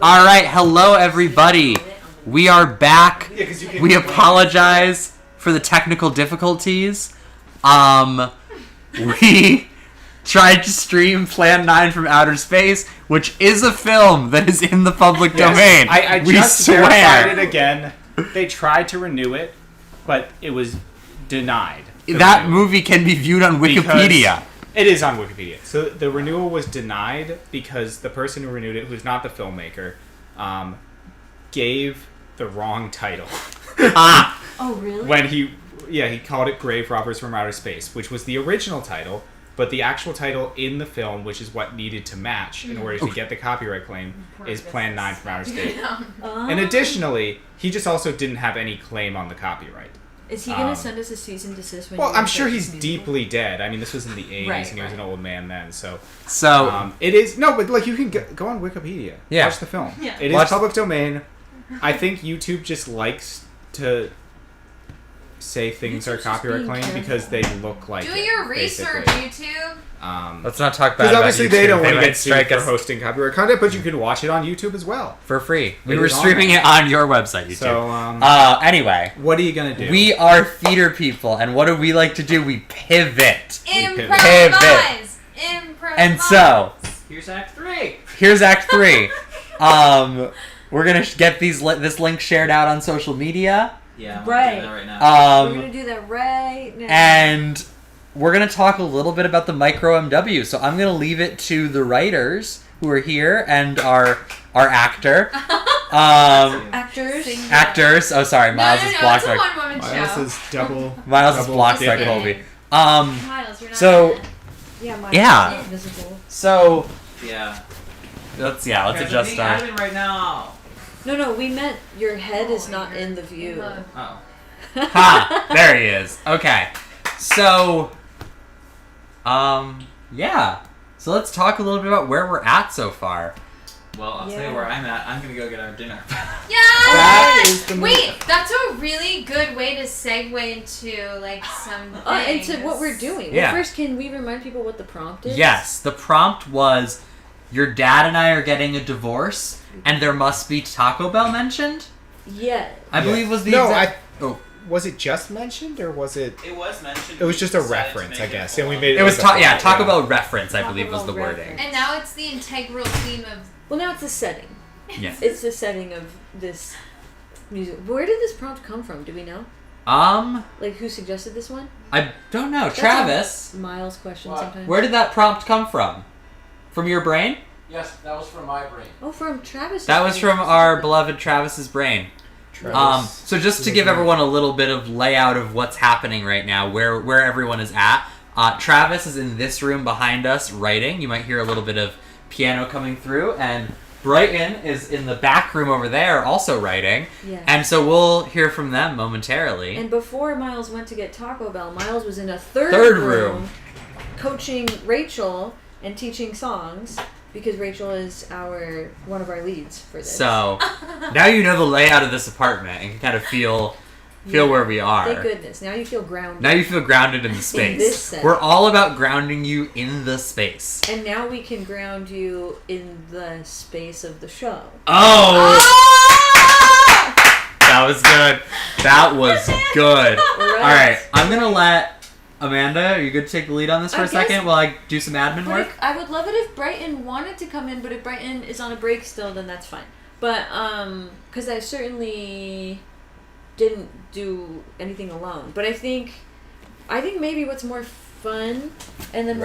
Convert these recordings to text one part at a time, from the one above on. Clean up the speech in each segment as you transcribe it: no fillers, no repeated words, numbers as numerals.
All right, hello everybody. We are back. We apologize for the technical difficulties. We tried to stream Plan 9 from Outer Space, which is a film that is in the public domain. I just verified it again. They tried to renew it, but it was denied. That movie can be viewed on Wikipedia. It is on Wikipedia. So the renewal was denied because the person who renewed it, who's not the filmmaker, gave the wrong title. Oh, really? When he called it Grave Robbers from Outer Space, which was the original title, but the actual title in the film, which is what needed to match in order to get the copyright claim, is Plan 9 from Outer Space. And additionally, he just also didn't have any claim on the copyright. Is he going to send us a cease and desist? Well, I'm sure he's deeply dead. I mean, this was in the 80s, and he was an old man then, so it is... No, but like you can go on Wikipedia. Yeah. Watch the film. Yeah. It is public domain. I think YouTube just likes to say things are copyright claimed because they look like Do your research, basically. YouTube. Let's not talk bad about obviously YouTube. They don't want to get sued for hosting copyright content, but you can watch it on YouTube as well. For free. We were streaming it on your website, YouTube. So, anyway. What are you going to do? We are theater people, and what do we like to do? We pivot. Improvise. And so... Here's Act 3. Here's Act 3. We're going to get this link shared out on social media. Yeah, I'm right. doing that right now. We're going to do that right now. And we're going to talk a little bit about the micro MW. So I'm going to leave it to the writers who are here and our actor. Actors. Oh, sorry. Miles is blocked by... Miles is double... Miles is blocked by Colby. Miles, you're not So... Miles is invisible. So... Yeah. Let's adjust our... admin right now. No, we meant your head is not in the view. Oh. Ha! There he is. Okay. So... So let's talk a little bit about where we're at so far. Well, I'll tell you where I'm at. I'm gonna go get our dinner. Yeah! Wait, that's a really good way to segue into, like, some things. Into what we're doing. Yeah. Well, first, can we remind people what the prompt is? Yes, the prompt was, your dad and I are getting a divorce, and there must be Taco Bell mentioned? Yeah. I believe was the exact... Was it just mentioned, or was it... It was mentioned. It was just a reference, I guess. And we made it... It was Taco Bell reference, I believe, was the wording. And now it's the integral theme of... Well, now it's the setting. Yeah. It's the setting of this music. Where did this prompt come from? Do we know? Like, who suggested this one? I don't know. That's Travis? Miles' question sometimes. Where did that prompt come from? From your brain? Yes, that was from my brain. Oh, from Travis. That was from our beloved Travis's brain. So just to give everyone a little bit of layout of what's happening right now, where everyone is at, Travis is in this room behind us writing. You might hear a little bit of piano coming through, and Brighton is in the back room over there also writing. Yeah. And so we'll hear from them momentarily. And before Miles went to get Taco Bell, Miles was in a third room coaching Rachel and teaching songs. Because Rachel is one of our leads for this. So, now you know the layout of this apartment and can kind of feel where we are. Thank goodness. Now you feel grounded. Now you feel grounded in the space. In this setting. We're all about grounding you in the space. And now we can ground you in the space of the show. Oh! That was good. That was good. All right. I'm going to let... Amanda, are you good to take the lead on this for a second while I do some admin work? I would love it if Brighton wanted to come in, but if Brighton is on a break still, then that's fine. But, because I certainly didn't do anything alone. But I think maybe what's more fun, and then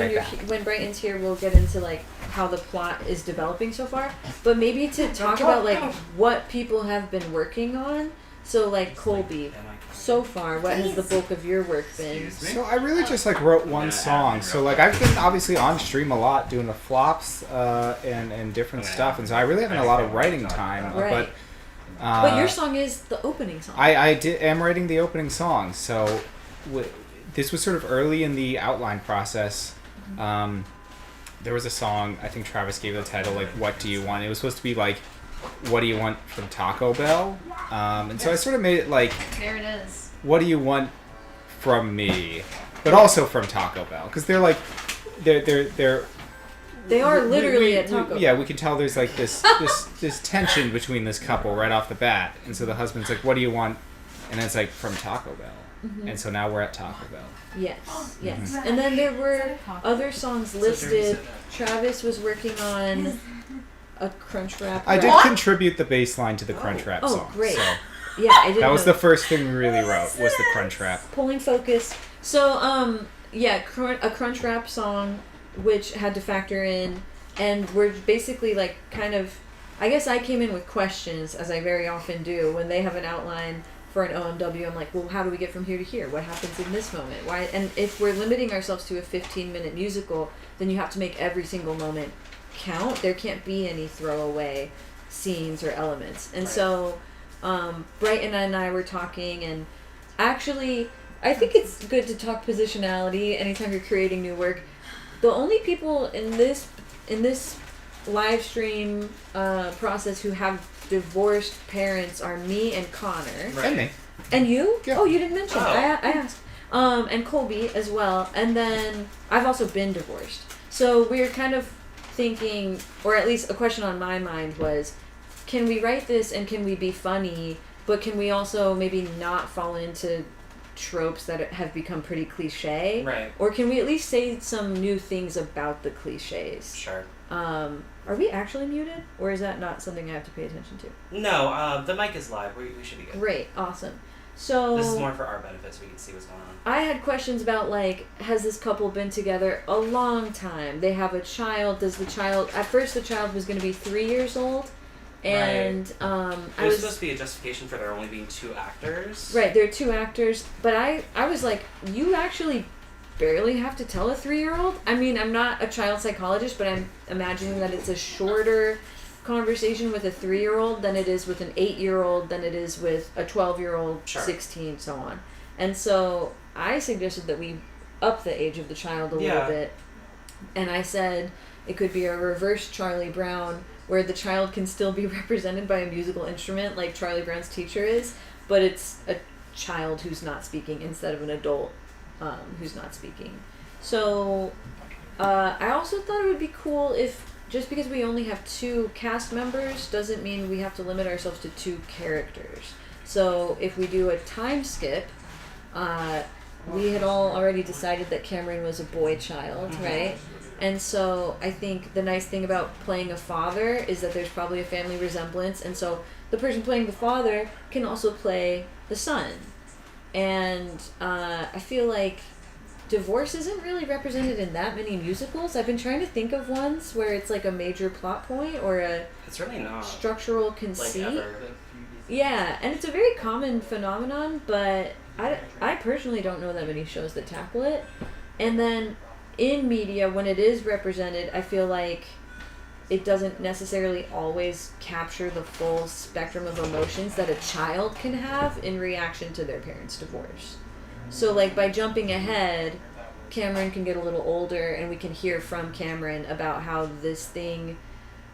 when Brighton's here, we'll get into, like, how the plot is developing so far. But maybe to talk about, like, what people have been working on. So, like, Colby, so far, what has the bulk of your work been? So I really just, like, wrote one song. So, like, I've been obviously on stream a lot doing the flops and different stuff. And so I really haven't a lot of writing time. Right. But your song is the opening song. I am writing the opening song. So this was sort of early in the outline process. There was a song, I think Travis gave the title, like, What Do You Want? It was supposed to be, like, what do you want from Taco Bell? And so I sort of made it like... There it is. What do you want from me? But also from Taco Bell. Because they're like... They're They are literally at Taco Bell. Yeah, we can tell there's like this tension between this couple right off the bat. And so the husband's like, what do you want? And it's like, from Taco Bell. Mm-hmm. And so now we're at Taco Bell. Yes. Mm-hmm. And then there were other songs listed. Travis was working on a Crunchwrap. I did contribute the bass line to the Crunchwrap song. Oh, great. So yeah, I did. That was the first thing we really wrote, was the Crunchwrap. Pulling focus. So, a Crunchwrap song, which had to factor in, and we're basically like kind of, I guess I came in with questions, as I very often do, when they have an outline for an OMW. I'm like, well, how do we get from here to here? What happens in this moment? Why? And if we're limiting ourselves to a 15-minute musical, then you have to make every single moment count. There can't be any throwaway scenes or elements. And so Brighton and I were talking, and actually I think it's good to talk positionality anytime you're creating new work. The only people in this live stream process who have divorced parents are me and Connor. Right. And me. And you? Yeah. Oh, you didn't mention. I asked. And Colby as well. And then I've also been divorced. So we're kind of thinking, or at least a question on my mind was, can we write this and can we be funny, but can we also maybe not fall into tropes that have become pretty cliche? Right. Or can we at least say some new things about the cliches? Sure. Are we actually muted? Or is that not something I have to pay attention to? No, the mic is live. We should be good. Great. Awesome. So this is more for our benefit so we can see what's going on. I had questions about, like, has this couple been together a long time? They have a child. At first the child was going to be 3 years old. And There's supposed to be a justification for there only being 2 actors. Right, there are 2 actors. But I was like, you actually barely have to tell a 3-year-old? I mean, I'm not a child psychologist, but I'm imagining that it's a shorter conversation with a 3-year-old than it is with an 8-year-old, than it is with a 12-year-old, sure. 16, so on. And so I suggested that we up the age of the child a little bit. And I said it could be a reverse Charlie Brown, where the child can still be represented by a musical instrument like Charlie Brown's teacher is, but it's a child who's not speaking instead of an adult who's not speaking. So I also thought it would be cool if, just because we only have 2 cast members doesn't mean we have to limit ourselves to 2 characters. So if we do a time skip, we had all already decided that Cameron was a boy child, right? And so I think the nice thing about playing a father is that there's probably a family resemblance, and so the person playing the father can also play the son. And I feel like divorce isn't really represented in that many musicals. I've been trying to think of ones where it's like a major plot point or it's really not structural conceit. Like ever. Yeah, and it's a very common phenomenon, but I personally don't know that many shows that tackle it. And then in media, when it is represented, I feel like it doesn't necessarily always capture the full spectrum of emotions that a child can have in reaction to their parents' divorce. So, like, by jumping ahead, Cameron can get a little older, and we can hear from Cameron about how this thing,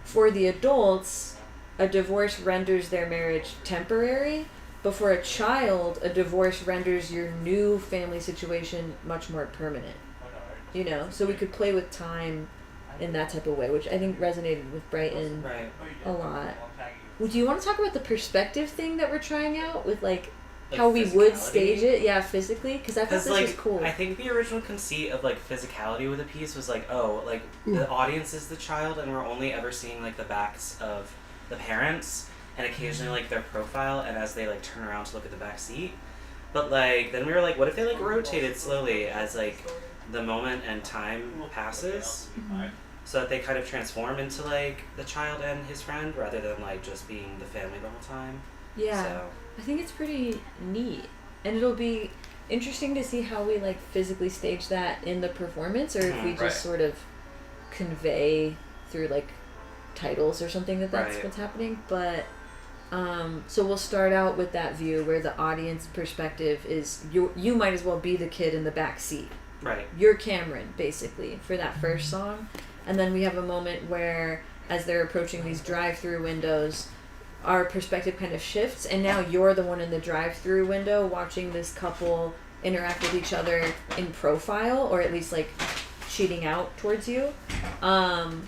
for the adults, a divorce renders their marriage temporary, but for a child, a divorce renders your new family situation much more permanent. You know? So we could play with time in that type of way, which I think resonated with Brighton a lot. Well, do you want to talk about the perspective thing that we're trying out with, like how we would stage it? Yeah, physically, because I thought this was cool. I think the original conceit of, like, physicality with a piece was, like, the audience is the child, and we're only ever seeing, like, the backs of the parents, and occasionally, like, their profile, and as they, like, turn around to look at the back seat. But, like, then we were like, what if they, like, rotated slowly as, like, the moment and time passes? So that they kind of transform into, like, the child and his friend, rather than, like, just being the family the whole time. Yeah. So I think it's pretty neat. And it'll be interesting to see how we, like, physically stage that in the performance, or if we just sort of convey through, like, titles or something that's what's happening. But so we'll start out with that view where the audience perspective is you might as well be the kid in the back seat. Right. You're Cameron, basically, for that first song. And then we have a moment where, as they're approaching these drive-through windows, our perspective kind of shifts, and now you're the one in the drive-through window watching this couple interact with each other in profile, or at least, like, cheating out towards you, and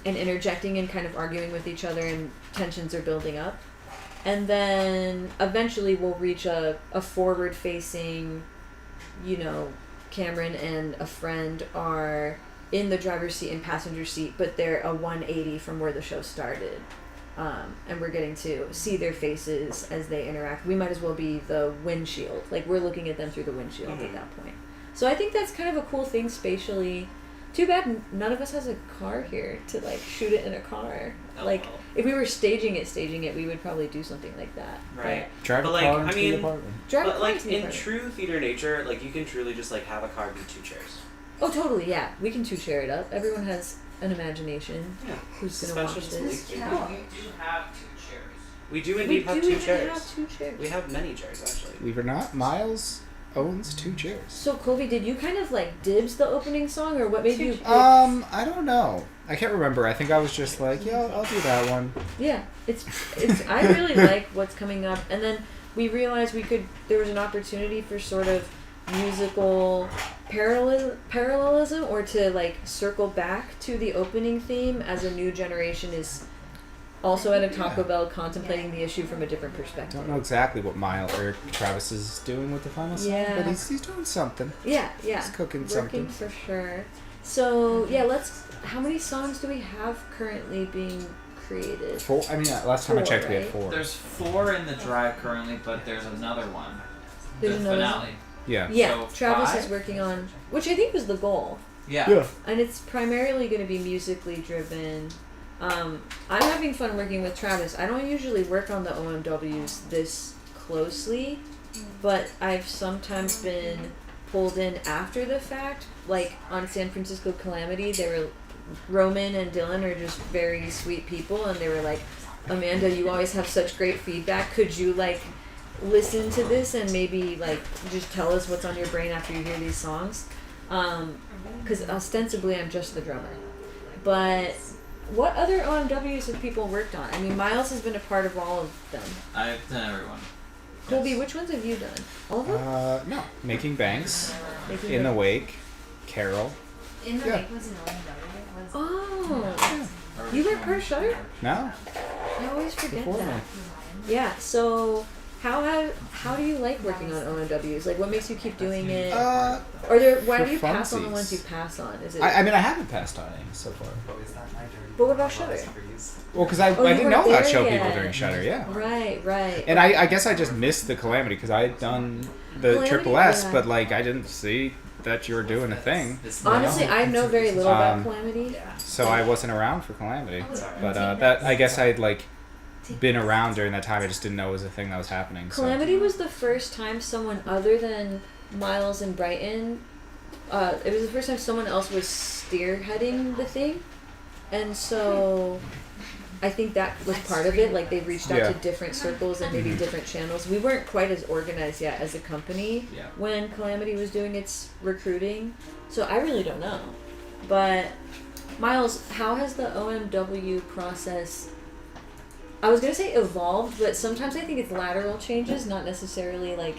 interjecting and kind of arguing with each other, and tensions are building up. And then eventually we'll reach a forward-facing, Cameron and a friend are in the driver's seat and passenger seat, but they're a 180 from where the show started. And we're getting to see their faces as they interact. We might as well be the windshield. Like, we're looking at them through the windshield at that point. So I think that's kind of a cool thing spatially. Too bad none of us has a car here to, like, shoot it in a car. Like, if we were staging it, we would probably do something like that. Right. Drive a car into the apartment. But, like, in true theater nature, like, you can truly just, like, have a car be 2 chairs. Oh, totally, yeah. We can 2-chair it up. Everyone has an imagination. Yeah. Who's going to watch this? We do have 2 chairs. We do indeed have 2 chairs. Have 2 chairs. We have many chairs, actually. Believe it or not, Miles owns 2 chairs. So, Colby, did you kind of, like, dibs the opening song, or what made you pick? I don't know. I can't remember. I think I was just like, yeah, I'll do that one. Yeah, it's. I really like what's coming up, and then we realized there was an opportunity for sort of musical parallelism, or to, like, circle back to the opening theme as a new generation is also at a Taco Bell contemplating the issue from a different perspective. I don't know exactly what Travis is doing with the final song, but he's doing something. Yeah. He's cooking something. Working for sure. So, how many songs do we have currently being created? 4. I mean, last time I checked, we had 4. There's 4 in the drive currently, but there's another one. There's the finale. Yeah. Yeah, So Travis 5? is working on, which I think was the goal. Yeah. And it's primarily going to be musically driven. I'm having fun working with Travis. I don't usually work on the OMWs this closely, but I've sometimes been pulled in after the fact. Like on San Francisco Calamity, Roman and Dylan are just very sweet people, and they were like, Amanda, you always have such great feedback. Could you, like, listen to this and maybe, like, just tell us what's on your brain after you hear these songs? Because ostensibly I'm just the drummer. But what other OMWs have people worked on? I mean, Miles has been a part of all of them. I've done everyone. Colby, which ones have you done? All of them? No. Making Banks, In the Wake, Carol. In the Wake was an OMW. Oh. You were per Shutter? No. I always forget Before that. me. Yeah, so how do you like working on OMWs? Like, what makes you keep doing it? Why do you pass on the ones you pass on? Is it? I mean, I haven't passed on any so far. But what about Shutter? Well, because I didn't know about Showpeople during Shutter, yeah. Right. And I guess I just missed the Calamity because I had done the Calamity, Triple S, yeah. but, like, I didn't see that you were doing a thing. Honestly, I know very little about Calamity. So I wasn't around for Calamity. But that I guess I had, like, been around during that time. I just didn't know it was a thing that was happening. Calamity was the first time someone other than Miles and Brighton, it was the first time someone else was spearheading the thing. And so I think that was part of it. Like, they reached out to different circles and maybe different channels. We weren't quite as organized yet as a company when Calamity was doing its recruiting. So I really don't know. But Miles, how has the OMW process, I was going to say evolved, but sometimes I think it's lateral changes, not necessarily like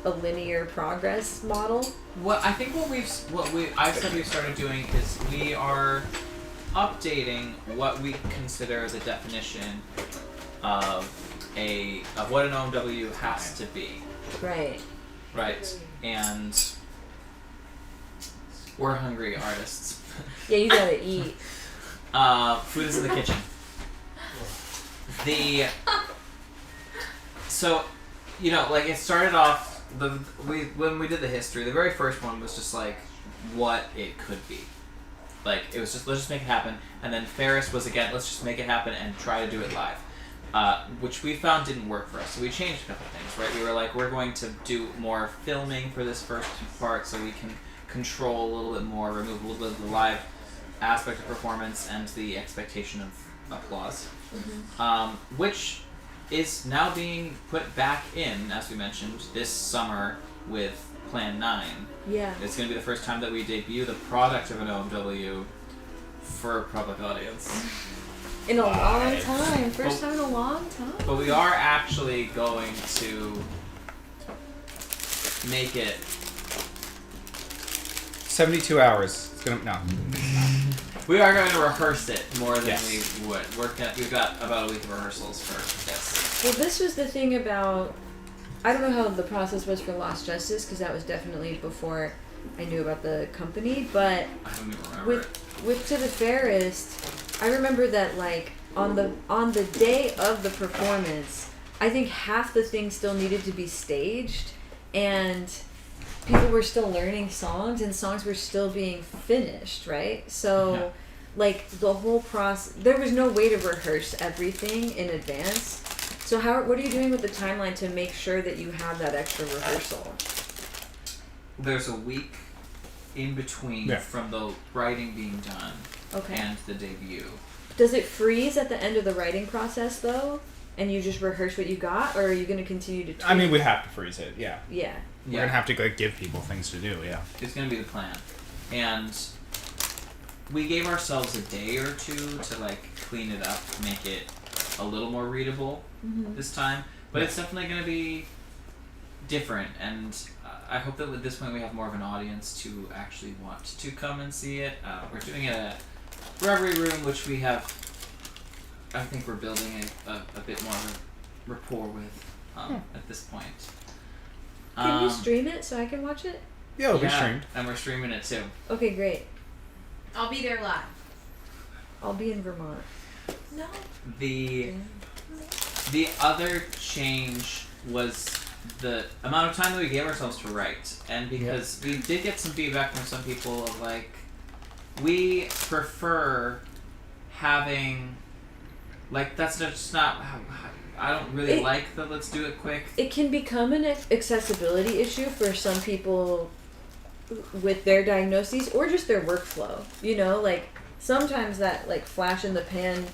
a linear progress model. I've said we've started doing is we are updating what we consider the definition of what an OMW has to be. Right. And we're hungry artists. Yeah, you gotta eat. Food is in the kitchen. So, like, it started off when we did the history. The very first one was just like what it could be. Like, it was just, let's just make it happen. And then Ferris was, again, let's just make it happen and try to do it live. Which we found didn't work for us. So we changed a couple things, right? We were like, we're going to do more filming for this first part so we can control a little bit more, remove a little bit of the live aspect of performance and the expectation of applause. Mm-hmm. Which is now being put back in, as we mentioned, this summer with Plan 9. Yeah. It's going to be the first time that we debut the product of an OMW for a public audience. In a long time. First time in a long time. But we are actually going to make it 72 hours. It's gonna no. We are going to rehearse it more than we would. We've got about a week of rehearsals for this. Well, this was the thing about... I don't know how the process was for Lost Justice, because that was definitely before I knew about the company, but I don't even remember with To the Fairest, I remember that, like, on the day of the performance, I think half the things still needed to be staged, and people were still learning songs, and songs were still being finished, right? So, like, the whole process... There was no way to rehearse everything in advance. So what are you doing with the timeline to make sure that you have that extra rehearsal? There's a week in between from the writing being done and the debut. Does it freeze at the end of the writing process, though? And you just rehearse what you got? Or are you going to continue to tweak? I mean, we have to freeze it, yeah. Yeah. We're going to have to give people things to do, yeah. It's going to be the plan. And we gave ourselves a day or two to, like, clean it up, make it a little more readable this time. But it's definitely going to be different. And I hope that at this point we have more of an audience to actually want to come and see it. We're doing it at Reverie Room, which we have... I think we're building a bit more of a rapport with at this point. Can you stream it so I can watch it? Yeah, it'll be streamed. And we're streaming it too. Okay, great. I'll be there live. I'll be in Vermont. No. The other change was the amount of time that we gave ourselves to write. And because we did get some feedback from some people of like, we prefer having... Like, that's just not how I don't really like the let's do it quick. It can become an accessibility issue for some people with their diagnoses or just their workflow. You know, like, sometimes that, like, flash in the pan,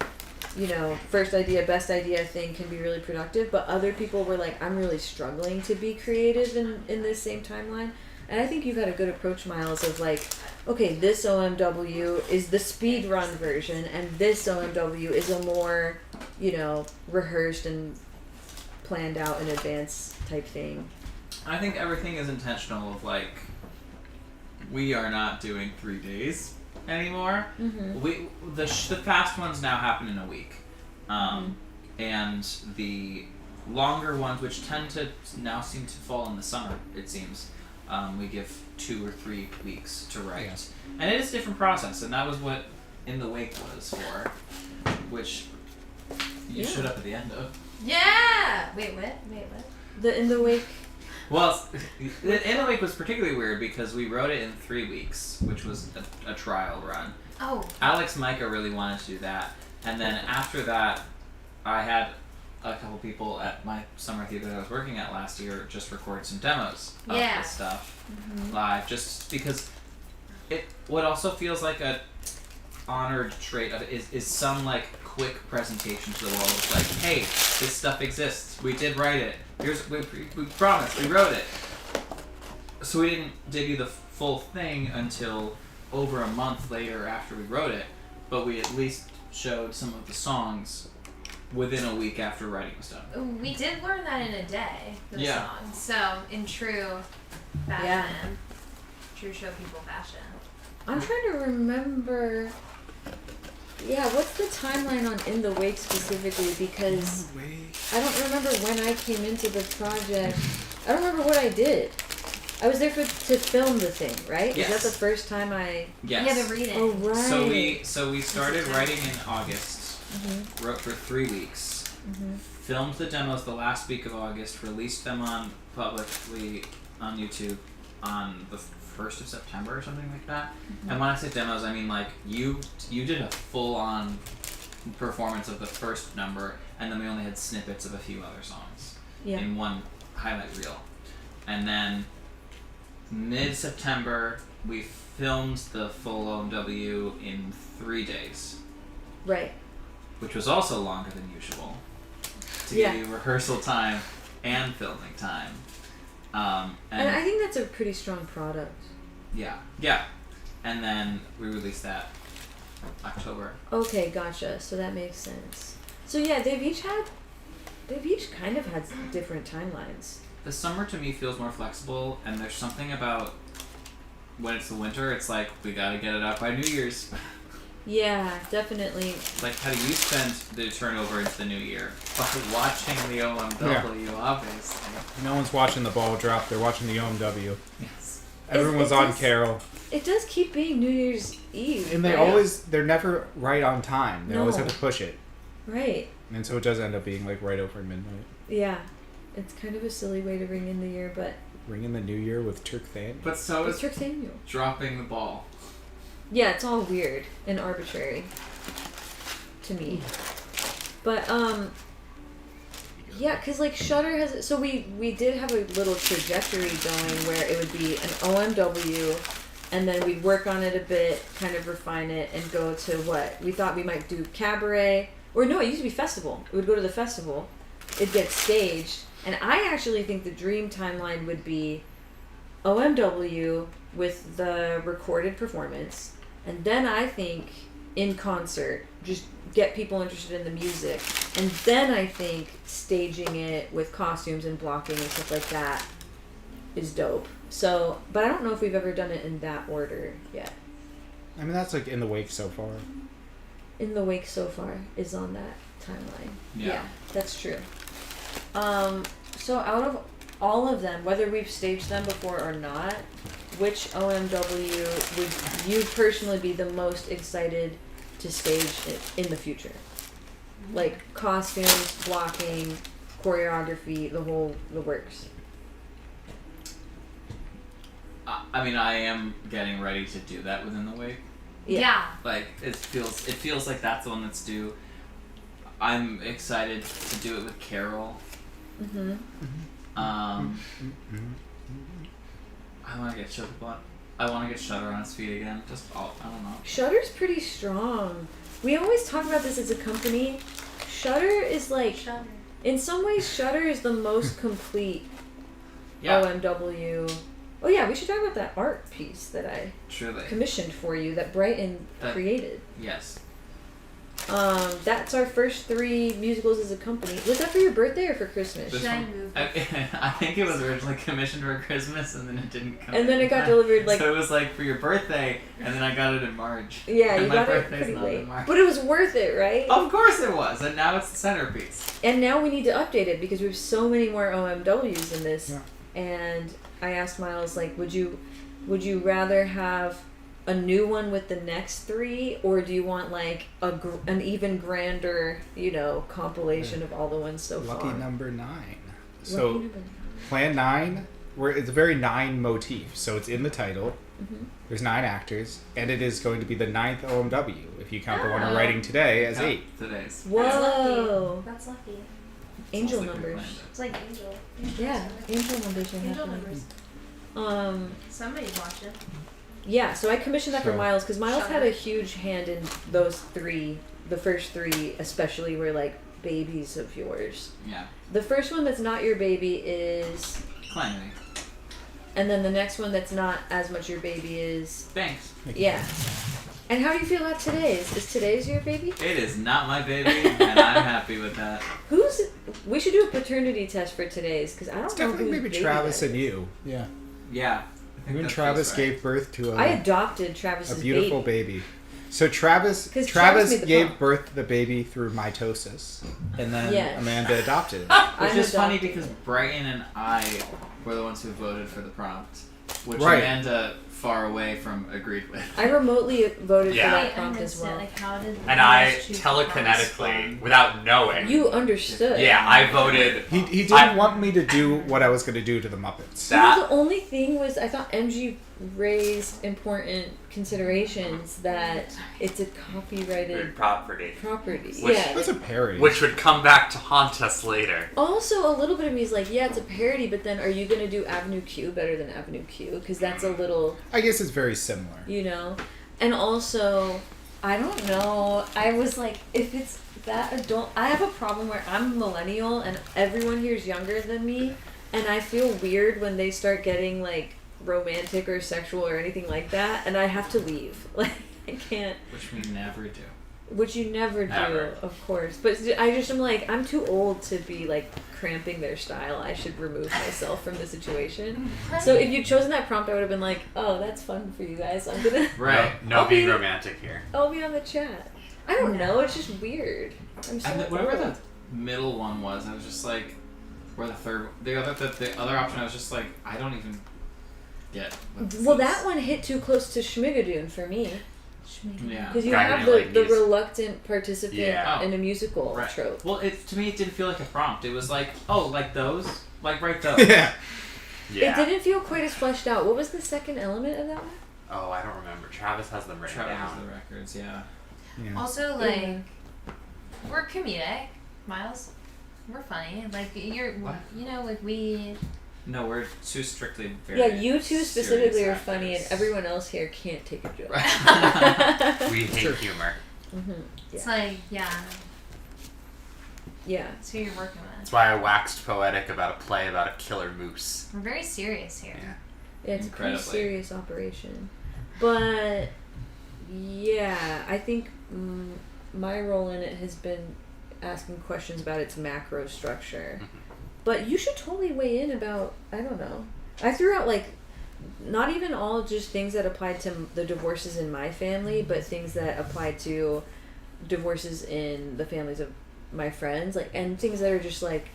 you know, first idea, best idea thing can be really productive, but other people were like, I'm really struggling to be creative in this same timeline. And I think you've had a good approach, Miles, of like, okay, this OMW is the speed run version, and this OMW is a more, you know, rehearsed and planned out in advance type thing. I think everything is intentional of like, we are not doing 3 days anymore. The fast ones now happen in a week. And the longer ones, which tend to now seem to fall in the summer, it seems, we give 2 or 3 weeks to write. And it is a different process, and that was what In the Wake was for, which you showed up at the end of. Yeah! Wait, what? The In the Wake... Well, In the Wake was particularly weird because we wrote it in 3 weeks, which was a trial run. Oh. Alex Micah really wanted to do that. And then after that, I had a couple people at my summer theater that I was working at last year just record some demos of this stuff live, just because what also feels like a honored trait of it is some like quick presentation to the world. It's like, hey, this stuff exists. We did write it. We promised. We wrote it. So we didn't debut the full thing until over a month later after we wrote it, but we at least showed some of the songs within a week after writing was done. We did learn that in a day, the songs. So, in true fashion, true Showpeople fashion. I'm trying to remember... Yeah, what's the timeline on In the Wake specifically? Because I don't remember when I came into the project. I don't remember what I did. I was there to film the thing, right? Yes. Is that the first time I... Yes. Yeah, the reading. Oh, right. So we started writing in August. Wrote for 3 weeks. Filmed the demos the last week of August. Released them publicly on YouTube on the 1st of September or something like that. And when I say demos, I mean like you did a full-on performance of the first number, and then we only had snippets of a few other songs in one highlight reel. And then mid-September, we filmed the full OMW in 3 days. Right. Which was also longer than usual to give you rehearsal time and filming time. And I think that's a pretty strong product. Yeah. And then we released that October. Okay, gotcha. So that makes sense. So yeah, they've each kind of had different timelines. The summer to me feels more flexible, and there's something about when it's the winter, it's like we gotta get it out by New Year's. Yeah, definitely. Like, how do you spend the turnover into the new year? By watching the OMW, obviously. No one's watching the ball drop. They're watching the OMW. Yes. Everyone's on Carol. It does keep being New Year's Eve. And they're never right on time. They always have to push it. Right. And so it does end up being like right over midnight. Yeah. It's kind of a silly way to ring in the year, but... Ring in the new year with Turk-Thaniel. But so is Turk-Thaniel. dropping the ball. Yeah, it's all weird and arbitrary to me. But, yeah, because, like, Shudder has... So we did have a little trajectory going where it would be an OMW, and then we'd work on it a bit, kind of refine it, and go to what? We thought we might do cabaret. Or no, it used to be festival. It would go to the festival. It'd get staged. And I actually think the dream timeline would be OMW with the recorded performance. And then I think in concert, just get people interested in the music. And then I think staging it with costumes and blocking and stuff like that is dope. So, but I don't know if we've ever done it in that order yet. I mean, that's like In the Wake so far. In the Wake so far is on that timeline. Yeah, that's true. So out of all of them, whether we've staged them before or not, which OMW would you personally be the most excited to stage in the future? Like costumes, blocking, choreography, the works. I mean, I am getting ready to do that within the Wake. Yeah. Like, it feels like that's the one that's due. I'm excited to do it with Carol. Mm-hmm. I want to get Shudder on its feet again. I don't know. Shudder's pretty strong. We always talk about this as a company. Shudder is like, in some ways, Shudder is the most complete OMW. Oh yeah, we should talk about that art piece that I commissioned for you that Brighton created. Yes. That's our first 3 musicals as a company. Was that for your birthday or for Christmas? Should I move? I think it was originally commissioned for Christmas, and then it didn't come. And then it got delivered like. So it was like for your birthday, and then I got it in March. Yeah, and you got it pretty late. But it was worth it, right? Of course it was, and now it's the centerpiece. And now we need to update it because we have so many more OMWs in this. Yeah. And I asked Miles, like, would you rather have a new one with the next 3, or do you want like an even grander, compilation of all the ones so far? Lucky number 9. So Plan 9, where it's a very 9 motif. So it's in the title. Mm-hmm. There's 9 actors, and it is going to be the 9th OMW if you count the one I'm writing today as 8. Today's. Whoa, that's lucky. Angel numbers. It's like angel. Yeah, angel numbers. Angel numbers. Somebody's watching. Yeah, so I commissioned that for Miles because Miles had a huge hand in those 3. The first 3 especially were like babies of yours. Yeah. The first one that's not your baby is Calamity. And then the next one that's not as much your baby is Thanks. Yeah. And how do you feel about today's? Is today's your baby? It is not my baby, and I'm happy with that. We should do a paternity test for today's because I don't know. It's definitely maybe Travis and you. Yeah. Yeah. When Travis gave birth to I adopted Travis's a beautiful baby. So Travis gave birth to the baby through mitosis, and then Amanda adopted it. Which is funny because Brighton and I were the ones who voted for the prompt, which Amanda far away from agreed with. I remotely voted for that prompt as well. Like, how did and I telekinetically, without knowing. You understood. Yeah, I voted. He didn't want me to do what I was going to do to the Muppets. The only thing was I thought MG raised important considerations that it's a copyrighted property. That's a parody. Which would come back to haunt us later. Also, a little bit of me is like, yeah, it's a parody, but then are you going to do Avenue Q better than Avenue Q? Because that's a little... I guess it's very similar. And also, I don't know. I was like, if it's that adult... I have a problem where I'm a millennial and everyone here is younger than me, and I feel weird when they start getting, like, romantic or sexual or anything like that, and I have to leave. Like, I can't. Which we never do. Which you never do, of course. But I'm like, I'm too old to be like cramping their style. I should remove myself from the situation. So if you'd chosen that prompt, I would have been like, oh, that's fun for you guys. I'm gonna no being romantic here. I'll be on the chat. I don't know. It's just weird. I'm so whatever the middle one was, I was just like, or the other option, I was just like, I don't even get. Well, that one hit too close to Schmigadoon for me. Yeah, because you have the reluctant participant in a musical trope. Well, to me, it didn't feel like a prompt. It was like, oh, like those, like write those. Yeah. It didn't feel quite as fleshed out. What was the second element of that one? Oh, I don't remember. Travis has them written down. Travis has the records, yeah. Also, like, we're comedic, Miles. We're funny. Like, like we. No, we're too strictly very. Yeah, you two specifically are funny, and everyone else here can't take a joke. We hate humor. Mm-hmm. It's like, yeah. That's who you're working with. That's why I waxed poetic about a play about a killer moose. We're very serious here. Yeah, it's a pretty serious operation. But, yeah, I think my role in it has been asking questions about its macro structure. But you should totally weigh in about, I don't know. I threw out, like, not even all just things that applied to the divorces in my family, but things that applied to divorces in the families of my friends, like, and things that are just, like,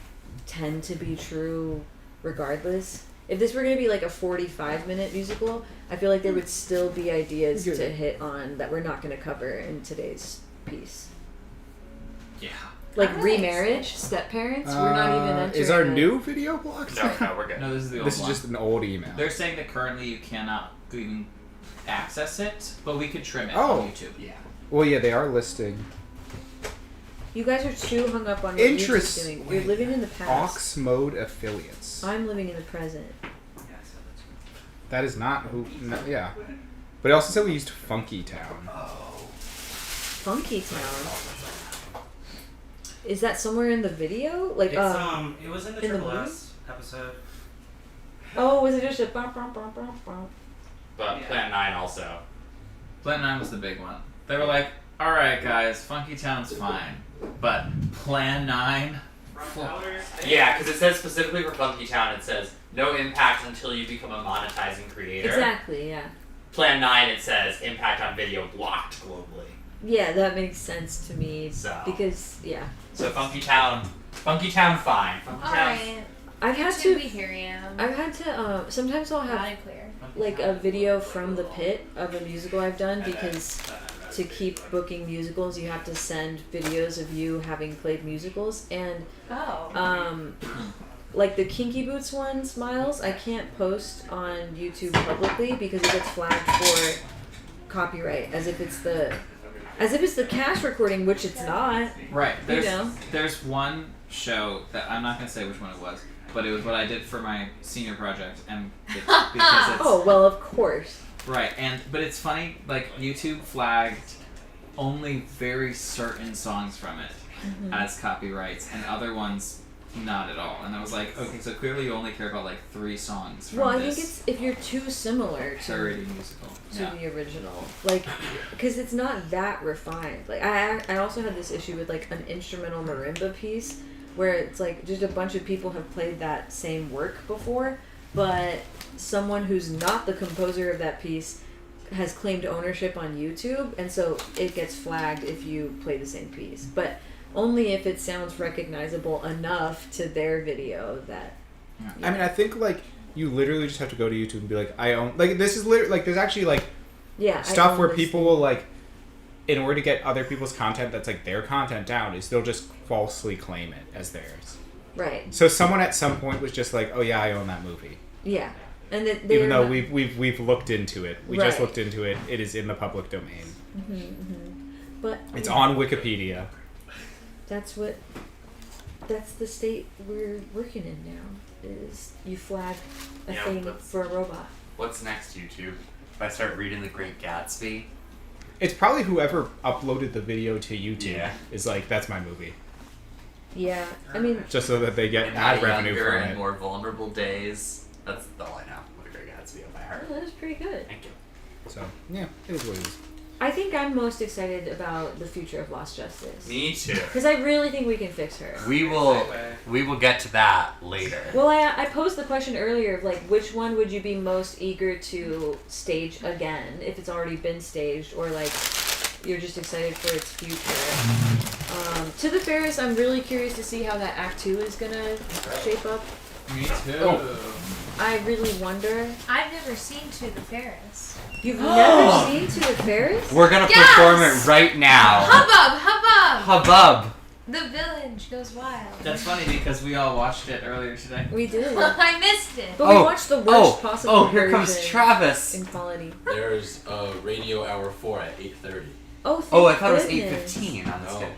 tend to be true regardless. If this were going to be, like, a 45-minute musical, I feel like there would still be ideas to hit on that we're not going to cover in today's piece. Yeah. Like remarriage, step parents. We're not even entering. Is our new video blocked? No, we're good. No, this is the old one. This is just an old email. They're saying that currently you cannot even access it, but we could trim it on YouTube. Yeah. Well, yeah, they are listing. You guys are too hung up on what YouTube's doing. You're living in the past. Aux Mode affiliates. I'm living in the present. That is not who. No, yeah. But it also said we used Funky Town. Funky Town. Is that somewhere in the video? Like it was in the Triple S episode. Oh, was it just a bump, bump, bump, bump, bump? But Plan 9 also. Plan 9 was the big one. They were like, alright guys, Funky Town's fine. But Plan 9? Yeah, because it says specifically for Funky Town, it says, no impact until you become a monetizing creator. Exactly, yeah. Plan 9, it says, impact on video blocked globally. Yeah, that makes sense to me. So. Because, yeah. So Funky Town fine. Funky Town. Alright. I've had to. We hear you. I've had to. Sometimes I'll have like a video from the pit of a musical I've done because to keep booking musicals, you have to send videos of you having played musicals and. Like the Kinky Boots ones, Miles, I can't post on YouTube publicly because it gets flagged for copyright, as if it's the cast recording, which it's not. Right. There's one show that I'm not gonna say which one it was, but it was what I did for my senior project, and because it's oh well, of course. Right, but it's funny. Like YouTube flagged only very certain songs from it as copyrights, and other ones not at all. And I was like, okay, so clearly you only care about like 3 songs from I think it's if you're too similar to musical the original, like, because it's not that refined. Like I also had this issue with like an instrumental marimba piece where it's like just a bunch of people have played that same work before, but someone who's not the composer of that piece has claimed ownership on YouTube, and so it gets flagged if you play the same piece, but only if it sounds recognizable enough to their video that... I mean, I think, like, you literally just have to go to YouTube and be like, I own... Like, this is literally... Like, there's actually, like, stuff where people will, like, in order to get other people's content that's, like, their content down, is they'll just falsely claim it as theirs. Right. So someone at some point was just like, oh, yeah, I own that movie. Yeah. And even though we've looked into it. We just looked into it. It is in the public domain. Mm-hmm, mm-hmm. But... It's on Wikipedia. That's the state we're working in now, is you flag a thing for a robot. What's next, YouTube? If I start reading The Great Gatsby? It's probably whoever uploaded the video to YouTube is like, that's my movie. Yeah, I mean... Just so that they get ad revenue from it. And more vulnerable days. That's all I know. What a Great Gatsby on my heart. Oh, that was pretty good. Thank you. So, yeah, it is what it is. I think I'm most excited about the future of Lost Justice. Me too. Because I really think we can fix her. We will get to that later. Well, I posed the question earlier of like, which one would you be most eager to stage again if it's already been staged, or like you're just excited for its future. To the Ferris, I'm really curious to see how that Act 2 is gonna shape up. Me too. Oh. I really wonder. I've never seen To the Ferris. You've never seen To the Ferris? We're gonna perform it right now. Hubbub! Hubbub! Hubbub! The village goes wild. That's funny because we all watched it earlier today. We did. I missed it. But we watched the worst possible Oh, here comes Travis. In quality. There's Radio Hour 4 at 8:30. Oh, I thought it was 8:15 on this day.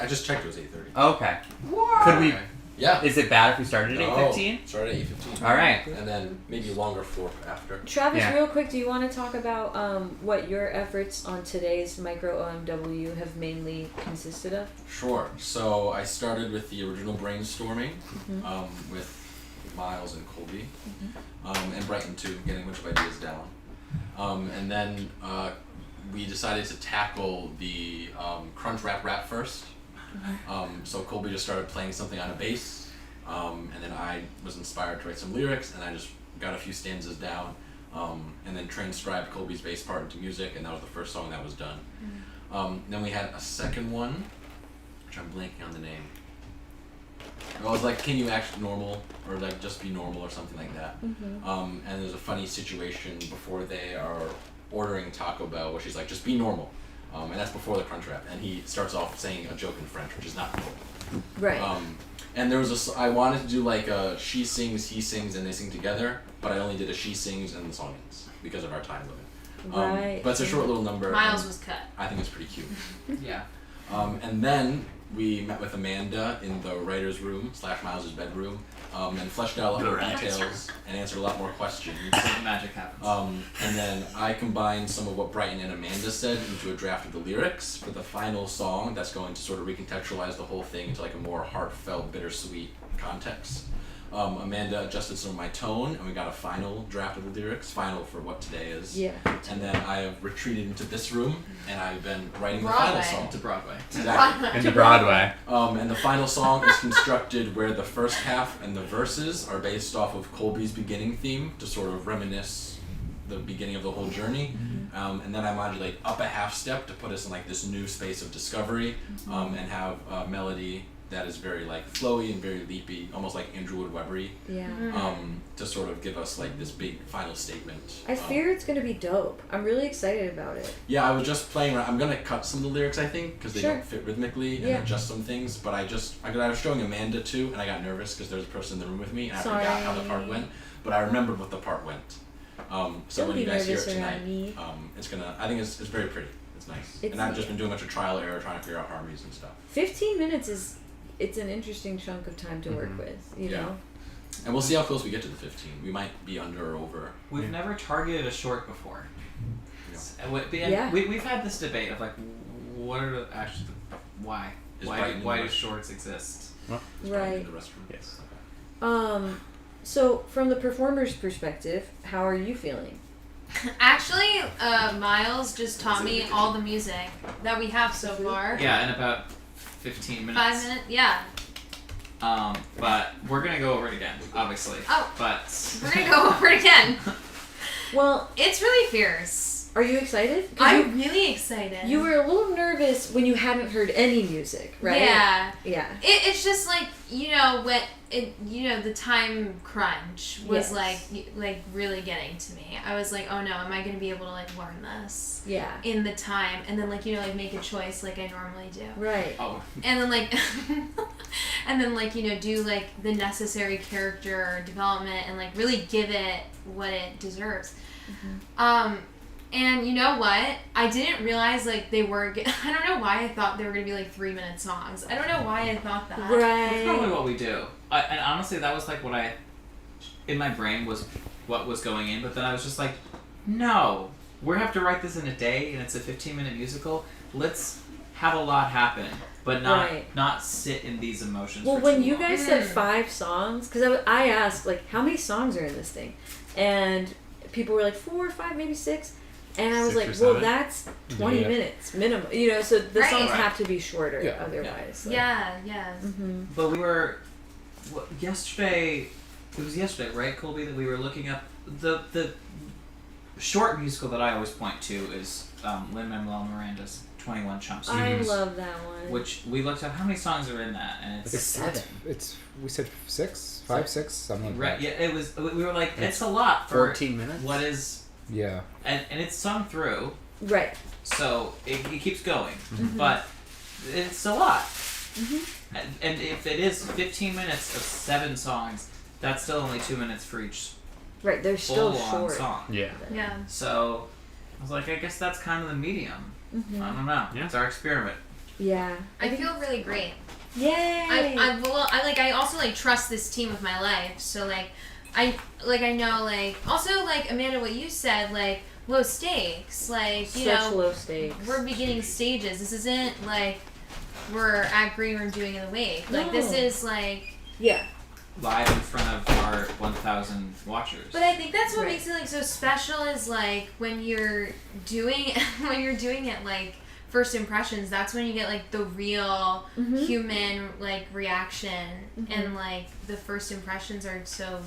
I just checked. It was 8:30. Okay. What? Could we? Yeah. Is it bad if we started at 8:15? Started at 8:15. All right. And then maybe longer for after. Travis, real quick, do you want to talk about what your efforts on today's Micro OMW have mainly consisted of? Sure. So I started with the original brainstorming with Miles and Colby, and Brighton too, getting a bunch of ideas down. And then we decided to tackle the crunch rap first. So Colby just started playing something on a bass, and then I was inspired to write some lyrics, and I just got a few stanzas down, and then transcribed Colby's bass part into music, and that was the first song that was done. Then we had a second one, which I'm blanking on the name. I was like, can you act normal, or like just be normal, or something like that. And there's a funny situation before they are ordering Taco Bell where she's like, just be normal. And that's before the crunch rap, and he starts off saying a joke in French, which is not cool. Right. And there was I wanted to do like a she sings, he sings, and they sing together, but I only did a she sings and the song ends because of our time limit. Right. But it's a short little number. Miles was cut. I think it's pretty cute. Yeah. And then we met with Amanda in the writer's room / Miles' bedroom, and fleshed out a lot more details and answered a lot more questions. Magic happens. And then I combined some of what Brighton and Amanda said into a draft of the lyrics for the final song that's going to sort of recontextualize the whole thing into like a more heartfelt, bittersweet context. Amanda adjusted some of my tone, and we got a final draft of the lyrics, final for what today is. Yeah. And then I have retreated into this room, and I've been writing the final song. To Broadway. Exactly. Into Broadway. And the final song is constructed where the first half and the verses are based off of Colby's beginning theme to sort of reminisce the beginning of the whole journey. And then I modulate up a half step to put us in like this new space of discovery, and have a melody that is very like flowy and very leapy, almost like Andrew Wood Webbery. Yeah. To sort of give us like this big final statement. I fear it's gonna be dope. I'm really excited about it. Yeah, I was just playing around. I'm gonna cut some of the lyrics, I think, because they don't fit rhythmically, and adjust some things. But I was showing Amanda too, and I got nervous because there's a person in the room with me, and I forgot how the part went. But I remembered what the part went. So when you guys hear it tonight, it's gonna. I think it's very pretty. It's nice. And I've just been doing a bunch of trial and error, trying to figure out harmonies and stuff. 15 minutes it's an interesting chunk of time to work with, you know? And we'll see how close we get to the 15. We might be under or over. We've never targeted a short before. Yeah. We've had this debate of like, what are why do shorts exist? Right. In the restroom. Yes. So from the performer's perspective, how are you feeling? Actually, Miles just taught me all the music that we have so far. Yeah, in about 15 minutes. 5 minutes, yeah. But we're gonna go over it again, obviously. Oh. But we're gonna go over it again. Well, it's really fierce. Are you excited? I'm really excited. You were a little nervous when you hadn't heard any music, right? Yeah. Yeah. It's just like, the time crunch was like really getting to me. I was like, oh no, am I going to be able to like learn this? Yeah. In the time, and then like make a choice like I normally do. Right. Oh. And then do like the necessary character development and like really give it what it deserves. And you know what? I didn't realize like they were. I don't know why I thought they were gonna be like 3-minute songs. I don't know why I thought that. Right. That's probably what we do. And honestly, that was like what in my brain was what was going in. But then I was just like, no, we have to write this in a day, and it's a 15-minute musical. Let's have a lot happen, but not sit in these emotions. Well, for when too you long. guys said 5 songs, because I asked like how many songs are in this thing, and people were like 4 or 5, maybe 6. And I was like, well, that's 20 minutes minimum. So the songs have to be shorter otherwise. Yeah. Mm-hmm. But we were yesterday. It was yesterday, right, Colby? That we were looking up the short musical that I always point to is Lin-Manuel Miranda's 21 Chumps. I love that one. Which we looked up how many songs are in that, and it's 7. We said 6, 5, 6, something like that. Yeah, it was. We were like, it's a lot for 14 minutes. What is? Yeah. And it's sung through. Right. So it keeps going, mm-hmm. but it's a lot. Mm-hmm. And if it is 15 minutes of 7 songs, that's still only 2 minutes for each. Right, they're still short. Song. Yeah. So I was like, I guess that's kind of the medium. Mm-hmm. I don't know. Yeah. It's our experiment. Yeah. I feel really great. Yay! I also like trust this team with my life. So I know also Amanda, what you said, low stakes, such low stakes. We're beginning stages. This isn't we're at Green Room doing in the wake. This is live in front of our 1,000 watchers. But I think that's what makes it so special is when you're doing it first impressions, that's when you get the real mm-hmm. human reaction mm-hmm. and the first impressions are so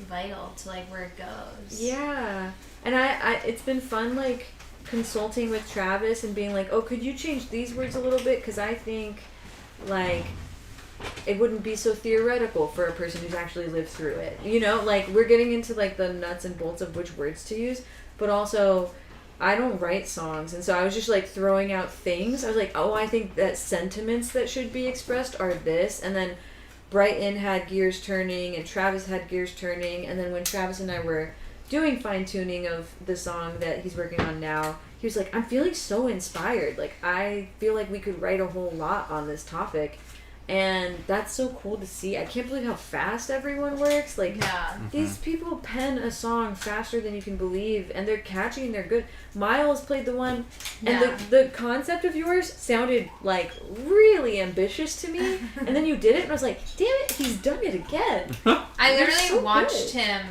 vital to where it goes. Yeah. And I it's been fun consulting with Travis and being oh, could you change these words a little bit, because I think it wouldn't be so theoretical for a person who's actually lived through it. We're getting into the nuts and bolts of which words to use, but also I don't write songs, and so I was just throwing out things. I was I think that sentiments that should be expressed are this, and then Brighton had gears turning and Travis had gears turning, and then when Travis and I were doing fine-tuning of the song that he's working on now, he was I'm feeling so inspired. I feel we could write a whole lot on this topic. And that's so cool to see. I can't believe how fast everyone works. These people pen a song faster than you can believe, and they're catchy and they're good. Miles played the one, and the concept of yours sounded really ambitious to me. And then you did it, and I was like, damn it, he's done it again. I literally watched him,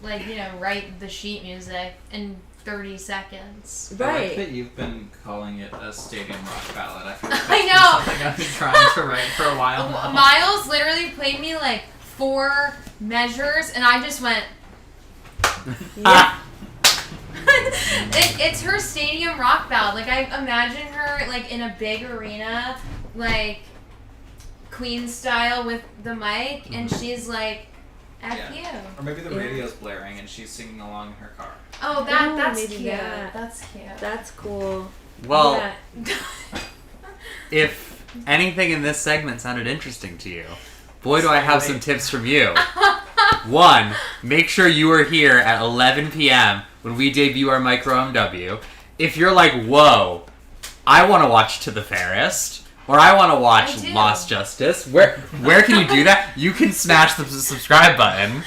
write the sheet music in 30 seconds. Right. I like that you've been calling it a stadium rock ballad. I feel I know. Something I've been trying to write for a while now. Miles literally played me 4 measures, and I just went. Yeah. It's her stadium rock ballad. I imagine her in a big arena, Queen style with the mic, and she's F you. Or maybe the radio's blaring and she's singing along in her car. Oh, that's maybe cute. that. That's cute. That's cool. Well, if anything in this segment sounded interesting to you, boy, do I have some tips from you. 1, make sure you are here at 11 p.m. when we debut our Micro MW. If you're whoa, I want to watch To the Fairest, or I want to watch Lost Justice, where can you do that? You can smash the subscribe button.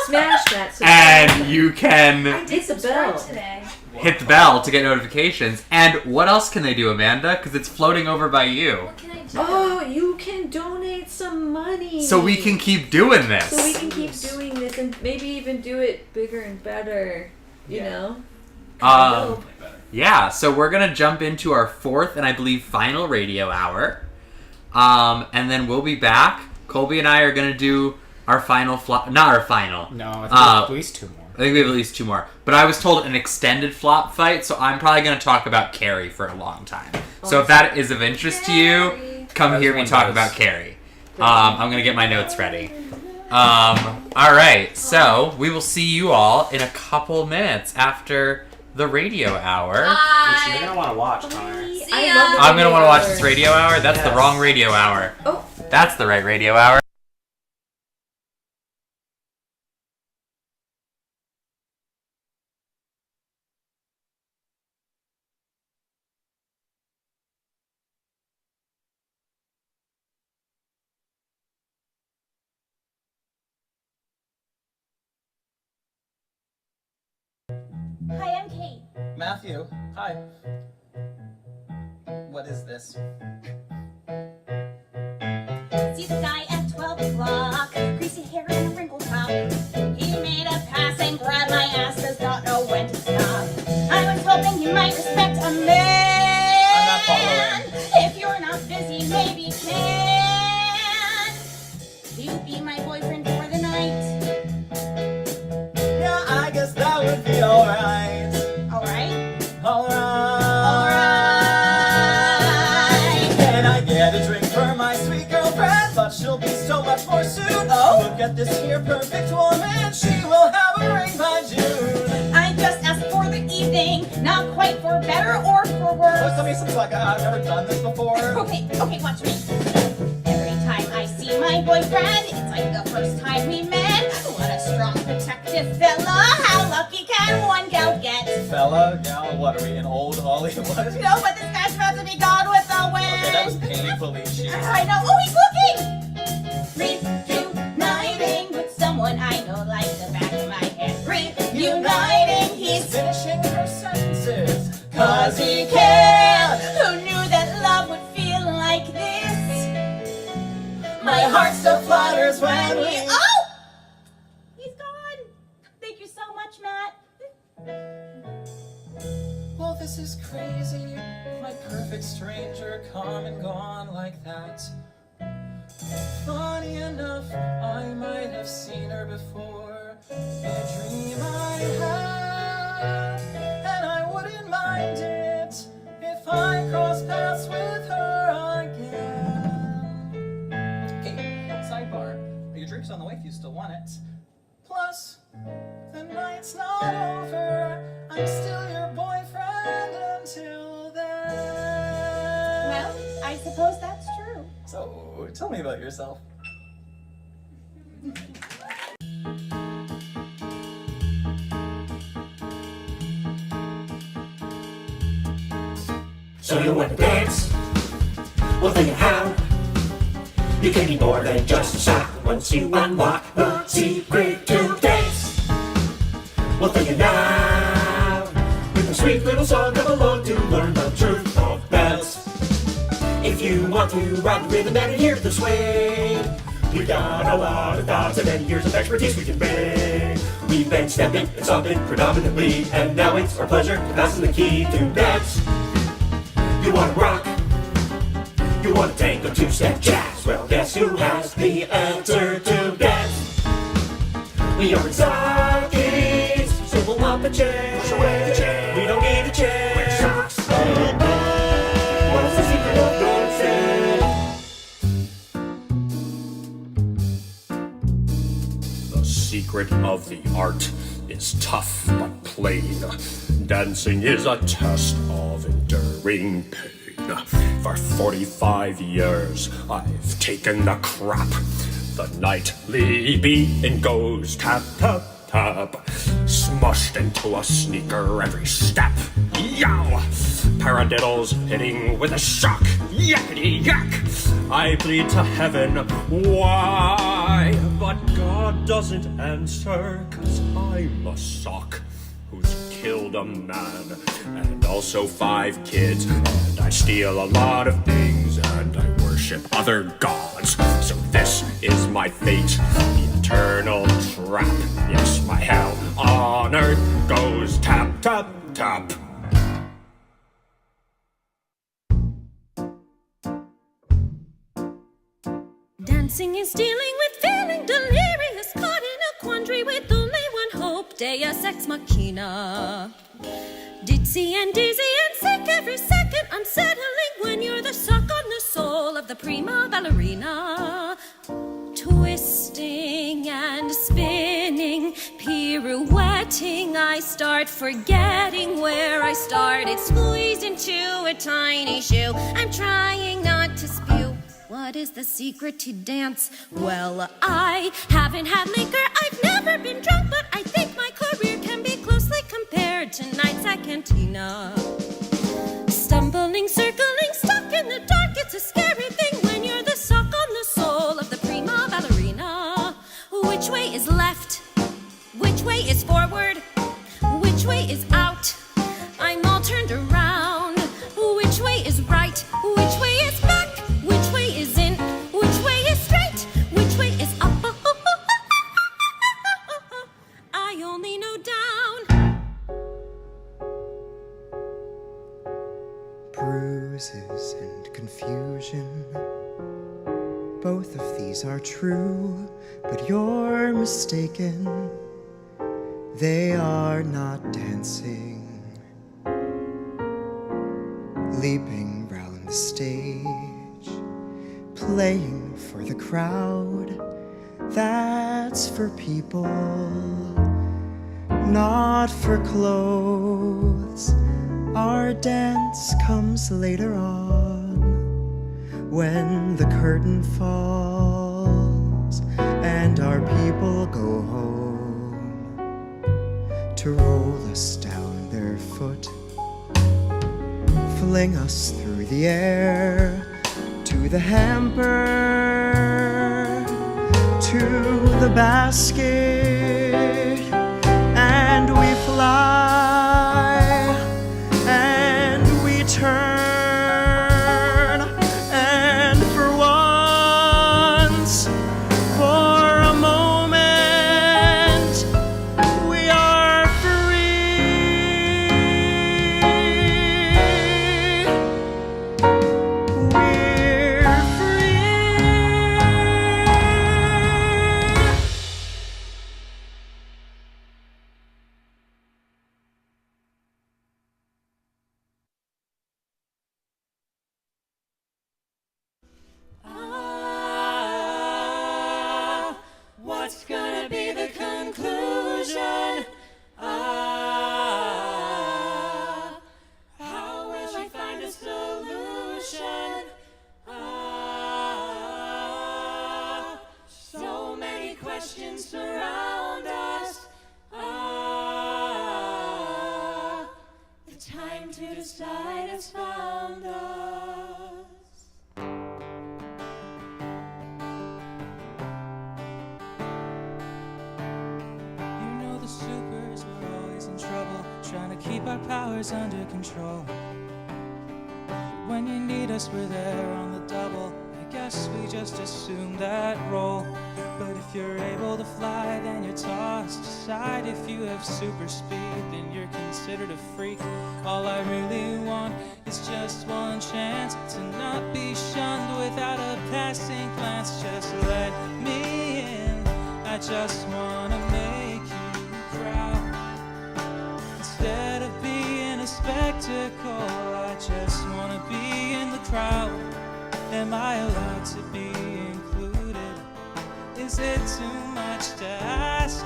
Smash that subscribe and you can hit the bell today. Hit the bell to get notifications. And what else can they do, Amanda? Because it's floating over by you. What can I do? Oh, you can donate some money. So we can keep doing this. So we can keep doing this and maybe even do it bigger and better. You know? Yeah, so we're going to jump into our 4th and I believe final radio hour. And then we'll be back. Colby and I are going to do our final not our final. No, I think we have at least 2 more. I think we have at least 2 more. But I was told an extended flop fight, so I'm probably going to talk about Carrie for a long time. So if that is of interest to you, come hear me talk about Carrie. I'm going to get my notes ready. Alright, so we will see you all in a couple minutes after the radio hour. Which you're going to want to watch, Connor. I'm going to want to watch this radio hour? That's the wrong radio hour. Oh. That's the right radio hour. Hi, I'm Kate. Matthew, hi. What is this? See the guy at 12 o'clock, greasy hair and a wrinkled top. He made a pass and grabbed my ass, does not know when to stop. I was maybe can you be my boyfriend for the night? Yeah, I guess that would be alright. Alright. Can I get a drink for my sweet girlfriend? But she'll be so much more soon. Oh, look at this here perfect woman. She will have a ring by June. I just asked for the evening, not quite for better or for worse. Look, let me some fuck. I've never done this before. Okay, watch me. Every time I see my boyfriend, it's like the first time we met. What a strong, protective fella. How lucky can one gal get? Fella, gal, what are we in old Hollywood? No, but this guy's about to be gone with the wind. Okay, that was painfully cheap. I know. Oh, he's looking! Reuniting with someone I know like the back of my head. Reuniting, he's finishing her sentences. 'cause he can. Who knew that love would feel like this? My heart still flutters when we... Oh! He's gone. Thank you so much, Matt. Well, this is crazy. My perfect stranger come and gone like that. Funny enough, I might have seen her before in a dream I had, and I wouldn't mind it if I crossed paths with her again. Hey, sidebar. Your drink's on the way if you still want it. Plus, the night's not over. I'm still your boyfriend until then. Well, I suppose that's true. So, tell me about yourself. So you want to dance? Well, then how? You can be more than just a sock once you unlock the secret to dance. Well, then you now with a sweet little song come along to learn the truth of bells. If you want to ride the rhythm and hear the swing, we got a lot of thoughts and many years of expertise we can bring. We've been stepping and stomping predominantly, and now it's our pleasure to pass the key to dance. You want to rock? You want to tango, two-step jazz? Well, guess who has the answer to dance? We are in stockings, so we'll pop a chair. Push away the chair. We don't need a chair. Wear socks. What's the secret of dancing? The secret of the art is tough but plain. Dancing is a test of enduring pain. For 45 years, I've taken the crap. The nightly beating goes tap, tap, tap. Smushed into a sneaker every step. Yow! Paradiddles hitting with a shock. Yakety yak! I plead to heaven, why? But God doesn't answer, 'cause I'm a sock who's killed a man and also 5 kids, and I steal a lot of things and I worship other gods. So this is my fate, the eternal trap. Yes, my hell on earth goes tap, tap, tap. Dancing is dealing with feeling delirious, caught in a quandary with only one hope, Deus ex machina. Ditzy and dizzy and sick every second, unsettling when you're the sock on the soul of the prima ballerina. Twisting and spinning, pirouetting, I start forgetting where I started, squeezed into a tiny shoe. I'm trying not to spew. What is the secret to dance? Well, I haven't had liquor, I've never been drunk, but I think my career can be closely compared to nights at Cantina. Stumbling, circling, stuck in the dark, it's a scary thing when you're the sock on the soul of the prima ballerina. Which way is left? Which way is forward? Which way is out? I'm all turned around. Which way is right? Which way is back? Which way is in? Which way is straight? Which way is up? I only know down. Both of these are true, but you're mistaken. They are not dancing, leaping round the stage, playing for the crowd. That's for people, not for clothes. Our dance comes later on, when the curtain falls and our people go home to roll us down barefoot, fling us through the air to the hamper, to the basket, and we fly and we turn. What's gonna be the conclusion? How will I find a solution? So many questions surround us. The time to decide has found us. Trying to keep our powers under control. When you need us, we're there on the double. I guess we just assume that role. But if you're able to fly, then you're tossed aside. If you have super speed, then you're considered a freak. All I really want is just one chance to not be shunned without a passing glance. Just let me in. I just wanna make you proud. Instead of being a spectacle, I just want to be in the crowd. Am I allowed to be included? Is it too much to ask?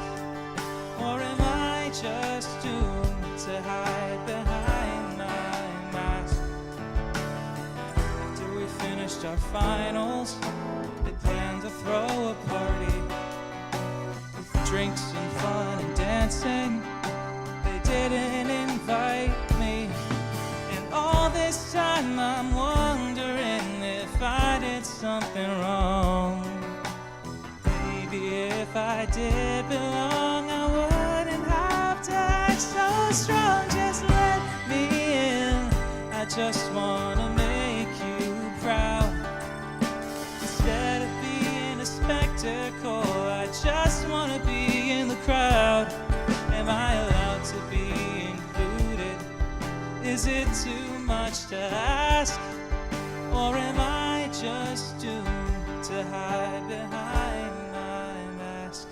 Or am I just doomed to hide behind my mask? After we finished our finals, they planned to throw a party with drinks and fun and dancing. Didn't invite me, and all this time I'm wondering if I did something wrong. Maybe if I did belong, I wouldn't have to act so strong. Just let me in. I just wanna make you proud. Instead of being a spectacle, I just wanna be in the crowd. Am I allowed to be included? Is it too much to ask? Or am I just doomed to hide behind my mask?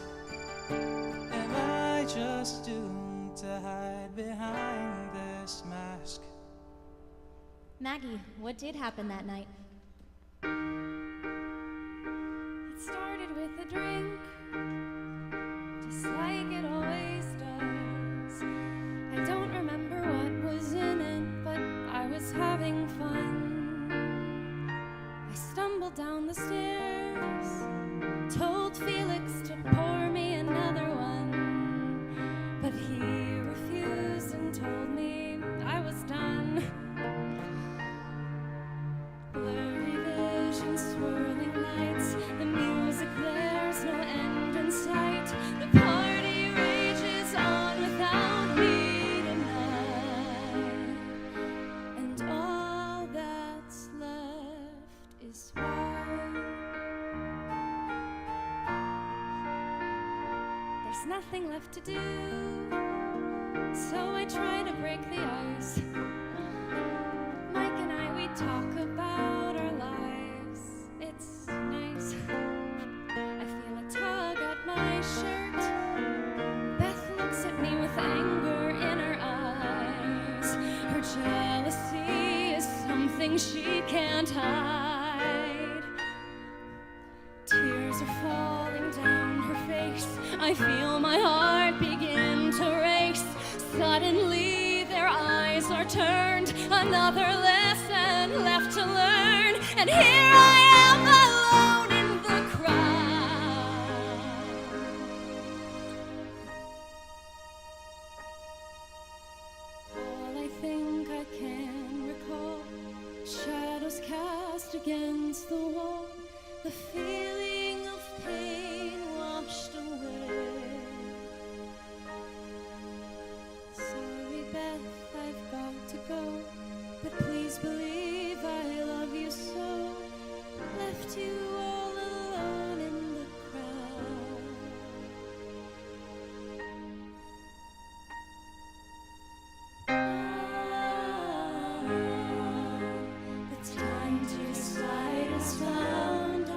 Am I just doomed to hide behind this mask? Maggie, what did happen that night? It started with a drink, just like it always does. I don't remember what was in it, but I was having fun. I stumbled down the stairs, told Felix to pour me another one, but he refused and told me I was done. Blurry visions, swirling lights, the music blares, no end in sight. The party rages on without me tonight, and all that's left is white. There's nothing left to do, so I try to break the ice. Mike and I, we talk about our lives. It's nice. I feel my heart begin to race. Suddenly their eyes are turned. Another lesson left to learn. And here I am alone in the crowd. All I think I can recall, shadows cast against the wall, the feeling of pain washed away. Sorry, Beth, I've got to go, but please believe I love you so. Left you all alone in the crowd. The time to decide has found us.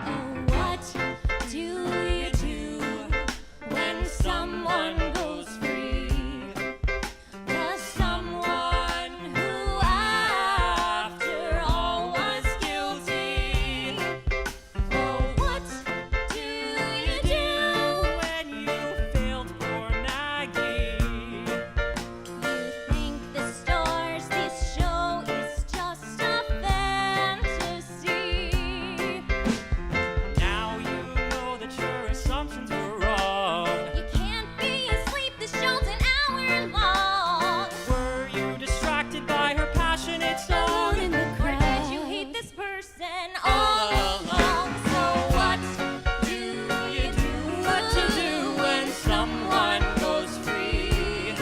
Oh, what do you do when someone goes free? The someone who after all was guilty. Oh, what do you do when you failed poor Maggie? You think the stars this show is just a fantasy. Now you know that your assumptions were wrong. You can't be asleep, the show's an hour long. Were you distracted by her passionate song? In the crowd. Or did you hate this person all along? So what do you do? What to do when someone goes free?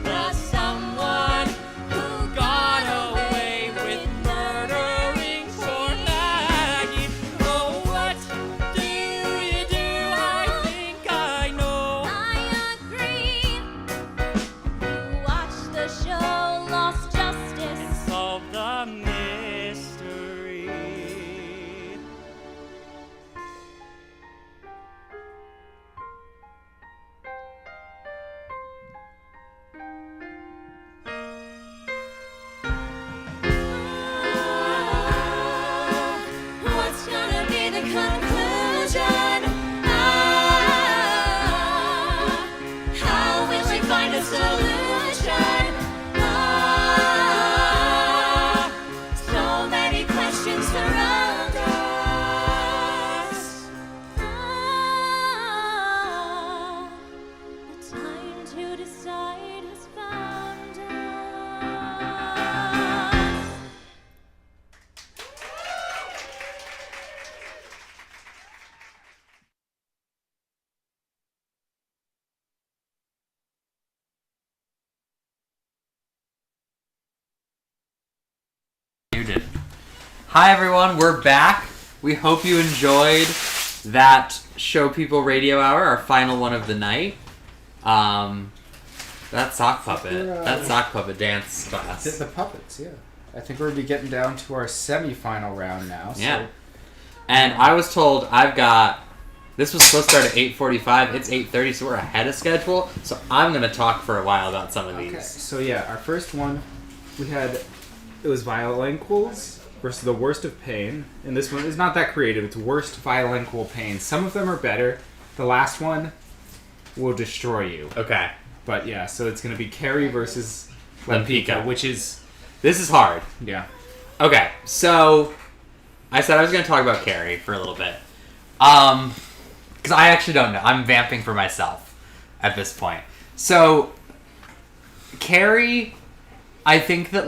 The someone who got away with murdering poor Maggie. Oh, what do you do? I think I know. I agree. You watch the show, Lost Justice, and solve the mystery. What's gonna be the conclusion? How will we find a solution? So many questions surround us. The time to decide has found us. You did. Hi everyone, we're back. We hope you enjoyed that Showpeople Radio Hour, our final one of the night. That sock puppet dance class. The puppets, yeah. I think we're going to be getting down to our semi-final round now. So. Yeah. And I was told this was supposed to start at 8:45. It's 8:30, so we're ahead of schedule. So I'm going to talk for a while about some of these. So yeah, our first one, it was Violentquils versus The Worst of Pain. And this one is not that creative. It's Worst Violentquil Pain. Some of them are better. The last one will destroy you. Okay. But yeah, so it's going to be Carrie versus Lempicka, which is... This is hard. Yeah. Okay, so I said I was going to talk about Carrie for a little bit. Because I actually don't know. I'm vamping for myself at this point. So, Carrie, I think that,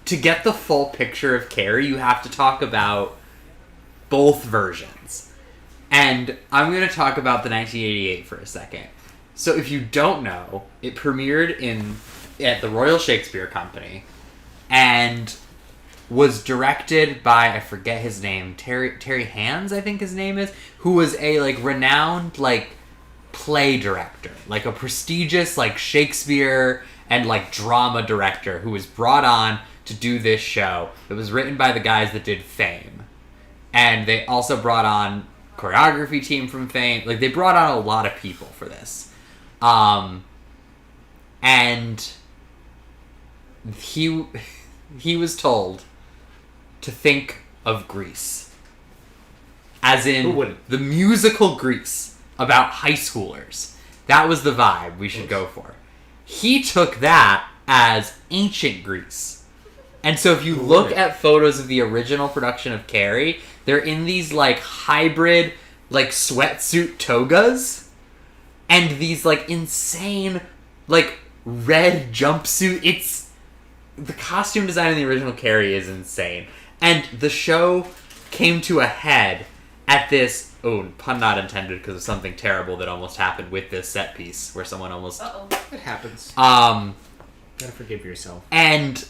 to get the full picture of Carrie, you have to talk about both versions. And I'm going to talk about the 1988 for a second. So if you don't know, it premiered at the Royal Shakespeare Company and was directed by, I forget his name, Terry Hands, I think his name is, who was a renowned play director, a prestigious Shakespeare and drama director who was brought on to do this show. It was written by the guys that did Fame. And they also brought on choreography team from Fame. They brought on a lot of people for this. And he was told to think of Grease. As in the musical Grease about high schoolers. That was the vibe we should go for. He took that as ancient Greece. And so if you look at photos of the original production of Carrie, they're in these like hybrid like sweatsuit togas and these like insane like red jumpsuit. It's the costume design in the original Carrie is insane. And the show came to a head at this, pun not intended because of something terrible that almost happened with this set piece where someone almost... It happens. Gotta forgive yourself. And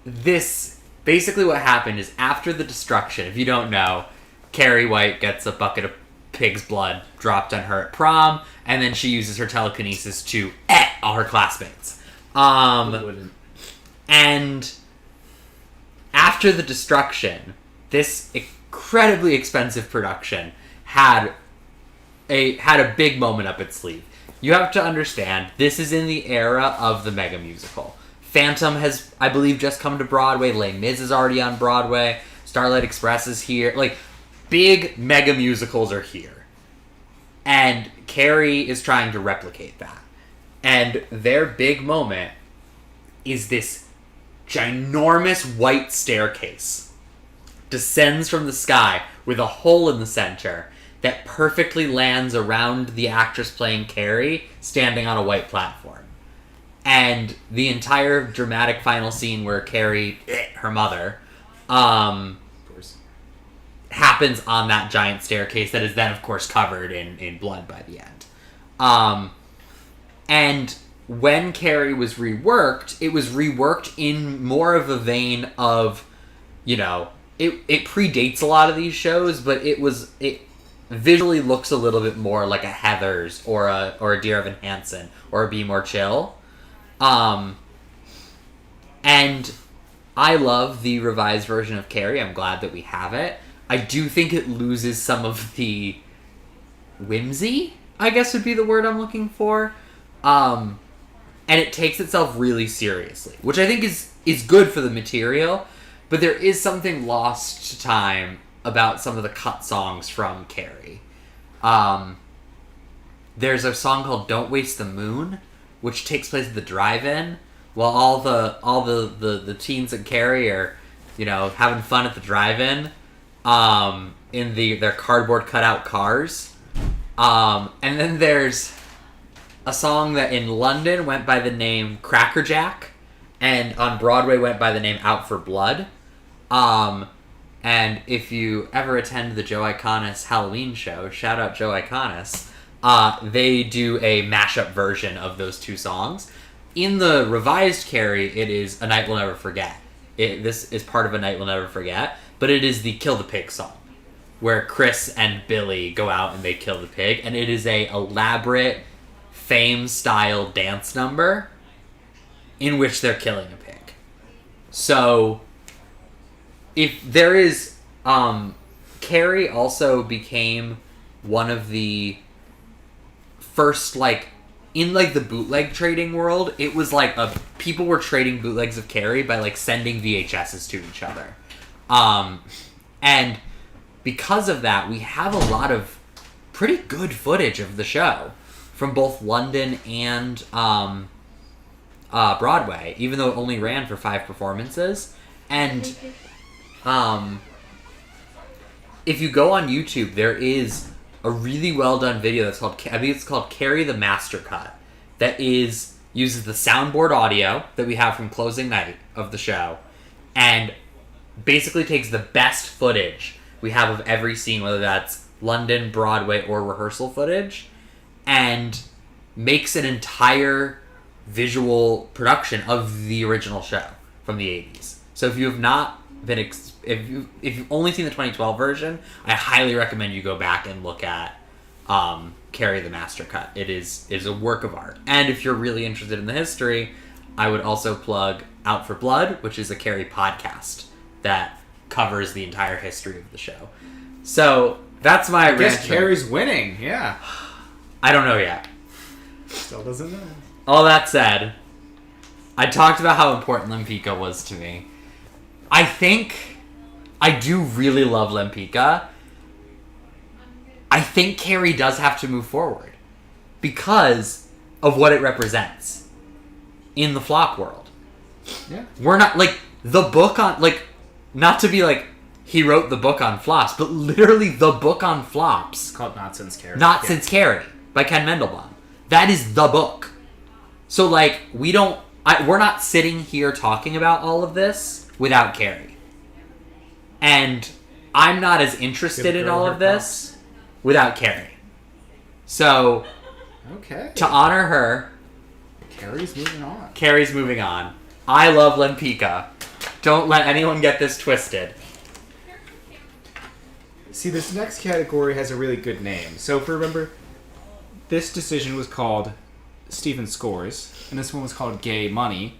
this, basically what happened is after the destruction, if you don't know, Carrie White gets a bucket of pig's blood dropped on her at prom, and then she uses her telekinesis to all her classmates. And after the destruction, this incredibly expensive production had a big moment up its sleeve. You have to understand, this is in the era of the mega musical. Phantom has, I believe, just come to Broadway. Les Mis is already on Broadway. Starlight Express is here. Like, big mega musicals are here. And Carrie is trying to replicate that. And their big moment is this ginormous white staircase. Descends from the sky with a hole in the center that perfectly lands around the actress playing Carrie standing on a white platform. And the entire dramatic final scene where Carrie, her mother, happens on that giant staircase that is then, of course, covered in blood by the end. And when Carrie was reworked, it was reworked in more of a vein of, you know, it predates a lot of these shows, but it visually looks a little bit more like a Heathers or a Dear Evan Hansen or a Be More Chill. And I love the revised version of Carrie. I'm glad that we have it. I do think it loses some of the whimsy, I guess would be the word I'm looking for. And it takes itself really seriously, which I think is good for the material, but there is something lost to time about some of the cut songs from Carrie. There's a song called Don't Waste the Moon, which takes place at the drive-in, while all the teens at Carrie are, you know, having fun at the drive-in, in their cardboard cutout cars. And then there's a song that in London went by the name Crackerjack, and on Broadway went by the name Out for Blood. And if you ever attend the Joe Iconis Halloween show, shout out Joe Iconis, they do a mashup version of those two songs. In the revised Carrie, it is A Night We'll Never Forget. This is part of A Night We'll Never Forget, but it is the Kill the Pig song, where Chris and Billy go out and they kill the pig, and it is a elaborate Fame-style dance number in which they're killing a pig. So, if there is... Carrie also became one of the first, like, in, like, the bootleg trading world, it was, like, people were trading bootlegs of Carrie by, like, sending VHSs to each other. And because of that, we have a lot of pretty good footage of the show from both London and Broadway, even though it only ran for 5 performances. And if you go on YouTube, there is a really well done video that's called, I think it's called Carrie the Master Cut, that uses the soundboard audio that we have from closing night of the show, and basically takes the best footage we have of every scene, whether that's London, Broadway, or rehearsal footage, and makes an entire visual production of the original show from the 80s. So if you have not been, if you've only seen the 2012 version, I highly recommend you go back and look at Carrie the Master Cut. It is a work of art. And if you're really interested in the history, I would also plug Out for Blood, which is a Carrie podcast that covers the entire history of the show. So that's my I guess Carrie's winning, yeah. I don't know yet. Still doesn't know. All that said, I talked about how important Limpika was to me. I do really love Lempicka. I think Carrie does have to move forward because of what it represents in the flop world. Yeah. We're not, like, the book on, like, not to be like, he wrote the book on flops, but literally the book on flops. It's called Not Since Carrie. Not Since Carrie by Ken Mendelbaum. That is the book. So, like, we're not sitting here talking about all of this without Carrie. And I'm not as interested in all of this without Carrie. So, okay. To honor her, Carrie's moving on. I love Lempicka. Don't let anyone get this twisted. See, this next category has a really good name. So, if you remember, this decision was called Steven Scores, and this one was called Gay Money.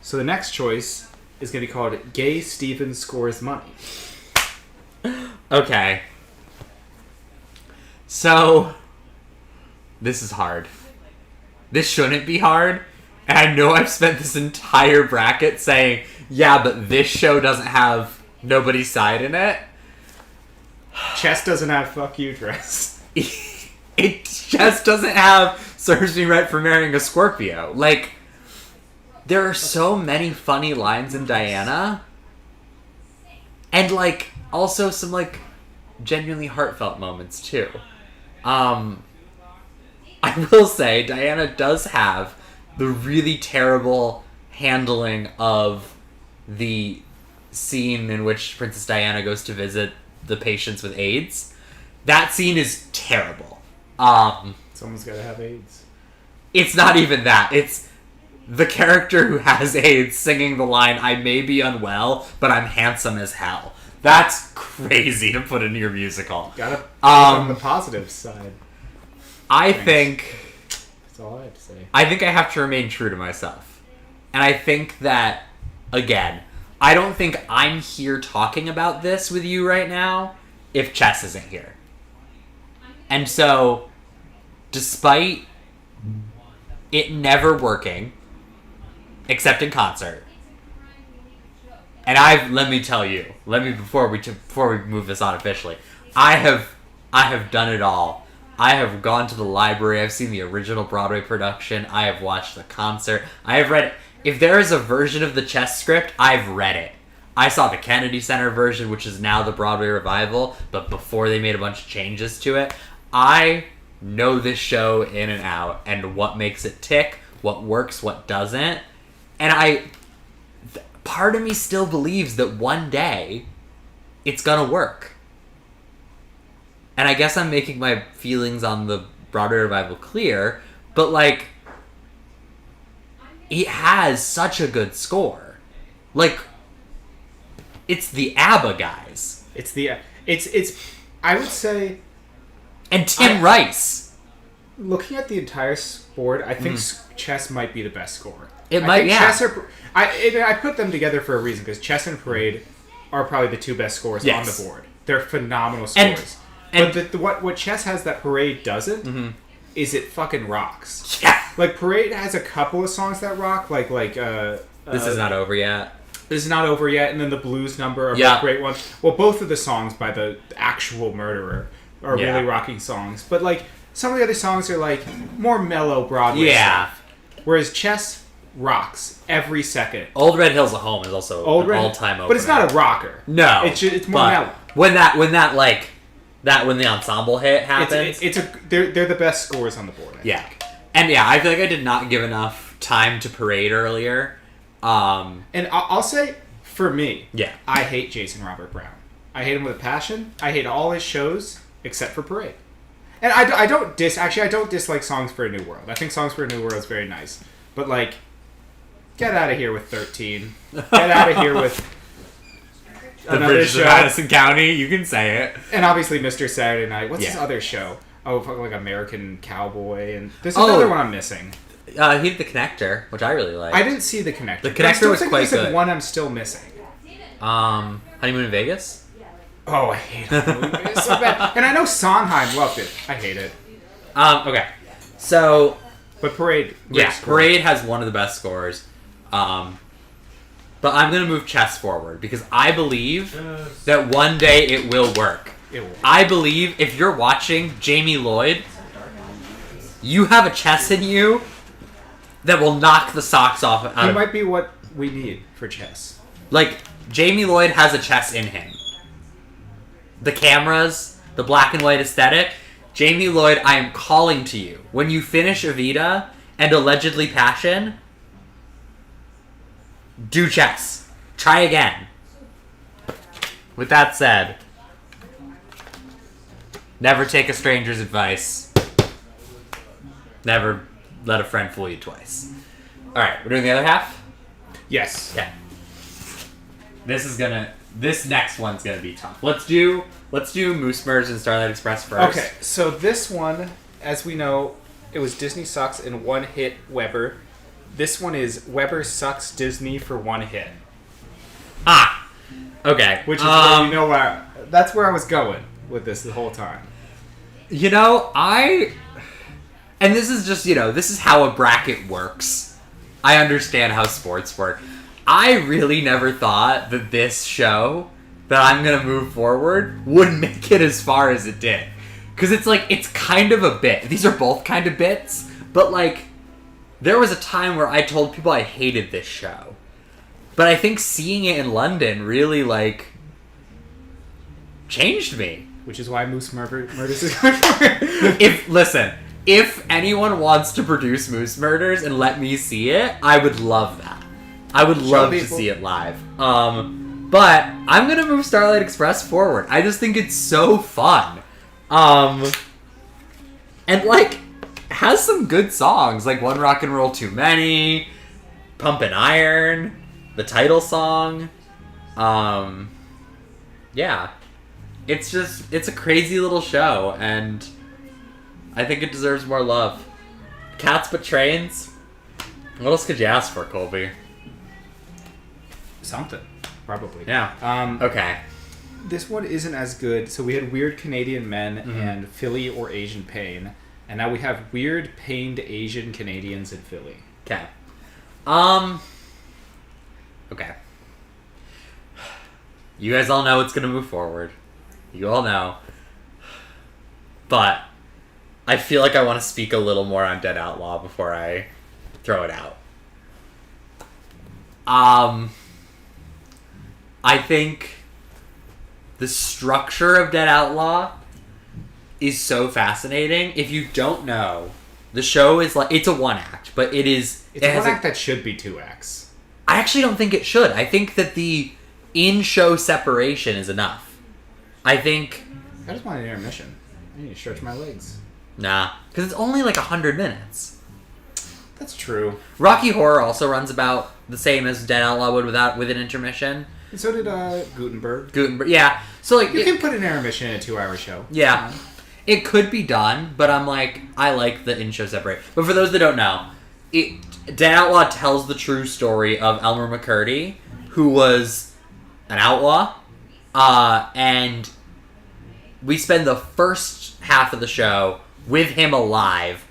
So the next choice is going to be called Gay Steven Scores Money. Okay. So, this is hard. This shouldn't be hard. And I know I've spent this entire bracket saying, yeah, but this show doesn't have nobody's side in it. Chess doesn't have fuck you dress. It just doesn't have serves me right for marrying a Scorpio. Like, there are so many funny lines in Diana. And, like, also some, like, genuinely heartfelt moments, too. I will say, Diana does have the really terrible handling of the scene in which Princess Diana goes to visit the patients with AIDS. That scene is terrible. Someone's gotta have AIDS. It's not even that. It's the character who has AIDS singing the line, I may be unwell, but I'm handsome as hell. That's crazy to put into your musical. Gotta put on the positive side. I think... That's all I have to say. I think I have to remain true to myself. And I think that, again, I don't think I'm here talking about this with you right now if Chess isn't here. And so, despite it never working, except in concert, and let me tell you, before we move this on officially, I have done it all. I have gone to the library, I've seen the original Broadway production, I have watched the concert, I have read, if there is a version of the Chess script, I've read it. I saw the Kennedy Center version, which is now the Broadway revival, but before they made a bunch of changes to it. I know this show in and out, and what makes it tick, what works, what doesn't. And part of me still believes that one day it's gonna work. And I guess I'm making my feelings on the Broadway revival clear, but, like, it has such a good score. Like, it's the ABBA guys. It's I would say... And Tim Rice. Looking at the entire sport, I think Chess might be the best score. I put them together for a reason, because Chess and Parade are probably the two best scores on the board. They're phenomenal scores. But what Chess has that Parade doesn't is it fucking rocks. Yeah. Like, Parade has a couple of songs that rock, like This Is Not Over Yet. This Is Not Over Yet, and then the blues number are both great ones. Well, both of the songs by the actual murderer are really rocking songs. But, like, some of the other songs are, like, more mellow Broadway stuff. Whereas Chess rocks every second. Old Red Hills of Home is also an all-time opener. But it's not a rocker. No. It's more mellow. When the ensemble hit happens, they're the best scores on the board. I think. And I feel like I did not give enough time to Parade earlier. And I'll say, for me, Yeah. I hate Jason Robert Brown. I hate him with a passion. I hate all his shows except for Parade. And I don't dislike Songs for a New World. I think Songs for a New World is very nice. But, like, get out of here with 13. Get out of here with The Bridges of Madison County. You can say it. And obviously Mr. Saturday Night. What's his other show? Oh, like American Cowboy. And there's another one I'm missing. He did The Connector, which I really liked. I didn't see The Connector. The Connector was quite good. There's one I'm still missing. Honeymoon in Vegas? Oh, I hate Honeymoon in Vegas so bad. And I know Sondheim loved it. I hate it. Okay. So... But Parade... Parade has one of the best scores. But but I'm gonna move chess forward because I believe that one day it will work. I believe if you're watching Jamie Lloyd, you have a chess in you that will knock the socks off. He might be what we need for chess. Like, Jamie Lloyd has a chess in him. The cameras, the black and white aesthetic. Jamie Lloyd, I am calling to you. When you finish Evita and Allegedly Passion, do chess. Try again. With that said, never take a stranger's advice. Never let a friend fool you twice. Alright, we're doing the other half? Yes. Okay. This next one's gonna be tough. Let's do Moose Merge and Starlight Express first. Okay, so this one, as we know, it was Disney Sucks and one hit Weber. This one is Weber Sucks Disney for one hit. Ah! Okay. Which is where you know where... That's where I was going with this the whole time. You know, and this is just, this is how a bracket works. I understand how sports work. I really never thought that this show that I'm going to move forward would make it as far as it did. Because it's kind of a bit. These are both kind of bits, but there was a time where I told people I hated this show. But I think seeing it in London really, changed me. Which is why Moose Murders is going for it. If anyone wants to produce Moose Murders and let me see it, I would love that. I would love to see it live. But I'm going to move Starlight Express forward. I just think it's so fun. And, has some good songs. Like One Rock and Roll Too Many, Pumpin' Iron, the title song. Yeah. It's a crazy little show, and I think it deserves more love. Cats But Trains? What else could you ask for, Colby? Something, probably. Yeah. Okay. This one isn't as good. So we had Weird Canadian Men and Philly or Asian Pain, and now we have Weird Pained Asian Canadians in Philly. Okay. Okay. You guys all know it's gonna move forward. You all know. But I feel like I want to speak a little more on Dead Outlaw before I throw it out. I think the structure of Dead Outlaw is so fascinating. If you don't know, the show is it's a one act, but it is... It's a one act that should be two acts. I actually don't think it should. I think that the in-show separation is enough. I think... I just want an intermission. I need to stretch my legs. Nah, because it's only 100 minutes. That's true. Rocky Horror also runs about the same as Dead Outlaw would with an intermission. And so did Gutenberg. Yeah. So you can put an intermission in a 2-hour show. Yeah. It could be done, but I'm I like the in-show separate. But for those that don't know, Dead Outlaw tells the true story of Elmer McCurdy, who was an outlaw, and we spend the first half of the show with him alive,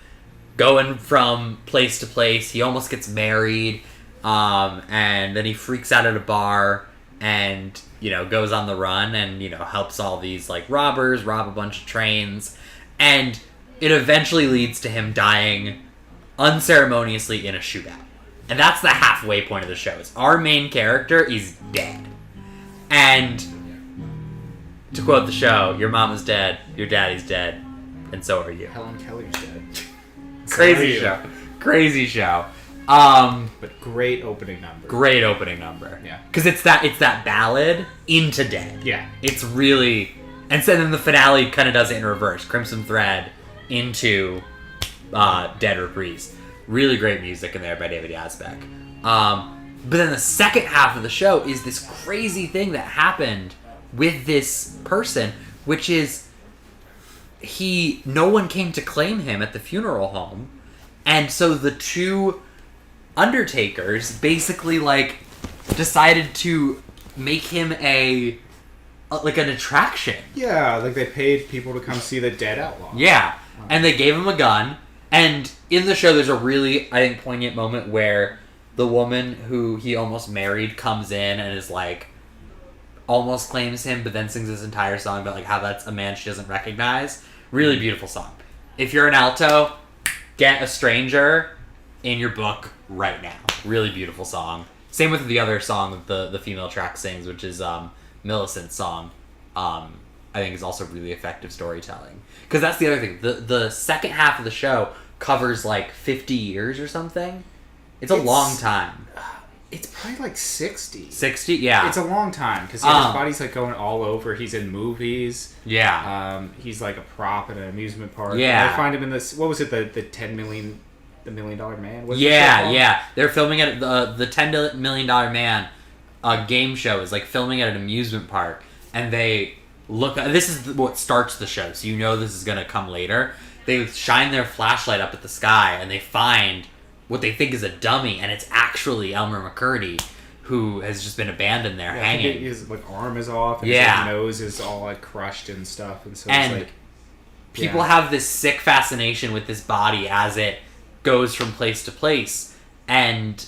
going from place to place. He almost gets married, and then he freaks out at a bar and, goes on the run and, helps all these, robbers rob a bunch of trains. And it eventually leads to him dying unceremoniously in a shootout. And that's the halfway point of the show. Is our main character is dead. And to quote the show, your mama's dead, your daddy's dead, and so are you. Helen Keller's dead. Crazy show. But great opening number. Yeah. Because it's that ballad into Dead. Yeah. It's really... And so then the finale kind of does it in reverse. Crimson Thread into Dead Reprise. Really great music in there by David Yazbek. But then the second half of the show is this crazy thing that happened with this person, which is no one came to claim him at the funeral home. And so the two undertakers basically decided to make him an attraction. Yeah, they paid people to come see the Dead Outlaw. Yeah, and they gave him a gun. And in the show, there's a really, I think, poignant moment where the woman who he almost married comes in and is like, almost claims him, but then sings this entire song about like how that's a man she doesn't recognize. Really beautiful song. If you're an alto, get A Stranger in your book right now. Really beautiful song. Same with the other song that the female track sings, which is Millicent's song. I think is also really effective storytelling. Because that's the other thing. The second half of the show covers like 50 years or something. It's a long time. It's probably like 60. 60? Yeah. It's a long time because his body's like going all over. He's in movies. Yeah. He's like a prop in an amusement park. Yeah. And I find him in this. What was it? The $10 million, the $1 Million Man. Yeah. They're filming at the $10 Million Man game show is like filming at an amusement park, and they look. This is what starts the show, so you know this is gonna come later. They shine their flashlight up at the sky, and they find what they think is a dummy, and it's actually Elmer McCurdy, who has just been abandoned there, hanging. I think his like arm is off, and his nose is all like crushed and stuff, and so and it's like people have this sick fascination with this body as it goes from place to place, and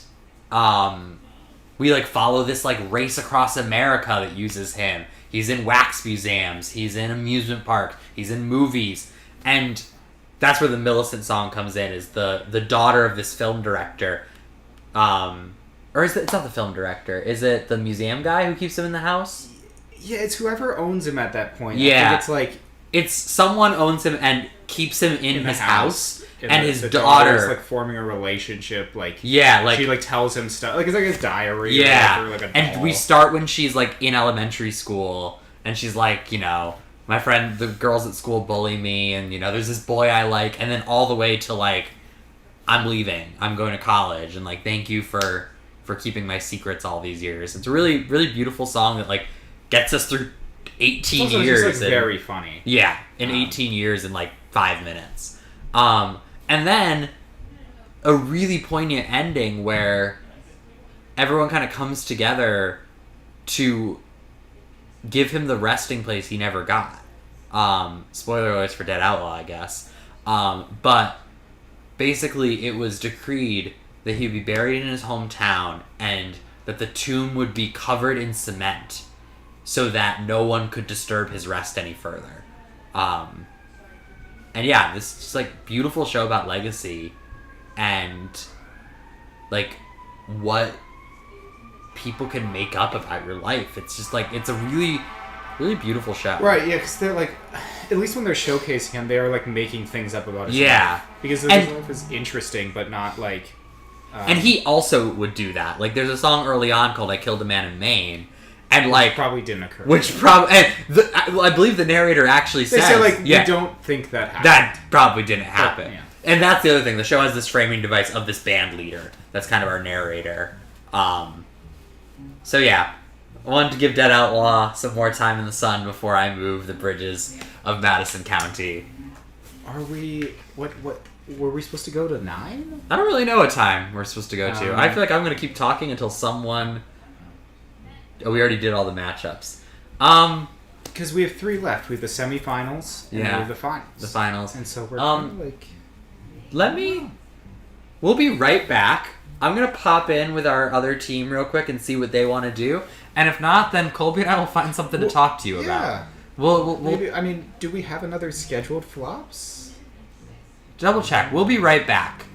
we like follow this like race across America that uses him. He's in wax museums, he's in amusement parks, he's in movies, and that's where the Millicent song comes in, is the daughter of this film director. Or is it's not the film director. Is it the museum guy who keeps him in the house? Yeah, it's whoever owns him at that point. Yeah. I think it's like... It's someone owns him and keeps him in his house. And his the daughter is like forming a relationship, like... Yeah, like... She like tells him stuff. Like it's like his diary. Yeah. Or like a and we start when she's like in elementary school. And she's like, you know... My friend, the girls at school bully me, and, you know, there's this boy I like, and then all the way to, like, I'm leaving, I'm going to college, and, like, thank you for keeping my secrets all these years. It's a really, really beautiful song that, like, gets us through 18 years. It's like, very funny. Yeah, in 18 years in, like, 5 minutes. And then a really poignant ending where everyone kind of comes together to give him the resting place he never got. Spoiler alerts for Dead Outlaw, I guess. But basically it was decreed that he'd be buried in his hometown and that the tomb would be covered in cement so that no one could disturb his rest any further. And yeah, this is just like beautiful show about legacy and like what people can make up about your life. It's just like, it's a really, really beautiful show. Right, yeah, because they're like, at least when they're showcasing him, they are like making things up about his life. Because his life is interesting, but not like... and he also would do that. Like, there's a song early on called I Killed a Man in Maine. And like... Which probably didn't occur. I believe the narrator actually says... They say like, we don't think that happened. That probably didn't happen. But, yeah. And that's the other thing. The show has this framing device of this band leader. That's kind of our narrator. So yeah, I wanted to give Dead Outlaw some more time in the sun before I move the bridges of Madison County. Are we... What were we supposed to go to 9? I don't really know what time we're supposed to go to. I feel like I'm going to keep talking until someone... Oh, we already did all the matchups. Because we have 3 left. We have the semifinals and we have the finals. The finals. And so we're kind of like... We'll be right back. I'm going to pop in with our other team real quick and see what they want to do. And if not, then Colby and I will find something to talk to you about. We'll maybe, I mean, do we have another scheduled flops? Double check. We'll be right back.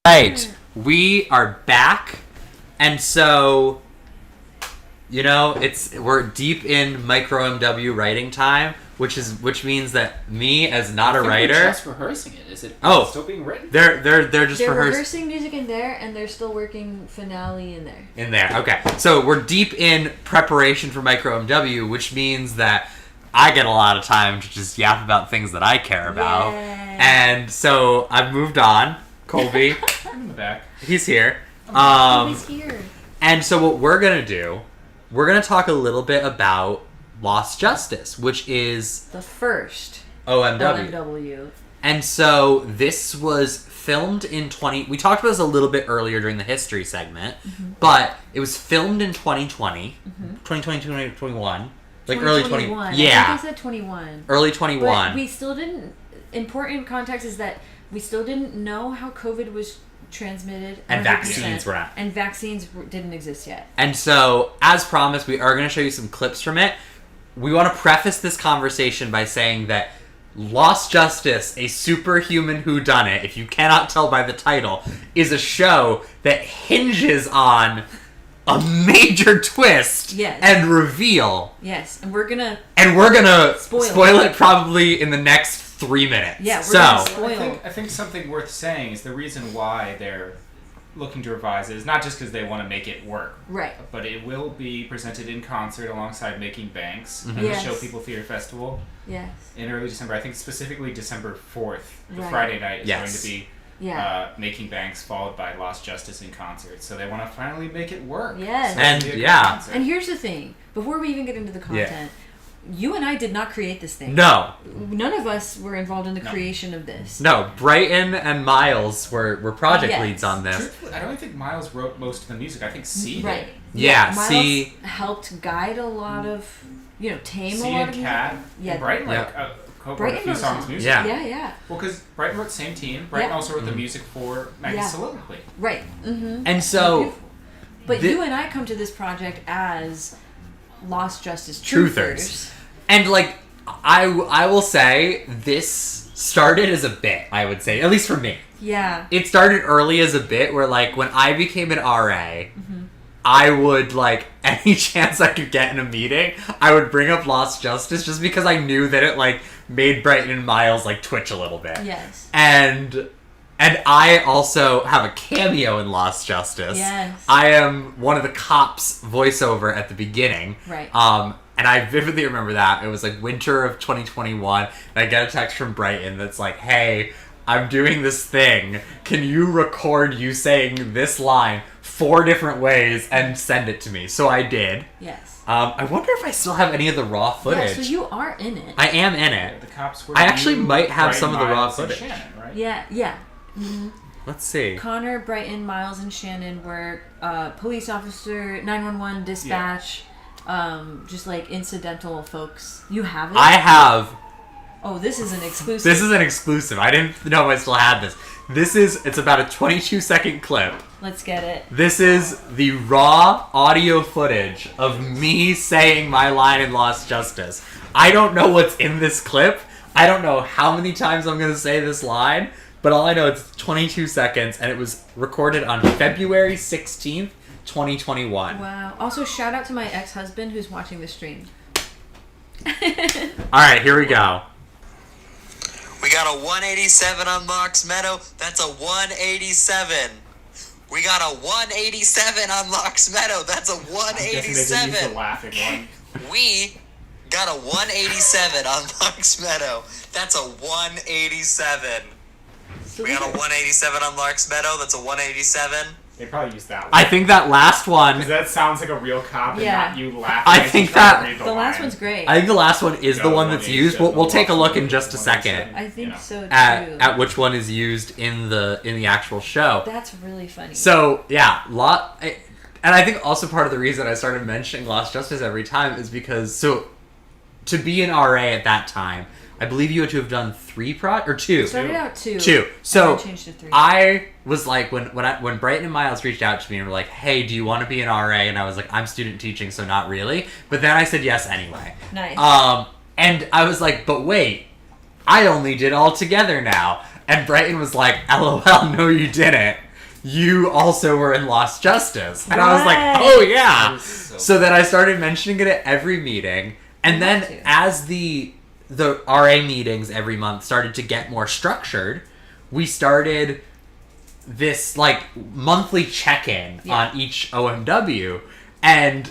Right, we are back, and so, you know, we're deep in micro MW writing time, which means that me as not a writer, we're just rehearsing it. Is it still being written? They're just rehearsing music in there, and they're still working finale in there. In there, okay. So we're deep in preparation for micro MW, which means that I get a lot of time to just yap about things that I care about, and so I've moved on. Colby, I'm in the back. He's here. He's here. And so what we're gonna do, we're gonna talk a little bit about Lost Justice, which is the first OMW. And so this was filmed in we talked about this a little bit earlier during the history segment, but it was filmed in 2020, 2020, 2021, like early 2021. Yeah. I think they said 21. Early 21. But we still didn't, important context is that we still didn't know how COVID was transmitted. And vaccines were out. And vaccines didn't exist yet. And so, as promised, we are going to show you some clips from it. We want to preface this conversation by saying that Lost Justice, a superhuman whodunit, if you cannot tell by the title, is a show that hinges on a major twist and reveal. Yes, and we're gonna spoil it probably in the next 3 minutes. Yeah, we're gonna spoil. I think something worth saying is the reason why they're looking to revise it is not just because they want to make it work. Right. But it will be presented in concert alongside Making Banks at the Showpeople Theater Festival. Yes. In early December. I think specifically December 4th, the Friday night, is going to be Making Banks followed by Lost Justice in concert. So they want to finally make it work. Yes. So and here's the thing. Before we even get into the content, you and I did not create this thing. No. None of us were involved in the creation of this. No. Brighton and Miles were project leads on this. Truthfully, I don't think Miles wrote most of the music. I think C did. Yeah, Miles C helped guide a lot of, tame C a lot and of Kat. music. Brighton wrote a few songs music. Yeah. Well, because Brighton wrote the same team. Brighton also wrote the music for Maggie's Soliloquy. Right. Mm-hmm. And so... But you and I come to this project as Lost Justice Truthers. And, I will say, this started as a bit, I would say. At least for me. Yeah. It started early as a bit where, when I became an RA, I would, any chance I could get in a meeting, I would bring up Lost Justice just because I knew that it, made Brighton and Miles, twitch a little bit. Yes. And I also have a cameo in Lost Justice. Yes. I am one of the cops' voiceover at the beginning. Right. And I vividly remember that. It was winter of 2021, and I get a text from Brighton that's hey, I'm doing this thing. Can you record you saying this line 4 different ways and send it to me? So I did. Yes. I wonder if I still have any of the raw footage. Yeah, so you are in it. I am in it. The cops were I actually might have some of the raw footage. Shannon, right? Yeah. Mm-hmm. Let's see. Connor, Brighton, Miles, and Shannon were police officer, 911 dispatch, just incidental folks. You have it? I have. Oh, this is an exclusive. This is an exclusive. I didn't know I still had this. It's about a 22-second clip. Let's get it. This is the raw audio footage of me saying my line in Lost Justice. I don't know what's in this clip. I don't know how many times I'm going to say this line, but all I know it's 22 seconds, and it was recorded on February 16th, 2021. Wow. Also, shout out to my ex-husband who's watching the stream. All right, here we go. We got a 187 on Lark's Meadow. That's a 187. We got a 187 on Lark's Meadow. That's a 187. The laughing one. We got a 187 on Lark's Meadow. That's a 187. We got a 187 on Lark's Meadow. That's a 187. They probably used that one. I think that last one... Because that sounds like a real cop and not you laughing. I think that... The last one's great. I think the last one is the one that's used. We'll take a look in just a second. I think so, too. At which one is used in the actual show. That's really funny. So, yeah. And I think also part of the reason I started mentioning Lost Justice every time is because... So, to be an RA at that time... I believe you had to have done 3 or 2. It started out 2. 2. So I changed to 3. I was when Brighton and Miles reached out to me and were like, "Hey, do you want to be an RA?" And I was like, "I'm student teaching, so not really." But then I said yes anyway. Nice. And I was like, "But wait, I only did all together now." And Brighton was like, "LOL, no, you didn't." you also were in Lost Justice. And I was like, oh yeah. So then I started mentioning it at every meeting. And then as the RA meetings every month started to get more structured, we started this like monthly check-in on each OMW. And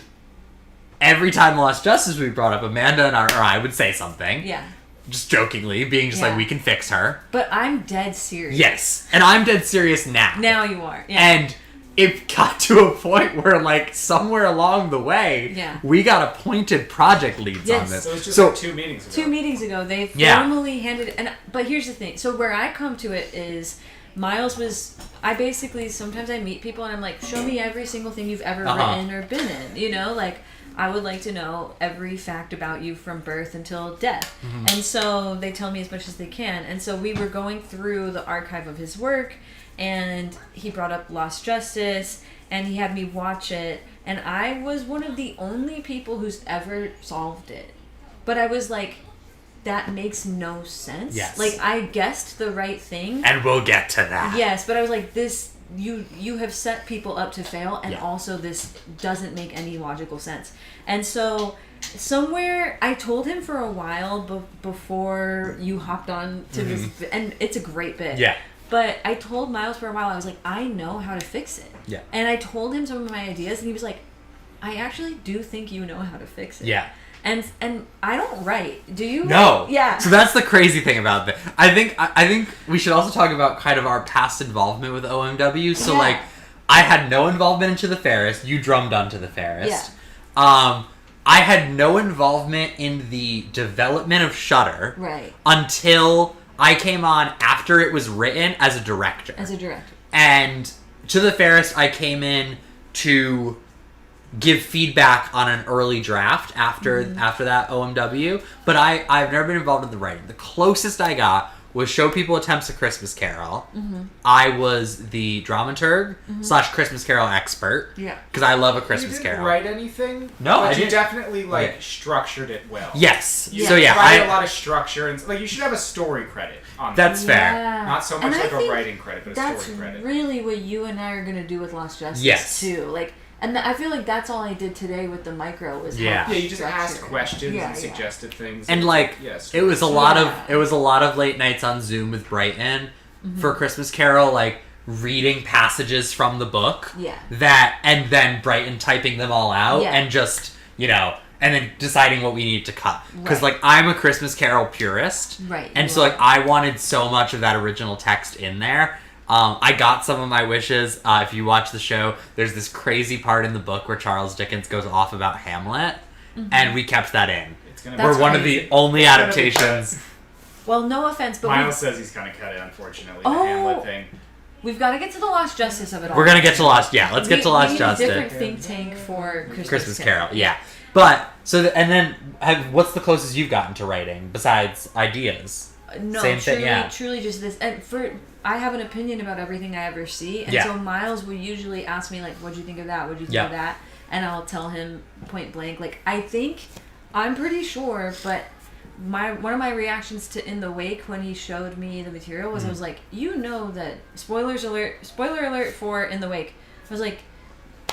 every time Lost Justice we brought up, Amanda and I would say something. Yeah. Just jokingly, being just like, we can fix her. But I'm dead serious. Yes. And I'm dead serious now. Now you are. Yeah. And it got to a point where, like, somewhere along the way, we got appointed project leads on this. So it was just like 2 meetings ago. 2 meetings ago, they formally handed it. But here's the thing. So where I come to it is, Miles was... I basically... Sometimes I meet people and I'm like, show me every single thing you've ever written or been in. You know? Like... I would like to know every fact about you from birth until death. And so they tell me as much as they can. And so we were going through the archive of his work, and he brought up Lost Justice, and he had me watch it. And I was one of the only people who's ever solved it. But I was like, that makes no sense. Yes. Like, I guessed the right thing. And we'll get to that. Yes, but I was like, this... You have set people up to fail, and also this doesn't make any logical sense. And so somewhere I told him for a while before you hopped on to this, and it's a great bit. Yeah. But I told Miles for a while, I was like, I know how to fix it. Yeah. And I told him some of my ideas, and he was like, I actually do think you know how to fix it. Yeah. And I don't write. Do you? No. Yeah. So that's the crazy thing about this. I think we should also talk about kind of our past involvement with OMW. So like, I had no involvement into the Fairest. You drummed onto the Fairest. Yeah. I had no involvement in the development of Shudder. Right. Until I came on after it was written as a director. And to the Fairest, I came in to give feedback on an early draft after that OMW, but I've never been involved in the writing. The closest I got was Showpeople Attempts a Christmas Carol. I was the dramaturg / Christmas Carol expert. Yeah, because I love a Christmas Carol. You didn't write anything? No, but you definitely structured it well. Yes. You so yeah, I a lot of structure, and like you should have a story credit on that's that. fair. Yeah. Not so much like a writing credit, but a story credit. That's really what you and I are gonna do with Lost Justice too. Like. And I feel like that's all I did today with the micro was you just asked questions and suggested things. And like it was a lot of late nights on Zoom with Brighton for Christmas Carol, like reading passages from the book. Yeah. And then Brighton typing them all out and just, and then deciding what we need to cut. Because like I'm a Christmas Carol purist. Right. And so like I wanted so much of that original text in there. I got some of my wishes. If you watch the show, there's this crazy part in the book where Charles Dickens goes off about Hamlet, and we kept that in. We're one of the only adaptations. Well, no offense, but Miles says he's gonna cut it, unfortunately, the Hamlet thing. We've got to get to the Lost Justice of it all. We're gonna get to Lost, let's get to Lost Justice. We need a different think tank for Christmas Carol, yeah. But, and then, what's the closest you've gotten to writing, besides ideas? No, truly just this. And I have an opinion about everything I ever see, and so Miles will usually ask me like, "What'd you think of that? What'd you think of that?" And I'll tell him point blank, like, I'm pretty sure, but one of my reactions to In the Wake when he showed me the material was I was like, that spoiler alert for In the Wake. I was like,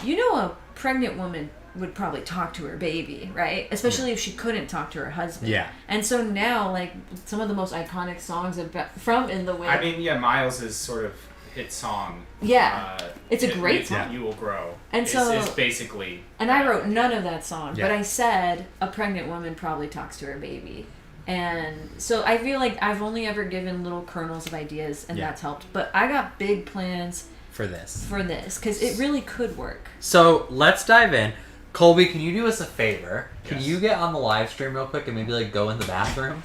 a pregnant woman would probably talk to her baby, right? Especially if she couldn't talk to her husband. Yeah. And so now, like, some of the most iconic songs from In the Wake. I mean, Miles' sort of hit song. Yeah. It's a great song. You Will Grow. And so is basically. And I wrote none of that song, but I said a pregnant woman probably talks to her baby. And so I feel like I've only ever given little kernels of ideas, and that's helped. But I got big plans for this, because it really could work. So let's dive in. Colby, can you do us a favor? Can you get on the live stream real quick and maybe like go in the bathroom?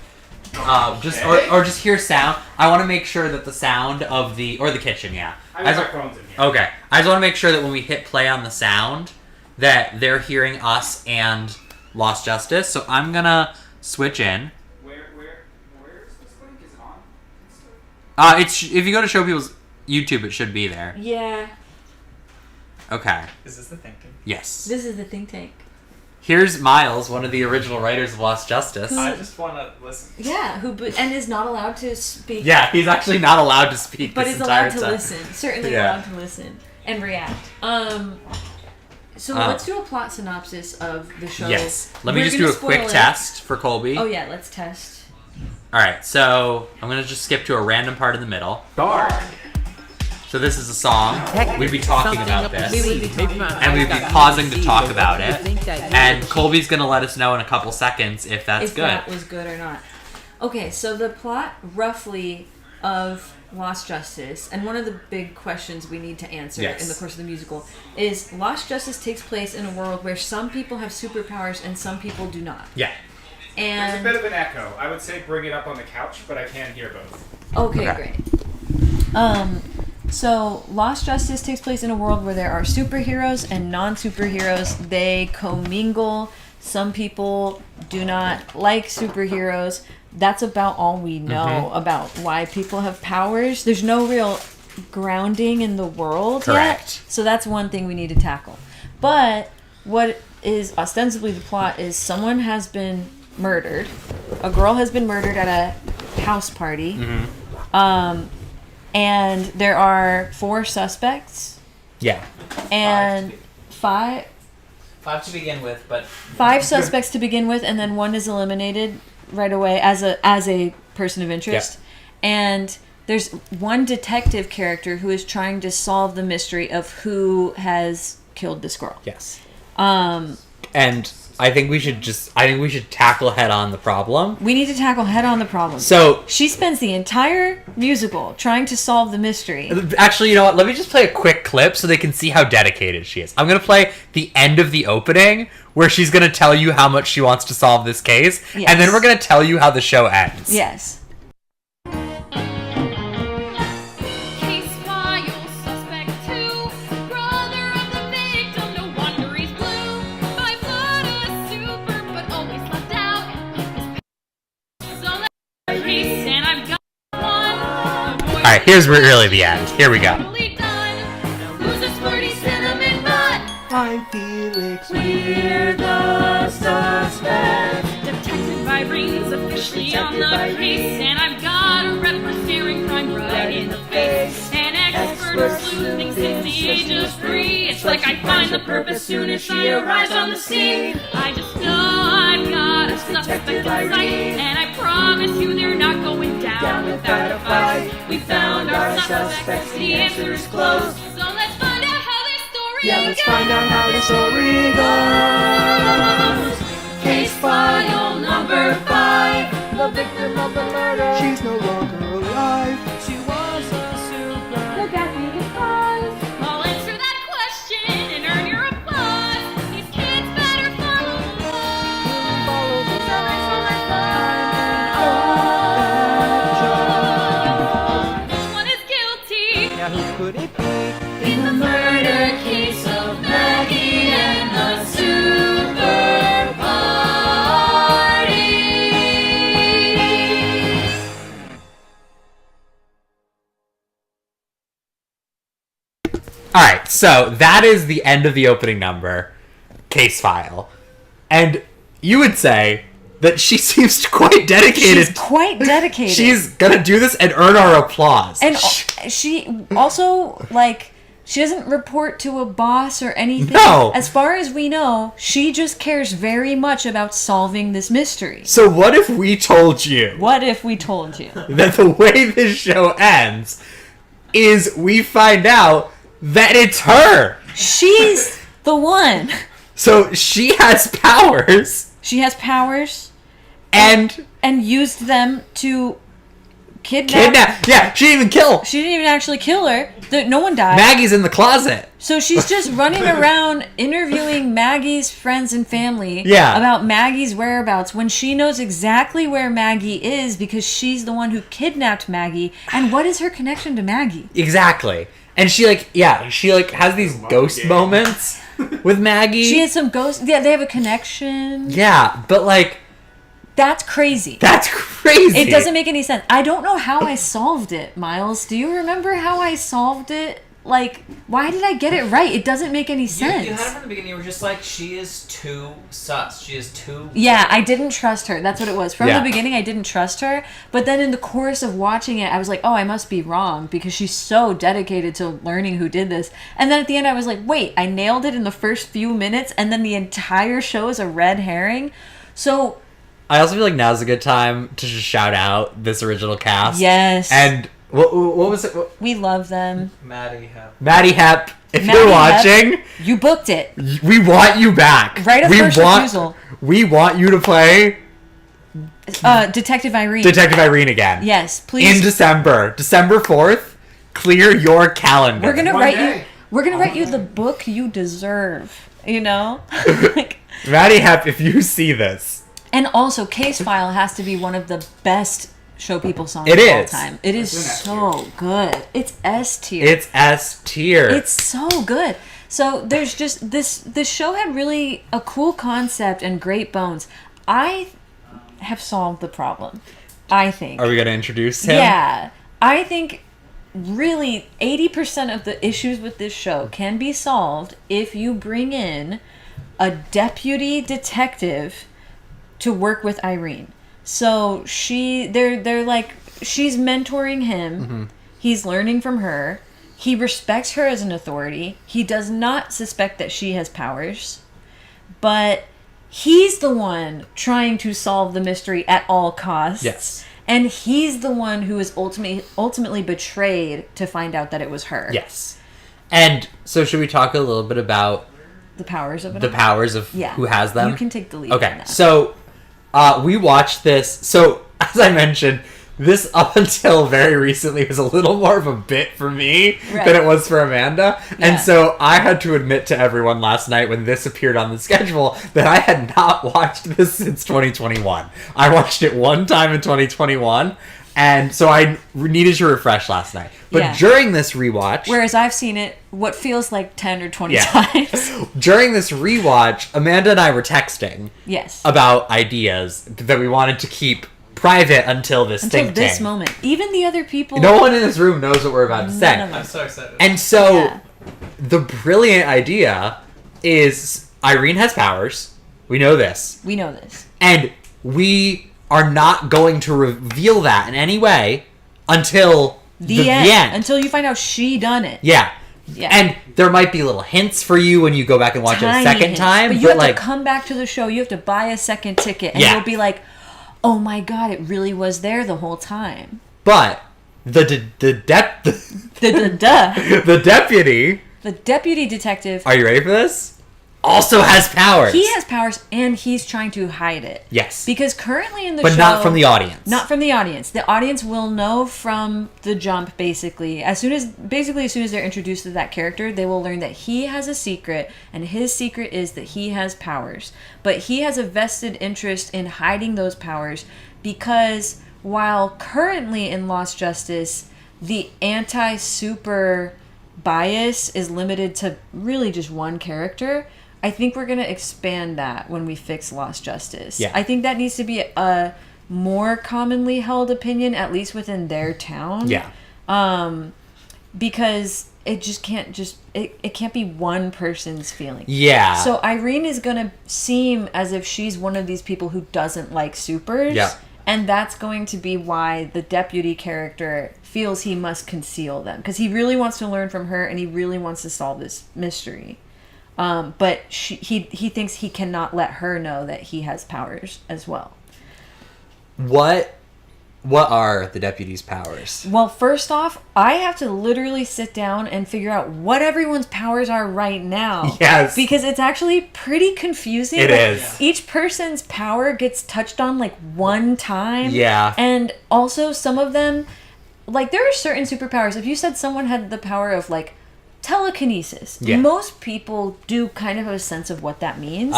Just hear sound. I want to make sure that the sound of the kitchen, I have my phones in here. Okay. I just want to make sure that when we hit play on the sound that they're hearing us and Lost Justice. So I'm gonna switch in. Where's this link? Is it on? It's if you go to Showpeople's YouTube, it should be there. Yeah. Okay. Is this the think tank? Yes. This is the think tank. Here's Miles, one of the original writers of Lost Justice. I just want to listen. Yeah, and is not allowed to speak. Yeah, he's actually not allowed to speak. But this is entire allowed to time. listen. Certainly allowed to listen and react. So let's do a plot synopsis of the show. Yes. Let me just do a quick test for Colby. Oh yeah, let's test. All right, so I'm gonna just skip to a random part in the middle. Dark. So this is a song. We'd be talking about this. We would be talking about it. And we'd be pausing to talk about it. And Colby's going to let us know in a couple seconds if that's good. If that was good or not. Okay, so the plot, roughly, of Lost Justice, and one of the big questions we need to answer in the course of the musical, is Lost Justice takes place in a world where some people have superpowers and some people do not. Yeah. And there's a bit of an echo. I would say bring it up on the couch, but I can't hear both. Okay. Great. So, Lost Justice takes place in a world where there are superheroes and non-superheroes. They commingle. Some people do not like superheroes. That's about all we know about why people have powers. There's no real grounding in the world yet. So that's one thing we need to tackle. But what is ostensibly the plot is someone has been murdered. A girl has been murdered at a house party. And there are 4 suspects. Yeah. And 5 to begin with, but 5 suspects to begin with, and then 1 is eliminated right away as a person of interest. Yeah. And there's 1 detective character who is trying to solve the mystery of who has killed this girl. Yes. And I think we should tackle head on the problem. We need to tackle head on the problem. So she spends the entire musical trying to solve the mystery. Actually, you know what? Let me just play a quick clip so they can see how dedicated she is. I'm going to play the end of the opening where she's going to tell you how much she wants to solve this case. Yes. And then we're going to tell you how the show ends. Yes. Alright, here's really the end. Here we go. I'm Felix, we're the suspect. Detected by brains officially on the case, and I've got a rep for staring crime right in the face. An expert sleuthing since the age of 3. It's like I find the purpose soon as she arrives on the scene. I just know I've got a suspect in sight, and I promise you they're not going down without a fight. We found our suspects, the answer is closed. So let's find out how their story goes. Let's find out how the story goes. Case file number 5. The victim of the murder. She's no longer alive. She was a super. Look at me, surprise. I'll answer that question and earn your applause. These kids better follow the law. Follow the law. Which one is guilty? Now who could it be? In the murder case of Maggie and the super party. Alright, so that is the end of the opening number, Case File. And you would say that she seems quite dedicated. She's quite dedicated. She's gonna do this and earn our applause. And she also, like, she doesn't report to a boss or anything. No. As far as we know, she just cares very much about solving this mystery. So what if we told you? What if we told you? That the way this show ends is we find out that it's her. She's the one. So she has powers. She has powers. And used them to kidnap. Yeah, she didn't even kill. She didn't even actually kill her. No one died. Maggie's in the closet. So she's just running around interviewing Maggie's friends and family about Maggie's whereabouts when she knows exactly where Maggie is because she's the one who kidnapped Maggie. And what is her connection to Maggie? Exactly. And she has these ghost moments with Maggie. She has some ghost. Yeah, they have a connection. Yeah, but that's crazy. That's crazy. It doesn't make any sense. I don't know how I solved it, Miles. Do you remember how I solved it? like, why did I get it right? It doesn't make any sense. You had it from the beginning. You were just like, she is too sus. She is too... Yeah, I didn't trust her. That's what it was. From the beginning, I didn't trust her. But then in the course of watching it, I was like, oh, I must be wrong because she's so dedicated to learning who did this. And then at the end, I was like, wait, I nailed it in the first few minutes, and then the entire show is a red herring? So... I also feel like now's a good time to just shout out this original cast. Yes. And what was it? We love them. Maddie Hep. Maddie Hep, if you're watching... You booked it. We want you back. Right of first refusal. We want you to play... Detective Irene. Detective Irene again. Yes, please. In December. December 4th, clear your calendar. We're gonna write you the book you deserve. You know? Maddie Hep, if you see this... And also, Case File has to be one of the best Showpeople songs of all time. It is so good. It's S tier. It's S tier. It's so good. So there's just this show had really a cool concept and great bones. I have solved the problem, I think. Are we going to introduce him? Yeah. I think really 80% of the issues with this show can be solved if you bring in a deputy detective to work with Irene. So they're like, she's mentoring him. Mm-hmm. He's learning from her. He respects her as an authority. He does not suspect that she has powers. But he's the one trying to solve the mystery at all costs. Yes. And he's the one who is ultimately betrayed to find out that it was her. Yes. And so should we talk a little bit about the powers of it? The powers of who has them? You can take the lead. Okay. On that. So we watched this. So as I mentioned, this up until very recently was a little more of a bit for me than it was for Amanda. Yeah. And so I had to admit to everyone last night when this appeared on the schedule that I had not watched this since 2021. I watched it one time in 2021. And so I needed to refresh last night. But during this rewatch... Whereas I've seen it what feels like 10 or 20 times. During this rewatch, Amanda and I were texting about ideas that we wanted to keep private until this moment. Even the other people... No one in this room knows what we're about to say. I'm so excited. And so the brilliant idea is Irene has powers. We know this. And we are not going to reveal that in any way until the end. Until you find out she done it. Yeah. And there might be little hints for you when you go back and watch it a second time. But you have to come back to the show. You have to buy a second ticket. And you'll be like, oh my God, it really was there the whole time. But the deputy detective. Are you ready for this? Also has powers. He has powers, and he's trying to hide it. Yes. Because currently in the show... But not from the audience. Not from the audience. The audience will know from the jump, basically. As soon as they're introduced to that character, they will learn that he has a secret, and his secret is that he has powers. But he has a vested interest in hiding those powers because while currently in Lost Justice, the anti-super bias is limited to really just one character... I think we're going to expand that when we fix Lost Justice. Yeah. I think that needs to be a more commonly held opinion, at least within their town. Yeah. Because it just can't it can't be one person's feeling. Yeah. So Irene is going to seem as if she's one of these people who doesn't like supers. Yeah. And that's going to be why the deputy character feels he must conceal them. Because he really wants to learn from her and he really wants to solve this mystery. But he thinks he cannot let her know that he has powers as well. What are the deputy's powers? Well, first off, I have to literally sit down and figure out what everyone's powers are right now. Yes. Because it's actually pretty confusing. It is. Each person's power gets touched on like one time. Yeah. And also some of them, like there are certain superpowers. If you said someone had the power of like telekinesis. Yeah. Most people do kind of have a sense of what that means.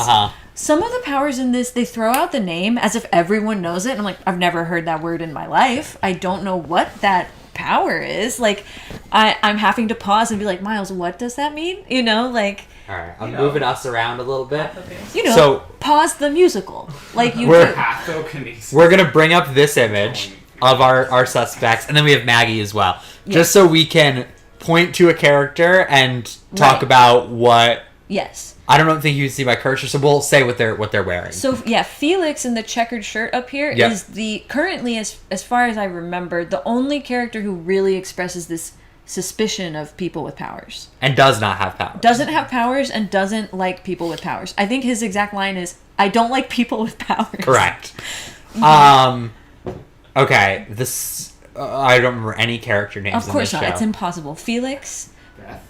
Some of the powers in this, they throw out the name as if everyone knows it. And I'm like, I've never heard that word in my life. I don't know what that power is. Like, I'm having to pause and be like, Miles, what does that mean? You know, like... All right, I'm moving us around a little bit. You know, so, pause the musical. Like you we're going to bring up this image of our suspects. And then we have Maggie as well. Yeah. Just so we can... point to a character and talk about what. Yes. I don't think you see my cursor, so we'll say what they're wearing. So yeah, Felix in the checkered shirt up here is the currently, as far as I remember, the only character who really expresses this suspicion of people with powers. And does not have powers. Doesn't have powers and doesn't like people with powers. I think his exact line is, "I don't like people with powers." Correct. Okay, this I don't remember any character names. Of course in this not. show. It's impossible. Felix.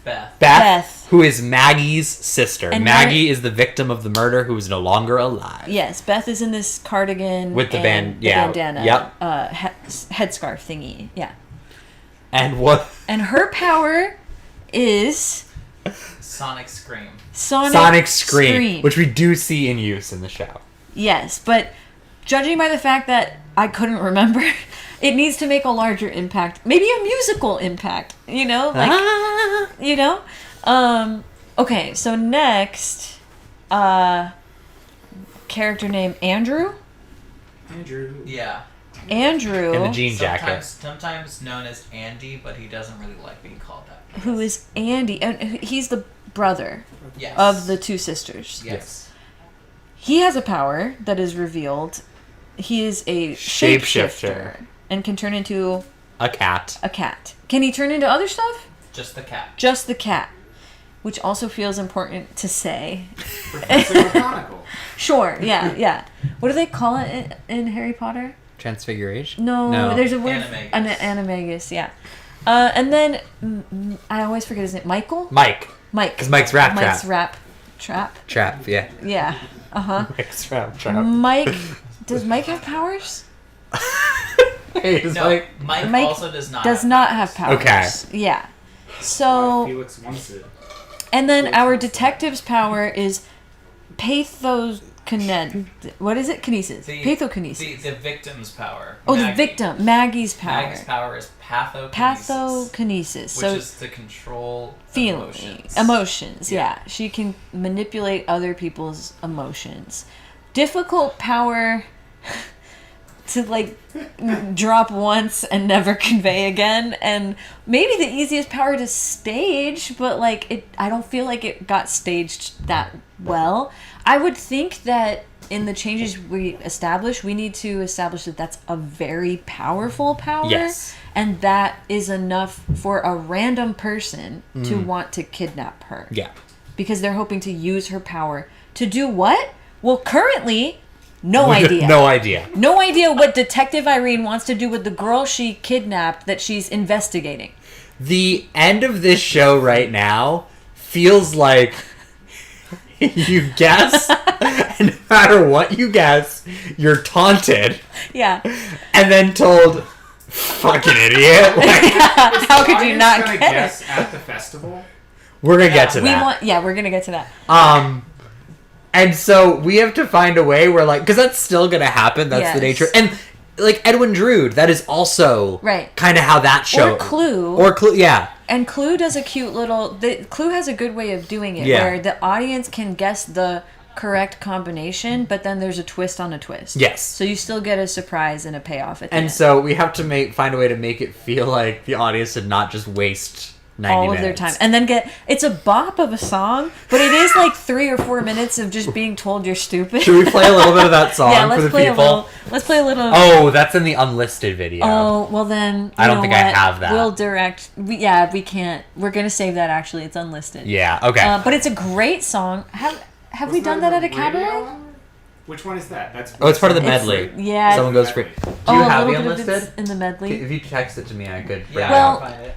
Beth, who is Maggie's sister. And Maggie is the victim of the murder, who is no longer alive. Yes, Beth is in this cardigan with the bandana. Yep. Headscarf thingy. Yeah. And what? And her power is Sonic Scream. Sonic Scream, which we do see in use in the show. Yes, but judging by the fact that I couldn't remember, it needs to make a larger impact. Maybe a musical impact, you know? Like, you know? Okay, so next, character named Andrew? Yeah. Andrew. In the jean jacket. Sometimes known as Andy, but he doesn't really like being called that. Who is Andy? And he's the brother of the two sisters. Yes. He has a power that is revealed. He is a shapeshifter and can turn into a cat. Can he turn into other stuff? Just the cat. Just the cat. Which also feels important to say. Sure, yeah. What do they call it in Harry Potter? Transfiguration? No. There's a word. Animagus, yeah. And then, I always forget his name. Mike? Because Mike's rap trap. Trap, yeah. Yeah. Mike's rap trap. Mike, does Mike have powers? Mike also does not. Does not have powers. Okay. Yeah. So. Felix wants it. And then our detective's power is what is it? Kinesis. Pathokinesis. The victim's power. Oh, the victim. Maggie's power. Maggie's power is pathokinesis. Pathokinesis. Which is to control emotions. Yeah. She can manipulate other people's emotions. Difficult power to like drop once and never convey again, and maybe the easiest power to stage, but like I don't feel like it got staged that well. I would think that in the changes we need to establish that that's a very powerful power. Yes. And that is enough for a random person to want to kidnap her. Yeah. Because they're hoping to use her power to do what? Well, currently, no idea. No idea. No idea what Detective Irene wants to do with the girl she kidnapped that she's investigating. The end of this show right now feels like you guess, and no matter what you guess, you're taunted. Yeah. And then told, fucking idiot. Like, how could you not get guess at the festival? We're going to get to that. We're going to get to that. And so we have to find a way where, like, because that's still going to happen. That's the nature. And, like, Edwin Drood, that is also kind of how that show. Or Clue, yeah. And Clue does a cute little. Clue has a good way of doing it where the audience can guess the correct combination, but then there's a twist on a twist. Yes. So you still get a surprise and a payoff at the end. And so we have to find a way to make it feel like the audience did not just waste 90 all minutes. of their time, and then it's a bop of a song, but it is like 3 or 4 minutes of just being told you're stupid. Should we play a little bit of that song for the people? Let's play a little. Oh, that's in the unlisted video. Oh, well then. I don't think I have that. We'll direct. We can't. We're gonna save that. Actually, it's unlisted. Yeah. Okay. But it's a great song. Have we done that at a cabaret? Which one is that? It's part of the medley. Someone goes free. Do you have the unlisted? In the medley. If you text it to me, I could.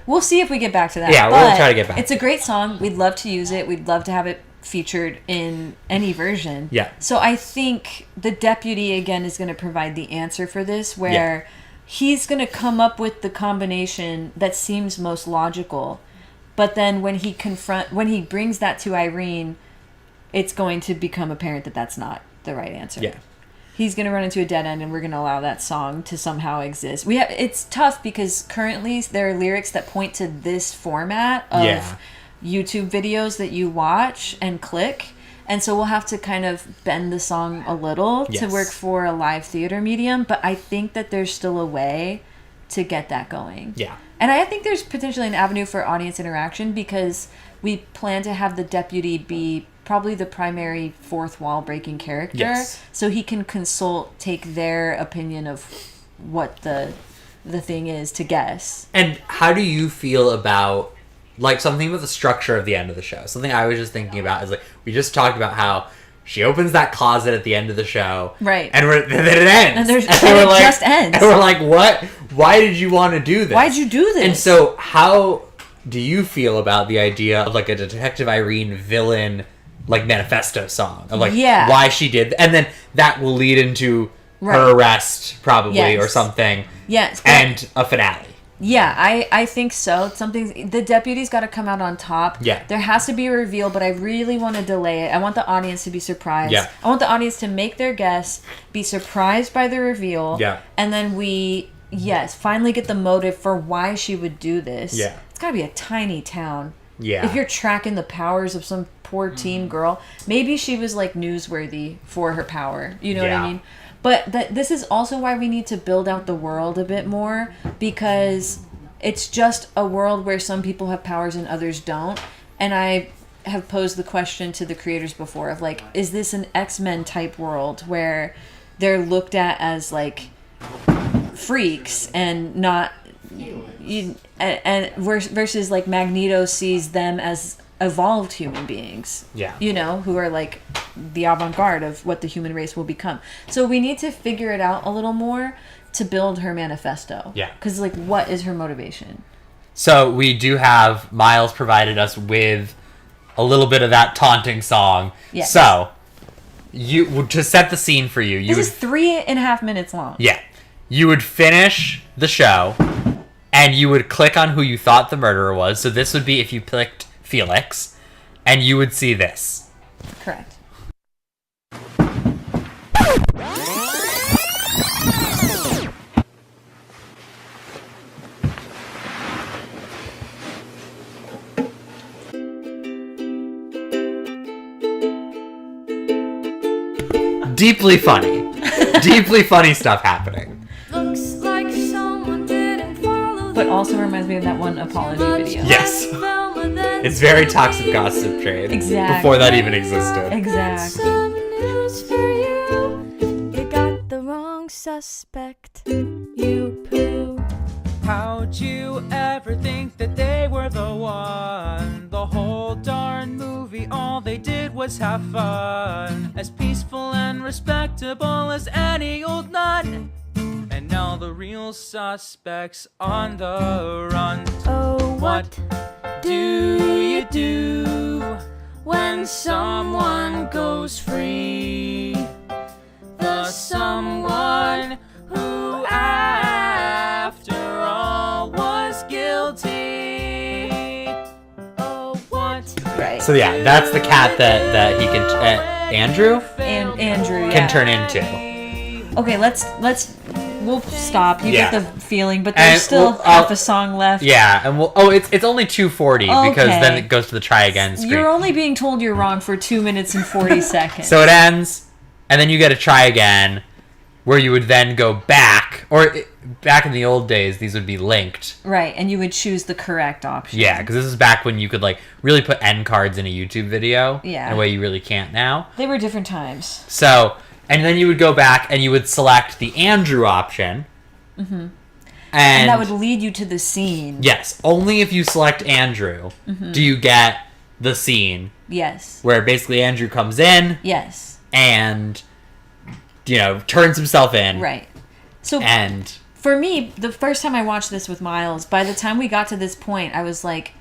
We'll see if we get back to that. Yeah, we'll try to get back. It's a great song. We'd love to use it. We'd love to have it featured in any version. Yeah. So I think the deputy again is going to provide the answer for this, where he's going to come up with the combination that seems most logical, but then when he brings that to Irene, it's going to become apparent that that's not the right answer. Yeah. He's going to run into a dead end, and we're going to allow that song to somehow exist. It's tough because currently there are lyrics that point to this format of YouTube videos that you watch and click. And so we'll have to kind of bend the song a little to work for a live theater medium. But I think that there's still a way to get that going. Yeah. And I think there's potentially an avenue for audience interaction because we plan to have the deputy be probably the primary fourth wall breaking character. Yes. So he can take their opinion of what the thing is to guess. And how do you feel about, like, something about the structure of the end of the show? Something I was just thinking about is, like, we just talked about how she opens that closet at the end of the show. Right. And then it ends. And it like, just ends. And we're like, what? Why did you want to do this? Why'd you do this? And so how do you feel about the idea of, like, a Detective Irene villain, like, manifesto song? Of, like, why she did... And then that will lead into her arrest, probably, or something. Yes. And a finale. Yeah, I think so. The deputy's got to come out on top. Yeah. There has to be a reveal, but I really want to delay it. I want the audience to be surprised. Yeah. I want the audience to make their guess, be surprised by the reveal. Yeah. And then we, finally get the motive for why she would do this. Yeah. It's got to be a tiny town. Yeah. If you're tracking the powers of some poor teen girl, maybe she was, like, newsworthy for her power. You know what I mean? But this is also why we need to build out the world a bit more, because it's just a world where some people have powers and others don't. And I have posed the question to the creators before of, like, is this an X-Men type world where they're looked at as, like, freaks and not... versus, like, Magneto sees them as evolved human beings, who are, like, the avant-garde of what the human race will become. So we need to figure it out a little more to build her manifesto. Yeah. Because, like, what is her motivation? So we do have Miles provided us with a little bit of that taunting song. Yes. So to set the scene for you, this is 3.5 minutes long. Yeah. You would finish the show and you would click on who you thought the murderer was. So this would be if you clicked Felix, and you would see this. Correct. Deeply funny. Deeply funny stuff happening. Looks like someone didn't follow. But also reminds me of that one apology video. Yes. It's very Toxic Gossip Train. Exactly. Before that even existed. Exactly. Some news for you. You got the wrong suspect. You poo. How'd you ever think that they were the one? The whole darn movie, all they did was have fun. As peaceful and respectable as any old nun. And now the real suspect's on the run. Oh, what do you do when someone goes free? The someone who after all was guilty. Oh, what? Right. So yeah, that's the cat that he can Andrew Andrew can turn into. Okay, we'll stop. You get the feeling, but And there's still half a song left. Yeah, and it's only 2:40 because then it goes to the try again screen. You're only being told you're wrong for 2 minutes and 40 seconds. So it ends, and then you get a try again, where you would then go back, back in the old days, these would be linked. Right, and you would choose the correct option. Yeah, because this is back when you could, like, really put end cards in a YouTube video. Yeah. In a way you really can't now. They were different times. So, and then you would go back and you would select the Andrew option. Mm-hmm. And that would lead you to the scene. Yes, only if you select Andrew do you get the scene. Yes. Where basically Andrew comes in. Yes. And, turns himself in. Right. So, and for me, the first time I watched this with Miles, by the time we got to this point, I was like,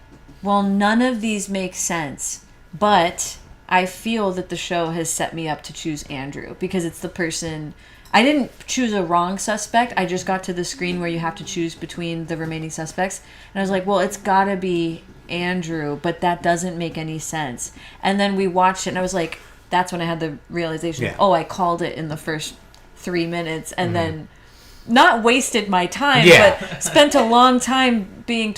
well, none of these make sense, but I feel that the show has set me up to choose Andrew because it's the person... I didn't choose a wrong suspect. I just got to the screen where you have to choose between the remaining suspects. And I was like, well, it's got to be Andrew, but that doesn't make any sense. And then we watched it, and I was like, that's when I had the realization, I called it in the first 3 minutes, and then not wasted my time, but spent a long time being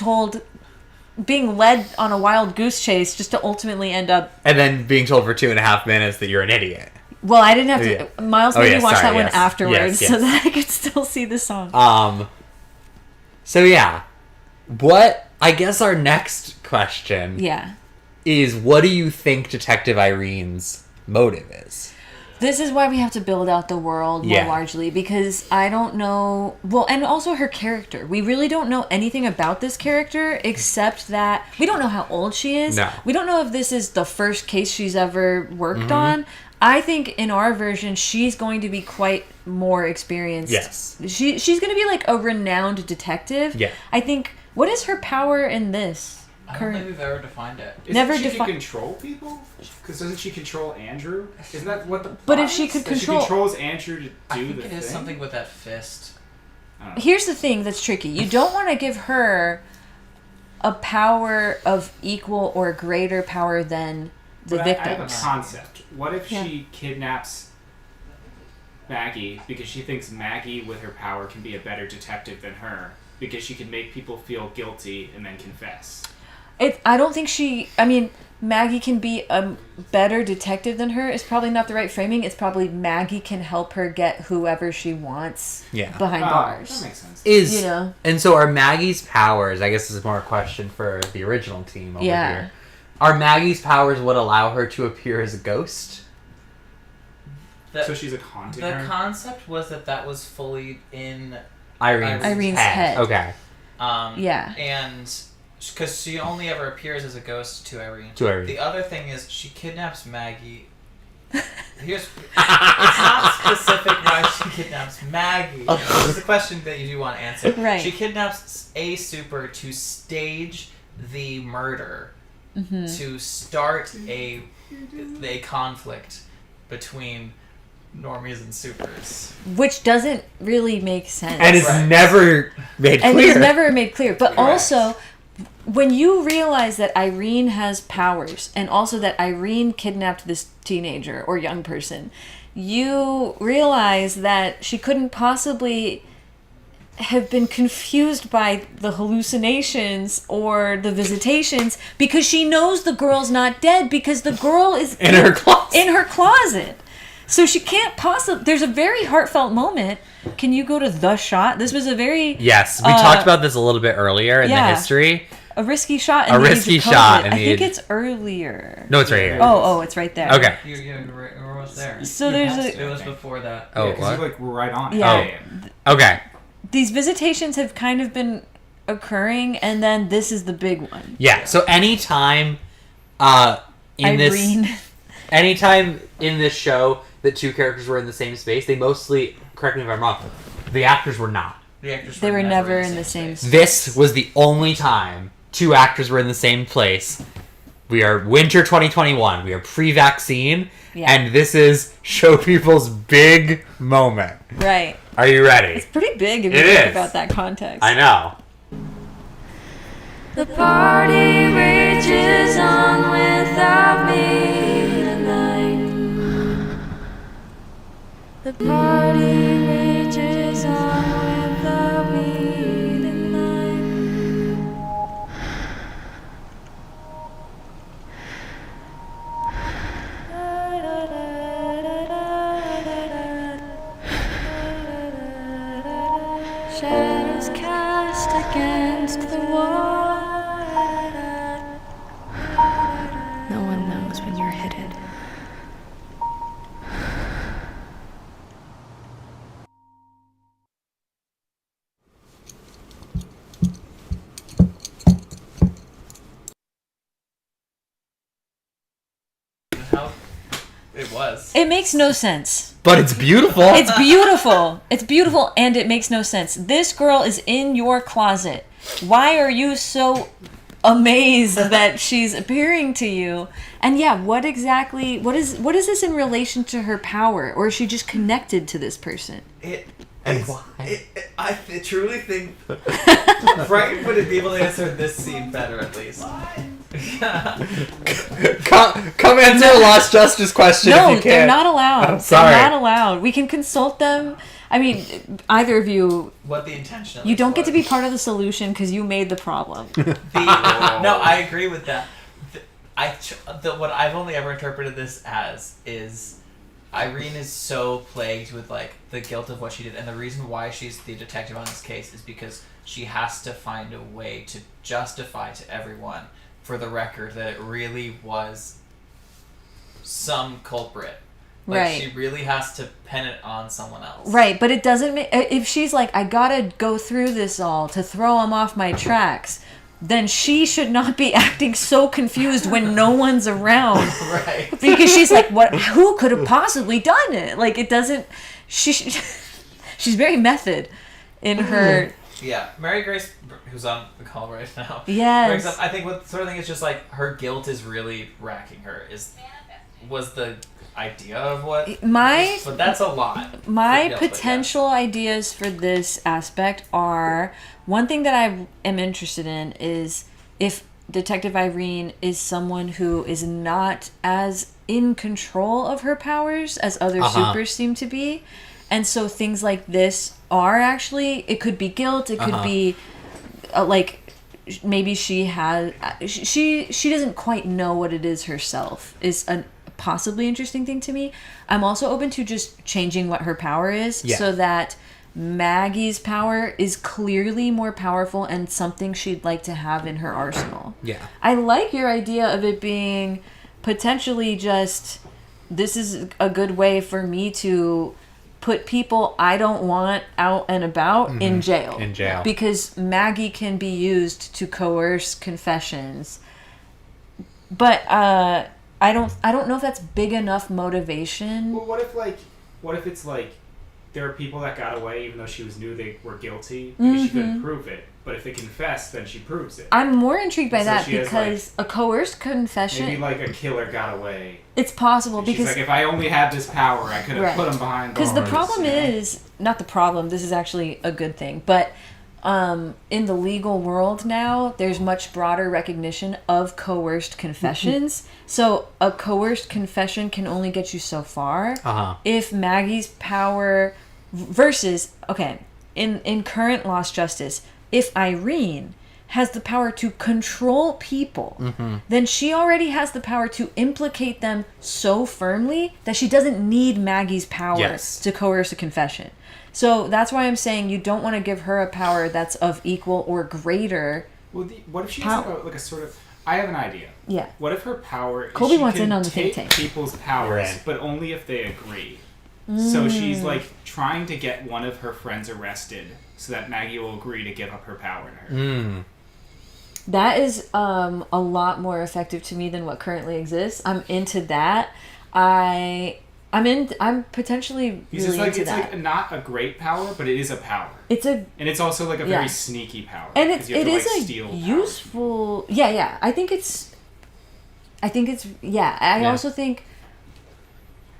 led on a wild goose chase just to ultimately end up... And then being told for 2.5 minutes that you're an idiot. Well, I didn't have to... Miles made me watch that one afterwards yes. so that I could still see the song. So, yeah. I guess our next question is, what do you think Detective Irene's motive is? This is why we have to build out the world more largely, because I don't know... Well, and also her character. We really don't know anything about this character, except that we don't know how old she is. No. We don't know if this is the first case she's ever worked on. I think in our version, she's going to be quite more experienced. Yes. She's going to be like a renowned detective. Yeah. I think... What is her power in this? I don't think we've ever defined it. Isn't she can control people? Because doesn't she control Andrew? Isn't that what the plot But if she could control... She controls Andrew to do I think the it thing? is something with that fist. Here's the thing that's tricky. You don't want to give her a power of equal or greater power than the victims. I have a concept. What if she kidnaps Maggie because she thinks Maggie, with her power, can be a better detective than her? Because she can make people feel guilty and then confess. I don't think she... I mean, Maggie can be a better detective than her. It's probably not the right framing. It's probably Maggie can help her get whoever she wants behind bars. That makes sense. And so are Maggie's powers... I guess this is more a question for the original team over here. Are Maggie's powers what allow her to appear as a ghost? So she's a haunting her? The concept was that was fully in... Irene's head. Okay. And because she only ever appears as a ghost to Irene. The other thing is she kidnaps Maggie. It's not specific why she kidnaps Maggie. It's a question that you do want to answer. Right. She kidnaps a super to stage the murder, to start a conflict between normies and supers, which doesn't really make sense, and it's never made clear. And it's never made clear. But also, when you realize that Irene has powers, and also that Irene kidnapped this teenager or young person, you realize that she couldn't possibly have been confused by the hallucinations or the visitations, because she knows the girl's not dead, because the girl is in her closet. So she can't possibly... There's a very heartfelt moment. Can you go to the shot? This was a very... Yes, we talked about this a little bit earlier in the history. A risky shot. A risky shot. I think it's earlier. No, it's right here. Oh, it's right there. Okay. We're almost there. So it was before that. Oh, what? We're right on it. Yeah. Oh. Okay. These visitations have kind of been occurring, and then this is the big one. Yeah. So anytime anytime in this show that two characters were in the same space, they mostly, correct me if I'm wrong, the actors were not. They were never in the same space. This was the only time two actors were in the same place. We are winter 2021. We are pre-vaccine. Yeah. And this is Showpeople's big moment. Right. Are you ready? It's pretty big if you think about that context. I know. The party rages on without me tonight. The party rages on without me tonight. Shadows cast against the wall. No one knows when you're headed. It was. It makes no sense. But it's beautiful. It's beautiful. It's beautiful, and it makes no sense. This girl is in your closet. Why are you so amazed that she's appearing to you? And yeah, what is this in relation to her power? Or is she just connected to this person? I truly think Brighton would be able to answer this scene better, at least. Come answer a Lost Justice question if you can. No, they're not allowed. I'm sorry. They're not allowed. We can consult them. I mean, either of you... What the intention You don't get to be part of the solution because you made the problem. No, I agree with that. What I've only ever interpreted this as is Irene is so plagued with like the guilt of what she did, and the reason why she's the detective on this case is because she has to find a way to justify to everyone, for the record, that it really was some culprit. Like, right. She really has to pin it on someone else. Right, but it doesn't make... If she's like, I gotta go through this all to throw him off my tracks, then she should not be acting so confused when no one's around. Right. Because she's like, what? Who could have possibly done it? Like, it doesn't... She's very method in her... Yeah, Mary Grace, who's on the call right now. Yes. I think what sort of thing is just like her guilt is really racking her. Was the idea of what? But that's a lot. My potential ideas for this aspect are, one thing that I am interested in is if Detective Irene is someone who is not as in control of her powers as other supers seem to be. And so things like this are actually, it could be guilt, it could be like maybe she doesn't quite know what it is herself, is a possibly interesting thing to me. I'm also open to just changing what her power is so that Maggie's power is clearly more powerful and something she'd like to have in her arsenal. Yeah. I like your idea of it being potentially just, this is a good way for me to put people I don't want out and about in jail. In jail. Because Maggie can be used to coerce confessions. But I don't know if that's big enough motivation. Well, what if it's like there are people that got away even though she knew they were guilty because she couldn't prove it. But if they confess, then she proves it. I'm more intrigued by that because a coerced confession... Maybe like a killer got away. It's possible and because... She's like, if I only had this power, I could have put him behind bars. Because the problem is... Not the problem, this is actually a good thing. But in the legal world now, there's much broader recognition of coerced confessions. So a coerced confession can only get you so far. If Maggie's power... Versus... Okay, in current Lost Justice... If Irene has the power to control people, then she already has the power to implicate them so firmly that she doesn't need Maggie's power to coerce a confession. So that's why I'm saying you don't want to give her a power that's of equal or greater. Well, what if she has like a sort of... I have an idea. Yeah. What if her power is Colby she wants can in on the take think tank. people's powers, but only if they agree. So she's like trying to get one of her friends arrested so that Maggie will agree to give up her power to her. That is a lot more effective to me than what currently exists. I'm into that. I'm potentially really into that. It's like not a great power, but it is a power. And it's also like a very sneaky power. And it is a useful. Yeah. I think it's. I also think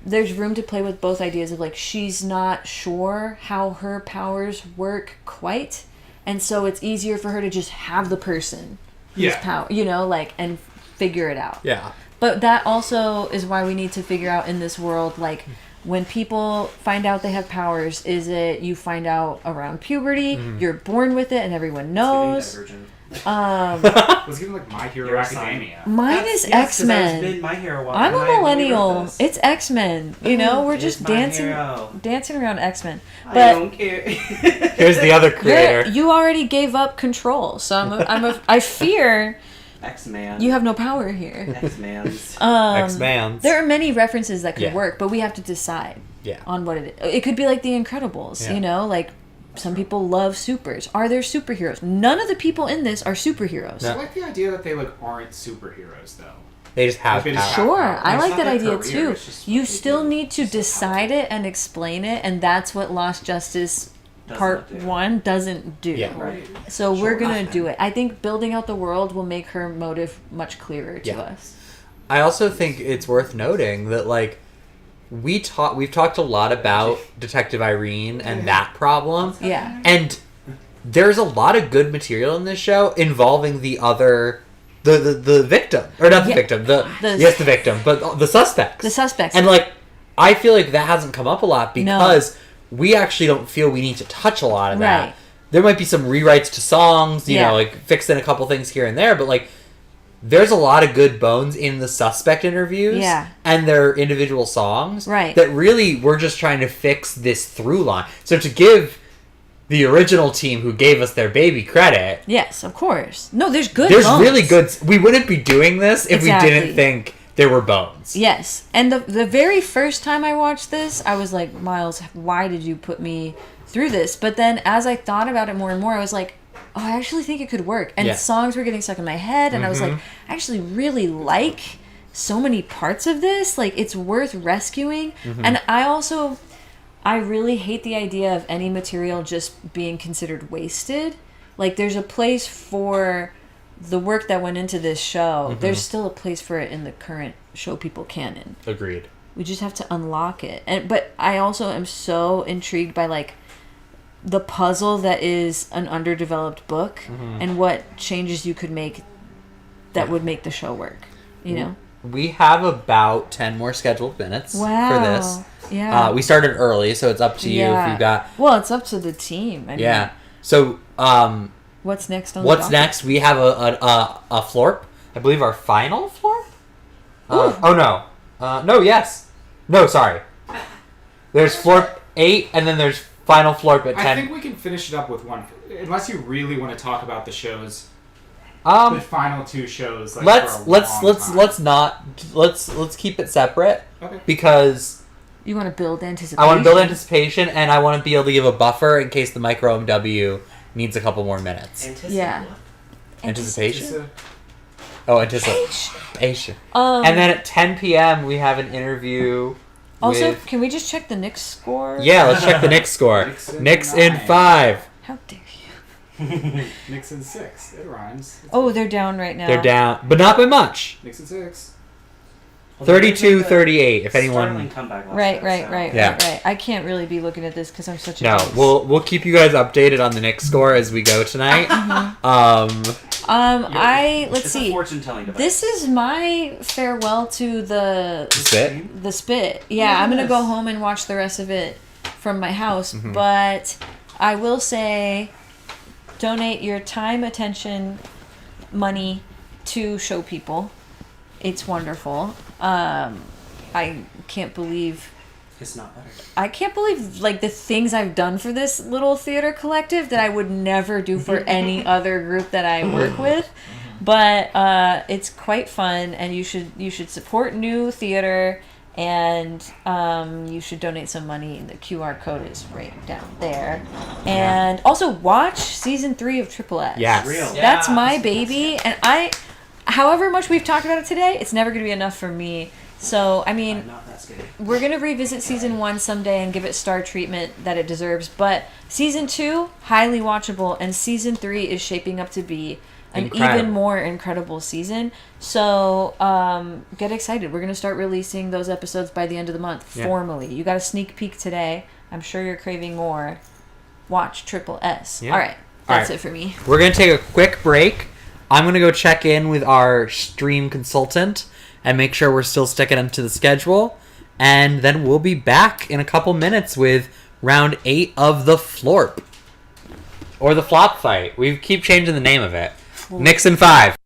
there's room to play with both ideas of like she's not sure how her powers work quite, and so it's easier for her to just have the person whose power, and figure it out. Yeah. But that also is why we need to figure out in this world, like, when people find out they have powers, is it you find out around puberty, you're born with it, and everyone knows? Was given like My Hero Academia. Mine is X-Men. My Hero. I'm a millennial. It's X-Men. We're just dancing around X-Men. But I don't care. Here's the other creator. You already gave up control, so I fear X-Man. you have no power here. X-Mans. X-Mans. There are many references that could work, but we have to decide on what it is. It could be like The Incredibles, like some people love supers. Are there superheroes? None of the people in this are superheroes. I like the idea that they aren't superheroes though. They just have power. Sure, I like that idea too. You still need to decide it and explain it, and that's what Lost Justice Part 1 doesn't do. Yeah. Right. So we're gonna do it. I think building out the world will make her motive much clearer to us. I also think it's worth noting that we've talked a lot about Detective Irene and that problem. Yeah. And there's a lot of good material in this show involving the other the victim. Or not the victim. The victim, but the suspects. The suspects. And I feel like that hasn't come up a lot because we actually don't feel we need to touch a lot of that. There might be some rewrites to songs, fixing a couple things here and there, but there's a lot of good bones in the Suspect interviews and their individual songs that really we're just trying to fix this through line. So to give the original team who gave us their baby credit. Yes, of course. No, there's good There's bones. really good... We wouldn't be doing this if we didn't think there were bones. Yes. And the very first time I watched this, I was like, Miles, why did you put me through this? But then as I thought about it more and more, I was like, oh, I actually think it could work. And songs were getting stuck in my head, and I was like, I actually really like so many parts of this. Like, it's worth rescuing. And I really hate the idea of any material just being considered wasted. Like, there's a place for the work that went into this show. There's still a place for it in the current Showpeople canon. Agreed. We just have to unlock it. But I also am so intrigued by, like, the puzzle that is an underdeveloped book and what changes you could make that would make the show work, you know? We have about 10 more scheduled minutes for this. Yeah. We started early, so it's up to you if you've got... Well, it's up to the team. I mean, So, what's next on What's next? We have a florp. I believe our final florp? No, sorry. There's florp 8, and then there's final florp at 10. I think we can finish it up with one. Unless you really want to talk about the shows. The final 2 shows. Like, let's keep it separate. Okay. Because you want to build anticipation. I want to build anticipation, and I want to be able to give a buffer in case the micro MW needs a couple more minutes. Anticipation. Oh, anticipation. And then at 10 p.m. we have an interview. Also, can we just check the Knicks score? Yeah, let's check the Knicks score. Knicks in 5. How dare you? Knicks in 6. It rhymes. Oh, they're down right now. They're down, but not by much. Knicks in 6. 32-38. If anyone. Right. I can't really be looking at this because I'm such a. No, we'll keep you guys updated on the Knicks score as we go tonight. Let's see. This is my farewell to the spit. The spit. Yeah, I'm gonna go home and watch the rest of it from my house. But I will say, donate your time, attention, money to Showpeople. It's wonderful. I can't believe it's not better. I can't believe like the things I've done for this little theater collective that I would never do for any other group that I work with. But it's quite fun, and you should support new theater, and you should donate some money. The QR code is right down there. And also watch season 3 of Triple S. Yes. That's my baby, and however much we've talked about it today, it's never going to be enough for me. So, I mean, we're going to revisit season 1 someday and give it star treatment that it deserves. But season 2, highly watchable. And season 3 is shaping up to be an even more incredible season. So, get excited. We're going to start releasing those episodes by the end of the month, formally. You got a sneak peek today. I'm sure you're craving more. Watch Triple S. Yeah. All right. That's it for me. We're going to take a quick break. I'm going to go check in with our stream consultant and make sure we're still sticking into the schedule. And then we'll be back in a couple minutes with round 8 of the Florp. Or the Flop Fight. We keep changing the name of it. Knicks in 5.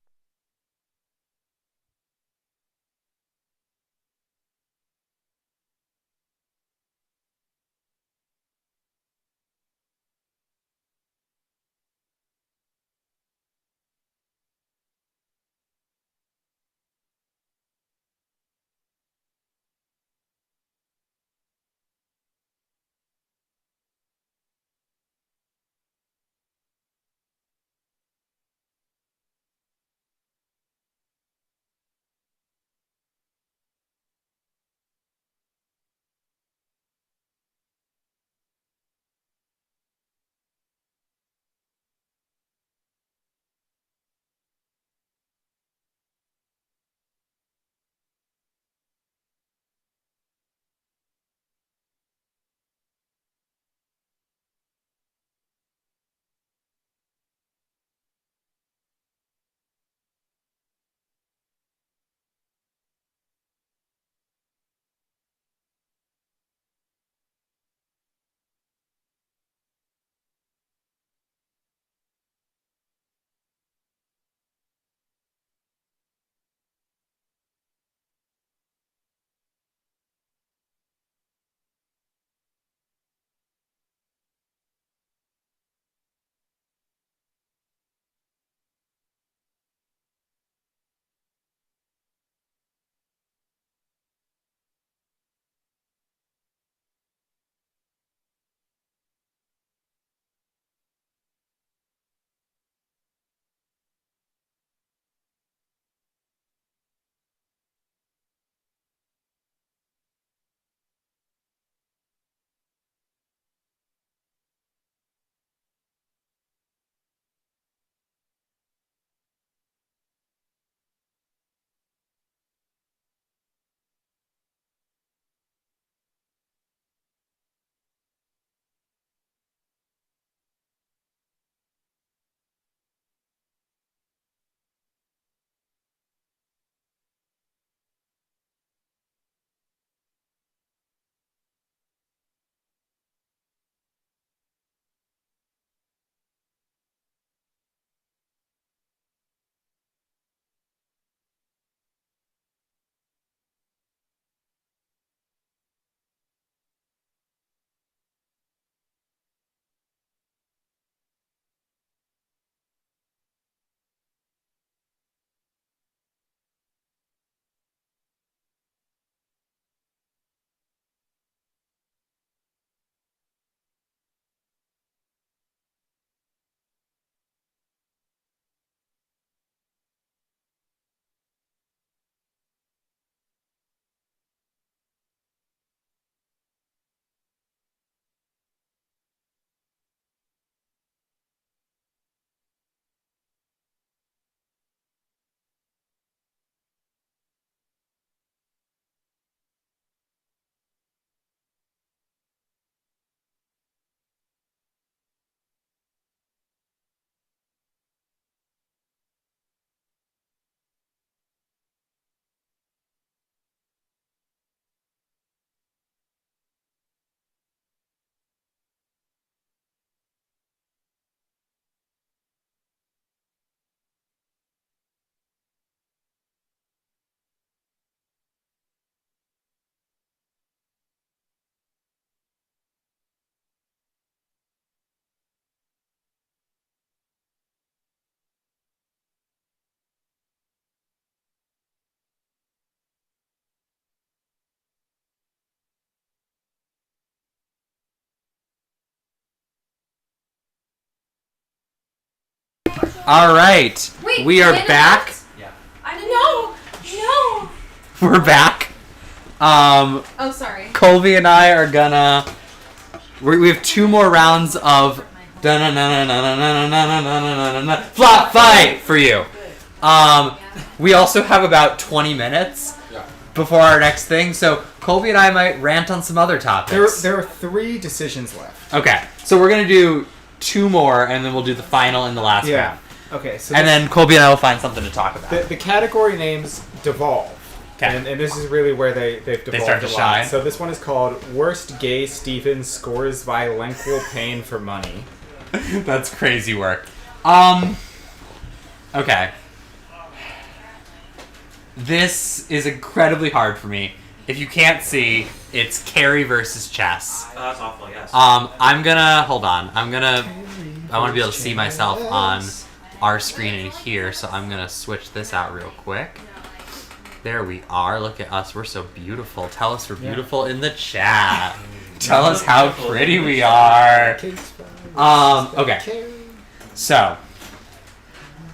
All right. Wait, we are Amanda back. left? Yeah. I didn't know. No. We're back. Oh, sorry. Colby and I are gonna. We have 2 more rounds of flop fight for you. We also have about 20 minutes before our next thing, so Colby and I might rant on some other topics. There are 3 decisions left. Okay, so we're gonna do 2 more, and then we'll do the final in the last round. Okay, so and then Colby and I will find something to talk about. The category names devolve. Okay. And this is really where they've devolved start to a lot. shine. So this one is called Worst Gay Stephen Scores Bilingual Pain for Money. That's crazy work. Okay. This is incredibly hard for me. If you can't see, it's Carrie versus Chess. Oh, that's awful, yes. I'm gonna... Hold on. I want to be able to see myself on our screen in here, so I'm gonna switch this out real quick. There we are. Look at us. We're so beautiful. Tell us we're beautiful in the chat. Tell us how pretty we are. Okay. So,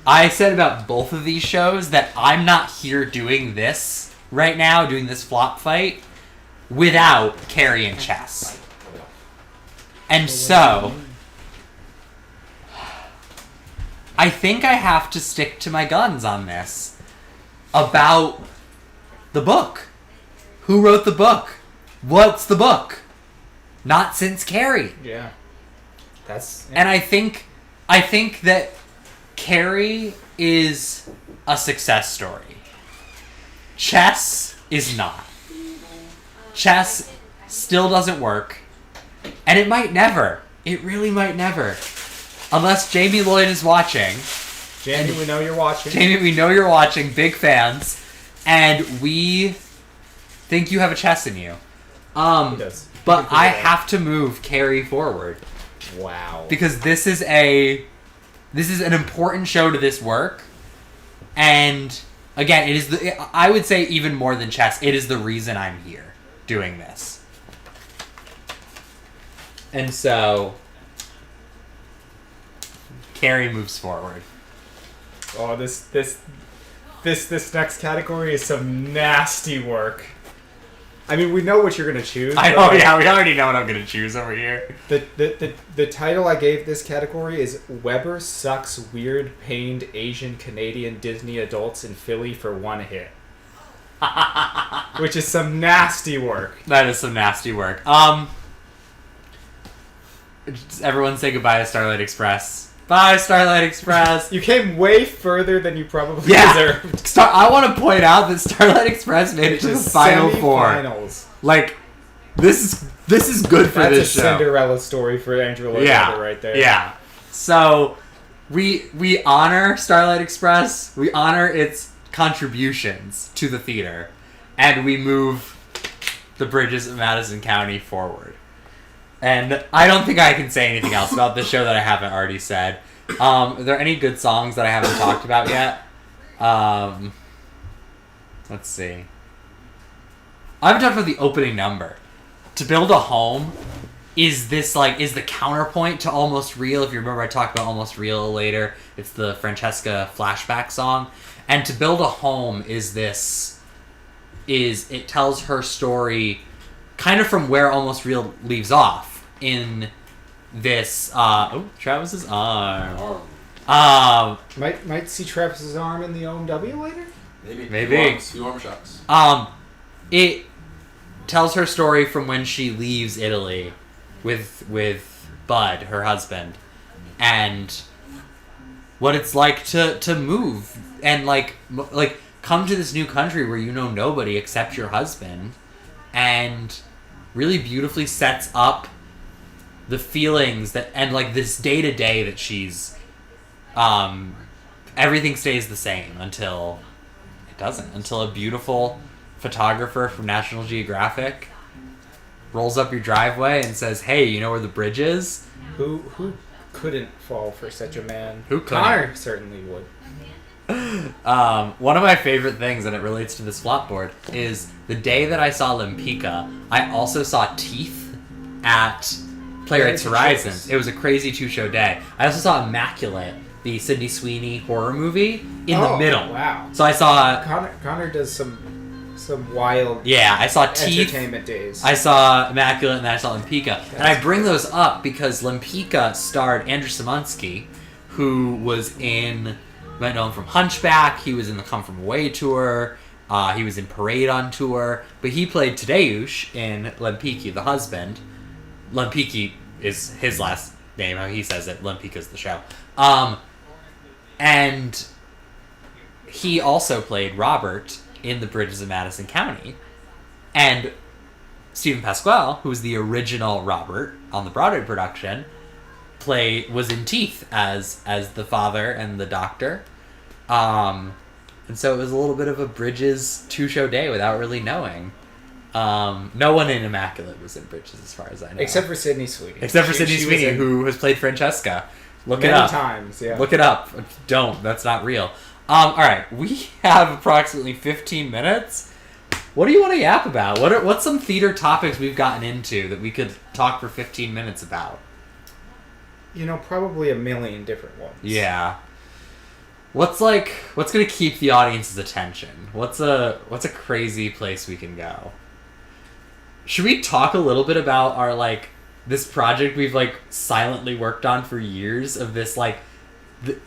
I said about both of these shows that I'm not here doing this right now, doing this flop fight, without Carrie and Chess. And so, I think I have to stick to my guns on this. About the book. Who wrote the book? What's the book? Not since Carrie. Yeah. That's... And I think that Carrie is a success story. Chess is not. Chess still doesn't work. And it might never. It really might never. Unless Jamie Lloyd is watching. Jamie, we know you're watching. Jamie, we know you're watching. Big fans. And we think you have a chess in you. He does. But I have to move Carrie forward. Wow. Because this is an important show to this work. And again, it is I would say even more than chess, it is the reason I'm here doing this. And so Carrie moves forward. Oh, this next category is some nasty work. I mean, we know what you're gonna choose. I know, yeah, we already know what I'm gonna choose over here. The title I gave this category is Weber Sucks Weird Pained Asian Canadian Disney Adults in Philly for One Hit. Which is some nasty work. That is some nasty work. Everyone say goodbye to Starlight Express. Bye, Starlight Express. You came way further than you probably deserved. I want to point out that Starlight Express made it to the Final Four. Like, this is good for this show. That's a Cinderella story for Andrew Lloyd Webber right there. Yeah. So, we honor Starlight Express. We honor its contributions to the theater. And we move the Bridges of Madison County forward. And I don't think I can say anything else about this show that I haven't already said. Are there any good songs that I haven't talked about yet? Let's see. I haven't talked about the opening number. To Build a Home is the counterpoint to Almost Real. If you remember, I talked about Almost Real later. It's the Francesca flashback song. And To Build a Home it tells her story kind of from where Almost Real leaves off in this. Travis's arm. Might see Travis's arm in the OMW later. Maybe. Few arm shots. It tells her story from when she leaves Italy with Bud, her husband, and what it's like to move and like come to this new country where you know nobody except your husband, and really beautifully sets up the feelings that and like this day to day that she's everything stays the same until it doesn't, until a beautiful photographer from National Geographic rolls up your driveway and says, "Hey, you know where the bridge is?" Who couldn't fall for such a man? Who couldn't? Connor certainly would. One of my favorite things, and it relates to this flop board, is the day that I saw Limpica, I also saw Teeth at Playwrights Horizons. It was a crazy 2-show day. I also saw Immaculate the Sydney Sweeney horror movie in the middle. Wow! So I saw Connor does some wild. Yeah, I saw Teeth. Entertainment days. I saw Immaculate, and then I saw Lempicka. And I bring those up because Lempicka starred Andrew Simonski, who was in, might know him from Hunchback. He was in the Come From Away tour. He was in Parade on tour. But he played Tadeusz in Lempicki, the husband. Lempicki is his last name, how he says it. Lempicka's the show. And he also played Robert in The Bridges of Madison County. And Stephen Pasquale, who was the original Robert on the Broadway production, was in Teeth as the father and the doctor. And so it was a little bit of a Bridges two-show day without really knowing. No one in Immaculate was in Bridges, as far as I know. Except for Sydney Sweeney. Except for Sydney Sweeney, who has played Francesca. Look it up. Many times, yeah. Look it up. Don't. That's not real. Alright, we have approximately 15 minutes. What do you want to yap about? What's some theater topics we've gotten into that we could talk for 15 minutes about? Probably a million different ones. Yeah. What's gonna keep the audience's attention? What's a crazy place we can go? Should we talk a little bit about our this project we've silently worked on for years of this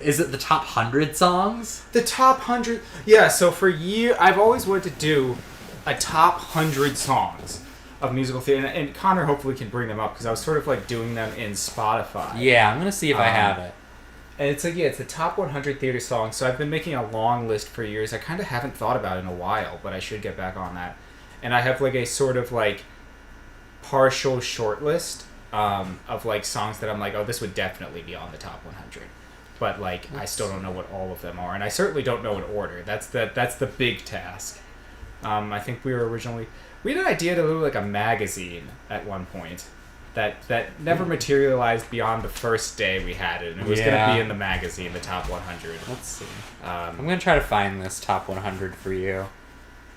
is it the top 100 songs? The top 100. Yeah. So for years, I've always wanted to do a top 100 songs of musical theater, and Connor hopefully can bring them up because I was sort of doing them in Spotify. Yeah, I'm gonna see if I have it. And it's it's the top 100 theater songs. So I've been making a long list for years. I kind of haven't thought about it in a while, but I should get back on that. And I have a sort of partial short list of songs that I'm oh, this would definitely be on the top 100. But I still don't know what all of them are, and I certainly don't know in order. That's the big task. I think we had an idea to do a magazine at one point that never materialized beyond the first day we had it, and it was going to be in the magazine, the top 100. Let's see. I'm going to try to find this top 100 for you.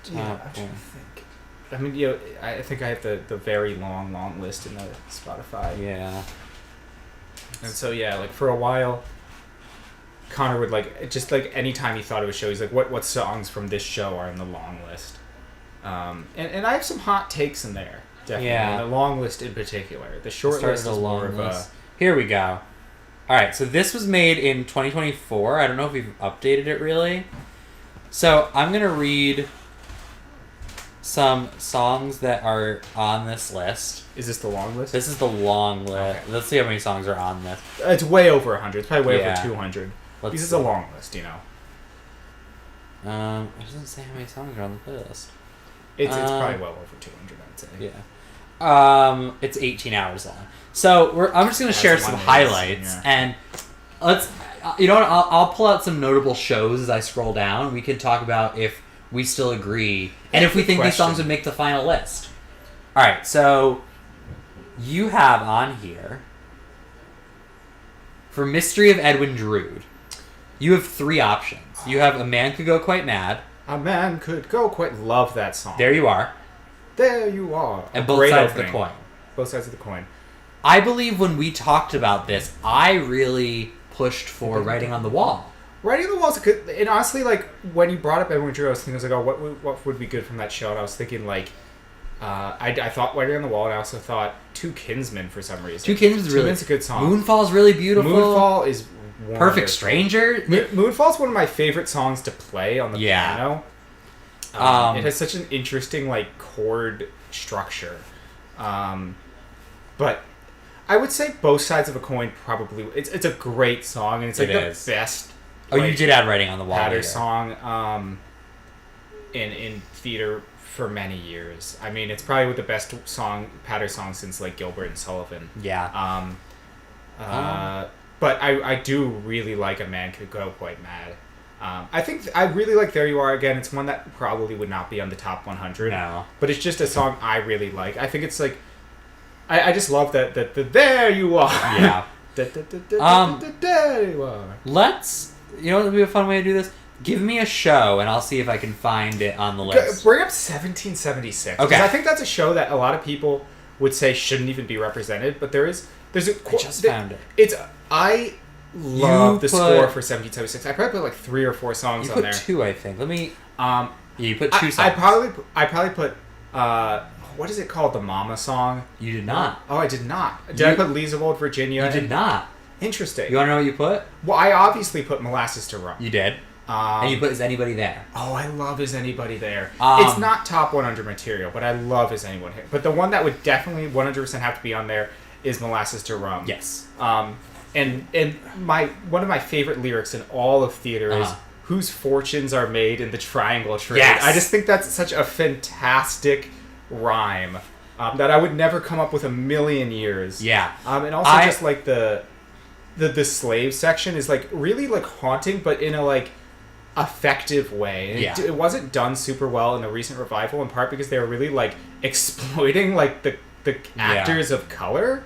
I'm trying to think. I mean, I think I have the very long list in the Spotify. Yeah. And so for a while, Connor would anytime he thought of a show, he's what songs from this show are in the long list? And I have some hot takes in there, definitely. Yeah. The long list in particular. The short list is more of a... Here we go. Alright, so this was made in 2024. I don't know if we've updated it really. So I'm going to read some songs that are on this list. Is this the long list? This is the long list. Okay. Let's see how many songs are on this. It's way over 100. It's probably way over 200. This is a long list, It doesn't say how many songs are on the playlist. It's probably well over 200, I would say. Yeah. It's 18 hours long. So I'm just going to share some highlights, and let's. You know what? I'll pull out some notable shows as I scroll down. We can talk about if we still agree, and if we think these songs would make the final list. All right. So you have on here for Mystery of Edwin Drood. You have 3 options. You have A Man Could Go Quite Mad. A Man Could Go Quite... Love that song. There You Are. There You Are. And Both Sides of the Coin. Both Sides of the Coin. I believe when we talked about this, I really pushed for Writing on the Wall. Writing on the Wall is good. And honestly, when you brought up Edwin Drood, I was thinking, what would be good from that show? And I was thinking, I thought Writing on the Wall, and I also thought Two Kinsmen for some reason. Two Kinsmen's a good song. Moonfall's really beautiful. Moonfall is wonderful. Perfect Stranger. Moonfall's one of my favorite songs to play on the piano. It has such an interesting chord structure. But I would say Both Sides of a Coin probably... It's a great song, and it's the best... Oh, you did add Writing on the Wall. Patter song in theater for many years. I mean, it's probably the best patter song since Gilbert and Sullivan. Yeah. But I do really like A Man Could Go Quite Mad. I think I really like There You Are. Again, it's one that probably would not be on the top 100. No. But it's just a song I really like. I think it's I just love that There You Are. Yeah. There You Are. Let's... You know what would be a fun way to do this? Give me a show, and I'll see if I can find it on the list. Bring up 1776. Okay. I think that's a show that a lot of people would say shouldn't even be represented, but there's a... I just found it. It's... love the score for 1776. I probably put like 3 or 4 songs on there. You put 2, I think. Let me. You put 2 songs. I probably put. What is it called? The Mama song? You did not. Oh, I did not. Did I put Leaves of Old Virginia? You did not. Interesting. You want to know what you put? Well, I obviously put Molasses to Rum. You did. And you put Is Anybody There? Oh, I love Is Anybody There. It's not top 100 material, but I love Is Anyone Here. But the one that would definitely 100% have to be on there is Molasses to Rum. Yes. And one of my favorite lyrics in all of theater is whose fortunes are made in the triangle trade. Yes. I just think that's such a fantastic rhyme that I would never come up with a million years. Yeah. And also just like the slave section is like really like haunting, but in a like effective way. And it wasn't done super well in the recent revival, in part because they were really like exploiting like the actors of color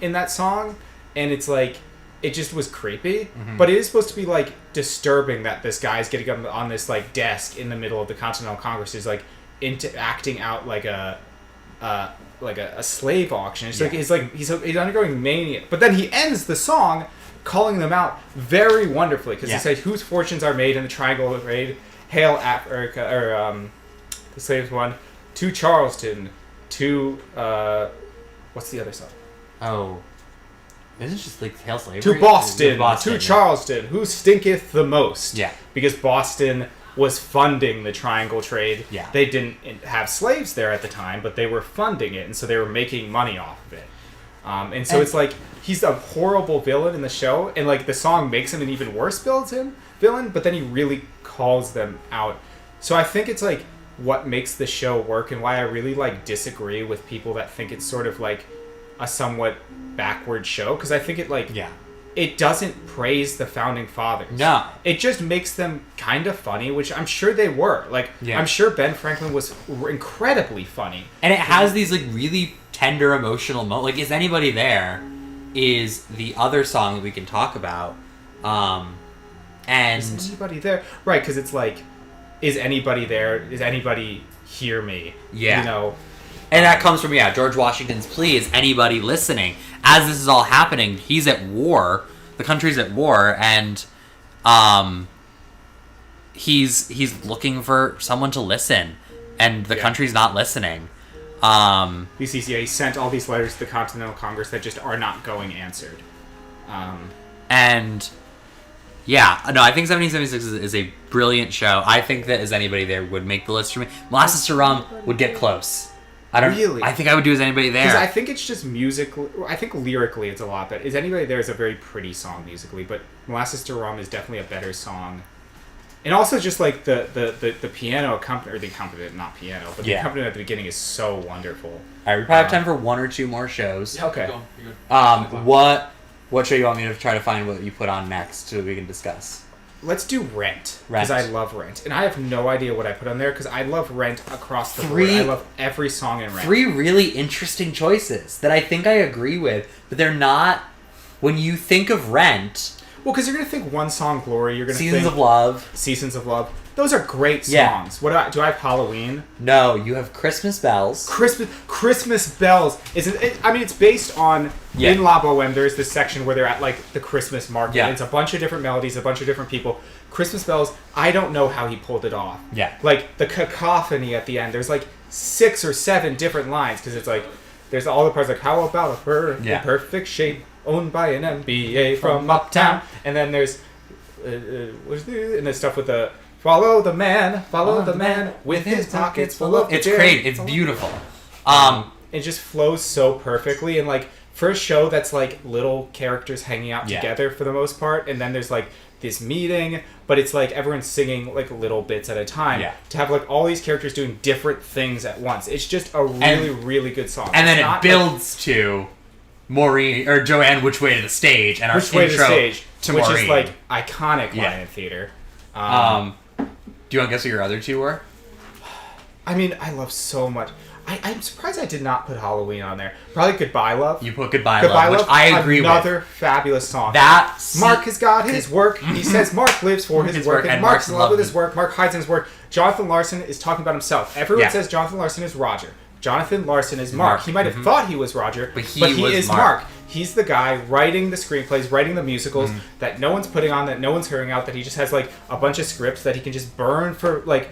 in that song, and it's like it just was creepy. But it is supposed to be like disturbing that this guy's getting up on this like desk in the middle of the Continental Congress is like acting out like a slave auction. It's like he's undergoing mania. But then he ends the song calling them out very wonderfully, because he says, whose fortunes are made in the triangle trade, hail Africa, or the slaves one, to Charleston, to what's the other song? Oh, isn't it just like hail slavery? To Boston, to Charleston, who stinketh the most? Yeah, because Boston was funding the triangle trade. Yeah, they didn't have slaves there at the time, but they were funding it, and so they were making money off of it. And so it's like he's a horrible villain in the show, and like the song makes him an even worse villain, but then he really calls them out. So I think it's like what makes the show work, and why I really like disagree with people that think it's sort of like a somewhat backward show, because I think it like it doesn't praise the founding fathers. No, it just makes them kind of funny, which I'm sure they were. Like I'm sure Ben Franklin was incredibly funny, and it has these like really tender emotional moments. Like Is Anybody There is the other song that we can talk about. And Is Anybody There? Right, because it's like, is anybody there? Is anybody hear me? Yeah. You know? And that comes from, George Washington's plea, is anybody listening? As this is all happening, he's at war. The country's at war, and he's looking for someone to listen, and the country's not listening. He sent all these letters to the Continental Congress that just are not going answered. I think 1776 is a brilliant show. I think that Is Anybody There would make the list for me. Molasses to Rum would get close. Really? I think I would do Is Anybody There. Because I think it's just musically. I think lyrically it's a lot better. Is Anybody There is a very pretty song musically, but Molasses to Rum is definitely a better song. And also just like the piano accompaniment, or the accompaniment, not piano, but the accompaniment at the beginning is so wonderful. All right, we probably have time for 1 or 2 more shows. Okay. You're good. What show you want me to try to find what you put on next so we can discuss? Let's do Rent, because I love Rent. And I have no idea what I put on there, because I love Rent across the board. I love every song in Rent. 3 really interesting choices that I think I agree with, but they're not... When you think of Rent... Well, because you're going to think One Song Glory, you're going to think... Seasons of Love. Those are great songs. Yeah. What do I have Halloween? No, you have Christmas Bells. Christmas Bells. It's based on... In La Boheme, there's this section where they're at, like, the Christmas market. Yeah. It's a bunch of different melodies, a bunch of different people. Christmas Bells, I don't know how he pulled it off. Yeah. Like, the cacophony at the end, there's, like, 6 or 7 different lines, because it's, like, there's all the parts, like, how about a fur in perfect shape, owned by an MBA from uptown? And then there's... and there's stuff with the... Follow the man with his pockets full of... It's great. It's beautiful. It just flows so perfectly, and, like, for a show that's like little characters hanging out together for the most part, and then there's like this meeting, but it's like everyone's singing like little bits at a time. Yeah. To have like all these characters doing different things at once, it's just a really good song. And then it builds to Maureen or Joanne, Which Way to the Stage, and our intro to Maureen, which is like iconic line in theater. Do you want to guess what your other 2 were? I mean, I love so much. I'm surprised I did not put Halloween on there. Probably Goodbye Love. You put Goodbye Love, which I agree with. Another fabulous song. Mark has got his work. He says Mark lives for his work, and Mark's in love with his work. Mark hides in his work. Jonathan Larson is talking about himself. Everyone says Jonathan Larson is Roger. Jonathan Larson is Mark. He might have thought he was Roger, but he is Mark. He's the guy writing the screenplays, writing the musicals that no one's putting on, that no one's hearing out, that he just has like a bunch of scripts that he can just burn for like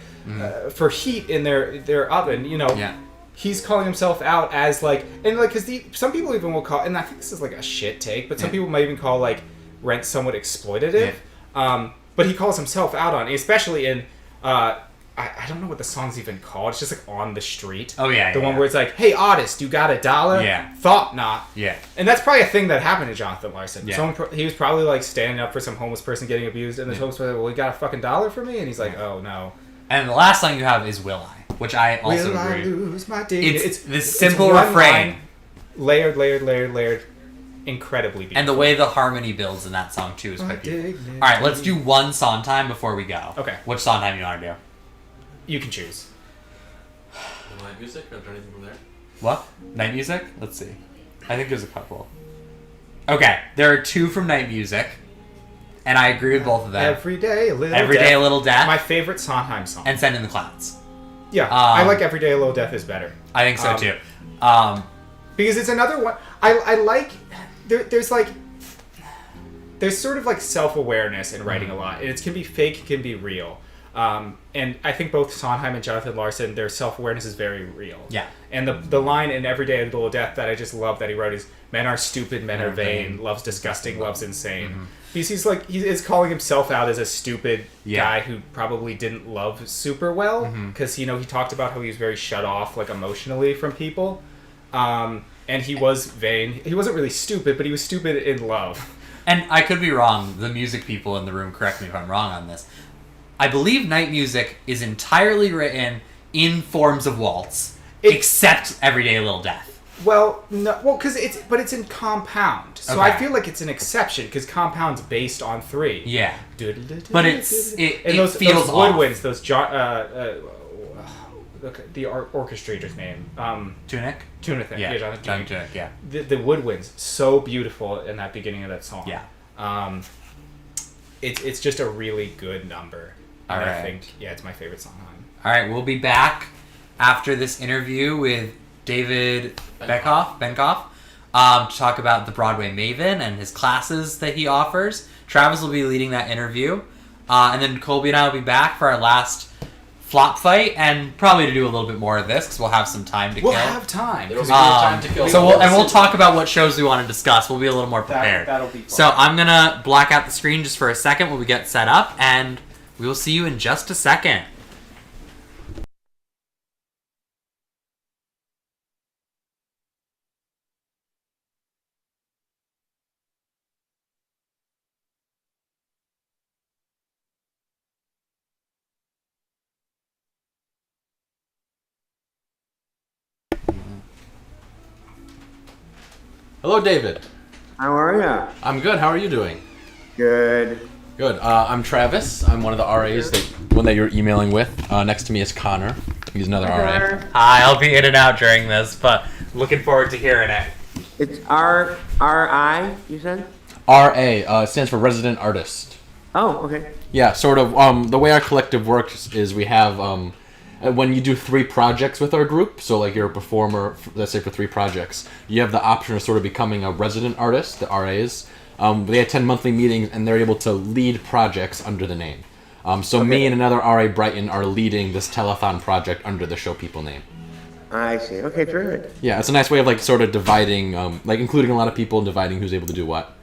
for heat in their oven. You know, he's calling himself out as like, and like, because some people even will call, and I think this is like a shit take, but some people might even call like Rent somewhat exploitative. But he calls himself out on it, especially in I don't know what the song's even called. It's just like On the Street. Oh yeah, the one where it's like, "Hey artist, you got $1?" Yeah. Thought not. Yeah. And that's probably a thing that happened to Jonathan Larson. Yeah. He was probably like standing up for some homeless person getting abused, and the homeless person, "Well, you got a fucking $1 for me?" And he's like, "Oh no." And the last song you have is Will I, which I also Will agree. I lose my dignity? It's this simple refrain, layered, incredibly beautiful. and the way the harmony builds in that song too is quite beautiful. All right, let's do one Sondheim before we go. Okay. Which Sondheim you want to do? You can choose. Night music, or anything from there? What? Night music? Let's see. I think there's a couple. Okay, there are 2 from Night Music, and I agree with both of them. Every Day a Little Every Death. Day a Little Death. My favorite Sondheim song. And Send in the Clouds. Yeah, I like Every Day a Little Death is better. I think so too. Because it's another one. I like. There's sort of like self-awareness in writing a lot. It can be fake, it can be real. And I think both Sondheim and Jonathan Larson, their self-awareness is very real. Yeah. And the line in Every Day a Little Death that I just love that he wrote is, "Men are stupid, men are vain, love's disgusting, love's insane." Because he is calling himself out as a stupid guy who probably didn't love super well. Because, he talked about how he was very shut off, like, emotionally from people. And he was vain. He wasn't really stupid, but he was stupid in love. And I could be wrong. The music people in the room, correct me if I'm wrong on this. I believe Night Music is entirely written in forms of waltz, except Every Day a Little Death. Well, no, because it's in compound, so I feel like it's an exception because compound's based on 3. Yeah, but it those feels woodwinds, those the orchestrator's name, Tunick. Yeah, Jonathan Tunick. Yeah, the woodwinds so beautiful in that beginning of that song. Yeah, it's just a really good number. All right. I think it's my favorite song on. All right, we'll be back after this interview with David Benkoff, to talk about the Broadway Maven and his classes that he offers. Travis will be leading that interview. And then Colby and I will be back for our last flop fight, and probably to do a little bit more of this, because we'll have some time to kill. We'll have time. There'll be time to kill. So we'll talk about what shows we want to discuss. We'll be a little more prepared. That'll be fun. So I'm going to black out the screen just for a second while we get set up, and we will see you in just a second. Hello, David. How are you? I'm good. How are you doing? Good. Good. I'm Travis. I'm one of the RAs, one that you're emailing with. Next to me is Connor. He's another RA. Hi, I'll be in and out during this, but looking forward to hearing it. It's R-I, you said? RA stands for Resident Artist. Oh, okay. Yeah, sort of. The way our collective works is we have, when you do 3 projects with our group, so like you're a performer, let's say for 3 projects, you have the option of sort of becoming a resident artist, the RAs. They attend monthly meetings and they're able to lead projects under the name. Me and another RA Brighton are leading this telethon project under the Showpeople name. I see. Okay, terrific. Yeah, it's a nice way of like sort of dividing, like including a lot of people and dividing who's able to do what.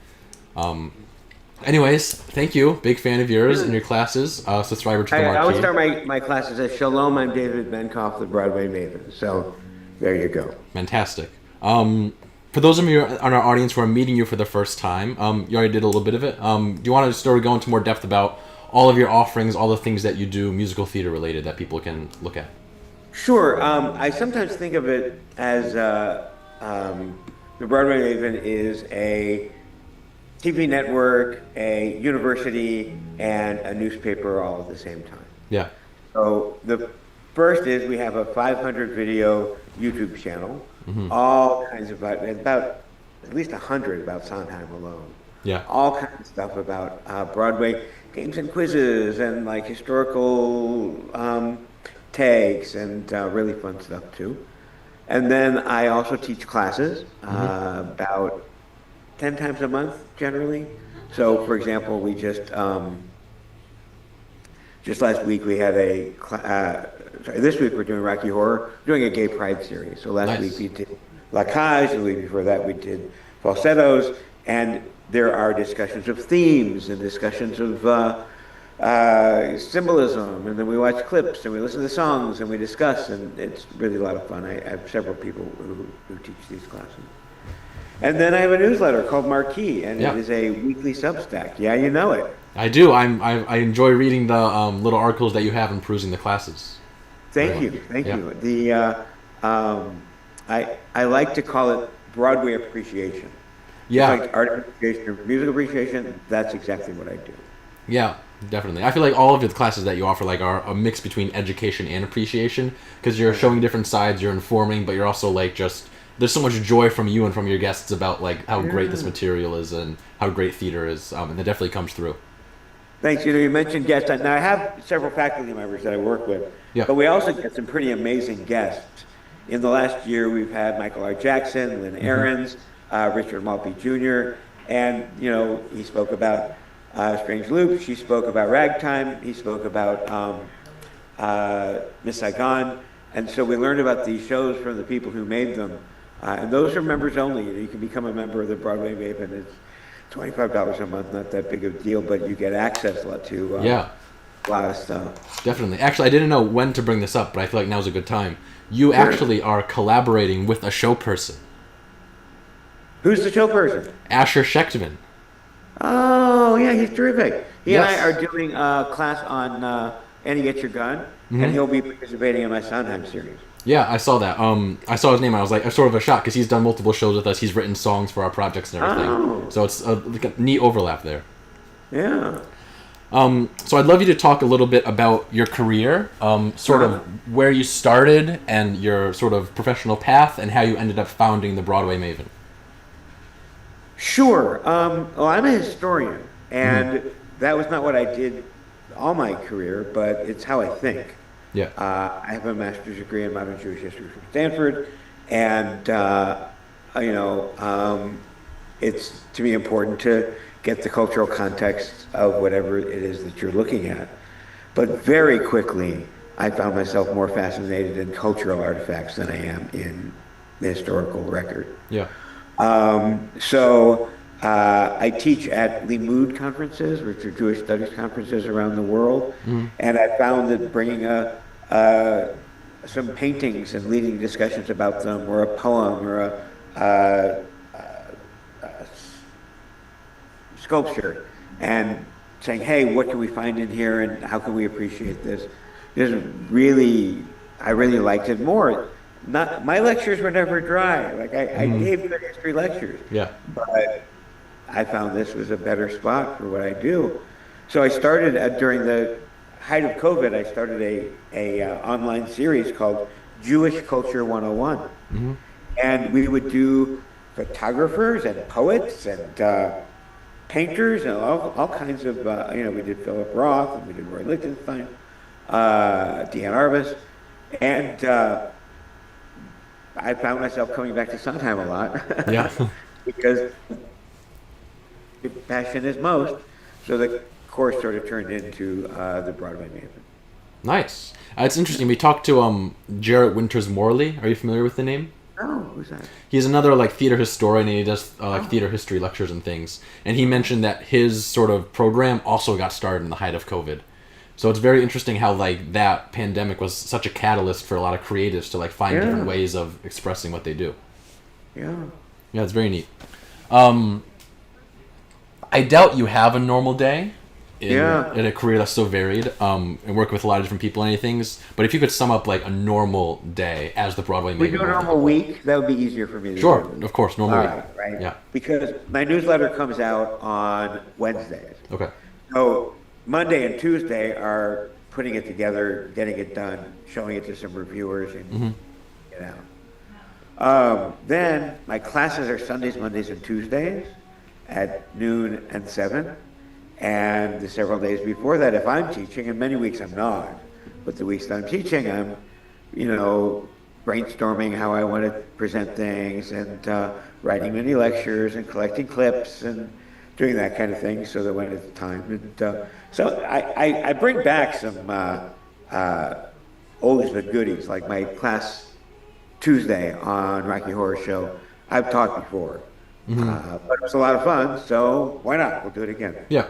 Anyways, thank you. Big fan of yours and your classes. Subscriber to the Marquee. I always start my classes as Shalom, I'm David Benkoff, the Broadway Maven. So there you go. Fantastic. For those of you on our audience who are meeting you for the first time, you already did a little bit of it. Do you want to sort of go into more depth about all of your offerings, all the things that you do, musical theater related, that people can look at? Sure. I sometimes think of it as the Broadway Maven is a TV network, a university, and a newspaper all at the same time. Yeah. So the first is we have a 500 video YouTube channel, all kinds of about at least 100 about Sondheim alone. Yeah. All kinds of stuff about Broadway games and quizzes and like historical takes and really fun stuff too. And then I also teach classes about 10 times a month generally. So, for example, we just last week we had this week we're doing Rocky Horror, doing a gay pride series. So last week we did La Cage, the week before that we did Falsettos, and there are discussions of themes and discussions of symbolism, and then we watch clips and we listen to songs and we discuss, and it's really a lot of fun. I have several people who teach these classes. And then I have a newsletter called Marquee, and it is a weekly Substack. Yeah, you know it. I do. I enjoy reading the little articles that you have and perusing the classes. Thank you. The I like to call it Broadway appreciation. Yeah. It's like art appreciation or music appreciation. That's exactly what I do. Yeah, definitely. I feel like all of the classes that you offer are a mix between education and appreciation, because you're showing different sides, you're informing, but you're also there's so much joy from you and from your guests about how great this material is and how great theater is, and it definitely comes through. Thanks. You mentioned guests. Now, I have several faculty members that I work with, but we also get some pretty amazing guests. In the last year, we've had Michael R. Jackson, Lynn Ahrens, Richard Maltby Jr., and, he spoke about Strange Loop. She spoke about Ragtime. He spoke about Miss Saigon. And so we learned about these shows from the people who made them. And those are members only. You can become a member of the Broadway Maven. It's $25 a month, not that big of a deal, but you get access to a lot of stuff. Definitely. Actually, I didn't know when to bring this up, but I feel like now's a good time. You actually are collaborating with a show person. Who's the show person? Asher Schechtman. Oh, yeah, he's terrific. He and I are doing a class on Annie Get Your Gun, and he'll be participating in my Sondheim series. Yeah, I saw that. I saw his name, and I was like, sort of a shock, because he's done multiple shows with us. He's written songs for our projects and everything. Oh. So it's a neat overlap there. Yeah. So I'd love you to talk a little bit about your career, sort of where you started and your sort of professional path, and how you ended up founding the Broadway Maven. Sure. Well, I'm a historian, and that was not what I did all my career, but it's how I think. Yeah. I have a master's degree in modern Jewish history from Stanford, and it's to me important to get the cultural context of whatever it is that you're looking at. But very quickly, I found myself more fascinated in cultural artifacts than I am in the historical record. Yeah. So I teach at Limud conferences, which are Jewish studies conferences around the world, and I found that bringing some paintings and leading discussions about them, or a poem, or a sculpture, and saying, hey, what can we find in here, and how can we appreciate this? I really liked it more. My lectures were never dry. I gave good history lectures. Yeah. But I found this was a better spot for what I do. So I started during the height of COVID. I started a online series called Jewish Culture 101, and we would do photographers and poets and painters and all kinds of. We did Philip Roth and we did Roy Lichtenstein, Deanne Arbus, and. I found myself coming back to Sondheim a lot. Yeah. Because passion is most. So the course sort of turned into the Broadway Maven. Nice. It's interesting. We talked to Jarrett Winters Morley. Are you familiar with the name? No, who's that? He's another theater historian, and he does theater history lectures and things. And he mentioned that his sort of program also got started in the height of COVID. So it's very interesting how that pandemic was such a catalyst for a lot of creatives to find different ways of expressing what they do. Yeah. Yeah, it's very neat. I doubt you have a normal day in a career that's so varied, and work with a lot of different people and things. But if you could sum up a normal day as the Broadway Maven. We do a normal week. That would be easier for me to do. Sure, of course, normal week. Right. Yeah. Because my newsletter comes out on Wednesdays. Okay. So Monday and Tuesday are putting it together, getting it done, showing it to some reviewers, and then my classes are Sundays, Mondays, and Tuesdays at noon and 7. And the several days before that, if I'm teaching, and many weeks I'm not, but the weeks that I'm teaching, I'm, brainstorming how I want to present things, and writing mini lectures and collecting clips and doing that kind of thing so that when it's time. And so I bring back some oldies but goodies, like my class Tuesday on Rocky Horror Show. I've taught before, but it was a lot of fun, so why not? We'll do it again. Yeah.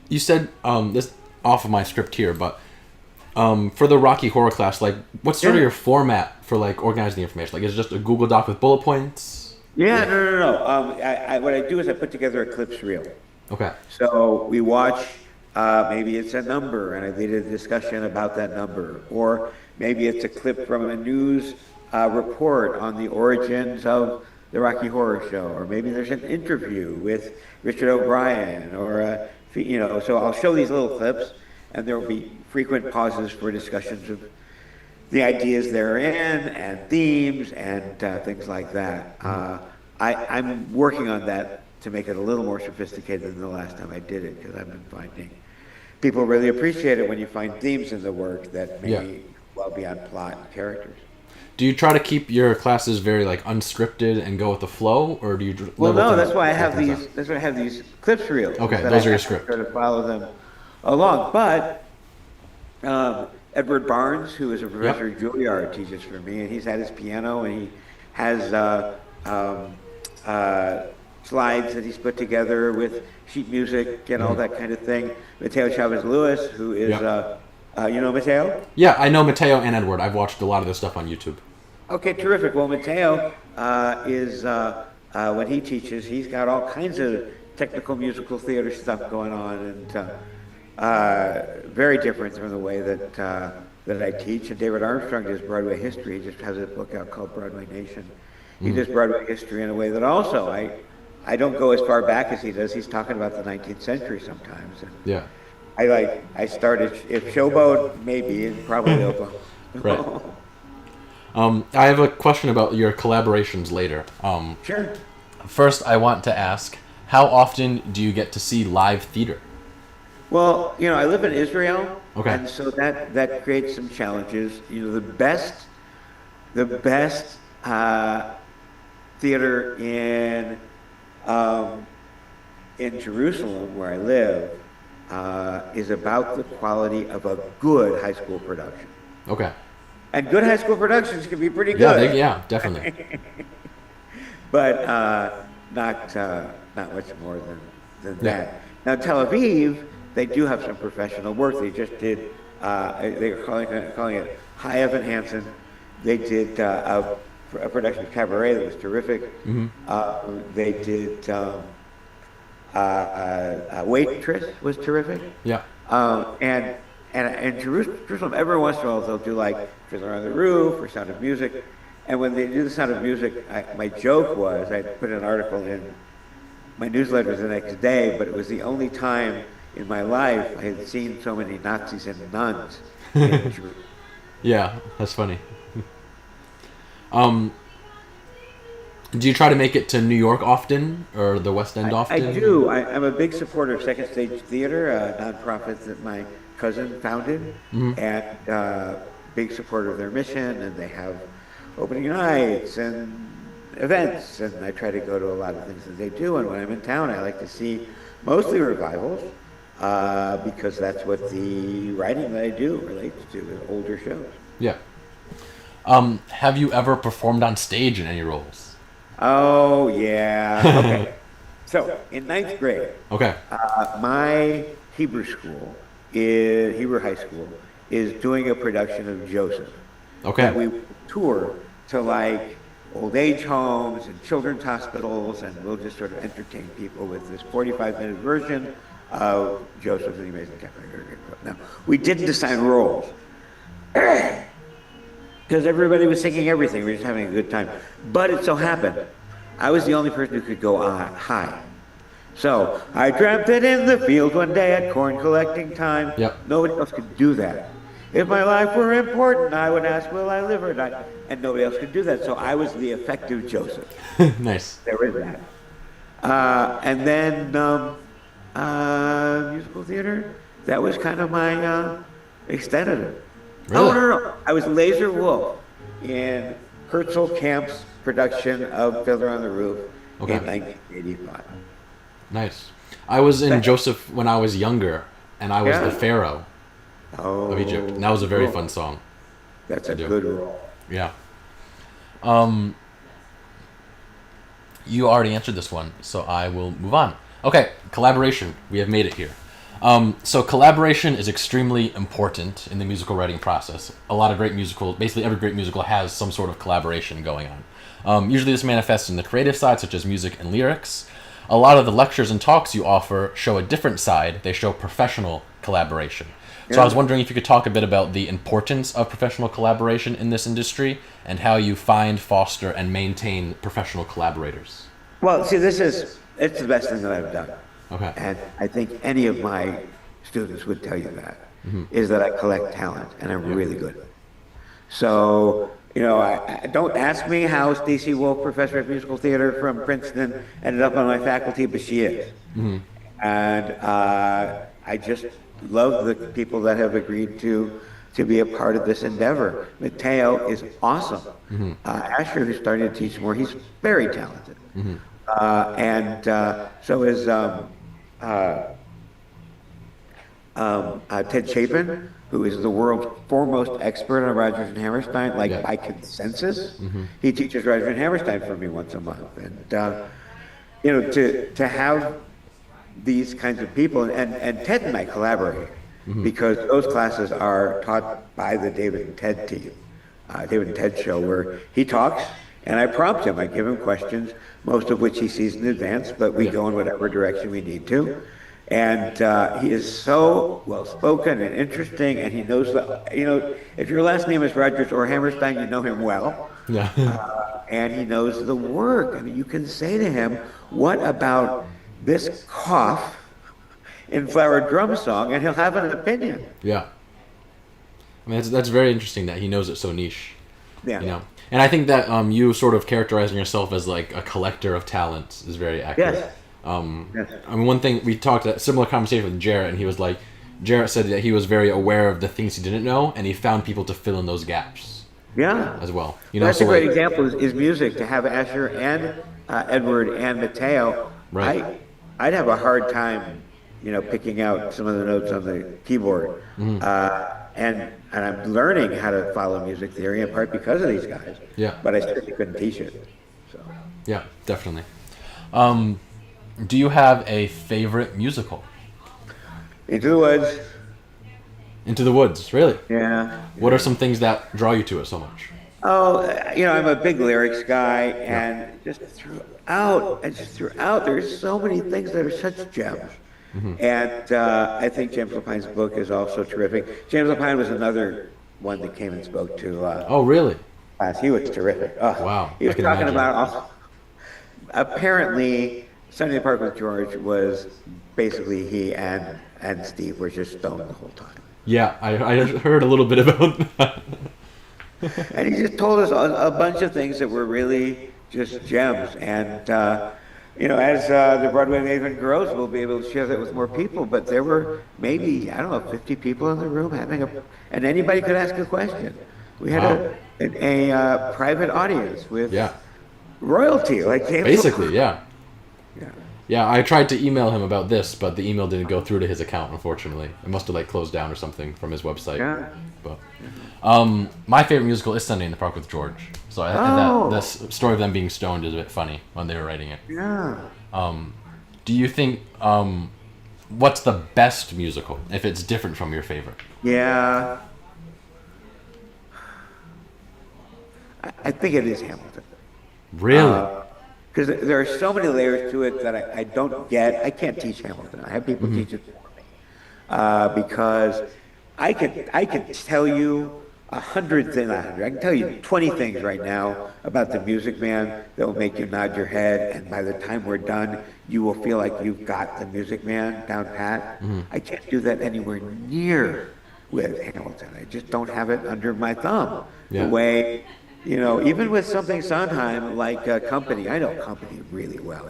You said this off of my script here, but for the Rocky Horror class, like, what's sort of your format for like organizing the information? Like, is it just a Google Doc with bullet points? Yeah, no. What I do is I put together a clips reel. Okay. So we watch. Maybe it's a number, and I lead a discussion about that number, or maybe it's a clip from a news report on the origins of the Rocky Horror Show, or maybe there's an interview with Richard O'Brien, or so I'll show these little clips, and there will be frequent pauses for discussions of the ideas they're in, and themes, and things like that. I'm working on that to make it a little more sophisticated than the last time I did it, because I've been finding people really appreciate it when you find themes in the work that may well beyond plot and characters. Do you try to keep your classes very like unscripted and go with the flow, or do you? Well, no. That's why I have these. That's why I have these clips reels. Okay, those are your script. To follow them along, but Edward Barnes, who is a professor at Juilliard, teaches for me, and he's had his piano, and he has slides that he's put together with sheet music and all that kind of thing. Mateo Chavez Lewis, who is, you know Mateo? Yeah, I know Mateo and Edward. I've watched a lot of this stuff on YouTube. Okay, terrific. Well, Mateo is, when he teaches, he's got all kinds of technical musical theater stuff going on, and very different from the way that I teach. And David Armstrong does Broadway history. He just has a book out called Broadway Nation. He does Broadway history in a way that also I don't go as far back as he does. He's talking about the 19th century sometimes. And yeah. I started, if Showboat, maybe, and probably Oklahoma. Right. I have a question about your collaborations later. Sure. First, I want to ask, how often do you get to see live theater? Well, I live in Israel. Okay. And so that creates some challenges. The best theater in Jerusalem, where I live, is about the quality of a good high school production. Okay. And good high school productions can be pretty good. Yeah, definitely. But not much more than that. Now, Tel Aviv, they do have some professional work. They just did. They're calling it High Evan Hansen. They did a production of Cabaret that was terrific. They did Waitress was terrific. Yeah. And Jerusalem, every once in a while, they'll do like Fiddler on the Roof or Sound of Music. And when they do the Sound of Music, my joke was I put an article in my newsletter the next day, but it was the only time in my life I had seen so many Nazis and nuns in Jerusalem. Yeah, that's funny. Do you try to make it to New York often, or the West End often? I do. I'm a big supporter of Second Stage Theater, a nonprofit that my cousin founded, and big supporter of their mission, and they have opening nights and events, and I try to go to a lot of things that they do, and when I'm in town, I like to see mostly revivals, because that's what the writing that I do relates to, is older shows. Yeah. Have you ever performed on stage in any roles? Oh, yeah. Okay. So, in 9th grade, my Hebrew high school, is doing a production of Joseph. Okay. That we tour to like old age homes and children's hospitals, and we'll just sort of entertain people with this 45-minute version of Joseph and the Amazing Captain. Now, we didn't assign roles. Because everybody was singing everything. We were just having a good time. But it so happened, I was the only person who could go high. So, I dreamt it in the field one day at corn collecting time. Yep. Nobody else could do that. If my life were important, I would ask, will I live or die? And nobody else could do that. So I was the effective Joseph. Nice. There is that. And then musical theater, that was kind of my extent of it. Really? Oh, no. I was Laser Wolf in Herzl Kamp's production of Fiddler on the Roof in 1985. Nice. I was in Joseph when I was younger, and I was the Pharaoh of Egypt. And that was a very fun song. That's a good role. Yeah. You already answered this one, so I will move on. Okay, collaboration. We have made it here. So collaboration is extremely important in the musical writing process. A lot of great musicals, basically every great musical has some sort of collaboration going on. Usually this manifests in the creative side, such as music and lyrics. A lot of the lectures and talks you offer show a different side. They show professional collaboration. So I was wondering if you could talk a bit about the importance of professional collaboration in this industry and how you find, foster, and maintain professional collaborators. Well, see, it's the best thing that I've done. Okay. And I think any of my students would tell you that, is that I collect talent, and I'm really good at it. So, I don't ask me how Stacey Wolf, professor of musical theater from Princeton, ended up on my faculty, but she is. And I just love the people that have agreed to be a part of this endeavor. Mateo is awesome. Asher, who's starting to teach more, he's very talented. And so is Ted Chapin, who is the world's foremost expert on Rodgers and Hammerstein, by consensus. He teaches Rodgers and Hammerstein for me once a month. And, to have these kinds of people, and Ted and I collaborate, because those classes are taught by the David and Ted team, David and Ted show, where he talks, and I prompt him. I give him questions, most of which he sees in advance, but we go in whatever direction we need to. And he is so well-spoken and interesting, and he knows if your last name is Rodgers or Hammerstein, you know him well. And he knows the work. I mean, you can say to him, what about this cough in Flower Drum Song, and he'll have an opinion. Yeah. I mean, that's very interesting that he knows it so niche. Yeah. And I think that you sort of characterizing yourself as like a collector of talents is very accurate. Yes. I mean, one thing we talked a similar conversation with Jarrett, and he was like, Jarrett said that he was very aware of the things he didn't know, and he found people to fill in those gaps. Yeah. As well. That's a great example is music. To have Asher and Edward and Mateo, right. I'd have a hard time, picking out some of the notes on the keyboard. And I'm learning how to follow music theory in part because of these guys. Yeah. But I certainly couldn't teach it. So. Yeah, definitely. Do you have a favorite musical? Into the Woods. Into the Woods, really? Yeah. What are some things that draw you to it so much? Oh, I'm a big lyrics guy, and just throughout, there's so many things that are such gems. And I think James Lapine's book is also terrific. James Lapine was another one that came and spoke to. Oh, really? He was terrific. Oh, wow. He was talking about, apparently, Sunday in the Park with George was basically he and Steve were just stoned the whole time. Yeah, I heard a little bit about that. And he just told us a bunch of things that were really just gems. And, as the Broadway Maven grows, we'll be able to share that with more people. But there were maybe, 50 people in the room and anybody could ask a question. We had a private audience with royalty, like James. Basically, yeah. Yeah, I tried to email him about this, but the email didn't go through to his account, unfortunately. It must have closed down or something from his website. Yeah. But my favorite musical is Sunday in the Park with George. So the story of them being stoned is a bit funny when they were writing it. Yeah. Do you think what's the best musical if it's different from your favorite? Yeah. I think it is Hamilton. Really? Because there are so many layers to it that I don't get. I can't teach Hamilton. I have people teach it for me. Because I could tell you 100 things. I can tell you 20 things right now about The Music Man that will make you nod your head, and by the time we're done, you will feel like you've got The Music Man down pat. I can't do that anywhere near with Hamilton. I just don't have it under my thumb. The way, even with something Sondheim like Company, I know Company really well.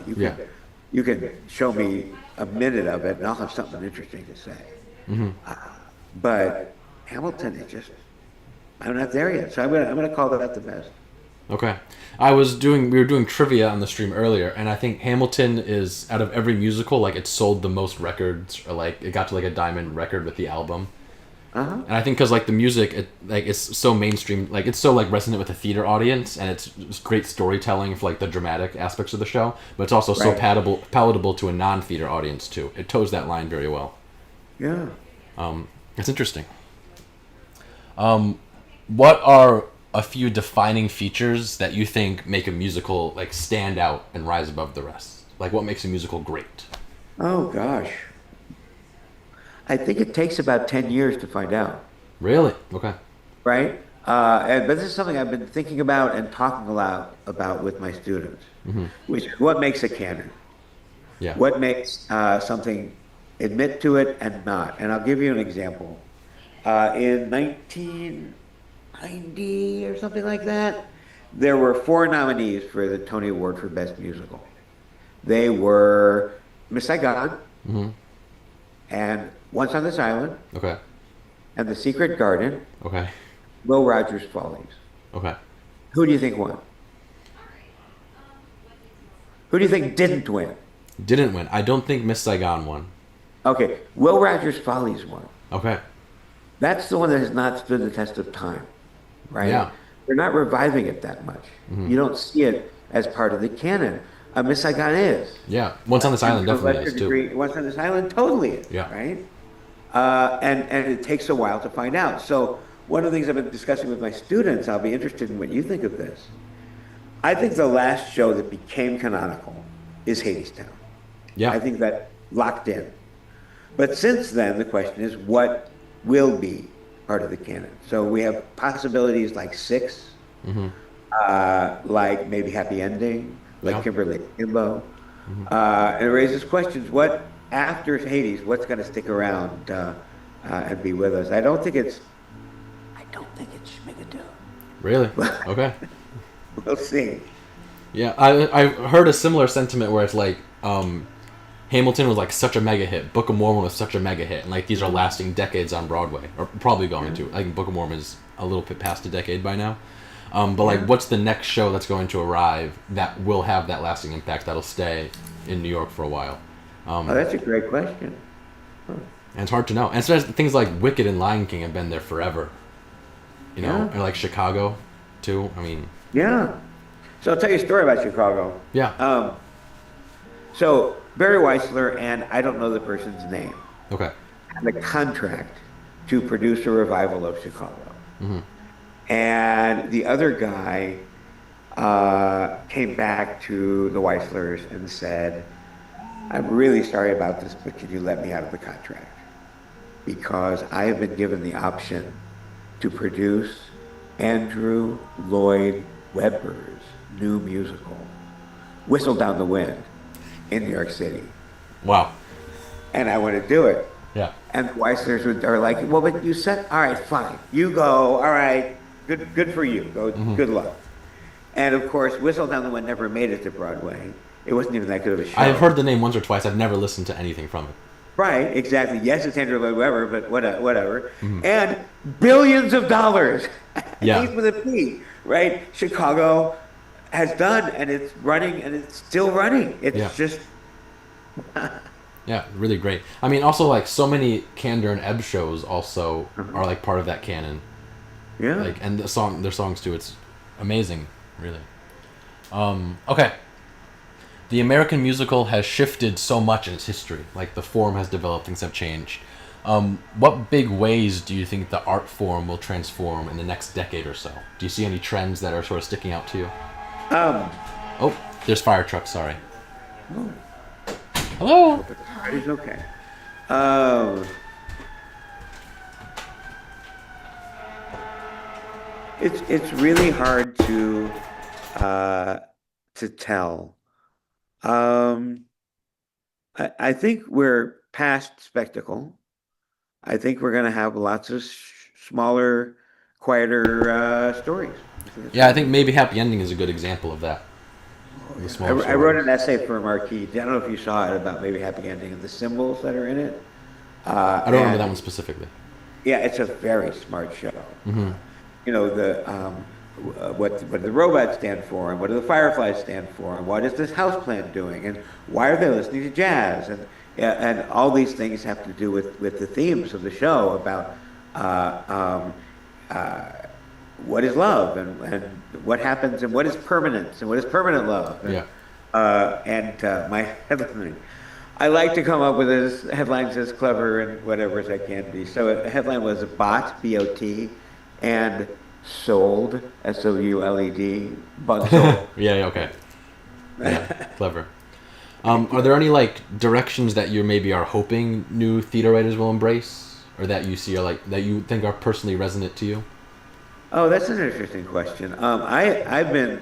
You can show me a minute of it, and I'll have something interesting to say. But Hamilton, I'm not there yet. So I'm gonna call that the best. Okay. We were doing trivia on the stream earlier, and I think Hamilton is, out of every musical, like, it sold the most records, or like it got to like a diamond record with the album. Uh-huh. And I think because like the music, it's so mainstream, like it's so like resonant with the theater audience, and it's great storytelling for like the dramatic aspects of the show, but it's also so palatable to a non-theater audience too. It toes that line very well. Yeah. It's interesting. What are a few defining features that you think make a musical like stand out and rise above the rest? Like, what makes a musical great? Oh gosh. I think it takes about 10 years to find out. Really? Okay. Right? But this is something I've been thinking about and talking a lot about with my students, which is what makes a canon. Yeah. What makes something admit to it and not. And I'll give you an example. In 1990 or something like that, there were 4 nominees for the Tony Award for Best Musical. They were Miss Saigon, and Once on This Island, Okay. and The Secret Garden, Okay. Will Rogers Follies. Okay. Who do you think won? Who do you think didn't win? Didn't win. I don't think Miss Saigon won. Okay, Will Rogers Follies won. Okay. That's the one that has not stood the test of time, right? Yeah. They're not reviving it that much. You don't see it as part of the canon. Miss Saigon is. Yeah. Once on This Island definitely is too. Once on This Island totally is. Yeah. Right. And it takes a while to find out. So one of the things I've been discussing with my students, I'll be interested in what you think of this. I think the last show that became canonical is Hadestown. Yeah. I think that locked in. But since then, the question is what will be part of the canon? So we have possibilities like 6, like maybe Happy Ending, like Kimberly Kimbo. And it raises questions, what after Hades, what's going to stick around and be with us? I don't think it's Schmigadoon. Really? Okay. We'll see. Yeah, I heard a similar sentiment where it's like Hamilton was like such a mega hit, Book of Mormon was such a mega hit, and like these are lasting decades on Broadway, or probably going to. I think Book of Mormon is a little bit past a decade by now. But like, what's the next show that's going to arrive that will have that lasting impact that'll stay in New York for a while? That's a great question. And it's hard to know. And especially things like Wicked and Lion King have been there forever. You know, and like Chicago, too. I mean. Yeah. So I'll tell you a story about Chicago. Yeah. So Barry Weissler and I don't know the person's name. Okay. Had a contract to produce a revival of Chicago. And the other guy came back to the Weisslers and said, I'm really sorry about this, but can you let me out of the contract? Because I have been given the option to produce Andrew Lloyd Webber's new musical, Whistle Down the Wind, in New York City. Wow. And I want to do it. Yeah. And the Weisslers are like, well, but you said, all right, fine. You go, all right, good for you. Go, good luck. And of course, Whistle Down the Wind never made it to Broadway. It wasn't even that good of a show. I've heard the name once or twice. I've never listened to anything from it. Right, exactly. Yes, it's Andrew Lloyd Webber, but whatever. And billions of dollars. Yeah. With a P, right? Chicago has done, and it's running, and it's still running. It's just. Yeah, really great. I mean, also like so many Kander and Ebb shows also are like part of that canon. Yeah. Like, and their songs too. It's amazing, really. Okay. The American musical has shifted so much in its history. Like the form has developed, things have changed. What big ways do you think the art form will transform in the next decade or so? Do you see any trends that are sort of sticking out to you? Oh, there's fire trucks. Sorry. Oh. Hello. It's okay. It's really hard to tell. I think we're past spectacle. I think we're going to have lots of smaller, quieter stories. Yeah, I think maybe Happy Ending is a good example of that. I wrote an essay for Marquee. I don't know if you saw it about maybe Happy Ending and the symbols that are in it. I don't remember that one specifically. Yeah, it's a very smart show. what do the robots stand for, and what do the fireflies stand for, and what is this houseplant doing, and why are they listening to jazz, and all these things have to do with the themes of the show about what is love, and what happens, and what is permanence, and what is permanent love. Yeah. My headline, I like to come up with headlines as clever and whatever as I can be. So a headline was bought, B-O-T, and sold, S-O-U-L-E-D, but sold. Yeah, okay. Yeah, clever. Are there any like directions that you maybe are hoping new theater writers will embrace, or that you see that you think are personally resonant to you? Oh, that's an interesting question. I've been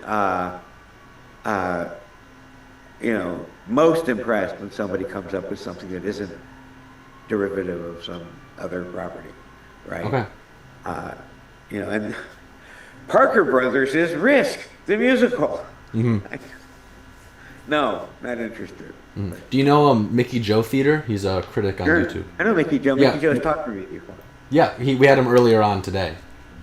most impressed when somebody comes up with something that isn't derivative of some other property, right? Okay. And Parker Brothers is Risk, the musical. Mm-hmm. No, not interested. Mm. Do you know Mickey Joe Theater? He's a critic on YouTube. I know Mickey Joe. Mickey Joe's talked to me before. Yeah, we had him earlier on today.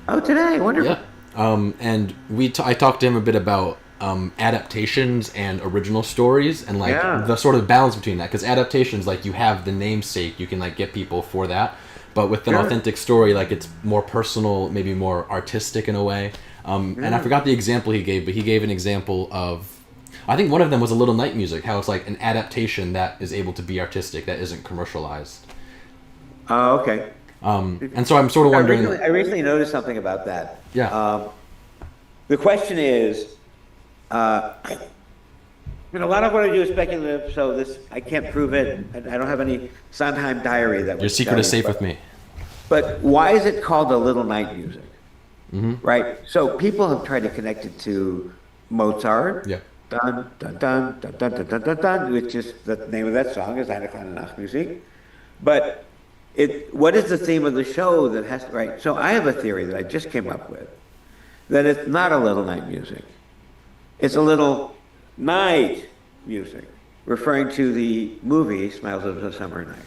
Oh, today, wonderful. Yeah. And I talked to him a bit about adaptations and original stories, and the sort of balance between that, because adaptations, you have the namesake, you can get people for that, but with an authentic story, it's more personal, maybe more artistic in a way. And I forgot the example he gave, but he gave an example of, I think one of them was A Little Night Music, how it's an adaptation that is able to be artistic, that isn't commercialized. Oh, okay. And so I'm sort of wondering. I recently noticed something about that. Yeah. The question is, a lot of what I do is speculative, so I can't prove it. I don't have any Sondheim diary that. Your secret is safe with me. But why is it called A Little Night Music? Mm-hmm. Right. So people have tried to connect it to Mozart. Yeah. Dun dun dun dun dun dun dun dun dun, which is the name of that song is Eine kleine Nachtmusik. But what is the theme of the show that has to, right? So I have a theory that I just came up with, that it's not a little night music. It's a little night music, referring to the movie Smiles of a Summer Night.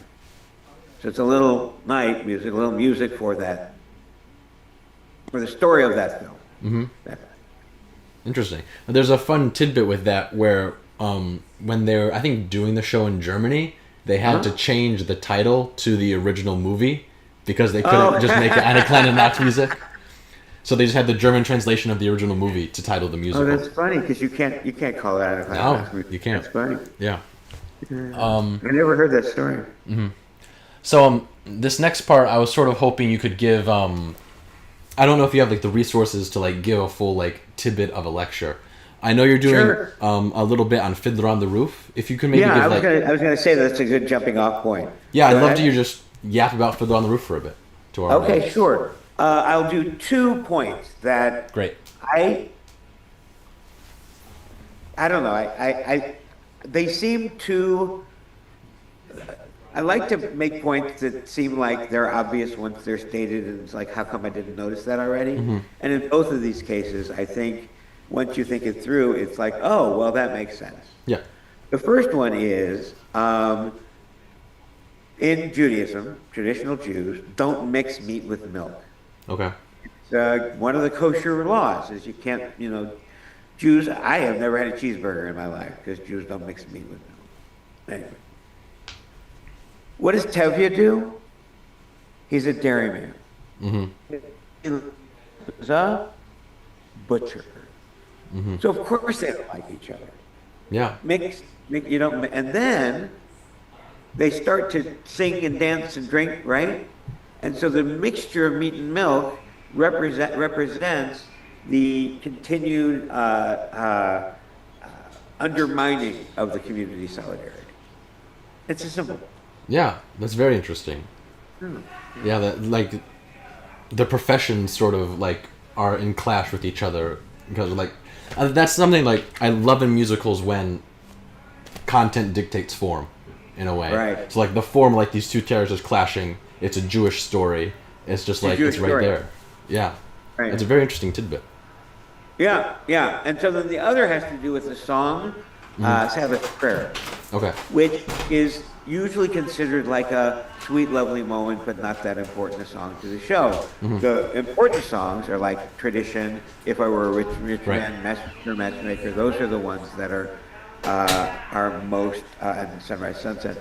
So it's a little night music, a little music for that, for the story of that film. Mm-hmm. Interesting. There's a fun tidbit with that where when they're, I think, doing the show in Germany, they had to change the title to the original movie because they couldn't just make it Eine kleine Nachtmusik. So they just had the German translation of the original movie to title the musical. Oh, that's funny because you can't call it Eine kleine Nachtmusik. No, you can't. That's funny. Yeah. I never heard that story. Mm-hmm. So this next part, I was sort of hoping you could give. I don't know if you have the resources to give a full tidbit of a lecture. I know you're doing a little bit on Fiddler on the Roof. If you could maybe give I was gonna say that's a good jumping off point. Yeah, I'd love to hear just yap about Fiddler on the Roof for a bit to our Okay, audience. sure. I'll do 2 points that Great. I don't know. They seem to. I like to make points that seem like they're obvious once they're stated, and it's how come I didn't notice that already? Mm-hmm. And in both of these cases, I think once you think it through, it's oh, well, that makes sense. Yeah. The first one is, in Judaism, traditional Jews don't mix meat with milk. Okay. One of the kosher laws is you can't, Jews, I have never had a cheeseburger in my life because Jews don't mix meat with milk. Anyway. What does Tevye do? He's a dairyman. Mm-hmm. He's a butcher. Mm-hmm. So of course they don't like each other. Yeah. And then they start to sing and dance and drink, right? And so the mixture of meat and milk represents the continued undermining of the community solidarity. It's a simple. Yeah, that's very interesting. Yeah, that the professions sort of are in clash with each other because that's something I love in musicals when content dictates form in a way. Right. So the form these two characters clashing, it's a Jewish story. It's just it's right there. Yeah. Right. It's a very interesting tidbit. Yeah. And so then the other has to do with the song Sabbath Prayer. Okay. Which is usually considered like a sweet, lovely moment, but not that important a song to the show. Mhm. The important songs are like Tradition, If I Were a Rich Right. Man, Matchmaker. Those are the ones that are most, and Sunrise Sunset,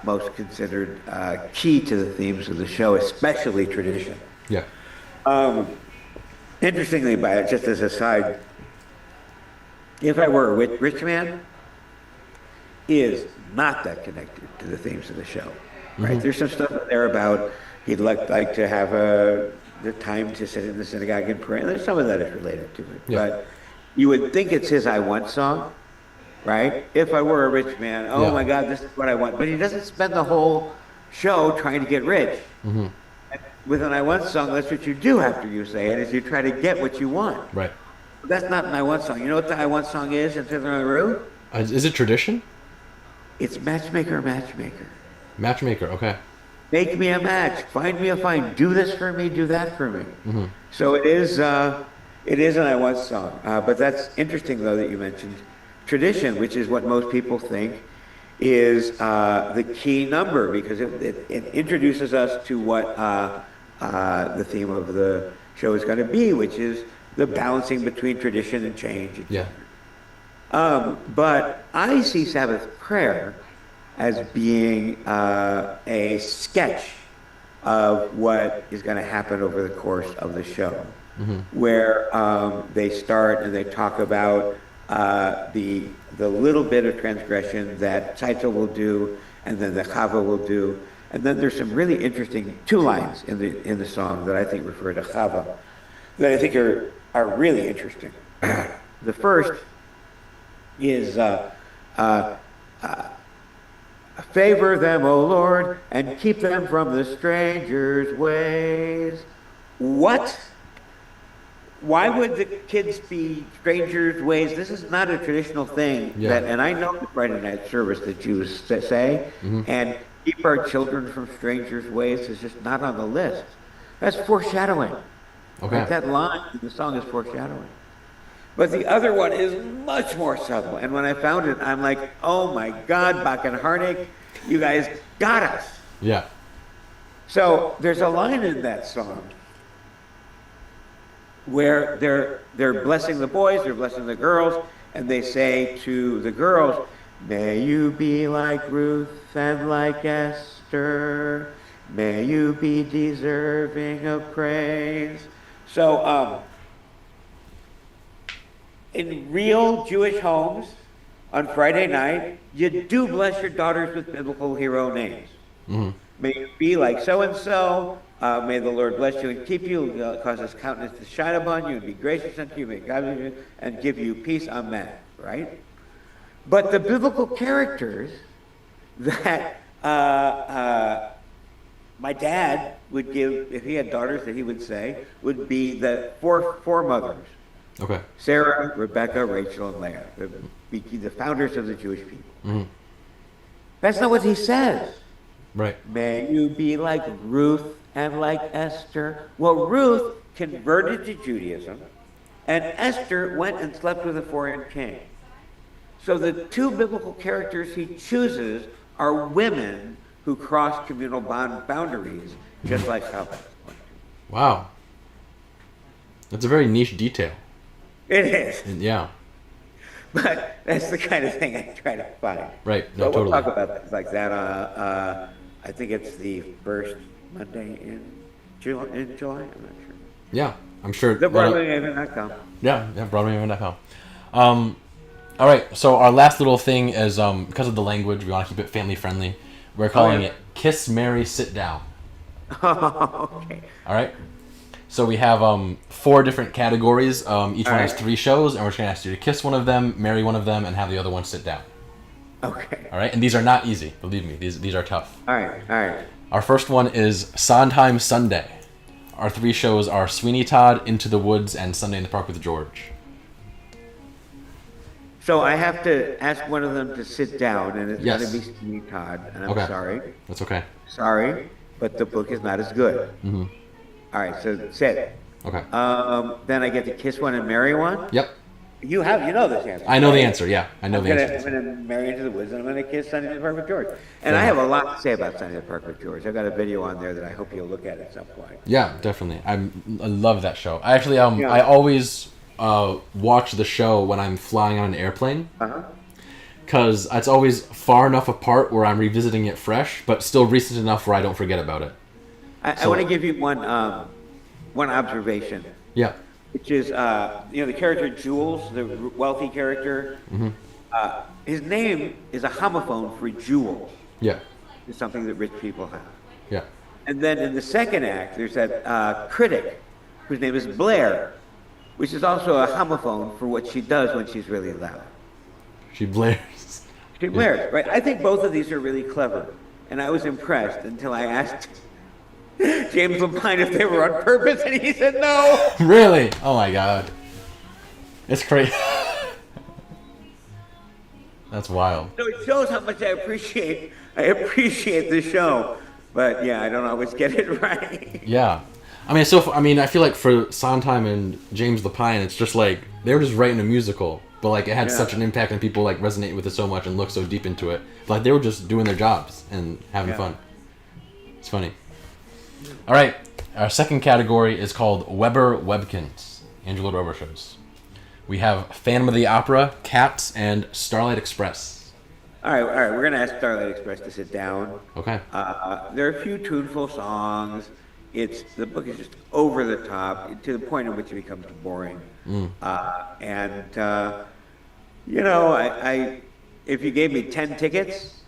most considered key to the themes of the show, especially Tradition. Yeah. Interestingly, just as a side, If I Were a Rich Man is not that connected to the themes of the show, right? Mhm. There's some stuff in there about he'd like to have the time to sit in the synagogue and pray, and there's some of that is related to it. Yeah. But you would think it's his "I Want" song, right? If I were a rich man, oh Yeah. my God, this is what I want. But he doesn't spend the whole show trying to get rich. Mhm. With an "I Want" song, that's what you do after you say it, is you try to get what you want. Right. But that's not an "I Want" song. You know what the "I Want" song is in Fiddler on the Roof? Is it Tradition? It's Matchmaker, Matchmaker. Matchmaker. Okay. Make me a match. Find me a find. Do this for me. Do that for me. Mhm. So it is an "I Want" song. But that's interesting, though, that you mentioned Tradition, which is what most people think is the key number, because it introduces us to what the theme of the show is going to be, which is the balancing between tradition and change. Yeah. But I see Sabbath Prayer as being a sketch of what is going to happen over the course of the show, where they start and they talk about the little bit of transgression that Saito will do, and then the Chava will do, and then there's some really interesting two lines in the song that I think refer to Chava that I think are really interesting. The first is favor them, O Lord, and keep them from the stranger's ways. What? Why would the kids be strangers' ways? This is not a traditional thing. Yeah. And I know the Friday night service that Jews say, and keep our children from strangers' ways is just not on the list. That's foreshadowing. Okay. Like that line in the song is foreshadowing. But the other one is much more subtle. And when I found it, I'm like, oh my God, Bach and Harnick, you guys got us. Yeah. So there's a line in that song where they're blessing the boys, they're blessing the girls, and they say to the girls, may you be like Ruth and like Esther, may you be deserving of praise. So, in real Jewish homes, on Friday night, you do bless your daughters with biblical hero names. May you be like so-and-so, may the Lord bless you and keep you, cause his countenance to shine upon you and be gracious unto you, may God be with you, and give you peace, amen, right? But the biblical characters that my dad would give, if he had daughters that he would say, would be the four mothers. Okay. Sarah, Rebecca, Rachel, and Leah, the founders of the Jewish people. That's not what he says. Right. May you be like Ruth and like Esther. Well, Ruth converted to Judaism, and Esther went and slept with a foreign king. So the two biblical characters he chooses are women who cross communal boundaries, just like Chava. Wow. That's a very niche detail. It is. Yeah. But that's the kind of thing I try to find. Right. No, So we'll totally. talk about things like that. I think it's the first Monday in July. I'm not sure. Yeah, I'm sure. The BroadwayMaven.com. Yeah, BroadwayMaven.com. All right, so our last little thing is because of the language, we want to keep it family friendly. We're calling it Kiss, Marry, Sit Down. Okay. All right. So we have 4 different categories. Each one has right. 3 shows, and we're just gonna ask you to kiss one of them, marry one of them, and have the other one sit down. Okay. All right, and these are not easy. Believe me, these are tough. All right. Our first one is Sondheim Sunday. Our 3 shows are Sweeney Todd, Into the Woods, and Sunday in the Park with George. So I have to ask one of them to sit down, and it's Yes. going to be Sweeney Todd, and I'm Okay. sorry. That's okay. Sorry, but the book is not as good. All right, so sit. Okay. Then I get to kiss one and marry one? Yep. You know this answer. I know the answer. Yeah, I know the answer. I'm gonna marry Into the Woods, and I'm gonna kiss Sunny in the Park with George. And I have a lot to say about Sunny in the Park with George. I've got a video on there that I hope you'll look at some point. Yeah, definitely. I love that show. I actually I always watch the show when I'm flying on an airplane. Because it's always far enough apart where I'm revisiting it fresh, but still recent enough where I don't forget about it. I want to give you one observation. Yeah. Which is, the character Jules, the wealthy character. His name is a homophone for jewel. Yeah. It's something that rich people have. Yeah. And then in the second act, there's that critic whose name is Blair, which is also a homophone for what she does when she's really loud. She blares. She blares, right? I think both of these are really clever. And I was impressed until I asked James Lapine if they were on purpose, and he said no. Really? Oh my god. It's crazy. That's wild. So it shows how much I appreciate the show. But yeah, I don't always get it right. Yeah. I feel like for Sondheim and James Lapine, it's just like they were just writing a musical, but like it had such an impact and people like resonate with it so much and look so deep into it. But, like they were just doing their jobs and having fun. It's funny. All right, our second category is called Weber Webkins, Angela Weber shows. We have Phantom of the Opera, Cats, and Starlight Express. All right. We're gonna ask Starlight Express to sit down. Okay. There are a few tuneful songs. The book is just over the top to the point in which it becomes boring. If you gave me 10 tickets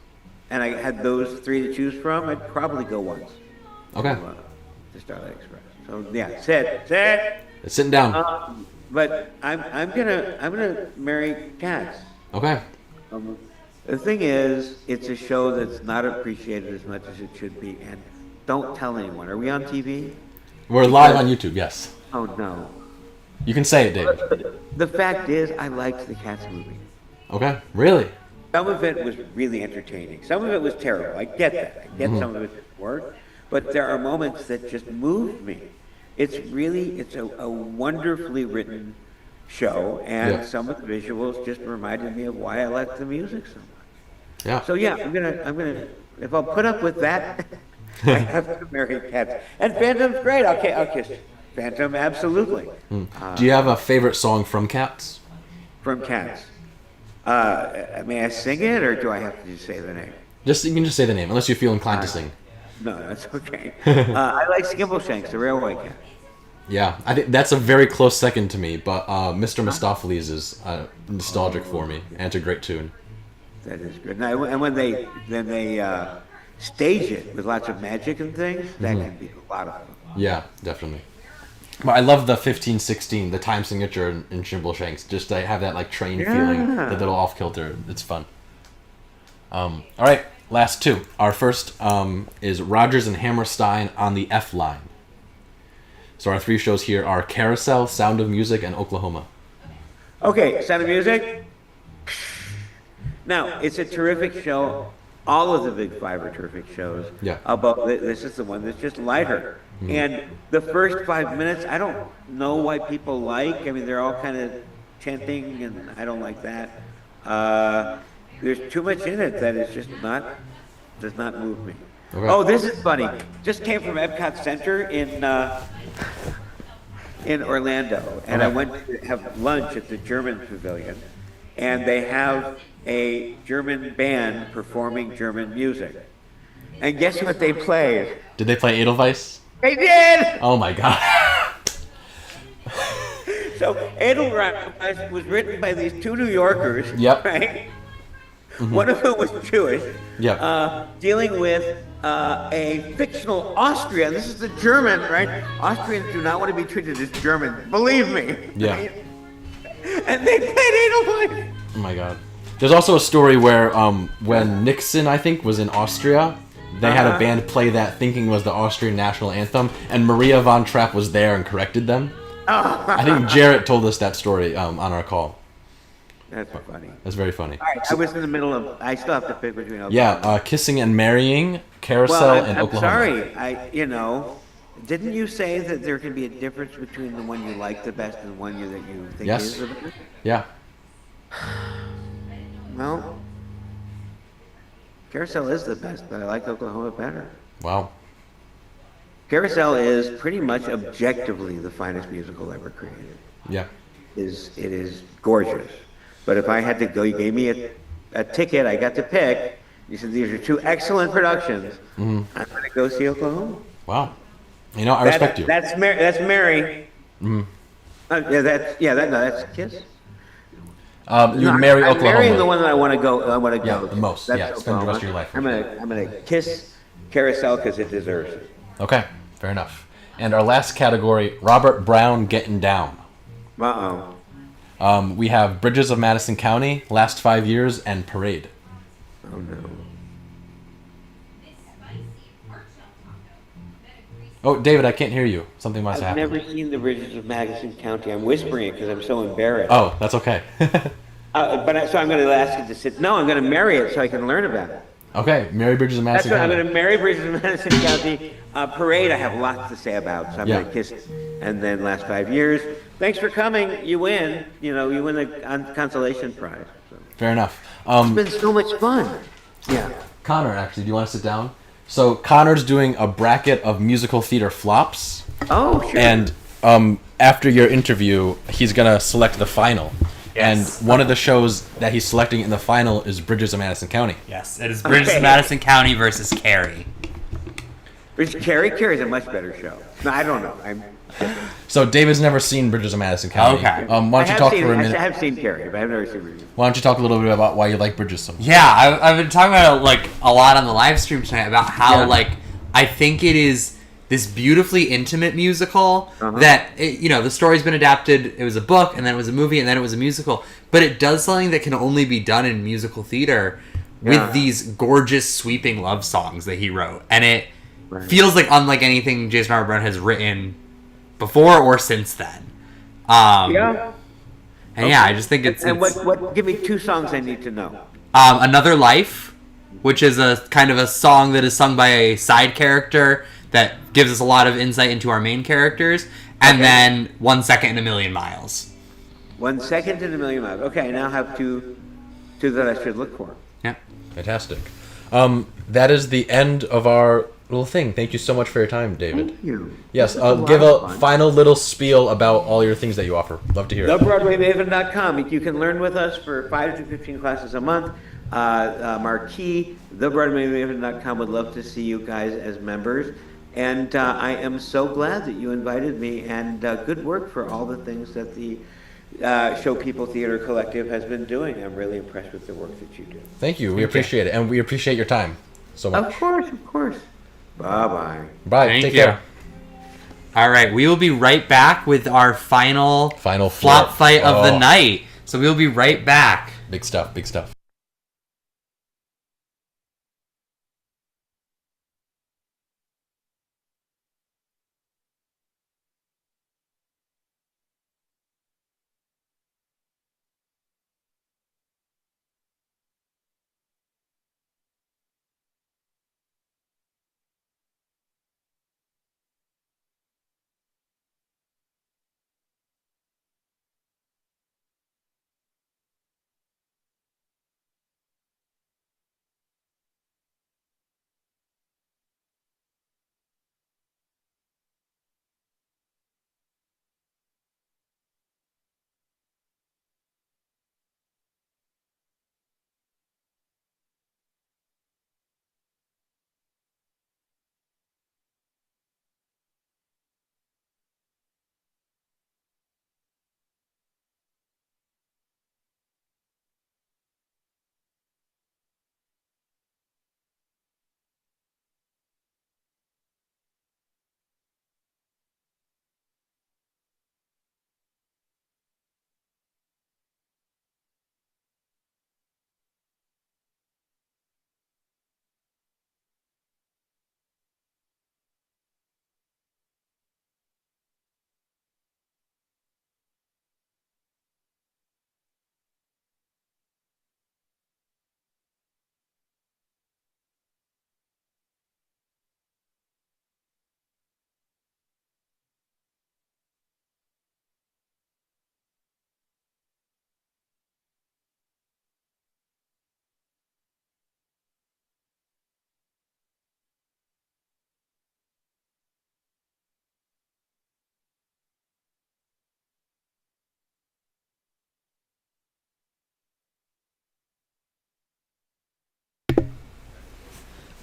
and I had those 3 to choose from, I'd probably go once. Okay. To Starlight Express. So yeah, sit. It's sitting down. But I'm gonna marry Cats. Okay. The thing is, it's a show that's not appreciated as much as it should be, and don't tell anyone. Are we on TV? We're live on YouTube. Yes. Oh no. You can say it, David. The fact is, I liked the Cats movie. Okay. Really? Some of it was really entertaining. Some of it was terrible. I get that. I get some of it didn't work. But there are moments that just moved me. It's a wonderfully written show, and some of the visuals just reminded me of why I like the music so much. Yeah. So yeah, I'm gonna if I'll put up with that, I have to marry Cats. And Phantom's great. I'll kiss Phantom, absolutely. Do you have a favorite song from Cats? From Cats. May I sing it, or do I have to just say the name? You can just say the name, unless you feel inclined to sing. No, that's okay. I like Skimbleshanks, the Railway Cat. Yeah, I think that's a very close second to me, but Mr. Mistopheles is nostalgic for me, and it's a great tune. That is good. Now, and when they stage it with lots of magic and things, that can be a lot of fun. Yeah, definitely. But I love the 1516, the time signature in Skimbleshanks. Just to have that like train feeling, the little off kilter. It's fun. All right, last two. Our first is Rodgers and Hammerstein on the F Line. So our 3 shows here are Carousel, Sound of Music, and Oklahoma. Okay, Sound of Music. Now, it's a terrific show. All of the Big Five are terrific shows. Yeah. But this is the one that's just lighter. And the first 5 minutes, I don't know why people like. I mean, they're all kind of chanting, and I don't like that. There's too much in it that is just does not move me. Okay. Oh, this is funny. Just came from Epcot Center in Orlando, and I went to have lunch at the German Pavilion, and they have a German band performing German music. And guess what they played? Did they play Edelweiss? They did! Oh my god. So Edelweiss was written by these 2 New Yorkers, right? One of whom was Jewish, dealing with a fictional Austrian. This is the German, right? Austrians do not want to be treated as German, believe me. Yeah. Right? And they played Edelweiss. Oh my god. There's also a story where when Nixon, I think, was in Austria, they had a band play that thinking was the Austrian national anthem, and Maria von Trapp was there and corrected them. I think Jarrett told us that story on our call. That's funny. That's very funny. All right, I was in the middle of. I still have to pick between. Yeah, Kissing and Marrying, Carousel, and I'm Oklahoma. Sorry, Didn't you say that there can be a difference between the one you like the best and the one that you think Yes. is the best? Yeah. Well, Carousel is the best, but I like Oklahoma better. Wow. Carousel is pretty much objectively the finest musical ever created. Yeah. It is gorgeous. But if I had to go, you gave me a ticket, I got to pick. You said these are two excellent productions. Mm-hmm. I'm going to go see Oklahoma. Wow. You know, I respect you. That's Mary. Mm-hmm. That's Kiss. You marry I'm Oklahoma. marrying the one that I want to go. Yeah, the most. That's spend the rest of your life. I'm gonna kiss Carousel because it deserves it. Okay, fair enough. And our last category, Robert Brown getting down. We have Bridges of Madison County, Last 5 Years, and Parade. Oh no. Oh, David, I can't hear you. Something must I've happen. never seen the Bridges of Madison County. I'm whispering it because I'm so embarrassed. Oh, that's okay. So I'm going to ask you to sit. No, I'm going to marry it so I can learn about it. Okay, Mary Bridges of Madison That's right. County. I'm going to marry Bridges of Madison County. Parade, I have lots to say about, so I'm going to kiss it. And then Last 5 Years. Thanks for coming. You win. You win the consolation prize. So. Fair enough. It's been so much fun. Yeah. Connor, actually, do you want to sit down? So Connor's doing a bracket of musical theater flops. Oh, sure. And after your interview, he's gonna select the final. Yes. And one of the shows that he's selecting in the final is Bridges of Madison County. Yes, it is Bridges of Madison County versus Carrie. Carrie's a much better show. No, I don't know. So David's never seen Bridges of Madison County. Okay. Why don't you talk for a minute? I have seen Carrie, but I've never seen Bridges. Why don't you talk a little bit about why you like Bridges so much? Yeah, I've been talking about it a lot on the live stream tonight about how I think it is this beautifully intimate musical that the story's been adapted. It was a book, and then it was a movie, and then it was a musical. But it does something that can only be done in musical theater with these gorgeous, sweeping love songs that he wrote, and it feels like unlike anything Jason Robert Brown has written before or since then. And I just think it's. And what? Give me two songs I need to know. Another Life, which is a kind of a song that is sung by a side character that gives us a lot of insight into our main characters, and then 1 Second in a Million Miles. 1 Second in a Million Miles. Okay, I now have two that I should look for. Yeah. Fantastic. That is the end of our little thing. Thank you so much for your time, David. Thank you. Yes, give a final little spiel about all your things that you offer. Love to hear it. TheBroadwayMaven.com. You can learn with us for 5 to 15 classes a month. Marquee, TheBroadwayMaven.com. Would love to see you guys as members. And I am so glad that you invited me, and good work for all the things that the Showpeople Theater Collective has been doing. I'm really impressed with the work that you do. Thank you. We appreciate it, and we appreciate your time so much. Of course. Bye-bye. Bye. Thank Take you. care. All right, we will be right back with our final flop flip. fight of the night. So we'll be right back. Big stuff.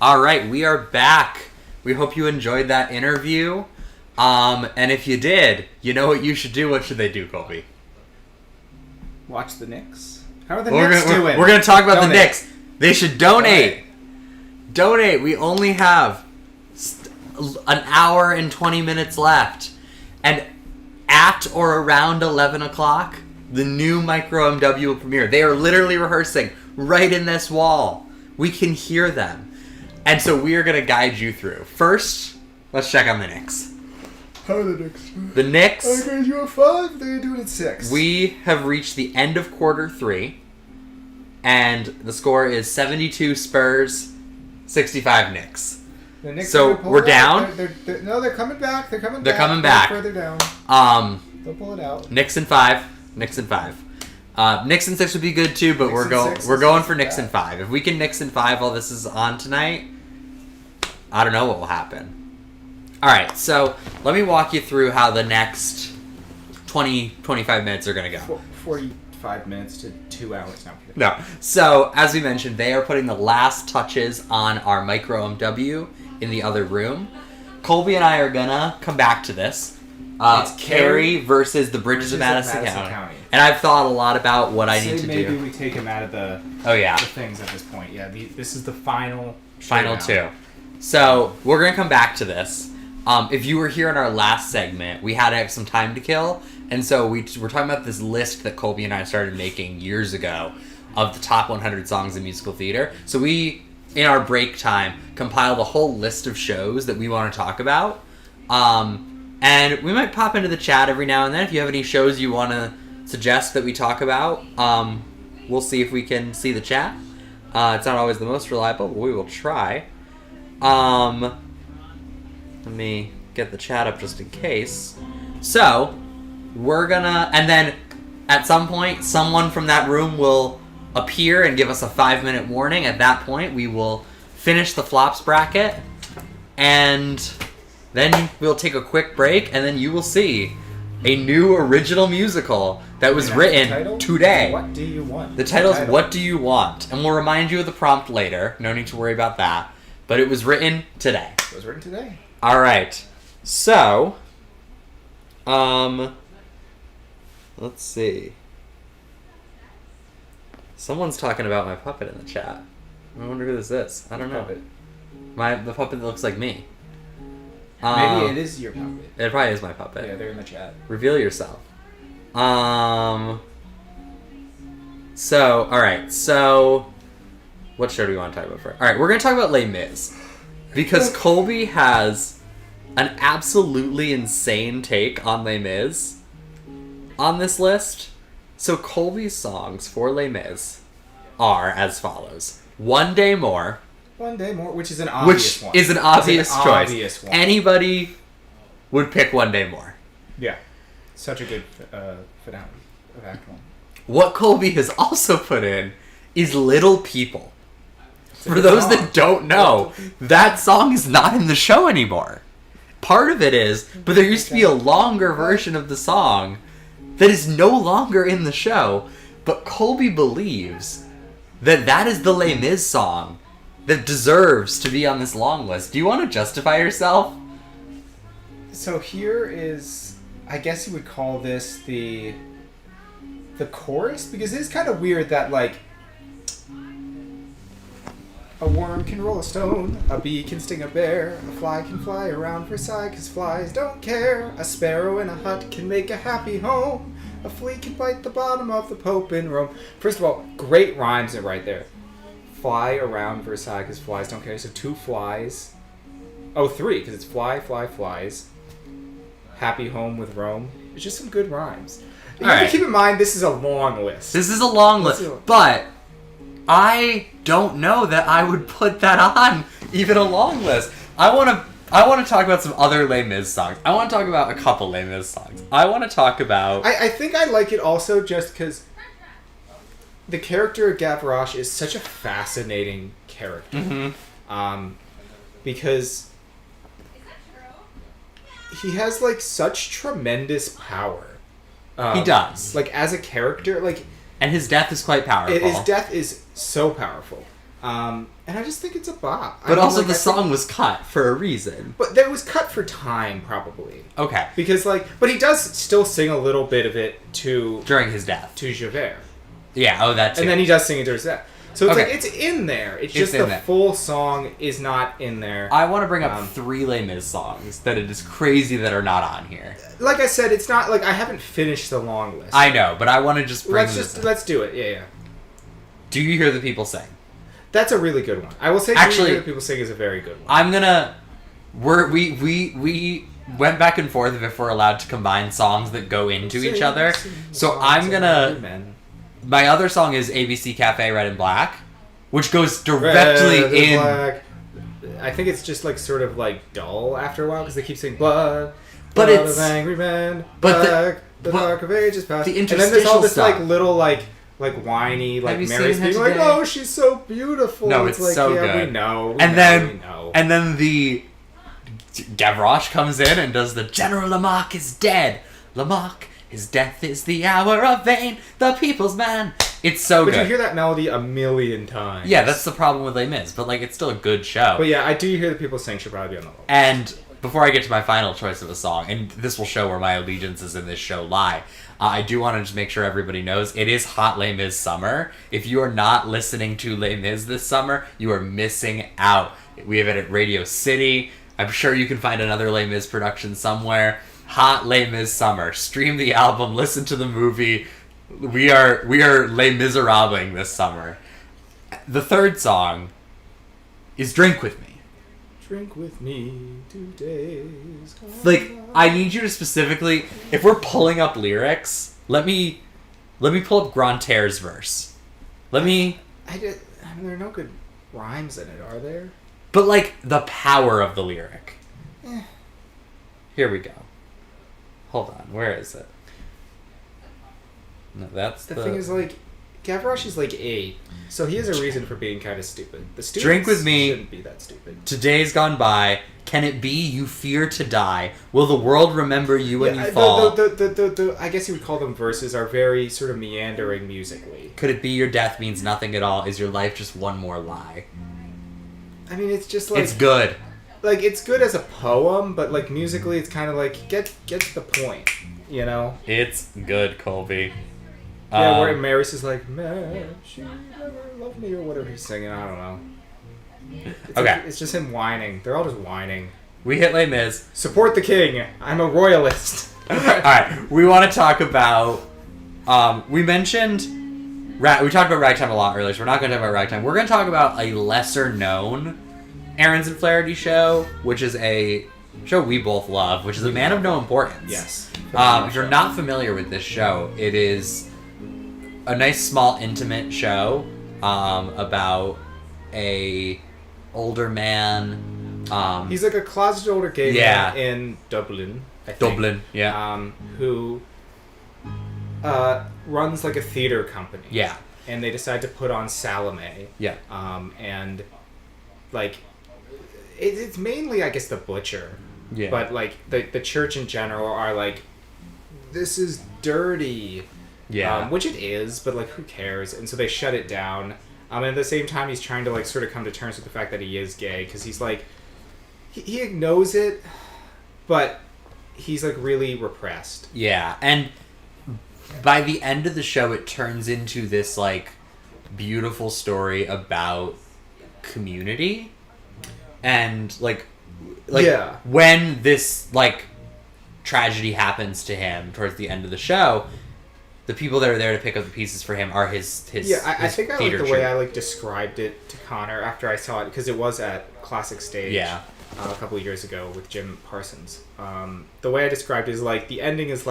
All right, we are back. We hope you enjoyed that interview. And if you did, you know what you should do. What should they do, Colby? Watch the Knicks. How are the Knicks doing? We're going to talk about the Knicks. They should donate. Donate. We only have an hour and 20 minutes left. And at or around 11 o'clock, the new Micro MW will premiere. They are literally rehearsing right in this wall. We can hear them. And so we are going to guide you through. First, let's check on the Knicks. How are the Knicks? The Knicks. I grade you a 5. They're doing it 6. We have reached the end of quarter 3. And the score is 72 Spurs, 65 Knicks. The Knicks so we're down. They're coming back. They're coming back. They're coming back. Further down. They'll pull it out. Knicks in 5. Knicks in 5. Knicks in 6 would be good too, but we're going for Knicks in 5. If we can Knicks in 5 while this is on tonight, I don't know what will happen. All right, so let me walk you through how the next 20-25 minutes are going to go. 45 minutes to 2 hours now. No. So, as we mentioned, they are putting the last touches on our Micro MW in the other room. Colby and I are going to come back to this. It's Carey versus the Bridges of Madison County. And I've thought a lot about what I need to do. Maybe we take him out of the things at this point. Yeah, this is the final two. So, we're going to come back to this. If you were here in our last segment, we had some time to kill, and so we're talking about this list that Colby and I started making years ago of the top 100 songs in musical theater. So we, in our break time, compiled a whole list of shows that we want to talk about, and we might pop into the chat every now and then if you have any shows you want to suggest that we talk about. We'll see if we can see the chat. It's not always the most reliable, but we will try. Let me get the chat up just in case. So, we're gonna... And then, at some point, someone from that room will appear and give us a 5-minute warning. At that point, we will finish the flops bracket. And then we'll take a quick break. And then you will see a new original musical that was written today. What do you want? The title is What Do You Want? And we'll remind you of the prompt later. No need to worry about that. But it was written today. It was written today. All right, so, let's see. Someone's talking about my puppet in the chat. I wonder who this is. I don't know. The puppet that looks like me. Maybe it is your puppet. It probably is my puppet. Yeah, they're in the chat. Reveal yourself. So, all right. So, what show do we want to talk about first? All right, we're going to talk about Les Mis. Because Colby has an absolutely insane take on Les Mis on this list. So Colby's songs for Les Mis are as follows. One Day More. One Day More, which is an obvious one. Which is an obvious choice. Anybody would pick One Day More. Yeah. Such a good finale of Act 1. What Colby has also put in is Little People. For those that don't know, that song is not in the show anymore. Part of it is, but there used to be a longer version of the song that is no longer in the show, but Colby believes that that is the Les Mis song that deserves to be on this long list. Do you want to justify yourself? So here is, I guess you would call this the chorus, because it is kind of weird that, like, a worm can roll a stone, a bee can sting a bear, a fly can fly around Versailles because flies don't care, a sparrow in a hut can make a happy home, a flea can bite the bottom of the Pope in Rome. First of all, great rhymes are right there. Fly around Versailles because flies don't care, so 2 flies. Oh, 3, because it's fly, fly, flies. Happy home with Rome. It's just some good rhymes. You have to keep in mind, this is a long list. This is a long list, but I don't know that I would put that on even a long list. I want to talk about some other Les Mis songs. I want to talk about a couple Les Mis songs. I want to talk about... I think I like it also just because the character of Gavroche is such a fascinating character. Mm-hmm. Because he has, like, such tremendous power. He does. Like, as a character, like... And his death is quite powerful. His death is so powerful. And I just think it's a bop. But also the song was cut for a reason. But that was cut for time, probably. Okay. Because, but he does still sing a little bit of it during his death. To Javert. Yeah, that too. And then he does sing it during his death. So it's it's in there. It's just the there. full song is not in there. I want to bring up 3 Les Mis songs that it is crazy that are not on here. Like I said, it's not, I haven't finished the long list. I know, but I want to just bring Let's do it, yeah. Do You Hear the People Sing? That's a really good one. I will say actually, Do You Hear the People Sing is a very good one. I'm gonna... We went back and forth if we're allowed to combine songs that go into each other. So I'm gonna... My other song is ABC Cafe Red and Black, which goes directly in... Black. I think it's just sort of dull after a while because they keep saying blood, but blood it's of angry men, but the dark of ages past. The and then there's all this stuff. Little whiny Mary's being oh, she's so beautiful. No, it's so good. We know. And then the Gavroche comes in and does the General Lamarck is dead. Lamarck, his death is the hour of vain. The people's man. It's so good. But you hear that melody a million times. Yeah, that's the problem with Les Mis, but it's still a good show. But yeah, I do hear the people sing should probably be on the list. And before I get to my final choice of a song, and this will show where my allegiances in this show lie, I do want to just make sure everybody knows it is hot Les Mis summer. If you are not listening to Les Mis this summer, you are missing out. We have it at Radio City. I'm sure you can find another Les Mis production somewhere. Hot Les Mis summer. Stream the album, listen to the movie. We are Les Miserables this summer. The third song is Drink With Me. Drink with me 2 days. I need you to specifically, if we're pulling up lyrics, let me pull up Grantaire's verse. I mean, there are no good rhymes in it, are there? But the power of the lyric. Here we go. Hold on, where is it? No, that's the thing is Gavroche is 8, so he has a reason for being kind of stupid. The students Drink with me. Shouldn't be that stupid. Today's gone by. Can it be you fear to die? Will the world remember you when you fall? The I guess you would call them verses are very sort of meandering musically. Could it be your death means nothing at all? Is your life just one more lie? I mean, it's just it's good. It's good as a poem, but musically, it's kind of get the point, you know? It's good, Colby. Yeah, where Maris is man, she never loved me, or whatever he's singing. I don't know. It's it's just him whining. They're all just whining. We hit Les Mis. Support the king. I'm a royalist. All right, we want to talk about. We mentioned. We talked about Ragtime a lot earlier, so we're not going to talk about Ragtime. We're going to talk about a lesser known Aarons and Flaherty show, which is a show we both love, which is A Man of No Importance. Yes. If you're not familiar with this show, it is a nice, small, intimate show about a older man. He's a closeted older gay man in Dublin, I think. Dublin, yeah. Who runs a theater company. Yeah. And they decide to put on Salome. Yeah. And it's mainly, I guess, the butcher. Yeah. But the church in general are this is dirty. Yeah. Which it is, but who cares? And so they shut it down. And at the same time, he's trying to sort of come to terms with the fact that he is gay, because he's he knows it, but he's really repressed. Yeah, and by the end of the show, it turns into this beautiful story about community, and when this tragedy happens to him towards the end of the show, the people that are there to pick up the pieces for him are his I think I like the troupe. way I described it to Connor after I saw it, because it was at Classic Stage a couple of years ago with Jim Parsons. The way I described it is the ending is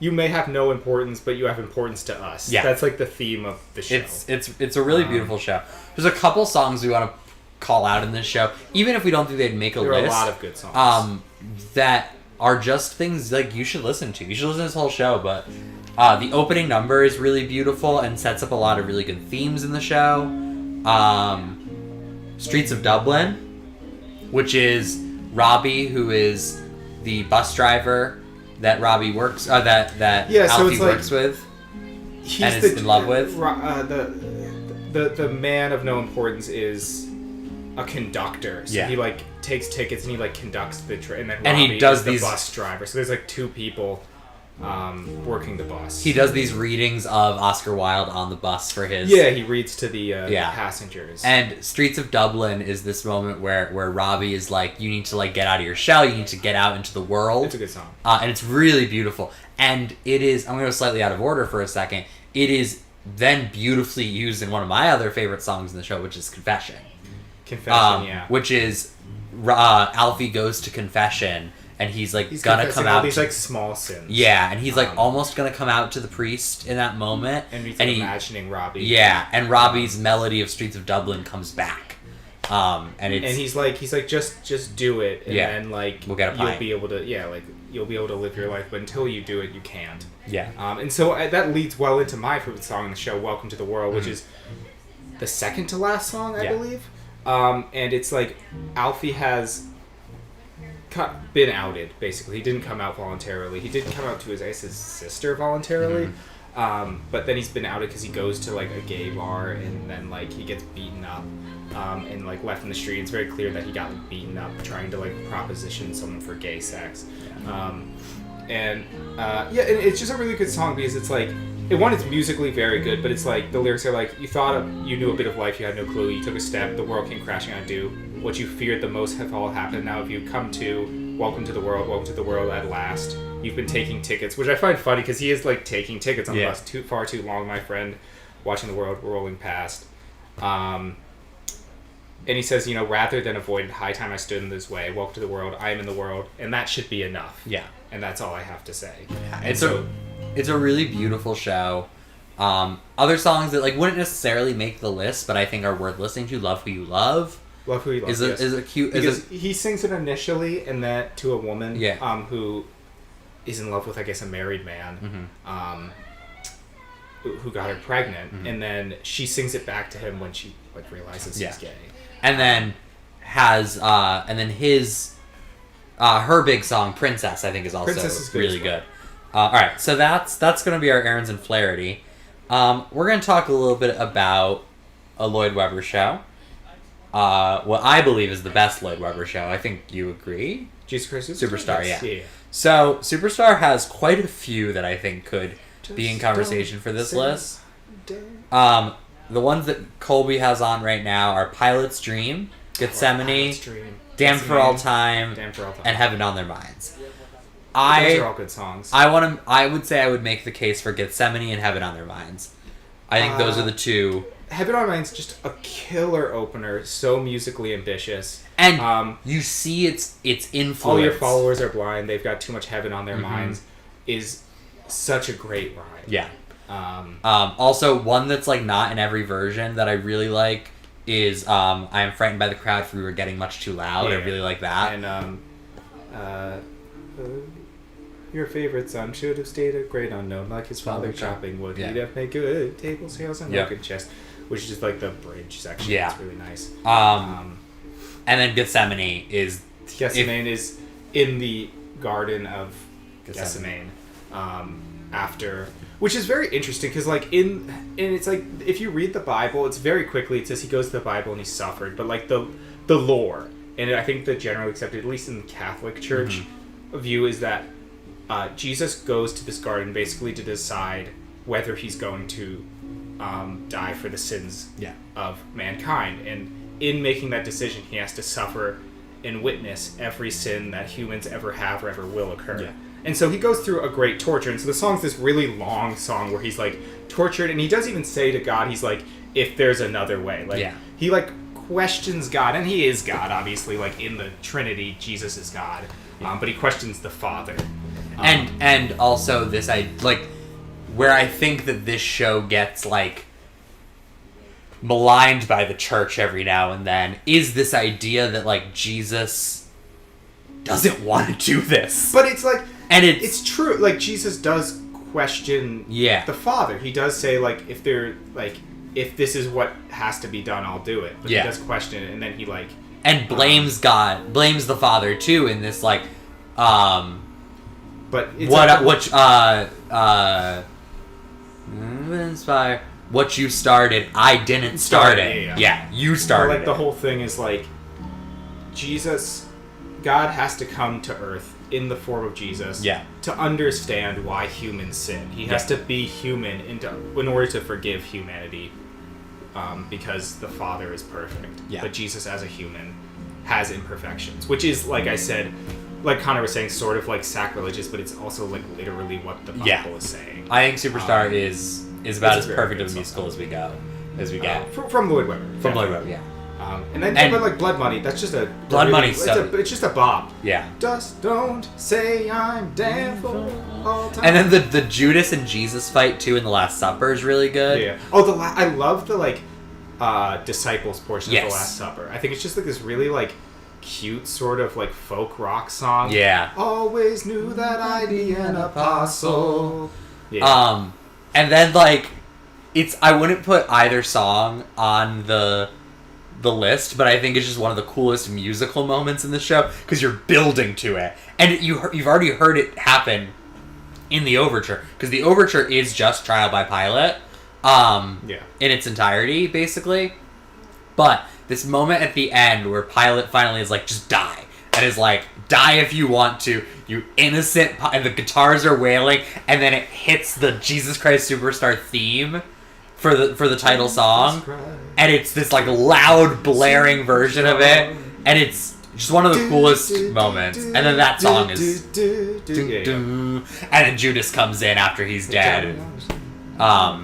you may have no importance, but you have importance to us. Yeah. That's the theme of the show. It's a really beautiful show. There's a couple songs we want to call out in this show, even if we don't think they'd make a list. There are a lot of good songs. That are just things you should listen to. You should listen to this whole show, but the opening number is really beautiful and sets up a lot of really good themes in the show. Streets of Dublin, which is Robbie, who is the bus driver that Robbie works, that Alfie works with, and is in love with. the man of no importance is a conductor. So he like takes tickets and he like conducts the train, and then Robbie is the bus driver. So there's like two people working the bus. He does these readings of Oscar Wilde on the bus for his... Yeah, he reads to the passengers. And Streets of Dublin is this moment where Robbie is like, you need to like get out of your shell, you need to get out into the world. It's a good song. And it's really beautiful. And it is, I'm going to go slightly out of order for a second, it is then beautifully used in one of my other favorite songs in the show, which is Confession. Which is Alfie goes to confession, and he's gonna come out. All these like small sins. Yeah, and he's like almost gonna come out to the priest in that moment. And he's imagining Robbie. Yeah, and Robbie's melody of Streets of Dublin comes back. And he's like just do it, and then like we'll get a pint. You'll be able to you'll be able to live your life, but until you do it, you can't. Yeah. And so that leads well into my favorite song in the show, "Welcome to the World," which is the second to last song, I believe. And it's like Alfie has been outed, basically. He didn't come out voluntarily. He didn't come out to his sister voluntarily. But then he's been outed because he goes to like a gay bar, and then like he gets beaten up and like left in the street. It's very clear that he got like, beaten up trying to like proposition someone for gay sex. And it's just a really good song because it's like, it's musically very good, but it's like the lyrics are like, you thought you knew a bit of life, you had no clue, you took a step, the world came crashing on you. What you feared the most have all happened. Now if you come to, welcome to the world at last. You've been taking tickets, which I find funny because he is like taking tickets on the bus far too long, my friend, watching the world rolling past. And he says, rather than avoid high time I stood in this way, welcome to the world, I am in the world, and that should be enough. Yeah. And that's all I have to say. It's a really beautiful show. Other songs that like wouldn't necessarily make the list, but I think are worth listening to. Love Who You Love. Love Who You Love. Is a cute because he sings it initially, and that to a woman who is in love with, I guess, a married man, who got her pregnant, and then she sings it back to him when she like realizes he's gay, and then his her big song Princess, I think, is also really good. All right, so that's going to be our Aaron's and Flaherty. We're going to talk a little bit about a Lloyd Webber show. What I believe is the best Lloyd Webber show. I think you agree? Jesus Christ Superstar, yeah. So Superstar has quite a few that I think could be in conversation for this list. The ones that Colby has on right now are Pilot's Dream, Gethsemane, Damned for All Time, and Heaven on Their Minds. Those are all good songs. I would say I would make the case for Gethsemane and Heaven on Their Minds. I think those are the two. Heaven on Their Minds, just a killer opener, so musically ambitious. And you see its influence. All Your Followers Are Blind, They've Got Too Much Heaven on Their Minds, is such a great rhyme. Yeah. Also, one that's like not in every version that I really like is I Am Frightened by the Crowd for We Were Getting Much Too Loud. I really like that. And your favorite son should have stayed a great unknown, like his father chopping wood. He'd have made good table sales and oaken chest, which is just like the bridge section. Yeah, it's really nice. And then Gethsemane is in the Garden of Gethsemane. After, which is very interesting because like and it's like if you read the Bible, it's very quickly it says he goes to the Bible and he suffered, but like the lore, and I think the generally accepted, at least in the Catholic Church, view is that Jesus goes to this garden basically to decide whether he's going to die for the sins of mankind, and in making that decision he has to suffer and witness every sin that humans ever have or ever will occur. And so he goes through a great torture, and so the song's this really long song where he's like tortured, and he does even say to God, he's like, if there's another way, like he like questions God, and he is God, obviously, like in the Trinity, Jesus is God, but he questions the Father. And also this, where I think that this show gets, like, maligned by the church every now and then, is this idea that, like, Jesus doesn't want to do this. But it's, like, and it's true, like, Jesus does question the Father. He does say, like, if this is what has to be done, I'll do it. But he does question it, and then he, like... And blames God, blames the Father, too, in this, like, but it's inspire what you started, I didn't start it. Yeah, you started like, the whole thing is, like, God has to come to Earth in the form of Jesus to understand why humans sin. He has to be human in order to forgive humanity, because the Father is perfect. Yeah. But Jesus as a human has imperfections, which is, like I said, like Connor was saying, sort of like sacrilegious, but it's also like literally what the Bible is saying. I think Superstar is about as perfect of a musical as we get. From Lloyd Webber. From Lloyd Webber, yeah. But like Blood Money, that's just a Blood Money. It's just a bop. Yeah. Just don't say I'm damn for all time. And then the Judas and Jesus fight too in the Last Supper is really good. Yeah. Oh, I love the like disciples portion of the Last Supper. I think it's just like this really like cute sort of like folk rock song. Yeah. Always knew that I'd be an apostle. Yeah. And then like I wouldn't put either song on the list, but I think it's just one of the coolest musical moments in the show because you're building to it, and you've already heard it happen in the overture, because the overture is just Trial by Pilate, in its entirety, basically. But this moment at the end where Pilate finally is like, just die, and is like, die if you want to, you innocent, and the guitars are wailing, and then it hits the Jesus Christ Superstar theme for the title song, and it's this like loud blaring version of it, and it's just one of the coolest moments. And then that song is and then Judas comes in after he's dead. I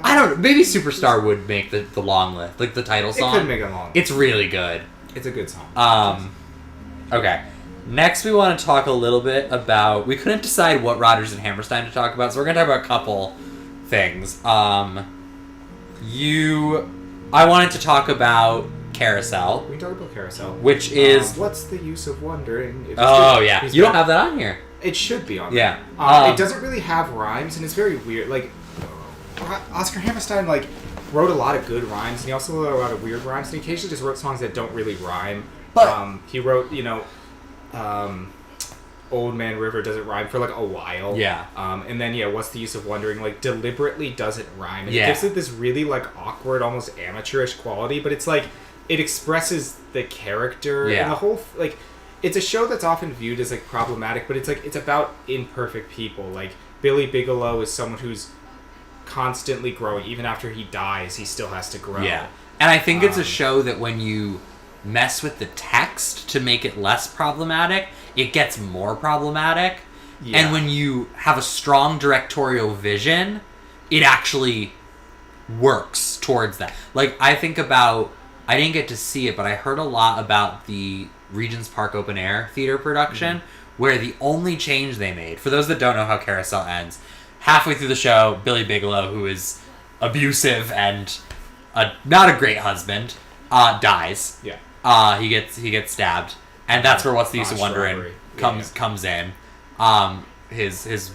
don't know, maybe Superstar would make the long list, like the title song. It could make a long list. It's really good. It's a good song. Okay. Next, we want to talk a little bit about... We couldn't decide what Rodgers and Hammerstein to talk about, so we're going to talk about a couple things. I wanted to talk about Carousel. We can talk about Carousel. Which is... what's the use of wondering? If yeah. You don't have that on here. It should be on there. Yeah. It doesn't really have rhymes, and it's very weird. Like, Oscar Hammerstein, like, wrote a lot of good rhymes, and he also wrote a lot of weird rhymes, and he occasionally just wrote songs that don't really rhyme. But he wrote, Old Man River doesn't rhyme for like a while. Yeah. And then what's the use of wondering? Like, deliberately doesn't rhyme. And it gives it this really like awkward, almost amateurish quality. But it's like it expresses the character and the whole like. It's a show that's often viewed as like problematic, but it's like it's about imperfect people. Like Billy Bigelow is someone who's constantly growing. Even after he dies, he still has to grow. Yeah. And I think it's a show that when you mess with the text to make it less problematic, it gets more problematic. Yeah. And when you have a strong directorial vision, it actually works towards that. Like, I think about... I didn't get to see it, but I heard a lot about the Regent's Park Open Air Theater production, where the only change they made... For those that don't know how Carousel ends, halfway through the show, Billy Bigelow, who is abusive and not a great husband, dies. Yeah. He gets stabbed, and that's where What's the Use of Wondering comes in. His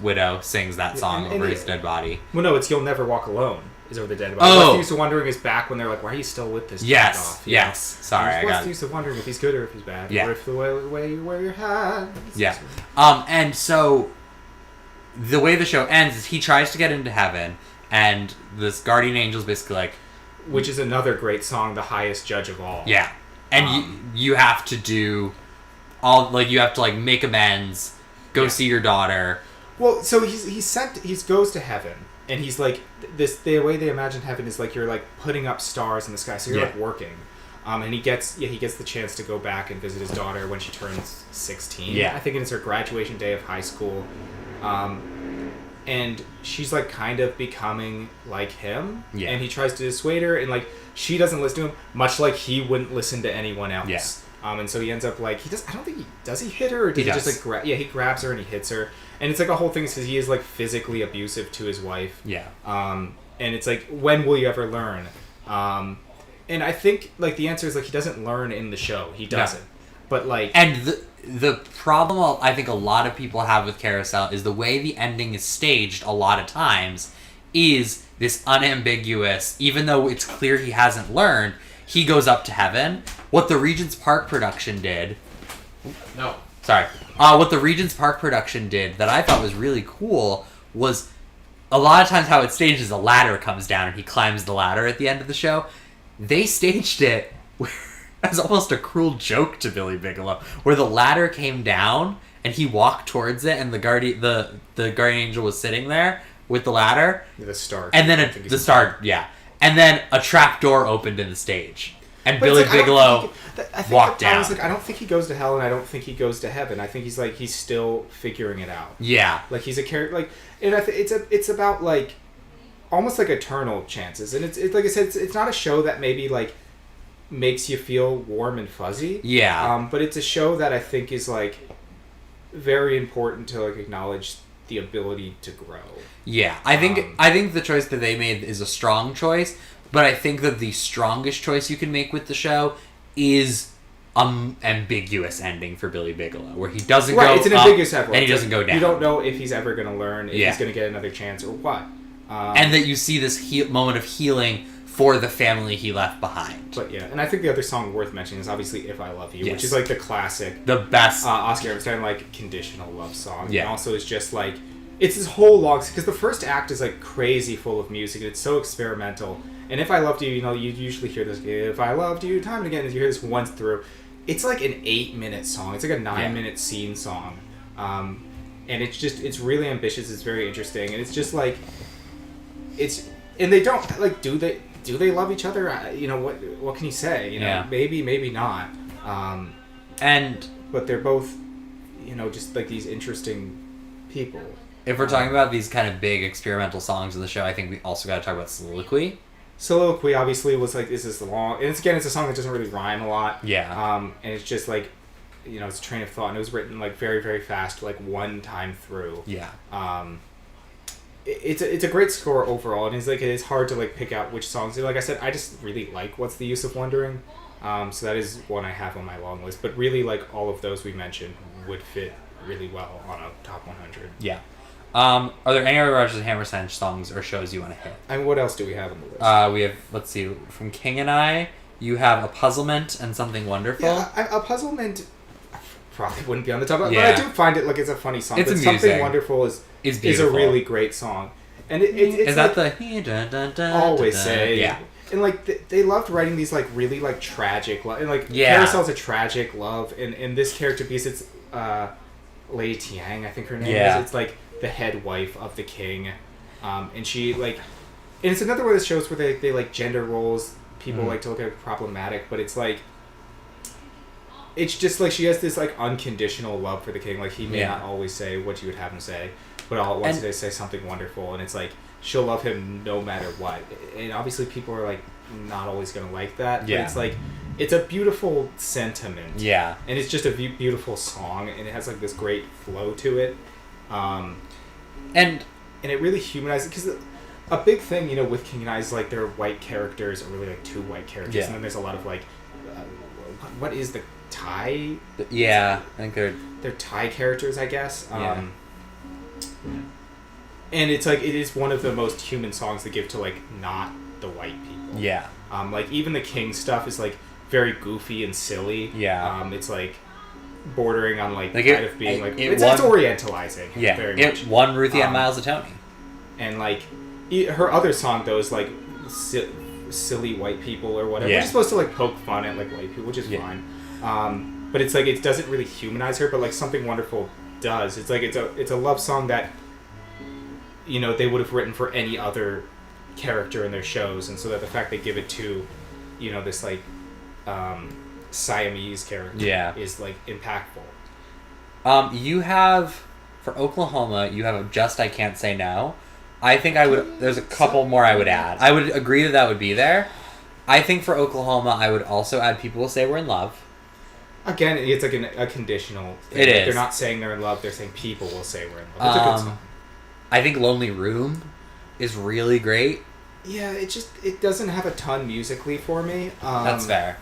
widow sings that song over his dead body. Well, no, it's You'll Never Walk Alone is over the dead body. What's the Use of Wondering is back when they're like, why are you still with this? Yes. Sorry, What's the use of wondering if he's good or if he's bad? Yeah. Or if the way you wear your hat. Yeah. And so the way the show ends is he tries to get into heaven, and this guardian angel is basically like, which is another great song, The Highest Judge of All. Yeah. And you have to do all, like, you have to, like, make amends, go see your daughter. Well, so he goes to heaven, and he's like, the way they imagine heaven is like you're like putting up stars in the sky, so you're like working. And he gets the chance to go back and visit his daughter when she turns 16. Yeah. I think it's her graduation day of high school. And she's like kind of becoming like him. Yeah. And he tries to dissuade her, and like she doesn't listen to him, much like he wouldn't listen to anyone else. Yeah. And so he ends up like does he hit her, or does he just like he grabs her and he hits her, and it's like a whole thing because he is like physically abusive to his wife. Yeah. And it's like, when will you ever learn? And I think like the answer is like he doesn't learn in the show. He doesn't. No. But like, and the problem I think a lot of people have with Carousel is the way the ending is staged a lot of times is this unambiguous, even though it's clear he hasn't learned, he goes up to heaven. What the Regent's Park production did... No. Sorry. What the Regent's Park production did that I thought was really cool was a lot of times how it's staged is a ladder comes down and he climbs the ladder at the end of the show. They staged it as almost a cruel joke to Billy Bigelow, where the ladder came down and he walked towards it, and the guardian angel was sitting there with the ladder. The star. And then and then a trap door opened in the stage. And Billy Bigelow walked down. I don't think he goes to hell, and I don't think he goes to heaven. I think he's still figuring it out. Yeah, like he's a character. And it's about like almost like eternal chances. And it's like I said, it's not a show that maybe like makes you feel warm and fuzzy. Yeah. But it's a show that I think is like very important to like acknowledge the ability to grow. Yeah, I think the choice that they made is a strong choice. But I think that the strongest choice you can make with the show is ambiguous ending for Billy Bigelow, where he doesn't go it's an ambiguous up and he doesn't go down. You don't know if he's ever going to learn, if he's going to get another chance, or what. And that you see this moment of healing for the family he left behind. But yeah, and I think the other song worth mentioning is obviously "If I Love You," which is like the classic, the best Oscar Hammerstein like conditional love song. Yeah, and also is just like it's this whole long because the first act is like crazy full of music. It's so experimental. And If I Loved You, you usually hear this, if I loved you, time and again, and you hear this once through. It's like an 8-minute song. It's like a 9-minute scene song. And it's really ambitious. It's very interesting. And it's just like, and they don't, like, do they love each other? What can you say? Maybe, maybe not. But they're both, just like these interesting people. If we're talking about these kind of big experimental songs in the show, I think we also got to talk about Soliloquy. Soliloquy obviously was like, this is long, and it's a song that doesn't really rhyme a lot. Yeah. And it's just like, it's a train of thought, and it was written like very, very fast, like one time through. Yeah. It's a great score overall, and it's hard to like pick out which songs. Like I said, I just really like What's the Use of Wondering. So that is one I have on my long list. But really, like all of those we mentioned would fit really well on a top 100. Yeah. Are there any other Rodgers and Hammerstein songs or shows you want to hit? And what else do we have on the list? We have, let's see, from King and I, you have A Puzzlement and Something Wonderful. Yeah, A Puzzlement probably wouldn't be on the top, but I do find it like it's a funny song. It's amusing. Something Wonderful is a really great song. And it's is that like, the always say? Yeah. And like they loved writing these like really like tragic love, and like Carousel's a tragic love, and this character piece, it's Lady Tiang, I think her name is. It's like the head wife of the king, and she like, and it's another one of the shows where they like gender roles. People like to look at it problematic, but it's like, it's just like she has this like unconditional love for the king. Like he may not always say what you would have him say, but all at once they say something wonderful, and it's like she'll love him no matter what. And obviously people are like not always gonna like that. But it's like, it's a beautiful sentiment. Yeah. And it's just a beautiful song, and it has like this great flow to it. And it really humanizes, because a big thing, with King and I is like their white characters are really like two white characters, and then there's a lot of like, what is the Thai? Yeah, I think they're Thai characters, I guess. And it's like, it is one of the most human songs they give to like not the white people. Yeah. Like even the King stuff is like very goofy and silly. Yeah. It's like bordering on like kind of being it's orientalizing. Yeah. Very much. It won Ruthie Ann Miles a Tony. And like her other song though is like silly white people or whatever. Yeah. Which is supposed to like poke fun at like white people, which is fine. But it's like, it doesn't really humanize her, but like Something Wonderful does. It's like it's a love song that they would have written for any other character in their shows, and so that the fact they give it to this like Siamese character is like impactful. You have, for Oklahoma, you have Just I Can't Say No. I think there's a couple more I would add. I would agree that would be there. I think for Oklahoma I would also add People Will Say We're in Love. Again, it's like a conditional thing. It is. They're not saying they're in love, they're saying people will say we're in love. It's a good song. I think Lonely Room is really great. Yeah, it doesn't have a ton musically for me. That's fair.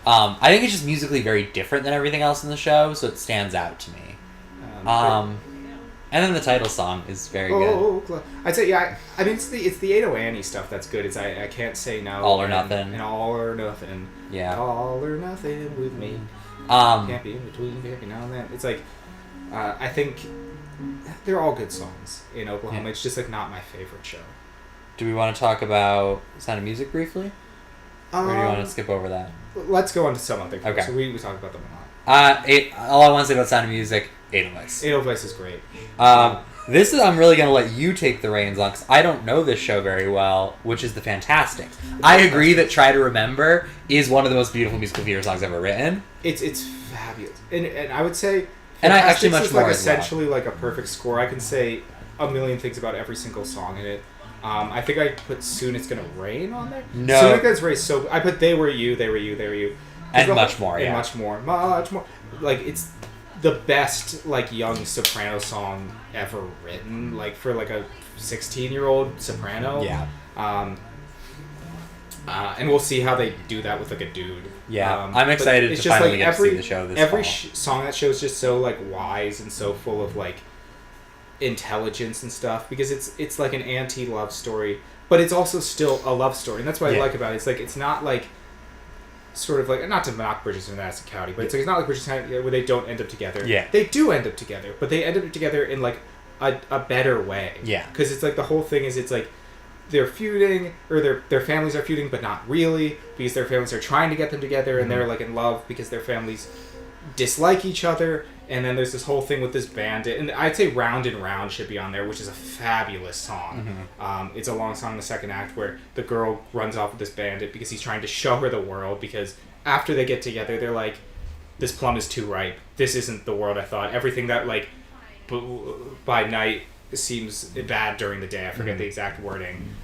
I think it's just musically very different than everything else in the show, so it stands out to me. And then the title song is very good. I'd say, I mean, it's the Ado Annie stuff that's good. It's I Can't Say No. All or Nothing. And All or Nothing. Yeah. All or Nothing with me. Can't be in between, can't be now and then. It's like, I think they're all good songs in Oklahoma. Yeah. It's just like not my favorite show. Do we want to talk about Sound of Music briefly? Or do you want to skip over that? Let's go on to some other things. Okay. So we talked about them a lot. All I want to say about Sound of Music, Edelweiss. Edelweiss is great. This is, I'm really going to let you take the reins on, because I don't know this show very well, which is The Fantastics. I agree that Try to Remember is one of the most beautiful musical theater songs ever written. It's fabulous. And I would say and I actually much is more like essentially like a perfect score. I can say a million things about every single song in it. I think I put Soon It's Gonna Rain on there. No. Soon It's Gonna Rain, so I put They Were You, They Were You, They Were You. And much more, and much more. Like, it's the best, like, young soprano song ever written, like, for, like, a 16-year-old soprano. Yeah. And we'll see how they do that with, like, a dude. Yeah, I'm excited to finally get to see the show this every fall. Song that show is just so, like, wise and so full of, like, intelligence and stuff, because it's like an anti-love story, but it's also still a love story, and that's what I like about it. It's like, it's not like sort of like, not to knock Bridges and Madison County, but it's like, it's not like Bridges and County where they don't end up together. Yeah, they do end up together, but they end up together in like a better way. Yeah, because it's like the whole thing is, it's like they're feuding, or their families are feuding, but not really, because their families are trying to get them together, and they're like in love because their families dislike each other. And then there's this whole thing with this bandit, and I'd say Round and Round should be on there, which is a fabulous song. It's a long song in the second act where the girl runs off with this bandit because he's trying to show her the world, because after they get together, they're like, this plum is too ripe. This isn't the world I thought. Everything that, like, by night seems bad during the day. I forget the exact wording.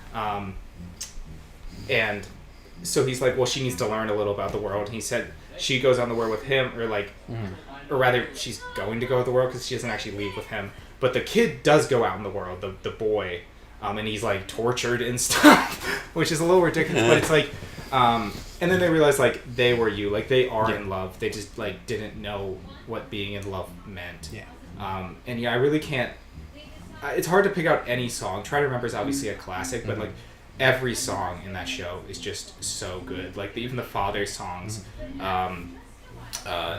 And so he's like, well, she needs to learn a little about the world. And he said she goes on the world with him, or like... Or rather, she's going to go with the world because she doesn't actually leave with him. But the kid does go out in the world, the boy, and he's like tortured and stuff, which is a little ridiculous. But it's like, and then they realize like they were you, like they are in love. They just like didn't know what being in love meant. And yeah, I really can't. It's hard to pick out any song. Try to Remember is obviously a classic, but like every song in that show is just so good. Like even the father songs.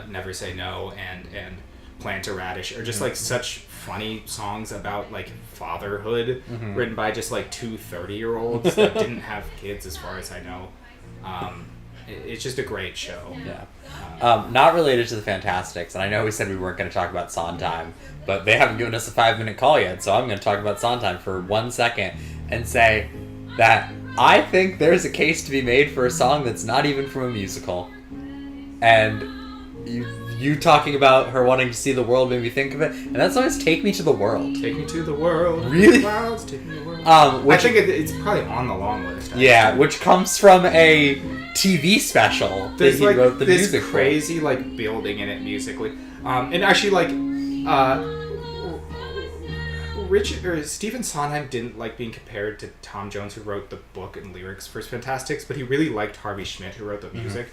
Never Say No and Plant a Radish are just like such funny songs about like fatherhood, written by just like two 30-year-olds that didn't have kids, as far as I know. It's just a great show. Not related to the Fantastics, and I know we said we weren't going to talk about Sondheim, but they haven't given us a 5-minute call yet, so I'm going to talk about Sondheim for 1 second and say that I think there's a case to be made for a song that's not even from a musical. And you talking about her wanting to see the world made me think of it, and that song is Take Me to the World. Take Me to the World. Really? Clouds, take me to the world. I think it's probably on the long list. Actually. Yeah, which comes from a TV special There's that he like wrote the this music crazy like building in it musically, and actually like Stephen Sondheim didn't like being compared to Tom Jones, who wrote the book and lyrics for Fantastics, but he really liked Harvey Schmidt, who wrote the music.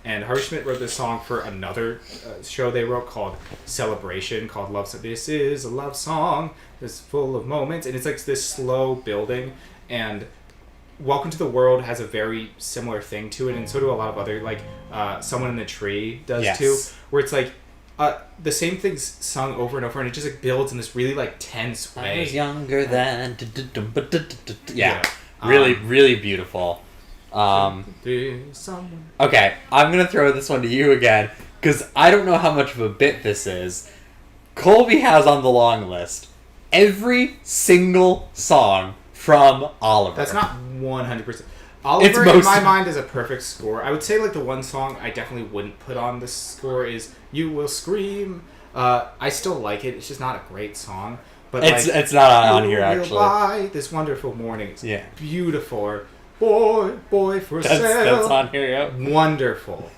And Harvey Schmidt wrote this song for another show they wrote called Celebration, called Love Song. This is a love song. It's full of moments. And it's like this slow building. And Welcome to the World has a very similar thing to it. And so do a lot of other, like, Someone in the Tree does too. Where it's like the same thing's sung over and over. And it just like builds in this really like tense way. I was younger than... Yeah. Really, really beautiful. Okay, I'm gonna throw this one to you again, because I don't know how much of a bit this is. Colby has on the long list every single song from Oliver. That's not 100%. Oliver, in my mind, is a perfect score. I would say like the one song I definitely wouldn't put on this score is You Will Scream. I still like it. It's just not a great song. But it's not on here, actually. Lie, This Wonderful Morning. It's beautiful. Or Boy for Sale. That's on here, yeah. Wonderful.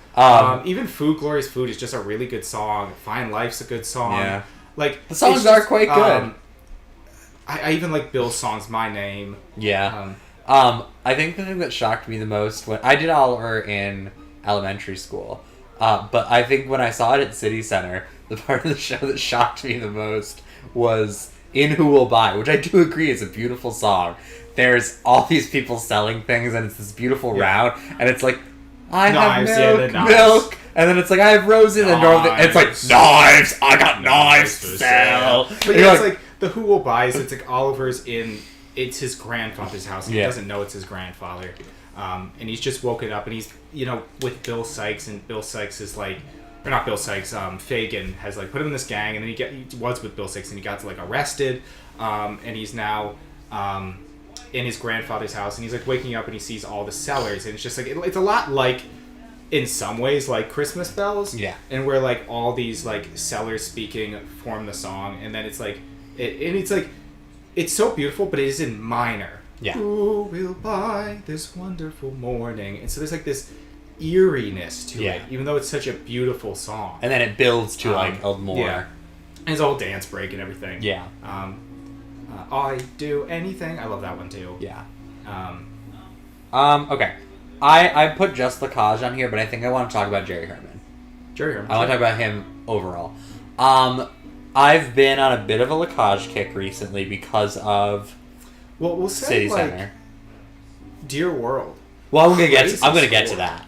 Even Food, Glorious Food is just a really good song. Fine Life's a good song. Yeah. Like, the songs are quite good. I even like Bill's songs, My Name. Yeah. I think the thing that shocked me the most, when I did Oliver in elementary school, but I think when I saw it at City Center, the part of the show that shocked me the most was In Who Will Buy, which I do agree is a beautiful song. There's all these people selling things, and it's this beautiful round, and it's like, I have milk, And then it's like, I have roses, and it's like, knives! I got knives to sell! But yeah, it's like, the Who Will Buys, it's like Oliver's it's his grandfather's house, and he doesn't know it's his grandfather. And he's just woken up, and he's, with Bill Sykes, and Bill Sykes is like, or not Bill Sykes, Fagin has like put him in this gang, and then he was with Bill Sykes, and he got like arrested, and he's now in his grandfather's house, and he's like waking up, and he sees all the sellers, and it's just like, it's a lot like, in some ways, like Christmas Bells, and where like all these like sellers speaking form the song, and then it's like, it's so beautiful, but it is in minor. Yeah. Who will buy this wonderful morning? And so there's like this eeriness to it, even though it's such a beautiful song. And then it builds to like a more. Yeah. And it's all dance break and everything. Yeah. I do anything. I love that one too. Yeah. Okay. I put just Lacage on here, but I think I want to talk about Jerry Herman. I want to talk about him overall. I've been on a bit of a Lacage kick recently because of we'll say City like Center. Dear World. Well, I'm gonna get to that.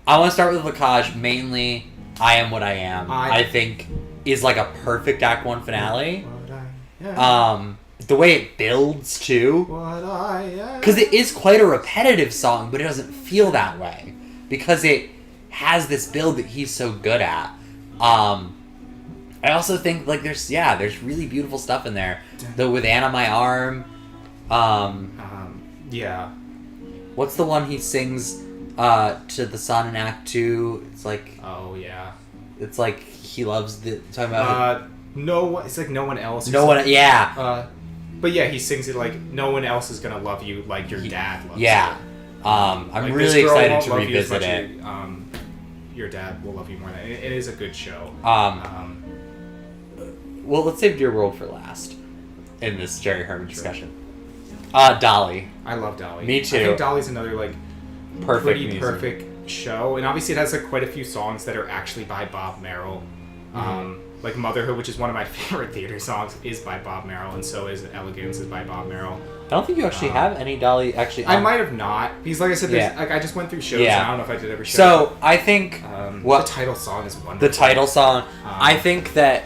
I want to start with Lacage. Mainly, I Am What I Am. I think is like a perfect Act 1 finale. The way it builds too, because it is quite a repetitive song, but it doesn't feel that way because it has this build that he's so good at. I also think like there's really beautiful stuff in there. Though with Anna My Arm, what's the one he sings to the sun in Act 2? It's like it's like he loves the talking about it's like no one else. But yeah, he sings it like no one else is gonna love you like your dad loves you. I'm like, really excited to revisit it. Your dad will love you more than it is a good show. Well, let's save Dear World for last in this Jerry Herman discussion. Dolly. I love Dolly. Me too. I think Dolly's another like perfect show, and obviously it has like quite a few songs that are actually by Bob Merrill. Like Motherhood, which is one of my favorite theater songs, is by Bob Merrill, and so is Elegance is by Bob Merrill. I don't think you actually have any Dolly actually. I might have not, because like I said, like I just went through shows. And I don't know if I did every show. So I think the title song is wonderful. The title song. I think that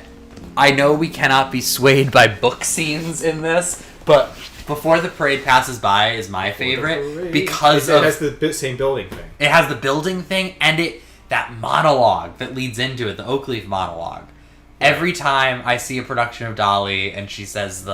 I know we cannot be swayed by book scenes in this, but Before the Parade Passes By is my favorite because it has the same building thing. It has the building thing and that monologue that leads into it, the Oakleaf monologue. Every time I see a production of Dolly and she says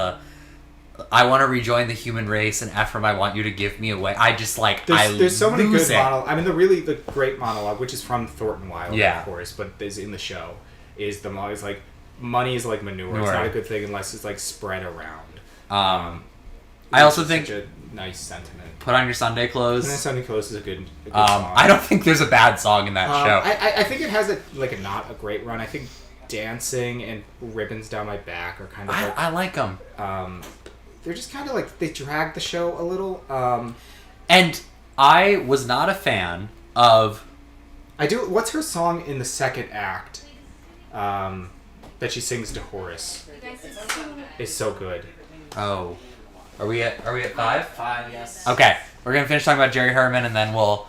I want to rejoin the human race, and Ephraim, I want you to give me away. I just there's so many good monologues. I mean, the great monologue, which is from Thornton Wilder, of course, but is in the show, is the monologue is like, money is like manure. It's not a good thing unless it's like spread around. I also think such a nice sentiment. Put On Your Sunday Clothes. Put On Your Sunday Clothes is a good song. I don't think there's a bad song in that show. I think it has not a great run. I think Dancing and Ribbons Down My Back are kind of I like them. They're just kind of like, they drag the show a little. And I was not a fan of... What's her song in the second act that she sings to Horace? It's so good. Oh. Are we at 5? 5, yes. Okay. We're going to finish talking about Jerry Herman and then we'll...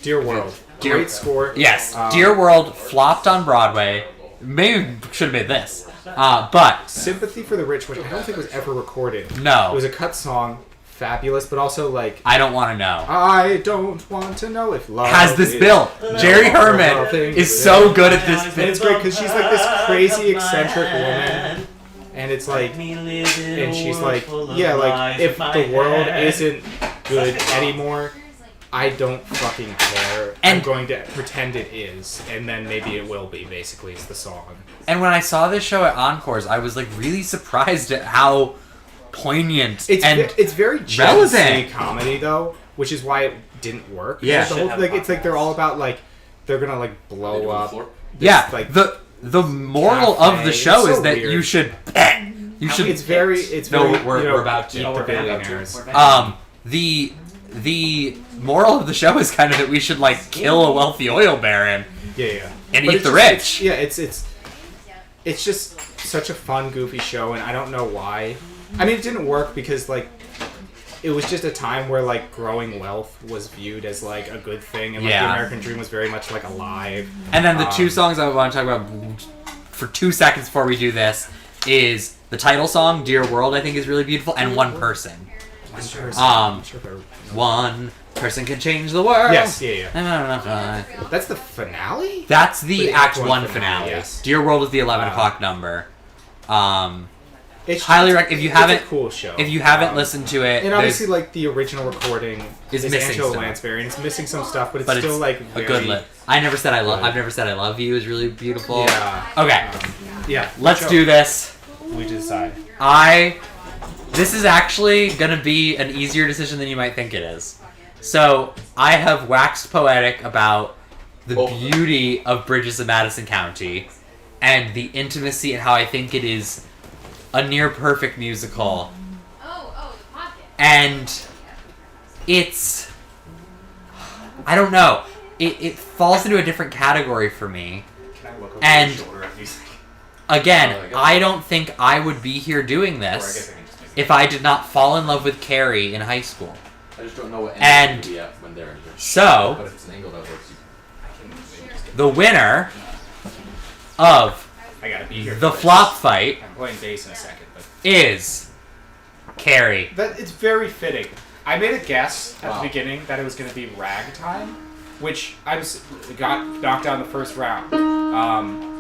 Dear World. Great score. Yes. Dear World flopped on Broadway. Maybe should have made this. But Sympathy for the Rich, which I don't think was ever recorded. No. It was a cut song. Fabulous, but also like... I Don't Want to Know. I don't want to know if love has this bill. Jerry Herman is so good at this bit. It's great because she's like this crazy eccentric woman. And it's like... And she's like, yeah, like, if the world isn't good anymore... I don't fucking care. I'm going to pretend it is, and then maybe it will be, basically, is the song. And when I saw this show at Encores, I was, like, really surprised at how poignant it's very relevant comedy, though, which is why it didn't work. Yeah. The whole, it's like they're all about, like, they're gonna, like, blow up. Like, the moral of the show is that you should... It's very... we're about to... Eat the billionaires. The moral of the show is kind of that we should like kill a wealthy oil baron. And eat the rich. It's just such a fun, goofy show, and I don't know why. I mean, it didn't work because like it was just a time where like growing wealth was viewed as like a good thing, and like the American dream was very much like alive. And then the two songs I want to talk about for 2 seconds before we do this is the title song, "Dear World," I think is really beautiful, and "One Person." One person can change the world. Yes, that's the finale? That's the Act 1 finale. Yes. Dear World is the 11 o'clock number. It's highly if you haven't, it's a cool show. If you haven't listened to it, and obviously like the original recording is missing Angela stuff. Lansbury, and it's missing some stuff, but it's still like a good lip. I've never said I love you is really beautiful. Yeah. Okay. Yeah. Let's do this. We decide. This is actually gonna be an easier decision than you might think it is. So I have waxed poetic about the beauty of Bridges of Madison County and the intimacy and how I think it is a near perfect musical. And it's, I don't know, it falls into a different category for me. Can I look over and your shoulder at these? Again, I don't think I would be here doing this if I did not fall in love with Carrie in high school. I just don't know what angle to be at when they're in here. So, but if it's an angle that works, the winner of I gotta be here the for flop this. fight I'm playing bass in a second, but is Carrie. It's very fitting. I made a guess at the beginning that it was going to be Ragtime, which got knocked down the first round.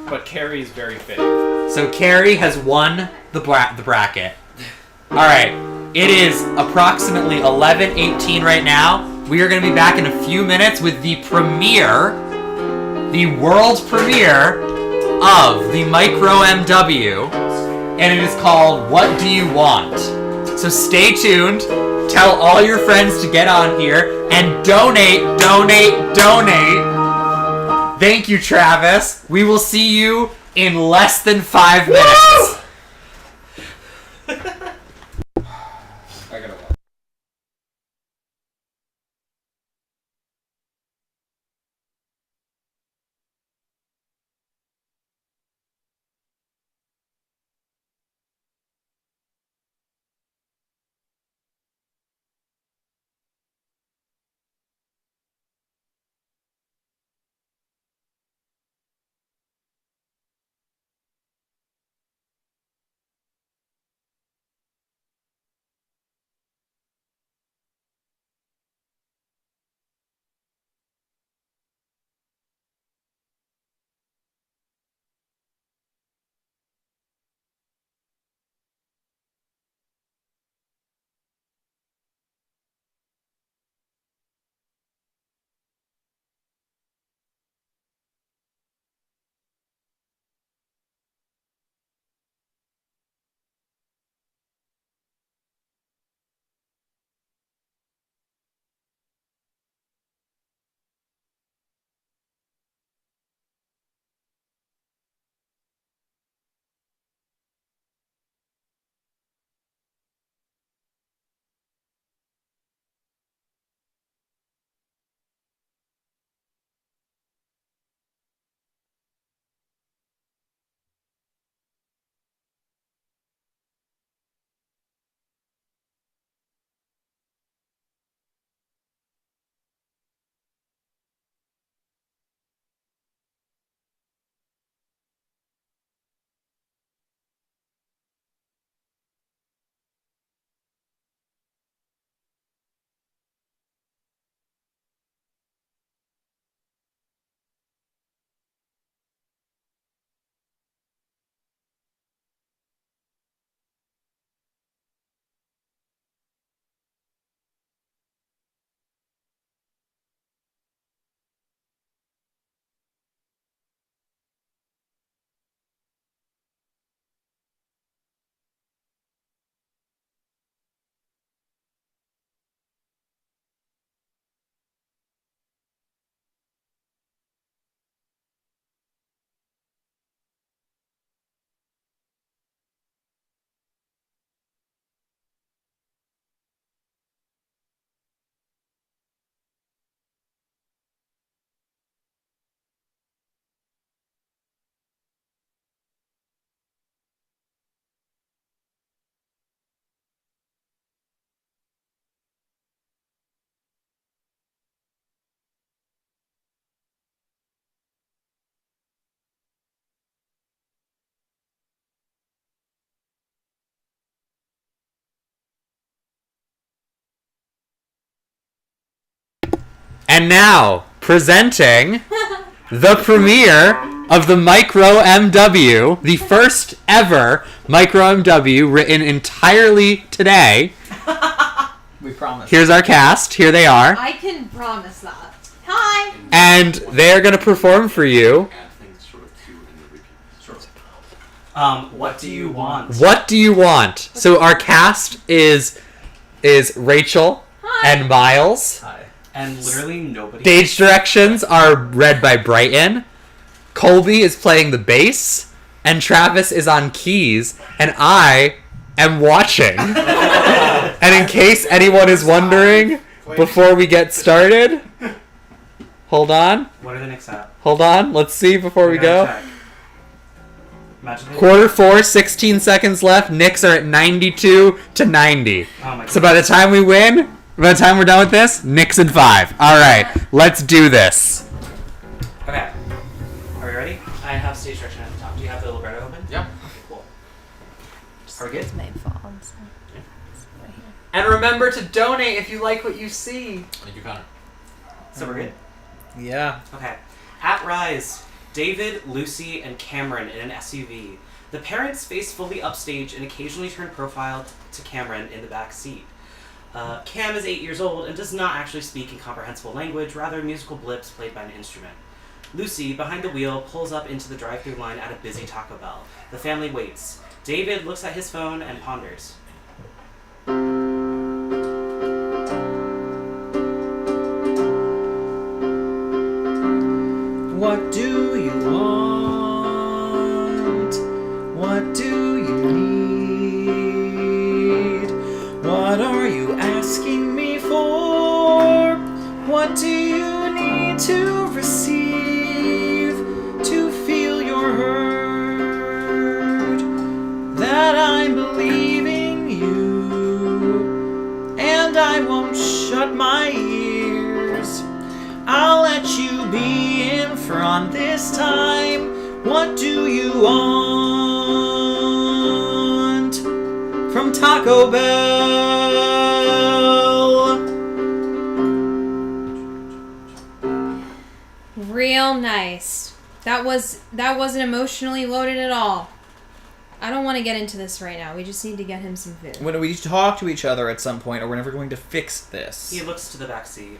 But Carrie is very fitting. So Carrie has won the bracket. All right, it is approximately 11:18 right now. We are going to be back in a few minutes with the world premiere of the Micro MW, and it is called "What Do You Want?" So stay tuned. Tell all your friends to get on here and donate. Thank you, Travis. We will see you in less than 5 minutes. And now, presenting the premiere of the Micro MW, the first ever Micro MW written entirely today. We promise. Here's our cast. Here they are. I can promise that. Hi! And they are going to perform for you. What do you want? What do you want? So our cast is Rachel and Miles. Hi. And literally nobody. Stage directions are read by Brighton. Colby is playing the bass, and Travis is on keys, and I am watching. And in case anyone is wondering, before we get started, hold on. What are the Knicks at? Hold on. Let's see before we go. Check. Quarter 4, 16 seconds left. Knicks are at 92-90. Oh my So by the time we win, by the time we're done with this, Knicks in 5. All right, let's do this. Okay. Are we ready? I have stage direction at the top. Do you have the libretto open? Yeah. Okay, cool. Are we good? It's made for And remember to donate if you like what you see. Thank you, Connor. So we're good? Yeah. Okay. At Rise, David, Lucy, and Cameron in an SUV. The parents face fully upstage and occasionally turn profile to Cameron in the back seat. Cam is 8 years old and does not actually speak incomprehensible language, rather musical blips played by an instrument. Lucy, behind the wheel, pulls up into the drive-thru line at a busy Taco Bell. The family waits. David looks at his phone and ponders. What do you want? What do you need? What are you asking me for? What do you need to receive to feel you're heard? That I'm believing you, and I won't shut my ears. I'll let you be in front this time. What do you want from Taco Bell? Real nice. That wasn't emotionally loaded at all. I don't want to get into this right now. We just need to get him some food. When we talk to each other at some point, or we're never going to fix this. He looks to the back seat.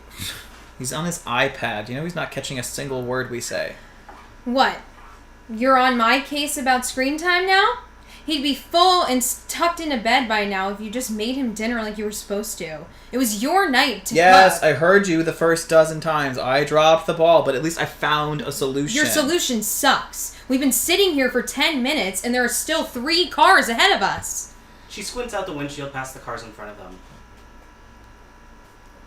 He's on his iPad. You know he's not catching a single word we say. What? You're on my case about screen time now? He'd be full and tucked into bed by now if you just made him dinner like you were supposed to. It was your night to Yes, cook. I heard you the first dozen times. I dropped the ball, but at least I found a solution. Your solution sucks. We've been sitting here for 10 minutes and there are still 3 cars ahead of us. She squints out the windshield past the cars in front of them.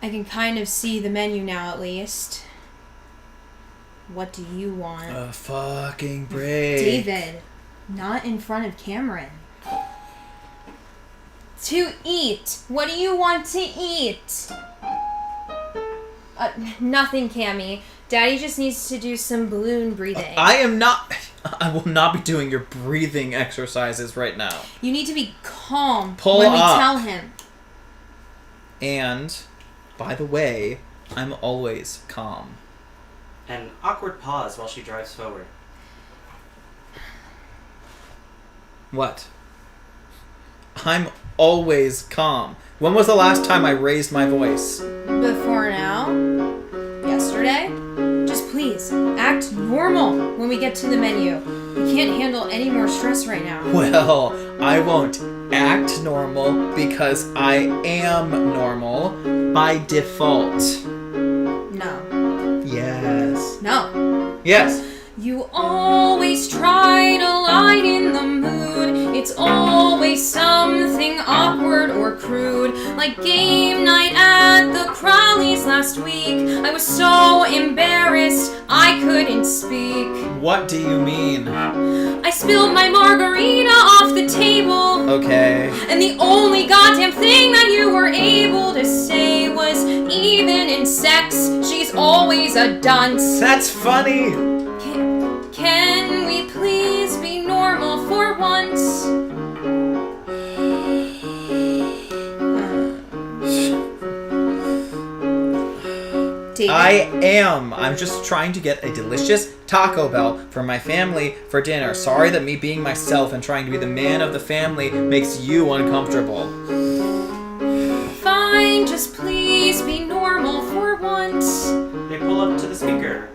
I can kind of see the menu now at least. What do you want? A fucking break. David, not in front of Cameron. To eat. What do you want to eat? Nothing, Cammy. Daddy just needs to do some balloon breathing. I will not be doing your breathing exercises right now. You need to be calm Pull when up. we tell him. And, by the way, I'm always calm. An awkward pause while she drives forward. What? I'm always calm. When was the last time I raised my voice? Before now? Yesterday? Just please, act normal when we get to the menu. We can't handle any more stress right now. Well, I won't act normal because I am normal by default. No. Yes. No. Yes. You always try to lighten the mood. It's always something awkward or crude. Like game night at the Crowleys last week. I was so embarrassed I couldn't speak. What do you mean? I spilled my margarita off the table. Okay. And the only goddamn thing that you were able to say was, even in sex, she's always a dunce. That's funny. Can we please be normal for once? I I am. I'm just trying to get a delicious Taco Bell for my family for dinner. Sorry that me being myself and trying to be the man of the family makes you uncomfortable. Fine, just please be normal for once. They pull up to the speaker.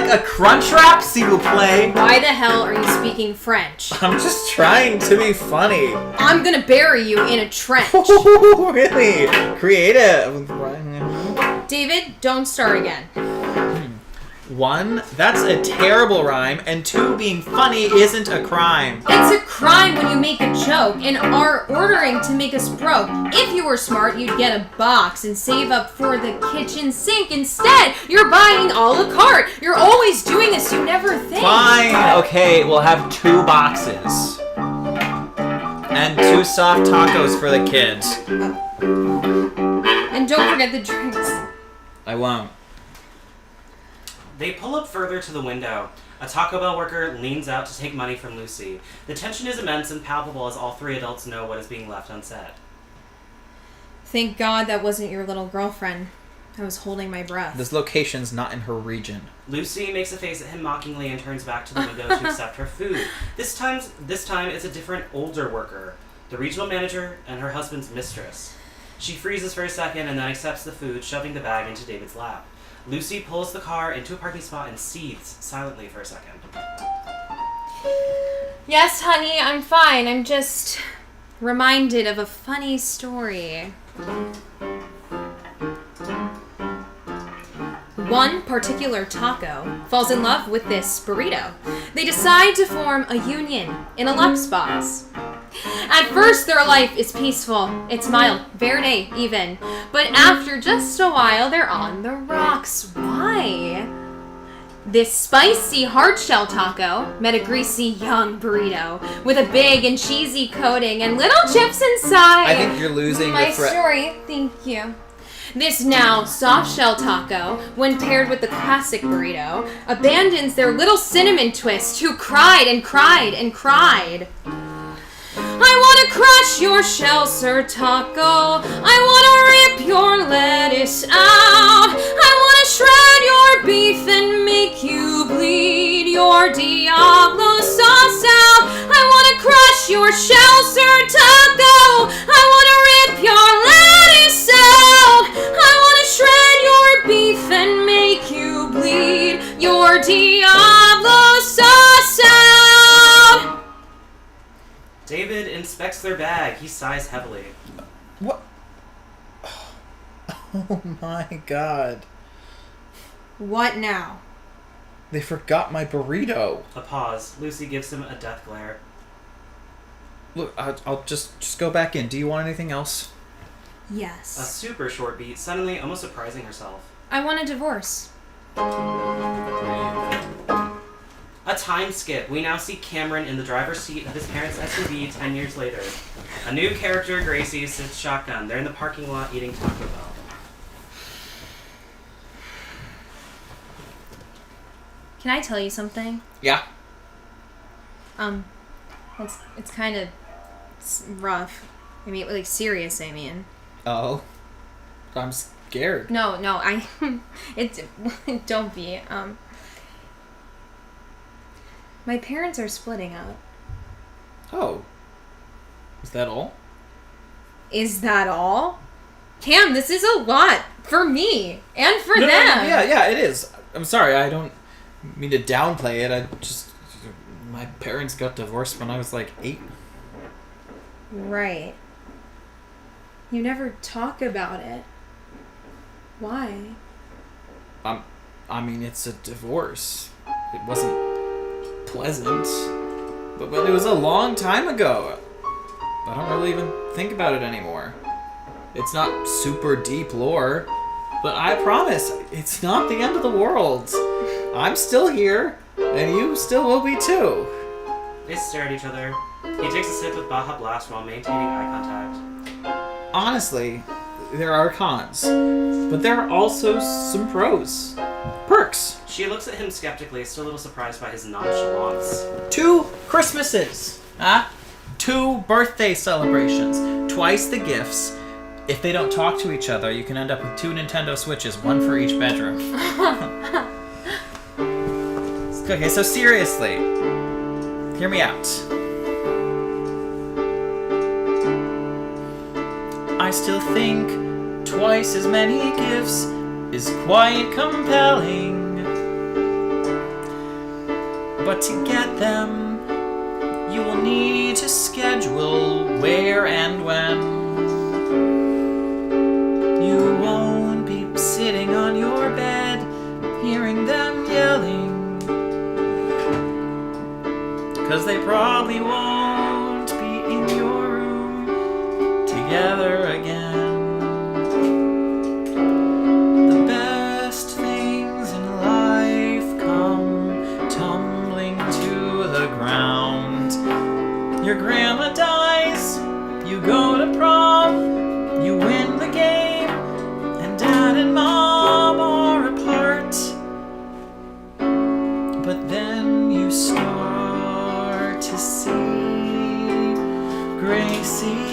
A crunch wrap, s'il vous plaît. Why the hell are you speaking French? I'm just trying to be funny. I'm gonna bury you in a trench. Really? Creative. David, don't start again. 1, that's a terrible rhyme, and 2, being funny isn't a crime. It's a crime when you make a joke and are ordering to make us broke. If you were smart, you'd get a box and save up for the kitchen sink. Instead, you're buying a la carte. You're always doing this, you never think. Fine, okay, we'll have 2 boxes. And 2 soft tacos for the kids. And don't forget the drinks. I won't. They pull up further to the window. A Taco Bell worker leans out to take money from Lucy. The tension is immense and palpable as all 3 adults know what is being left unsaid. Thank God that wasn't your little girlfriend. I was holding my breath. This location's not in her region. Lucy makes a face at him mockingly and turns back to the window to accept her food. This time it's a different, older worker. The regional manager and her husband's mistress. She freezes for a second and then accepts the food, shoving the bag into David's lap. Lucy pulls the car into a parking spot and seethes silently for a second. Yes, honey, I'm fine. I'm just reminded of a funny story. One particular taco falls in love with this burrito. They decide to form a union in a lunchbox. At first, their life is peaceful. It's mild, verde even. But after just a while, they're on the rocks. Why? This spicy hard-shell taco met a greasy young burrito with a big and cheesy coating and little chips inside. I think you're losing my the thread. story. Thank you. This now soft-shell taco, when paired with the classic burrito, abandons their little cinnamon twist who cried and cried and cried. I wanna crush your shell, Sir Taco. I wanna rip your lettuce out. I wanna shred your beef and make you bleed your Diablo sauce out. I wanna crush your shell, Sir Taco. I wanna rip your lettuce out. I wanna shred your beef and make you bleed your Diablo sauce out. David inspects their bag. He sighs heavily. What? Oh my God. What now? They forgot my burrito. A pause. Lucy gives him a death glare. Look, I'll just go back in. Do you want anything else? Yes. A super short beat, suddenly almost surprising herself. I want a divorce. A time skip. We now see Cameron in the driver's seat of his parents' SUV 10 years later. A new character, Gracie, sits shotgun. They're in the parking lot eating Taco Bell. Can I tell you something? Yeah. It's kind of rough. I mean, like serious. I mean. Oh. I'm scared. No, don't be. My parents are splitting up. Oh. Is that all? Is that all? Cam, this is a lot for me and for them. Yeah, it is. I'm sorry, I don't mean to downplay it. My parents got divorced when I was like 8. Right. You never talk about it. Why? I mean, it's a divorce. It wasn't pleasant, but it was a long time ago. I don't really even think about it anymore. It's not super deep lore, but I promise it's not the end of the world. I'm still here, and you still will be too. They stare at each other. He takes a sip of Baja Blast while maintaining eye contact. Honestly, there are cons, but there are also some pros. Perks. She looks at him skeptically, still a little surprised by his nonchalance. 2 Christmases. 2 birthday celebrations. Twice the gifts. If they don't talk to each other, you can end up with 2 Nintendo Switches, 1 for each bedroom. Okay, so seriously, hear me out. I still think twice as many gifts is quite compelling. But to get them, you will need to schedule where and when. You won't be sitting on your bed, hearing them yelling. 'Cause they probably won't be in your room together again. The best things in life come tumbling to the ground. Your grandma dies, you go to prom, you win the game, and dad and mom are apart. But then you start to see Gracie.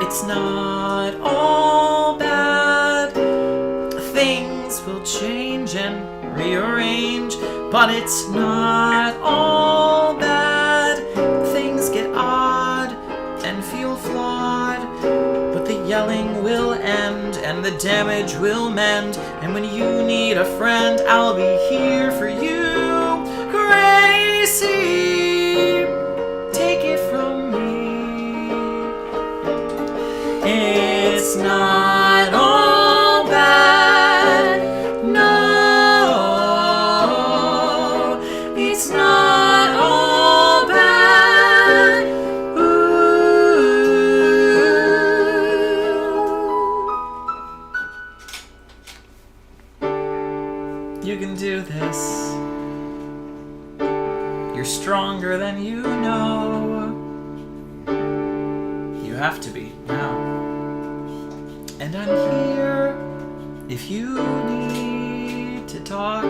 It's not all bad. Things will change and rearrange, but it's not all bad. Things get odd and feel flawed, but the yelling will end and the damage will mend. And when you need a friend, I'll be here for you, Gracie. Take it from me. It's not all bad. No, it's not all bad. You can do this. You're stronger than you know. You have to be now. And I'm here if you need to talk.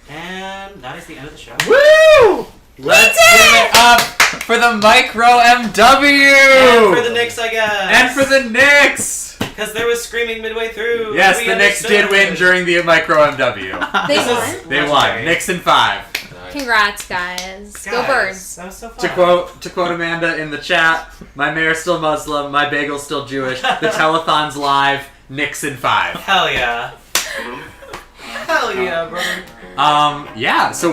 And that is the end of the show. Woo! Let's give it up for the Micro MW! And for the Knicks, I guess. And for the Knicks! Because there was screaming midway through. Yes, the Knicks did win during the Micro MW. They won? They won. Knicks in 5. Congrats, guys. Go Birds. That was so fun. To quote Amanda in the chat, my mayor's still Muslim, my bagel's still Jewish, the telethon's live, Knicks in 5. Hell yeah. Hell yeah, brother. Yeah, so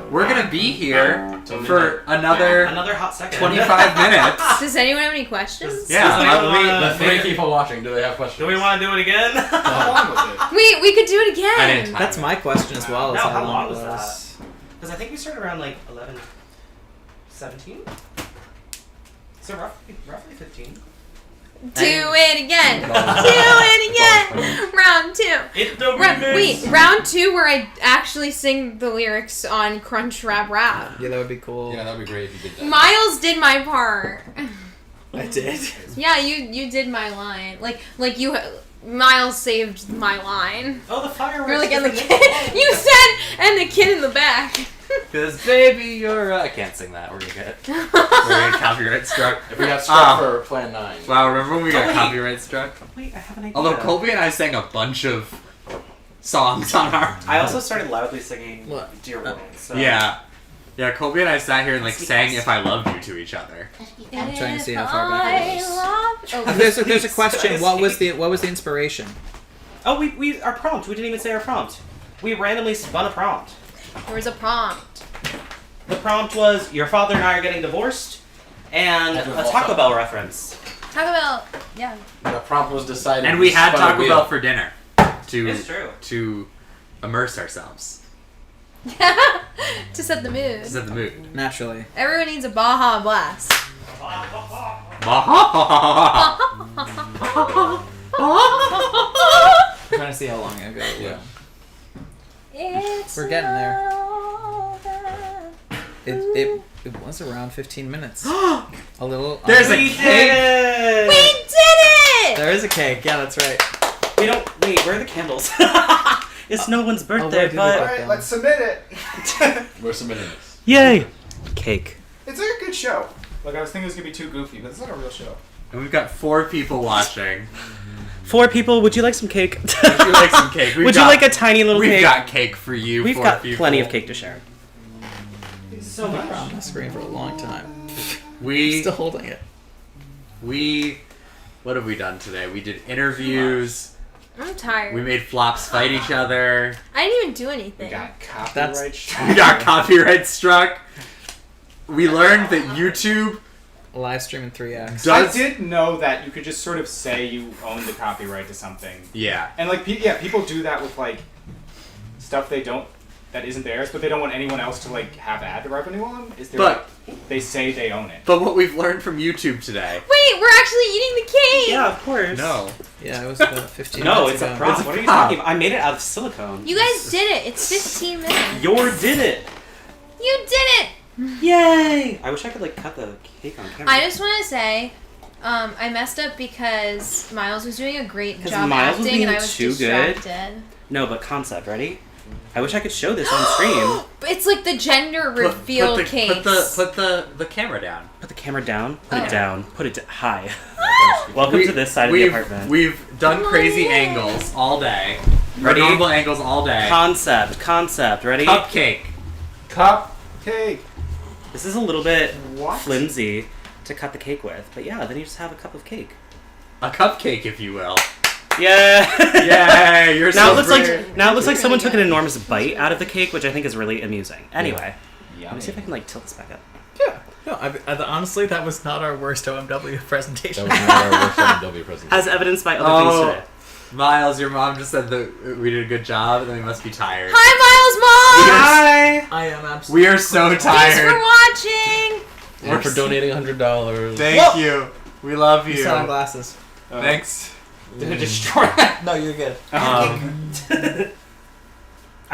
we're gonna be here for another hot second. 25 minutes. Does anyone have any questions? The 3 people watching, do they have questions? Do we want to do it again? We could do it again. That's my question as well. No, as how long it was that? Because I think we started around like 11, 17? So roughly 15. Do it again. Do it again. Round 2. Round 2 where I actually sing the lyrics on Crunch Rap Rap. Yeah, that would be cool. Yeah, that would be great if you did that. Miles did my part. I did? Yeah, you did my line. Like you... Miles saved my line. Oh, the fireworks. You're like, and the kid... You said, and the kid in the back. Because, baby, you're... I can't sing that. We're gonna get copyright struck. If we got struck for Plan 9. Wow, remember when we got copyright struck? Wait, I have an idea. Although Colby and I sang a bunch of songs on our... I also started loudly singing Dear World. So. Yeah. Yeah, Colby and I sat here and sang If I Loved You to each other. I'm trying to see how far back it is. There's a question. What was the inspiration? Oh, we our prompt. We didn't even say our prompt. We randomly spun a prompt. There was a prompt. The prompt was your father and I are getting divorced, and a Taco Bell reference. Taco Bell, yeah. The prompt was decided. And we had Taco Bell for dinner It's true. to immerse ourselves. To set the mood. To set the mood. Naturally. Everyone needs a Baja Blast. I'm trying to see how long I go. Yeah. It's We're getting there. It It was around 15 minutes. A little. There's a We cake. did it! There is a cake. Yeah, that's right. Wait, where are the candles? It's no one's birthday, but... Alright, let's submit it. We're submitting this. Yay! Cake. It's like a good show. Like, I was thinking it was going to be too goofy, but it's not a real show. And we've got 4 people watching. 4 people, would you like some cake? Would you like some cake? Would you like a tiny little cake? We've got cake for you. We've 4 got people. plenty of cake to share. So much. On the screen for a long time. We still holding it. What have we done today? We did interviews. I'm tired. We made flops fight each other. I didn't even do anything. We got copyright struck. We got copyright struck. We learned that YouTube live stream in 3x. I did know that you could just sort of say you own the copyright to something. Yeah. And like, people do that with like stuff that isn't theirs, but they don't want anyone else to like have ad revenue on. They say they own it. But what we've learned from YouTube today. Wait, we're actually eating the cake! Yeah, of course. No. Yeah, it was about 15 No, minutes it's ago. a prop. It's a What are you prop. talking about? I made it out of silicone. You guys did it. It's 15 minutes. Your did it. You did it! Yay! I wish I could like cut the cake on camera. I just want to say, I messed up because Miles was doing a great 'Cause job Miles was acting and being I was too good. distracted. No, but concept, ready? I wish I could show this on stream. But it's like the gender reveal cakes. Put the camera down. Put the camera down. Put Oh. it down. Put it high. Welcome to this side of the apartment. We've done crazy angles all day. Ready? Normal angles all day. Concept. Ready? Cupcake. Cupcake. This is a little bit What? flimsy to cut the cake with, but yeah, then you just have a cup of cake. A cupcake, if you will. Yeah. Yay! You're now so it looks brave. like now it looks like someone took an enormous bite out of the cake, which I think is really amusing. Anyway, let me see if I can like tilt this back up. No, honestly, that was not our worst OMW presentation. That was not our worst OMW presentation. As evidenced by other things today. Miles, your mom just said that we did a good job, and then we must be tired. Hi, Miles' mom! Hi! I am absolutely. We are so Thanks tired. for watching! And for donating $100. Thank you. We love you. You selling glasses. Thanks. Did it destroy? No, you're good. I've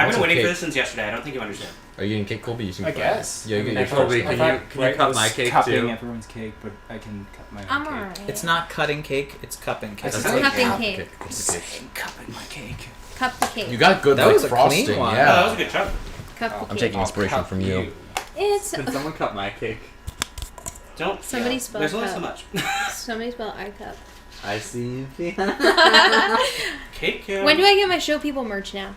What's been waiting a for cake? this since yesterday. I don't think you understand. Are you getting cake, Colby? You seem I fine. guess. Yeah, you get your Colby, first can one. you cut my cake cupping too? everyone's cake, but I can cut my own I'm cake. alright. It's not cutting cake, it's cupping cake. It's Cupping cake. It's a cake. Cupping my cake. Cup the cake. You got good That like was a clean frosting. one. Oh, Yeah. that was a good chunk. Cup the I'm cake. taking inspiration from you. It's Can someone cut my cake? Don't. Somebody spell There's only cup. so much. Somebody spell I cup. I see. Cake. When do I get my show people merch now?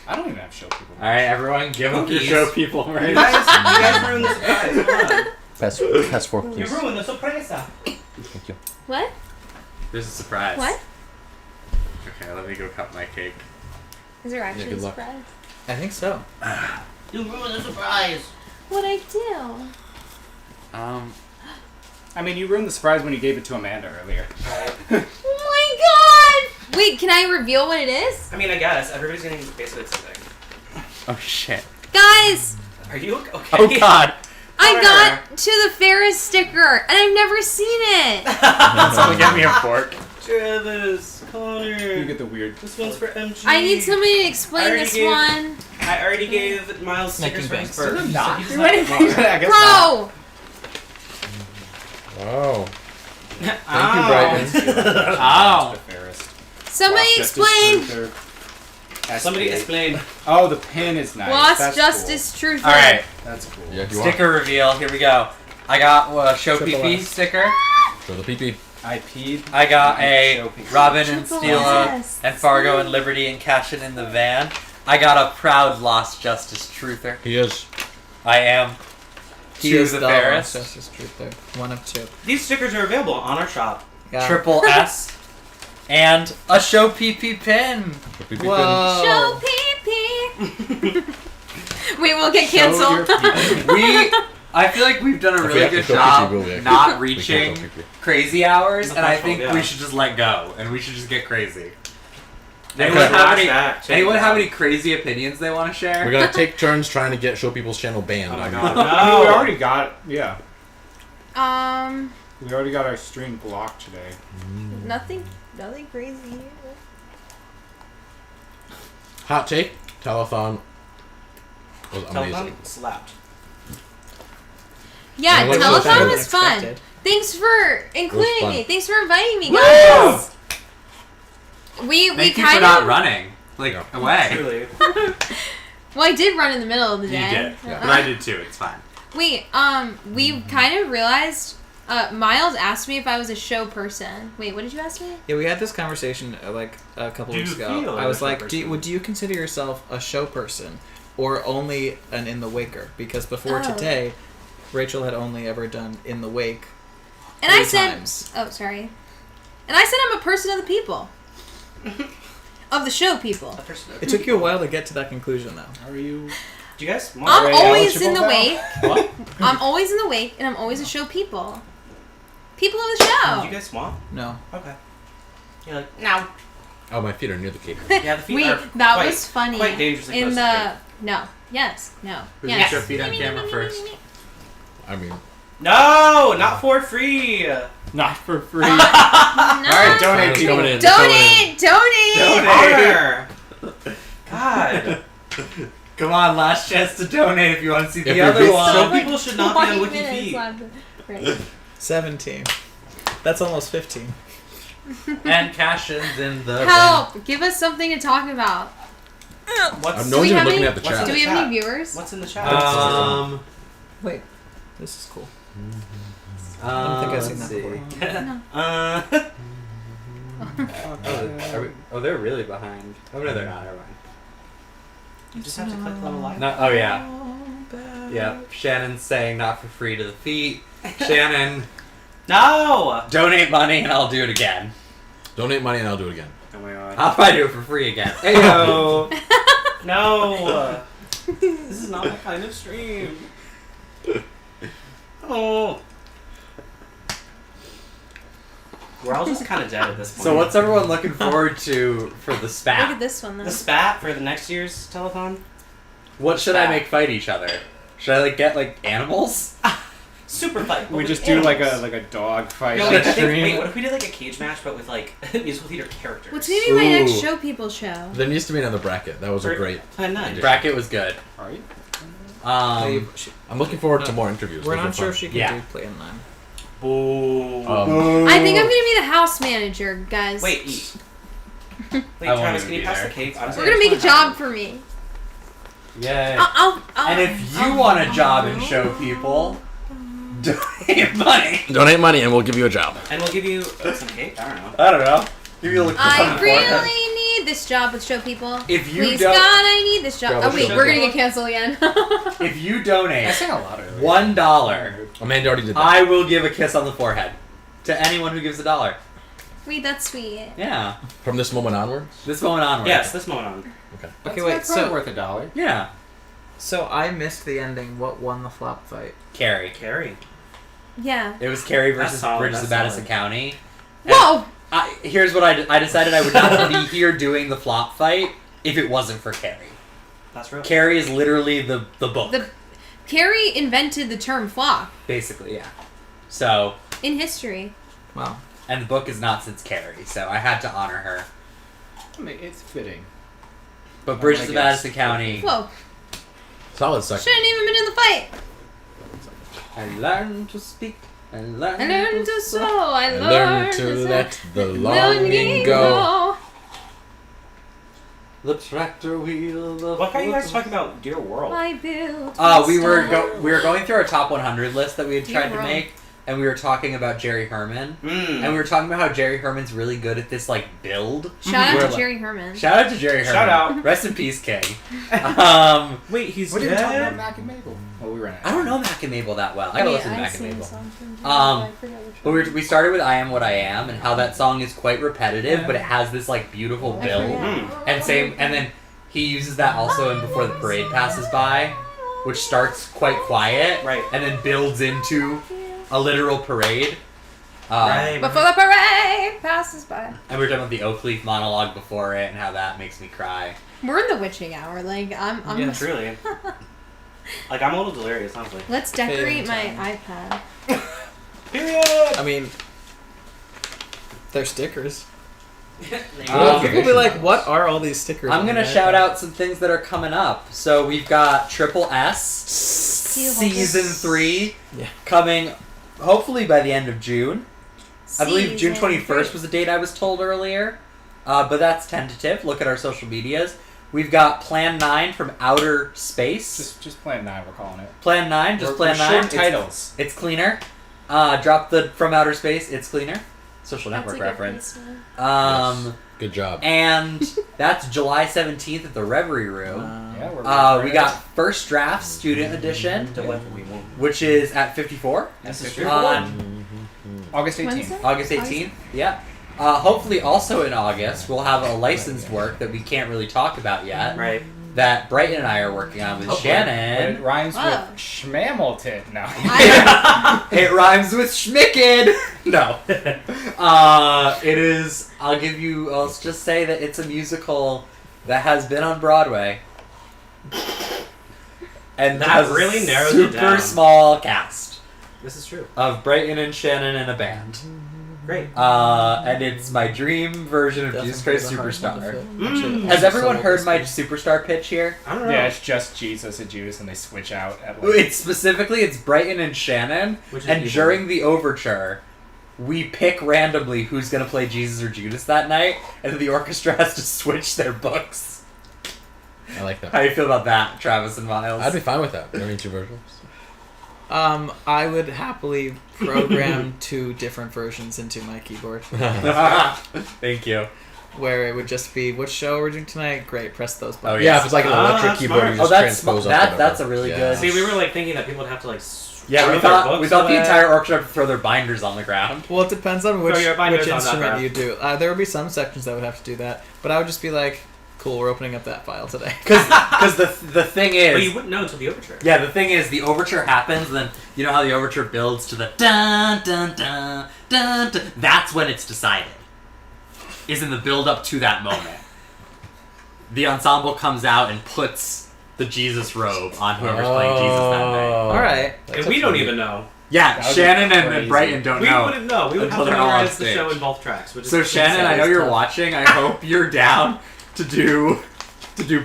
I don't even have show people. All right, everyone, give up your Cookies. show people. You Right? guys ruined the surprise. Come on. Pass fork, You please. ruined the surprise. Thank you. What? There's a surprise. What? Okay, let me go cut my cake. Is there actually good a luck. surprise? I think so. You ruined the surprise. What'd I do? I mean, you ruined the surprise when you gave it to Amanda earlier. Oh my god! Wait, can I reveal what it is? I mean, I guess everybody's getting basically something. Oh shit. Guys, Are you okay? Oh god. I got to the Ferris sticker and I've never seen it. Someone get me a fork. Travis, Connor. You get the weird. This one's for MG. I need somebody to explain already this gave- one. I already gave Miles stickers for his banks. birthday. Not. So he's Do anything. I guess Bro! Wow. Thank you, Brighton. Ow. Somebody explain! Somebody explain. Oh, the pin is nice. Lost That's Justice Truth. All right. That's cool. Yeah, if you Sticker reveal. Here we go. I got a Show Triple PP S. sticker. want. Show the pee-pee. I peed. I got a Show PP. Robin and Triple Steela S. and Fargo and Liberty and Cashin in the van. I got a proud Lost Justice Truther. He is. I am. He is the Ferris. Justice Truth there. One of two. These stickers are available on our shop. Yeah. Triple S. And a Show PP pin. The pee-pee Show pee. Wait, we'll get canceled. I feel like we've done a If we really have to good show job PP, we'll not we can't reaching show PP. crazy hours, Not and I my think fault, yeah. we should just let go, and we should just get crazy. They Anyone can have watch any, that, check anyone it have out. any crazy opinions they want to share? We're gonna take turns trying to get Show People's channel banned. Oh my on God. YouTube. I mean, we already got. Yeah. We already got our stream blocked today. Nothing crazy. Hot take: Telethon was amazing. Telethon slapped. Yeah, Yeah, telethon was fun. Thanks for including me. Thanks for inviting me, guys. We Thank you kind for not of running away. Truly. Well, I did run in the middle of the You day. did, but I did too. It's fine. Wait, we kind of realized. Miles asked me if I was a show person. Wait, what did you ask me? Yeah, we had this conversation like a couple weeks ago. I was like, do you consider yourself a show person or only an in the waker? Because before today, Rachel had only ever done in the wake. And I said, oh, sorry. And I said I'm a person of the people. Of the show people. It took you a while to get to that conclusion, though. Are you? Do you guys? I'm always in the wake. What? I'm always in the wake, and I'm always a show people. People of the show. Did you guys swamp? No. Okay. You're like, no. Oh, my feet are near the cake. Yeah, the feet are that quite, was funny. Quite dangerously in close the to no, yes, no, Who's yes. your feet on camera first? I mean, no, not for free. Not for free. No. All right, donate. Donate. Donate. God. Come on, last chance to donate if you want to see If the you're other big- one. Some people should not be on 20 Wiki minutes Feed. left. Right. 17. That's almost 15. And cash-ins in the Help! Give us something to talk about. What's, no one's even looking at the what's chat. in Do the we have chat? any viewers? What's in the chat? Wait, this is cool. I I don't think I've seen that before. they're really behind. Oh no, they're not. Never mind. You just have to click little live. No, oh yeah. Yeah. Shannon's saying not for free to the feet. Shannon, No! donate money and I'll do it again. Donate money and I'll do it again. Oh my god. How if I do it for free again? Heyo. No! This is not my kind of stream. Oh. We're all just kind of dead at this point. So what's everyone looking forward to for the spat? Look at this one though. The spat for the next year's telethon? What should I make fight each other? Should I get animals? Super fight. We just do like a dog fight No, on wait, I think, stream. wait, what if we did like a cage match but with musical theater characters? What's gonna be my next Ooh. show people show? There needs to be another bracket. That was a great. Plan 9. addition. Bracket was good. Alright. I'm looking forward to more interviews. We're Those not were sure fun. if she can Yeah. do play in 9. Boo. I think I'm gonna be the house manager, guys. Wait, eat. Wait, I won't Travis, even can you be pass there. the cake? Honestly, We're gonna I make a just wanna job for me. Yay. I'll And if you want a job in show people, donate money. Donate money and we'll give you a job. And we'll give you some cake? I don't know. I don't know. Give you a look. I really need this job with show people. If you Please don't- God, I need this job. Job Oh with wait, show we're gonna people. get canceled again. If you donate I sang a lot earlier. $1, Amanda already did that. I will give a kiss on the forehead to anyone who gives $1. Wait, that's sweet. Yeah. From this moment onwards. This moment onward. Yes, this moment on. Okay. Okay, wait, That's probably so worth $1. Yeah. so I missed the ending. What won the flop fight? Carrie. Carrie. Yeah. It was Carrie That's versus solid, Bridges that's of Madison solid. County. And Whoa! here's what I decided I would not be here doing the flop fight if it wasn't for Carrie. That's real. Carrie is literally the book. Carrie invented the term flop Basically, yeah. So, in history. Wow. and the book is not since Carrie, so I had to honor her. I mean, it's fitting. But Bridges I of guess. Madison County, Whoa! Solid second. Shouldn't even been in the fight. I learned to speak. I learned, I learned to sow. I I learned learned to let the longing go. The tractor wheel. The What are you guys talking about? Dear World. I built. We were going through our top 100 list that we had Dear tried to world. make, and we were talking about Jerry Herman, and we were talking about how Jerry Herman's really good at this build. Shout out Where, to Jerry Herman. Shout out to Jerry Herman. Shout out. Rest in peace, King. Wait, he's What did we talk dead? about Mac and Mabel? Oh, we ran out. I don't know Mac and Mabel that well. I gotta listen to Mac and sing Mabel. songs from Jerry, Um, I forget which But one. we started with I Am What I Am, and how that song is quite repetitive, but it has this beautiful I build. forget. And then he uses that also in Before the Parade Passes By, which starts quite quiet, Right. and then builds into a literal parade. Right. Before the parade passes by. And we were talking about the Oak Leaf monologue before it, and how that makes me cry. We're in the witching hour. I'm Yeah, truly. I'm a little delirious, honestly. Let's decorate my Time. iPad. Period! I mean, they're stickers. Um, People be like, "What are all these stickers?" I'm on gonna the shout iPad?" out some things that are coming up. So we've got Triple S. Season 3 coming hopefully by the end of June. I believe June 21st was the date I was told earlier. But that's tentative. Look at our social medias. We've got Plan 9 from Outer Space. Just Plan 9, we're calling it. Plan 9, just Plan 9. Short titles. It's cleaner. Drop the From Outer Space, it's cleaner. Social Network reference. Yes. Good job. And that's July 17th at the Reverie Room. We got First Draft Student Edition, which is at 54. On August 18th. August 18th, yeah. Hopefully also in August, we'll have a licensed work that we can't really talk about yet. Right. That Brighton and I are working on with Shannon. It rhymes with Schmamilton. No. It rhymes with Schmicked. No. It is, I'll just say that it's a musical that has been on Broadway. And that has really narrows a it down. super small cast. This is true. Of Brighton and Shannon in a band. Great. And it's my dream version of Jesus Christ Superstar. Has everyone heard my Superstar pitch here? I don't know. Yeah, it's just Jesus and Judas, and they switch out. It's Brighton and Shannon, and during the overture, we pick randomly who's going to play Jesus or Judas that night, and then the orchestra has to switch their books. I like that. How do you feel about that, Travis and Miles? I'd be fine with that. There are two versions. I would happily program 2 different versions into my keyboard. Thank you. Where it would just be, which show we're doing tonight? Great, press those buttons. Oh yeah, if it's like an electric keyboard, you just transpose that's a really good. See, we were like thinking that people would have to like. Yeah, we thought the entire orchestra would throw their binders on the ground. Well, it depends on which instrument you do. There would be some sections that would have to do that, but I would just be like, cool, we're opening up that file today. Because the thing is... But you wouldn't know until the overture. Yeah, the thing is, the overture happens, and then you know how the overture builds to the dun dun dun dun dun. That's when it's decided. Is in the build-up to that moment. The ensemble comes out and puts the Jesus robe on whoever's playing Jesus that night. Alright. And we don't even know. Yeah, Shannon and Brighton don't know. We wouldn't know. We would have to memorize the show in both tracks. So Shannon, I know you're watching. I hope you're down to do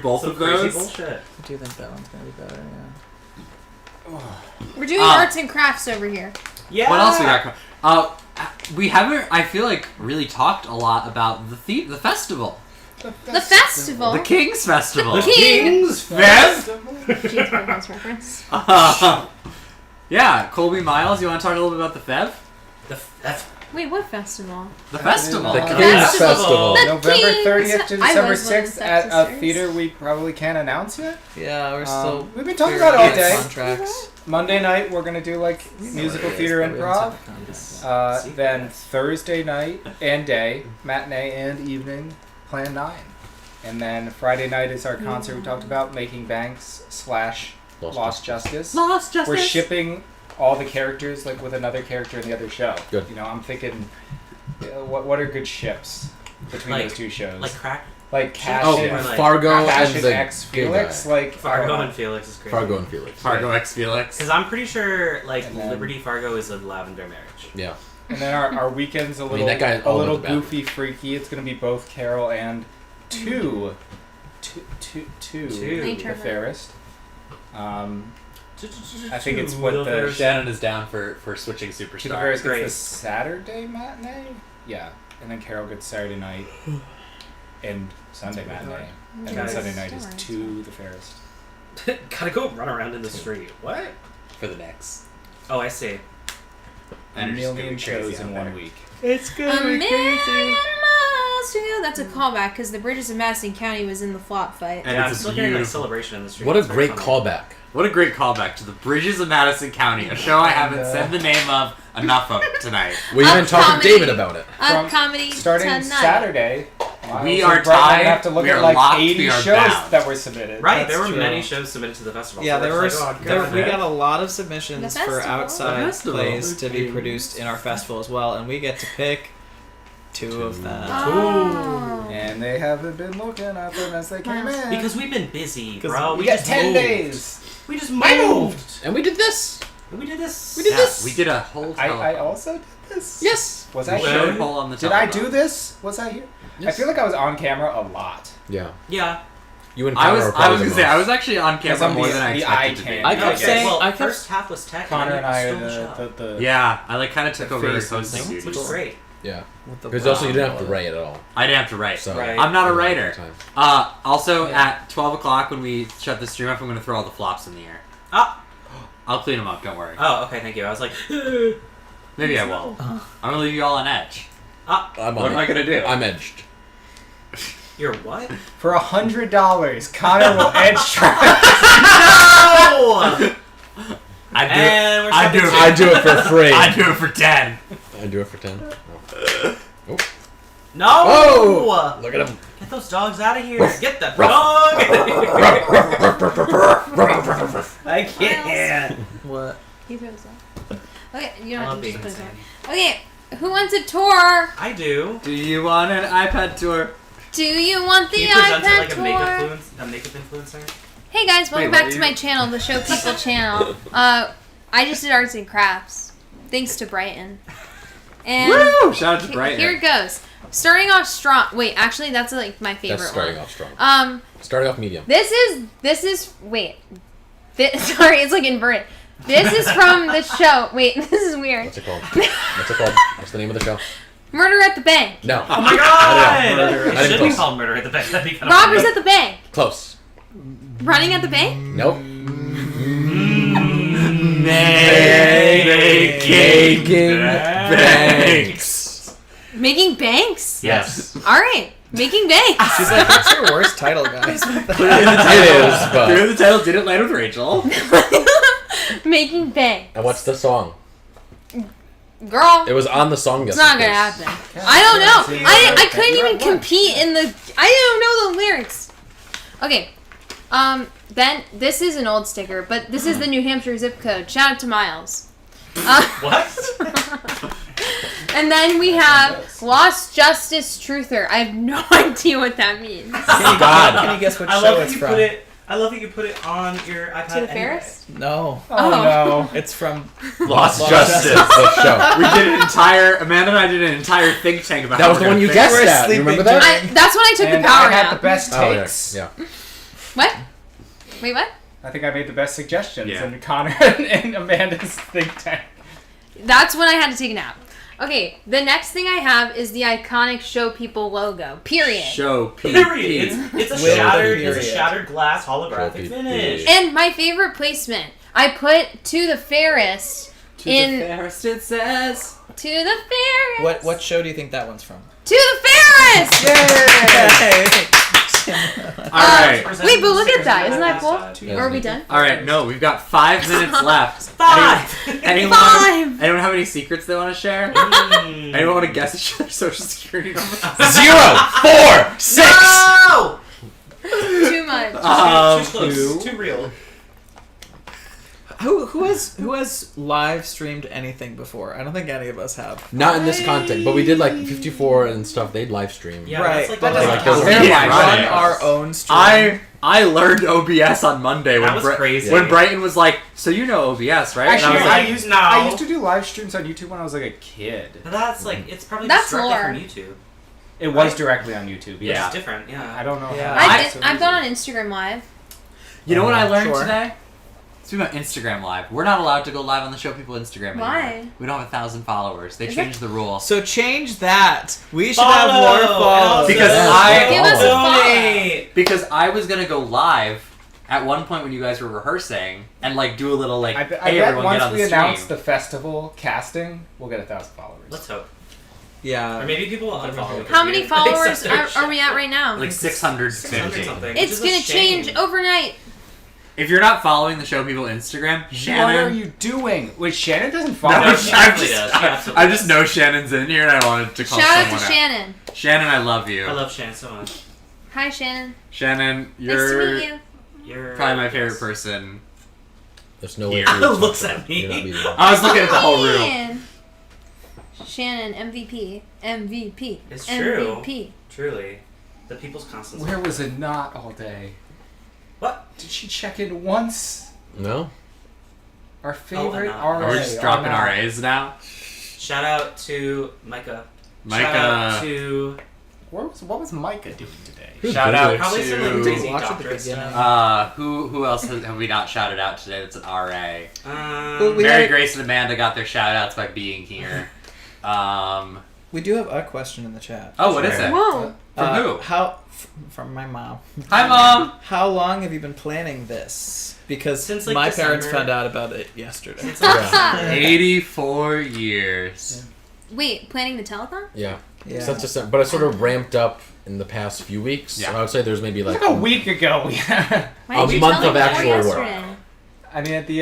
both of those. Bullshit. I do think that one's gonna be better. Yeah. We're doing arts and crafts over here. Yeah. What else we got? We haven't, I feel like, really talked a lot about the festival. The festival. The King's Festival. The King's Festival. King's reference. Yeah, Colby Miles, you want to talk a little bit about the FEV? Wait, what festival? The festival. The King's Festival. November 30th to December 6th at a theater we probably can't announce yet. Yeah, we're still. We've been talking about it all day. Contracts. Monday night we're gonna do like musical theater improv. Then Thursday night and day, matinee and evening, Plan 9. And then Friday night is our concert we talked about, Making Banks / Lost Justice. Lost Justice. We're shipping all the characters like with another character in the other show. Good. You know, I'm thinking, what are good ships between those two shows? Like Crack. Like Cash and Fargo Cash and the X Felix. Like Fargo and Felix is crazy. Fargo and Felix. Fargo X Felix. Because I'm pretty sure like Liberty Fargo is a lavender marriage. Yeah. And then our weekend's a little goofy, freaky. It's gonna be both Carol and two the fairest. I think it's what the Shannon is down for switching Superstar. The fairest gets the Saturday matinee. Yeah, and then Carol gets Saturday night and Sunday matinee, and then Sunday night is To the Fairest. Gotta go run around in the street. What? For the Knicks. Oh, I see. A million shows in 1 week. It's gonna be crazy. That's a callback because the Bridges of Madison County was in the flop fight. And I'm still getting like celebration in the street. What a great callback. What a great callback to the Bridges of Madison County, a show I haven't said the name of enough of tonight. We even talked to David about it. Comedy starting tonight. Saturday. We are tied. Have to look we at are like locked, 80 we are shows bound. that were submitted. Right, That's there were true. many shows submitted to the festival. Yeah, So we got a lot of submissions The for festival. outside The festival. plays to be produced in our festival as well, and we get to pick 2 of them. Oh. And they haven't been looking at them as they came in. Because we've been busy, bro. We got 10 days. We just moved. And we did this. We did this. We did this. We did a whole I also did this. Yes. Was I showed here? on the Did I do this? Was I here? Yes. I feel like I was on camera a lot. Yeah. Yeah. You and I Connor was are probably gonna say I was actually on camera more than I expected to be. I kept saying well, first half was tech. Connor and I stole are the show. Yeah, I like kind of took over faces. hosting Which duties. is great. Yeah. With the Because also you didn't have to write at all. I didn't have to write. So, Right. I'm not a writer. Time. Also, at 12 o'clock when we shut the stream off, I'm going to throw all the flops in the air. Ah. I'll clean them up, don't worry. Oh, okay, thank you. I was like, Maybe I won't. I'm going to leave you all on edge. ah, What am I going to do? I'm edged. you're what? For $100, Connor will edge Travis. No! I do it for free. I do it for 10. I do it for 10. Oh. No! Oh! Look at him. Get those dogs out of here. Get the dog! I can't. What? He throws up. Okay, you I don't love have to being just put it insane. on. Okay, who wants a tour? I do. Do you want an iPad tour? Do you want the Can you present iPad it like tour? a makeup influencer? Hey guys, welcome Wait, what back are to you- my channel, the Showpeople channel. I just did arts and crafts, thanks to Brighton. And Woo! Shout out to Brighton. Here it goes. Starting off strong. Wait, actually, that's like my favorite That's starting one. off strong. Starting off medium. This is wait. Sorry, it's like inverted. This is from the show. Wait, this is weird. What's it called? What's it called? What's the name of the show? Murder at the Bank. No. Oh my god! I It should be close. called Murder at the Bank. That'd be kind of Robbers funny. at the bank. Close. Running at the bank. Nope. Making banks. Making banks. Yes. All right, making banks. She's like, that's your worst title, guys. It is, but. Clear the title, didn't land with Rachel. Making banks. And what's the song? Girl. It was on the song It's yesterday. not gonna happen. I don't know. I couldn't even compete in the. I don't know the lyrics. Okay. Then this is an old sticker, but this is the New Hampshire zip code. Shout out to Miles. What? And then we have Lost Justice Truther. I have no idea what that means. Can you guess what I show love it's that you from? put it. I love that you put it on your iPad. To the anyway. Ferris? No. Oh no. It's from Lost Justice. The show. We did an entire. Amanda and I did an entire think tank about. That how was the we're one you gonna guessed fix- at. You remember that? That's when I took And the power I had nap. the best Oh, yeah. takes. Yeah. What? Wait, what? I think I made the best suggestions Yeah. in Connor and Amanda's think tank. That's when I had to take a nap. Okay, the next thing I have is the iconic Showpeople logo. Period. Show Period. It's a With shattered. a It's a period. shattered glass holographic Period. finish. And my favorite placement, I put to the fairest in Ferris it says. to the fairest. What show do you think that one's from? To the fairest. All right. Wait, but look at that. Isn't that cool? Yeah. Or are we done? All right. No, we've got 5 minutes left. 5. Anyone? Five. Anyone have any secrets they want to share? Anyone want to guess each other's social security number? 0, 4, 6. No! Too much. Too close. Too real. Who has live streamed anything before? I don't think any of us have. Not in this content, but we did like 54 and stuff. They'd live stream. Yeah, Right. that's like That the doesn't like count. those- We Yeah, run right. our own stream. I learned OBS on Monday That when was crazy. when Brighton was like, "So you know OBS, right?" Actually, and I was like, I used to do live streams on YouTube when I was like a kid. But that's like it's probably That's just directly lore. from YouTube. It was directly on YouTube. Yeah. It's different. Yeah. I don't know. Yeah. how I've gone on Instagram Live. "You know what I learned Sure. today?" Speaking about Instagram Live, we're not allowed to go live on the Showpeople Instagram anymore. Why? We don't have 1,000 followers. They Is changed the rule. So change that. We should Follow. have more followers. Because Give us a Donate. Because I was gonna go live at one point when you guys were rehearsing and like do a little like, I hey bet everyone once get on we the stream. announce the festival casting, we'll get 1,000 followers. Let's hope. Yeah. Or maybe people will unfollow. How many followers are we at right now? Like 650. something. It's gonna change overnight. If you're not following the Showpeople Instagram, Shannon. What are you doing? Wait, Shannon doesn't No, follow. I she definitely does. She absolutely I just know Shannon's in here and I wanted to call Shout out someone to out. Shannon. Shannon, I love you. I love Shannon so much. Hi, Shannon. Shannon, Nice to you're meet you. You're probably my favorite person. There's no way. Yeah. for you to talk Looks about at it. me. You're not beating it. I was looking at the whole room. Man. Shannon, MVP. MVP. It's true. MVP. Truly, the people's constant. Where was it not all day? What? Did she check in once? No. Our favorite Anna. RA. Are we just dropping Anna. RAs now? Shout out to Micah. Micah. Shout out to what was Micah doing today? Shout out Probably some like crazy doctorate stuff. Who else have we not shouted out today? That's an RA. Mary Grace and Amanda got their shout outs by being here. We do have a question in the chat. Oh, what is it? Whoa. From who? From my mom. Hi, Mom. How long have you been planning this? Because Since, like, my December. parents found out about it yesterday. 84 years. Wait, planning the telethon? Yeah. Yeah. Since December, but it sort of ramped up in the past few weeks. Yeah. So I would say there's maybe like a week ago. Why a didn't you month tell of me more actual work. yesterday? I mean, at the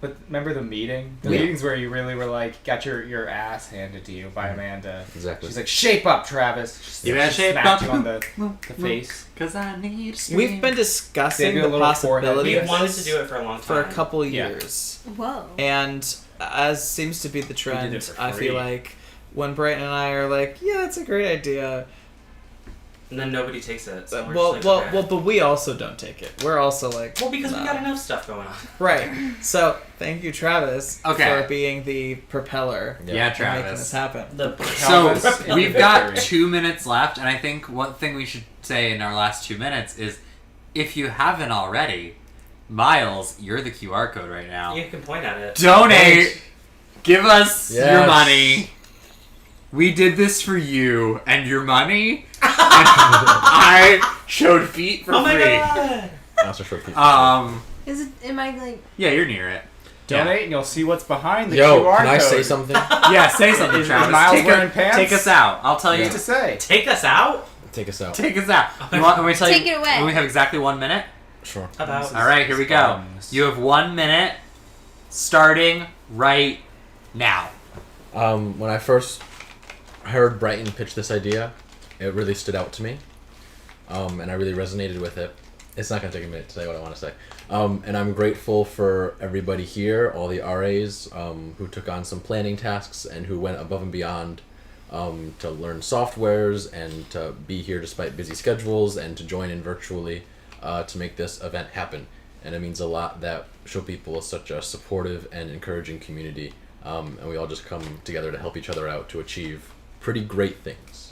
but remember the meeting? The Yeah. meetings where you really were like, got your ass handed to you by Amanda. Exactly. She's like, shape up, Travis. You gotta She shape smacked up. you on the face. Cause I need to We've been discussing They do a the little possibility forehead. of We wanted this to do it for a long time. for a couple Yeah. years. Whoa. And as seems to be the trend, it for I feel free. like when Brighton and I are like, yeah, it's a great idea. And then nobody takes it. So we're Well, just like, okay. but we also don't take it. We're also like, Well, because we nah. got enough stuff going on. Right. So thank you, Travis, Okay. for being the propeller. Yeah, and making Travis. this happen. So we've got 2 minutes left, and I think one thing we should say in our last 2 minutes is, if you haven't already, Miles, you're the QR code right now. You can point at it. Donate. Give us Yes. your money. We did this for you and your money. I showed feet for Oh my free. god! Also short people. Is it? Am I like? Yeah, you're near it. Donate and you'll see what's behind the Yo, QR can I code. say something? Yeah, say something, Is Travis. Miles wearing pants? Take us out. I'll tell you. What to say? Take us out? Take us out. Take us out. You want me to tell Take you? it away. We have exactly 1 minute. Sure. About. All right, here we go. You have 1 minute, starting right now. When I first heard Brighton pitch this idea, it really stood out to me, and I really resonated with it. It's not going to take a minute to say what I want to say. And I'm grateful for everybody here, all the RAs who took on some planning tasks and who went above and beyond to learn softwares and to be here despite busy schedules and to join in virtually to make this event happen. And it means a lot that Showpeople is such a supportive and encouraging community, and we all just come together to help each other out to achieve pretty great things.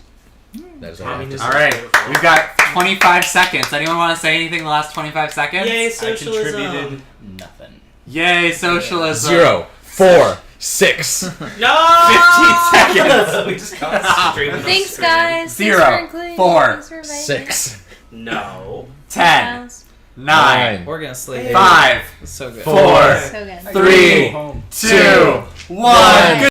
That is all I have to say. All right, we've got 25 seconds. Anyone want to say anything in the last 25 seconds? Yay, I socialism! contributed nothing. Yay, socialism. 0, 4, 6. No! 15 seconds. We just got streaming. Thanks, guys. 0, Thanks for including 4, Thanks for inviting 6. No. 10, us. 9, We're gonna sleep. 5, It's so good. 4, So good. 3, 2, 1.